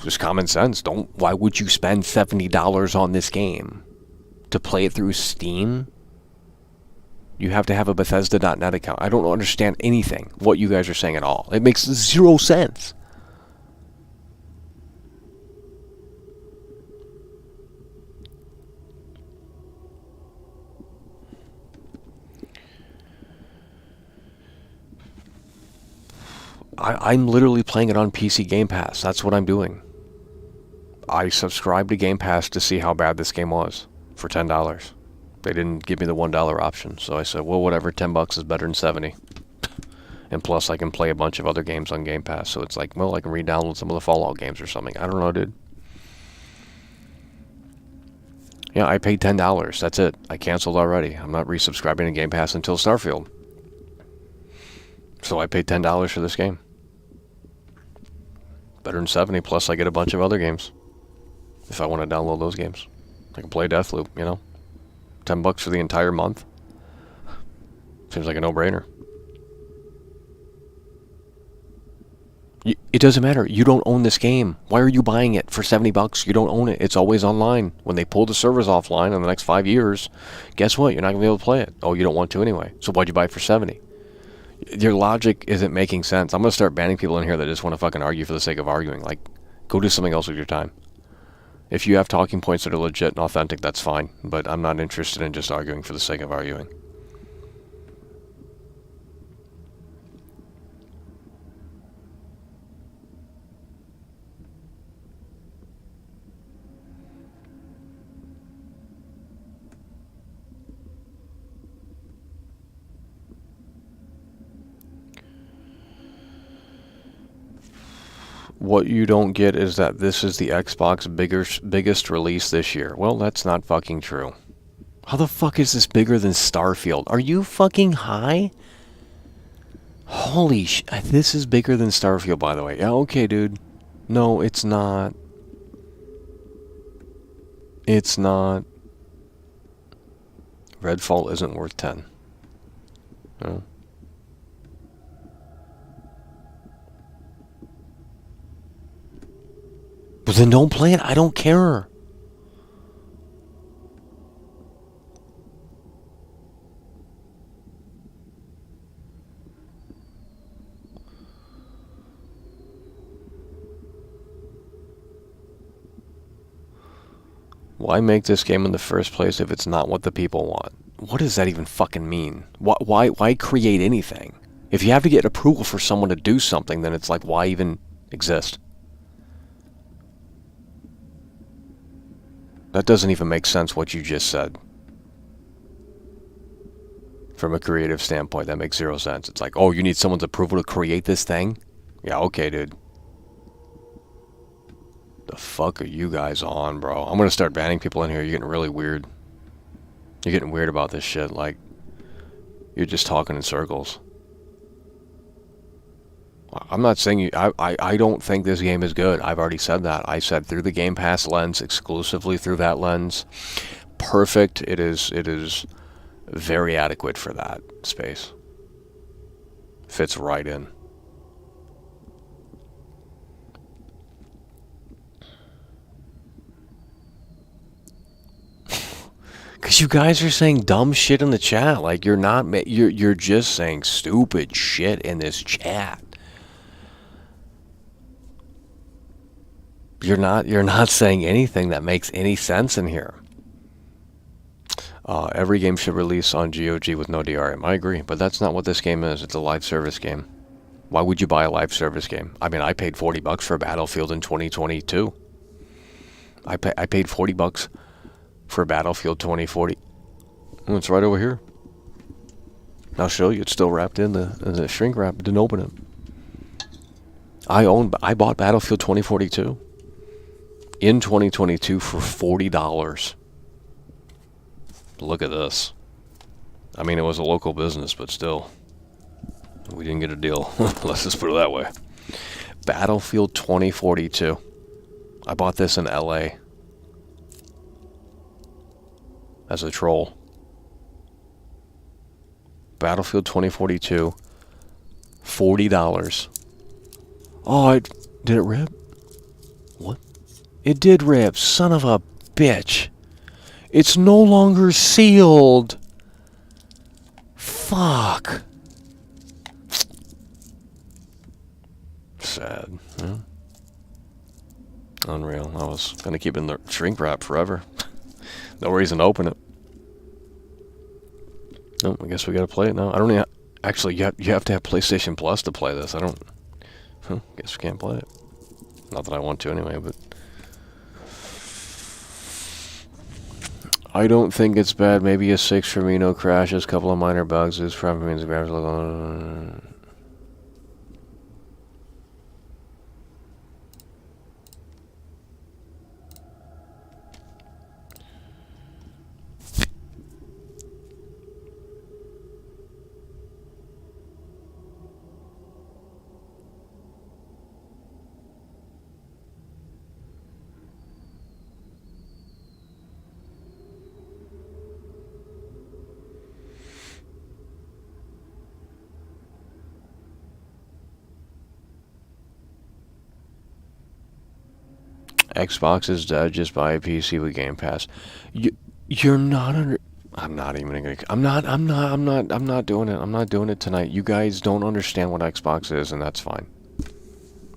Just common sense. Why would you spend $70 on this game to play it through Steam? You have to have a Bethesda.net account. I don't understand anything, what you guys are saying at all. It makes zero sense. I'm literally playing it on PC Game Pass. That's what I'm doing. I subscribed to Game Pass to see how bad this game was for $10. They didn't give me the $1 option, so I said, well, whatever, $10 is better than 70. And plus, I can play a bunch of other games on Game Pass, so it's like, well, I can re-download some of the Fallout games or something. I don't know, dude. Yeah, I paid $10. That's it. I canceled already. I'm not resubscribing to Game Pass until Starfield. So I paid $10 for this game. Better than 70, plus I get a bunch of other games. If I want to download those games. I can play Deathloop, you know? $10 for the entire month. Seems like a no-brainer. It doesn't matter. You don't own this game. Why are you buying it for $70? You don't own it. It's always online. When they pull the servers offline in the next 5 years, guess what? You're not going to be able to play it. Oh, you don't want to anyway. So why'd you buy it for 70? Your logic isn't making sense. I'm going to start banning people in here that just want to fucking argue for the sake of arguing. Like, go do something else with your time. If you have talking points that are legit and authentic, that's fine. But I'm not interested in just arguing for the sake of arguing. What you don't get is that this is the Xbox biggest release this year. Well, that's not fucking true. How the fuck is this bigger than Starfield? Are you fucking high? Holy sh... This is bigger than Starfield, by the way. Yeah, okay, dude. No, it's not. It's not. Redfall isn't worth 10. No. Well, then don't play it. I don't care. Why make this game in the first place if it's not what the people want? What does that even fucking mean? Why create anything? If you have to get approval for someone to do something, then it's like, why even exist? That doesn't even make sense what you just said. From a creative standpoint, that makes zero sense. It's like, oh, you need someone's approval to create this thing? Yeah, okay, dude. The fuck are you guys on, bro? I'm gonna start banning people in here. You're getting really weird. You're getting weird about this shit. Like, you're just talking in circles. I'm not saying you... I don't think this game is good. I've already said that. I said through the Game Pass lens, exclusively through that lens. Perfect. It is very adequate for that space. Fits right in. Because you guys are saying dumb shit in the chat. Like, you're not... You're just saying stupid shit in this chat. You're not saying anything that makes any sense in here. Every game should release on GOG with no DRM. I agree, but that's not what this game is. It's a live service game. Why would you buy a live service game? I mean, I paid $40 for Battlefield in 2022. I paid $40 for Battlefield 2040. Oh, it's right over here. I'll show you. It's still wrapped in the shrink wrap. Didn't open it. I bought Battlefield 2042 in 2022 for $40. Look at this. I mean, it was a local business, but still. We didn't get a deal. Let's just put it that way. Battlefield 2042. I bought this in LA. As a troll. Battlefield 2042. $40. Oh, did it rip? What? It did rip. Son of a bitch. It's no longer sealed. Fuck. Sad. Yeah. Unreal. I was going to keep it in the shrink wrap forever. No reason to open it. Oh, I guess we got to play it now. I don't even... Actually, you have to have PlayStation Plus to play this. I don't... Guess we can't play it. Not that I want to anyway, but... I don't think it's bad. Maybe a 6 for me. No crashes. Couple of minor bugs. This probably means the graphics look... Xbox is dead. Just buy a PC with Game Pass. You're not under... I'm not even gonna... I'm not doing it. I'm not doing it tonight. You guys don't understand what Xbox is, and that's fine.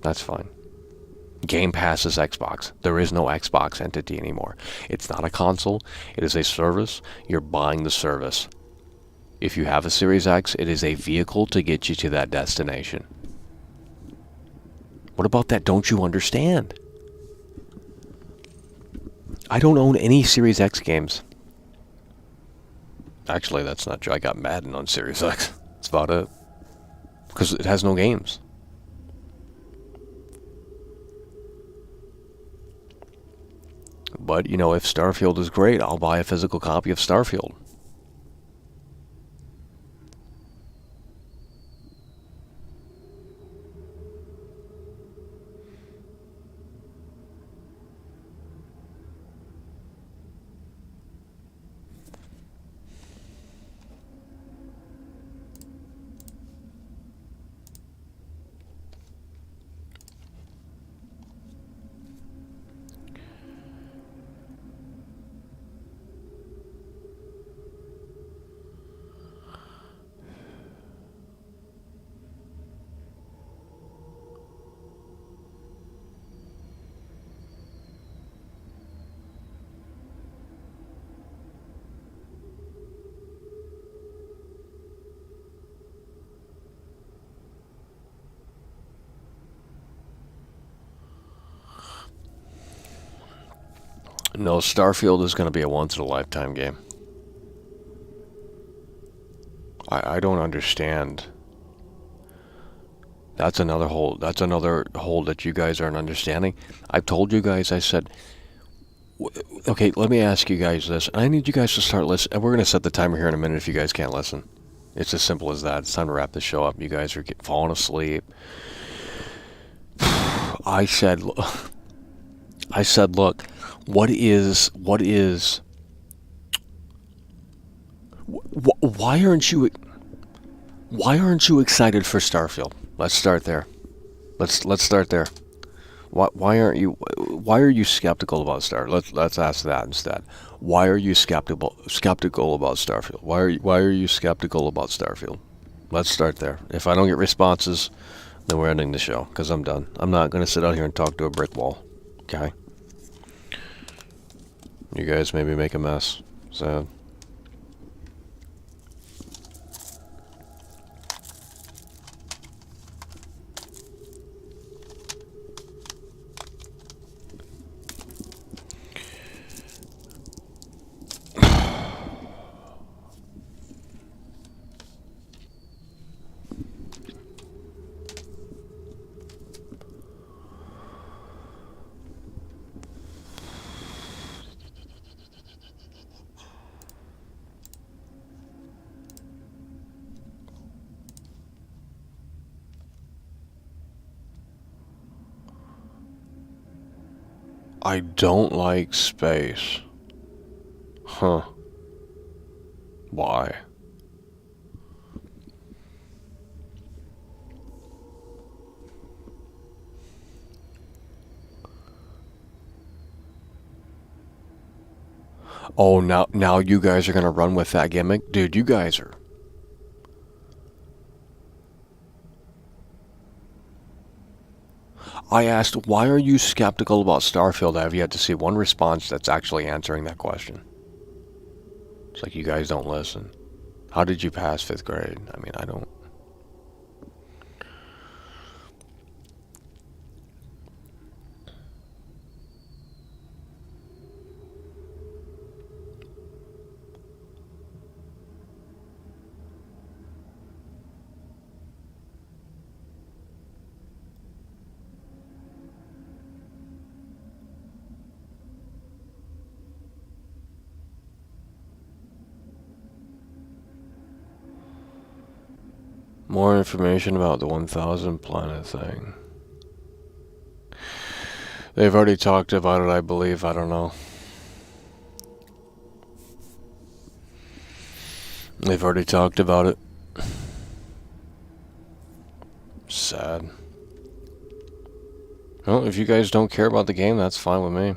That's fine. Game Pass is Xbox. There is no Xbox entity anymore. It's not a console. It is a service. You're buying the service. If you have a Series X, it is a vehicle to get you to that destination. What about that? Don't you understand? I don't own any Series X games. Actually, that's not true. I got Madden on Series X. That's about it. Because it has no games. But, you know, if Starfield is great, I'll buy a physical copy of Starfield. No, Starfield is going to be a once-in-a-lifetime game. I don't understand. That's another hole. That's another hole that you guys aren't understanding. I've told you guys, I said, okay, let me ask you guys this. I need you guys to start listening. We're going to set the timer here in a minute if you guys can't listen. It's as simple as that. It's time to wrap this show up. You guys are falling asleep. I said, look, why aren't you excited for Starfield? Let's start there. Let's start there. Why are you skeptical about Starfield? Let's ask that instead. Why are you skeptical about Starfield? Why are you skeptical about Starfield? Let's start there. If I don't get responses, then we're ending the show because I'm done. I'm not going to sit out here and talk to a brick wall. Okay? You guys maybe make a mess. Sad. I don't like space. Huh. Why? Oh, now you guys are gonna run with that gimmick? Dude, you guys are... I asked, why are you skeptical about Starfield? I have yet to see one response that's actually answering that question. It's like you guys don't listen. How did you pass 5th grade? I mean, I don't... More information about the 1000 planet thing. They've already talked about it, I believe. I don't know. They've already talked about it. Sad. Well, if you guys don't care about the game, that's fine with me.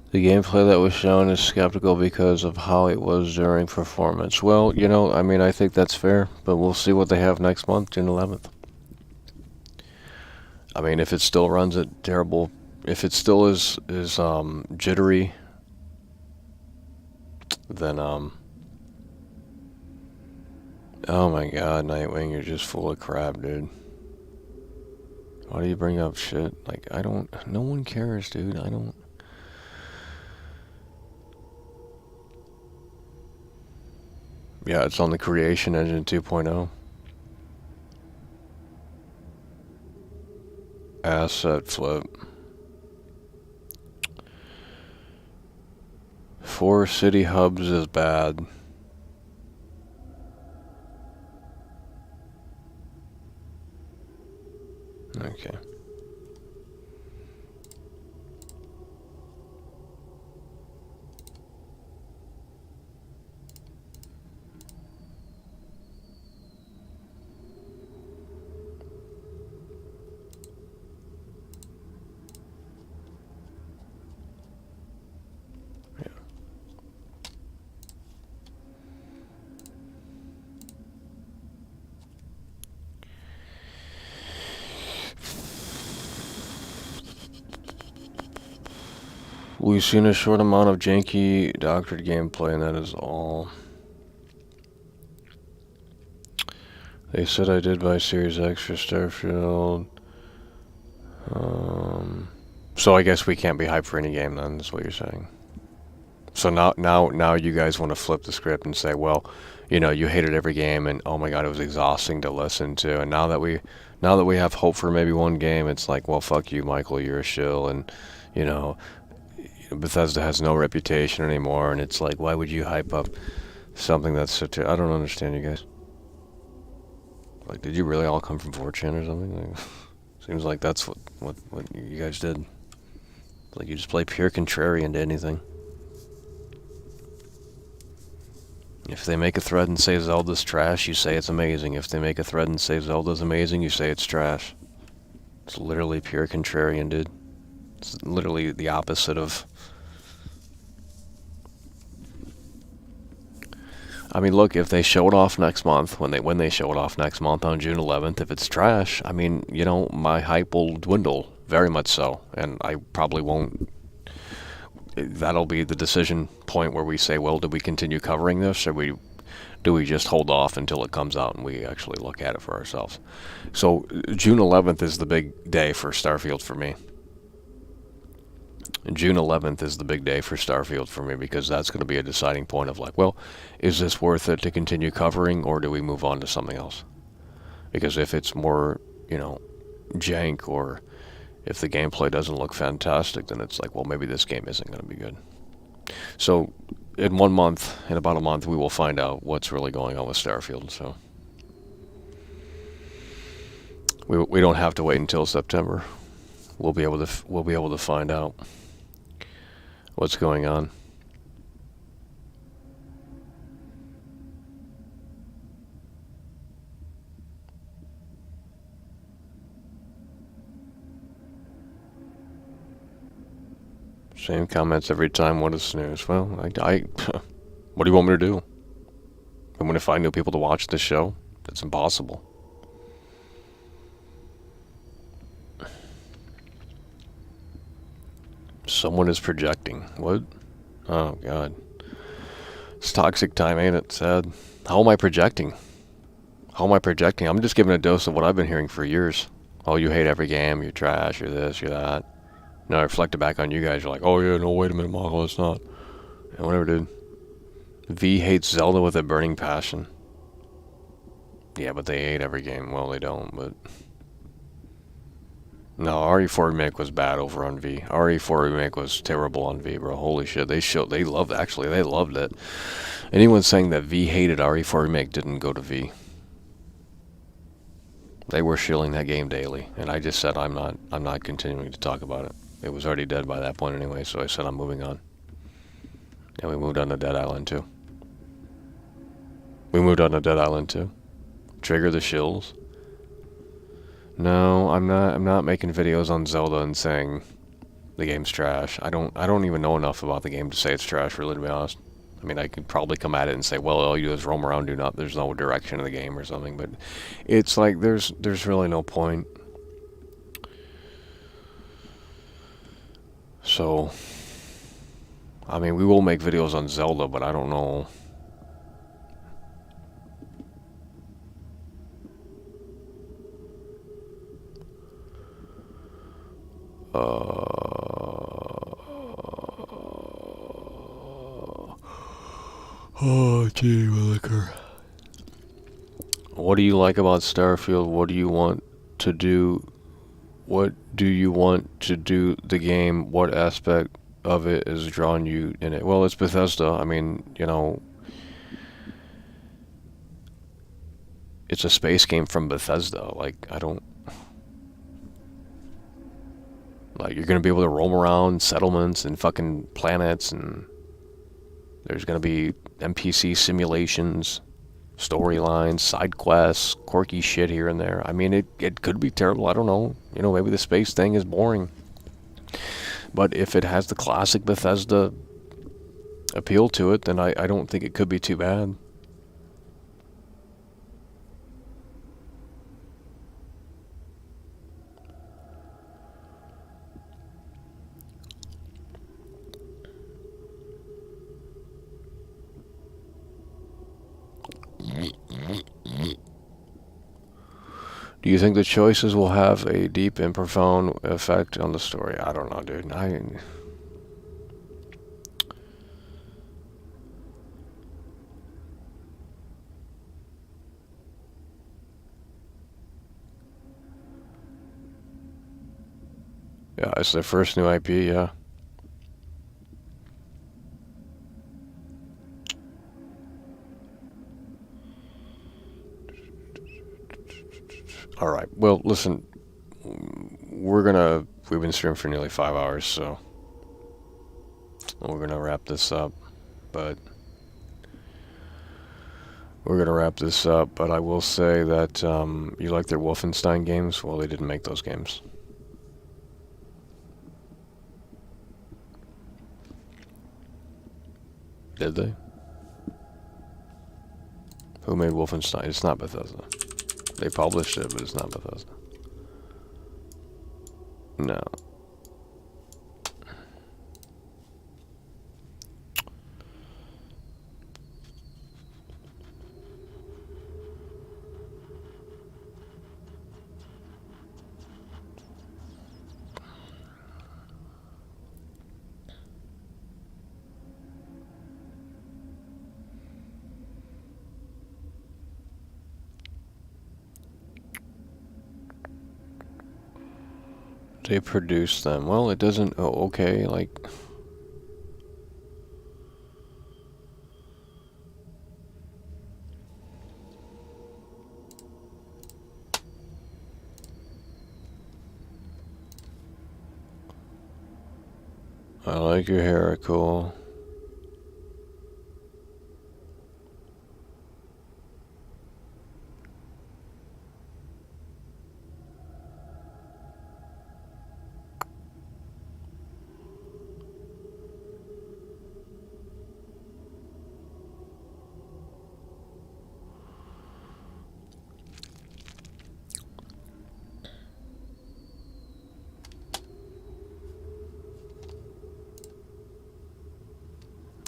The gameplay that was shown is skeptical because of how it was during performance. Well, you know, I mean, I think that's fair, but we'll see what they have next month, June 11th. I mean, if it still runs at terrible, if it still is jittery, then oh my God, Nightwing, you're just full of crap, dude. Why do you bring up shit? Like, no one cares, dude. I don't. Yeah, it's on the Creation Engine 2.0. Asset flip. 4 city hubs is bad. Okay. We've seen a short amount of janky doctored gameplay, and that is all. They said I did buy Series X for Starfield. So I guess we can't be hyped for any game then, is what you're saying. So now you guys want to flip the script and say, well, you know, you hated every game and oh my god, it was exhausting to listen to. And now that we have hope for maybe one game, it's like, well, fuck you, Michael, you're a shill, and you know, Bethesda has no reputation anymore. And it's like, why would you hype up something that's so? I don't understand you guys. Like, did you really all come from 4chan or something? Like, seems like that's what you guys did. Like, you just play pure contrarian to anything. If they make a thread and say Zelda's trash, you say it's amazing. If they make a thread and say Zelda's amazing, you say it's trash. It's literally pure contrarian, dude. It's literally the opposite of... I mean, look, if they show it off next month, when they show it off next month on June 11th, if it's trash, I mean, you know, my hype will dwindle, very much so, and I probably won't. That'll be the decision point where we say, well, do we continue covering this, or do we just hold off until it comes out and we actually look at it for ourselves? So June 11th is the big day for Starfield for me. June 11th is the big day for Starfield for me, because that's going to be a deciding point of like, well, is this worth it to continue covering, or do we move on to something else? Because if it's more, you know, jank, or if the gameplay doesn't look fantastic, then it's like, well, maybe this game isn't going to be good. So in about a month, we will find out what's really going on with Starfield. So we don't have to wait until September. We'll be able to find out what's going on. Same comments every time. What a snooze. Well, I what do you want me to do? I'm going to find new people to watch this show? That's impossible. Someone is projecting. What? Oh, God. It's toxic time, ain't it? Sad. How am I projecting? I'm just giving a dose of what I've been hearing for years. Oh, you hate every game. You're trash. You're this. You're that. Now I reflected back on you guys. You're like, oh, yeah, no, wait a minute, Michael. It's not. Yeah, whatever, dude. V hates Zelda with a burning passion. Yeah, but they hate every game. Well, they don't, but... No, RE4 Remake was bad over on V. RE4 Remake was terrible on V, bro. Holy shit. They loved it. Anyone saying that V hated RE4 Remake didn't go to V. They were shilling that game daily, and I just said I'm not continuing to talk about it. It was already dead by that point anyway, so I said I'm moving on. And we moved on to Dead Island 2. Trigger the shills. No, I'm not making videos on Zelda and saying the game's trash. I don't even know enough about the game to say it's trash, really, to be honest. I mean, I could probably come at it and say, well, all you do is roam around, there's no direction in the game or something, but it's like there's really no point. So, I mean, we will make videos on Zelda, but I don't know. Oh, gee, Williker. What do you like about Starfield? What do you want to do? What do you want to do the game? What aspect of it is drawing you in it? Well, it's Bethesda. I mean, you know, it's a space game from Bethesda. Like, I don't... Like, you're going to be able to roam around settlements and fucking planets, and there's going to be NPC simulations, storylines, side quests, quirky shit here and there. I mean, it could be terrible. I don't know. You know, maybe the space thing is boring. But if it has the classic Bethesda appeal to it, then I don't think it could be too bad. Do you think the choices will have a deep and profound effect on the story? I don't know, dude. Yeah, it's their first new IP, yeah. Alright, well, listen, we've been streaming for nearly 5 hours, so we're gonna wrap this up, but I will say that, you like their Wolfenstein games? Well, they didn't make those games. Did they? Who made Wolfenstein? It's not Bethesda. They published it, but it's not Bethesda. No. They produce them. Well, it doesn't... Oh, okay, like... I like your hair, cool.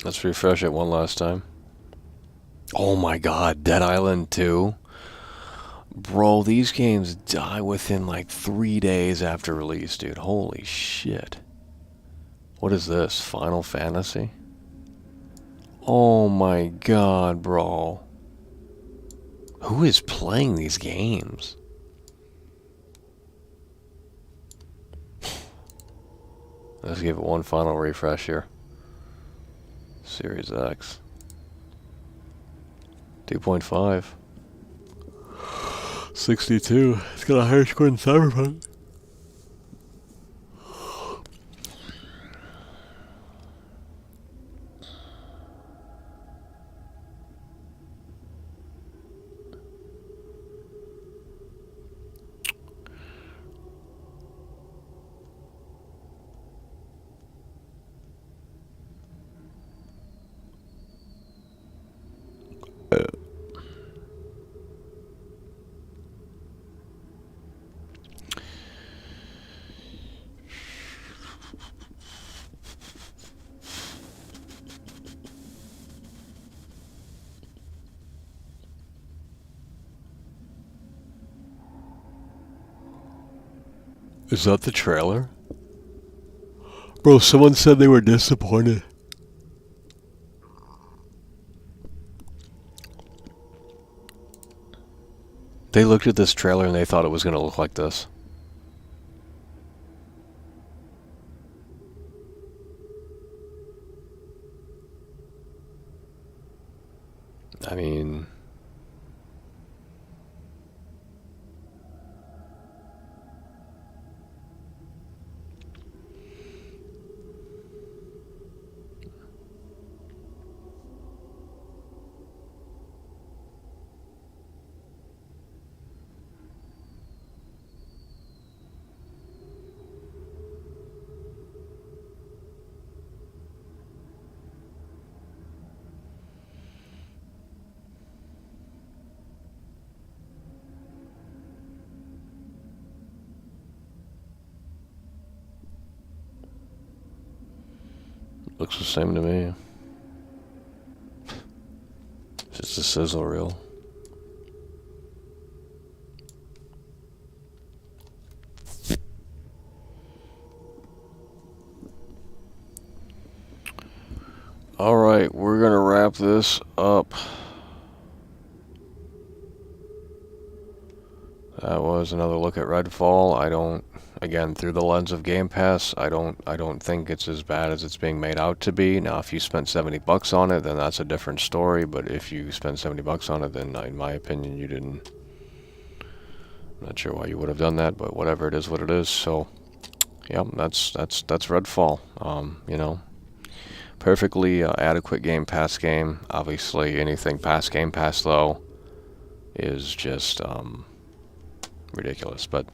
Let's refresh it one last time. Oh my god, Dead Island 2? Bro, these games die within like 3 days after release, dude. Holy shit. What is this? Final Fantasy? Oh my god, bro. Who is playing these games? Let's give it one final refresh here. Series X. 2.5. 62. It's got a higher score than Cyberpunk. Is that the trailer? Bro, someone said they were disappointed. They looked at this trailer and they thought it was going to look like this. I mean... Looks the same to me. Just a sizzle reel. wrap this up. That was another look at Redfall. Again, through the lens of Game Pass, I don't think it's as bad as it's being made out to be. Now, if you spent $70 on it, then that's a different story. But if you spent $70 on it, then in my opinion, you didn't. I'm not sure why you would have done that, but whatever, it is what it is. So, yeah, that's Redfall. You know, perfectly adequate Game Pass game. Obviously, anything past Game Pass though is just ridiculous. But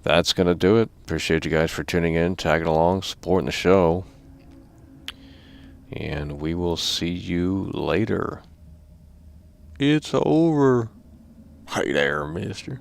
that's gonna do it. Appreciate you guys for tuning in, tagging along, supporting the show, and we will see you later. It's over. Hey there, mister.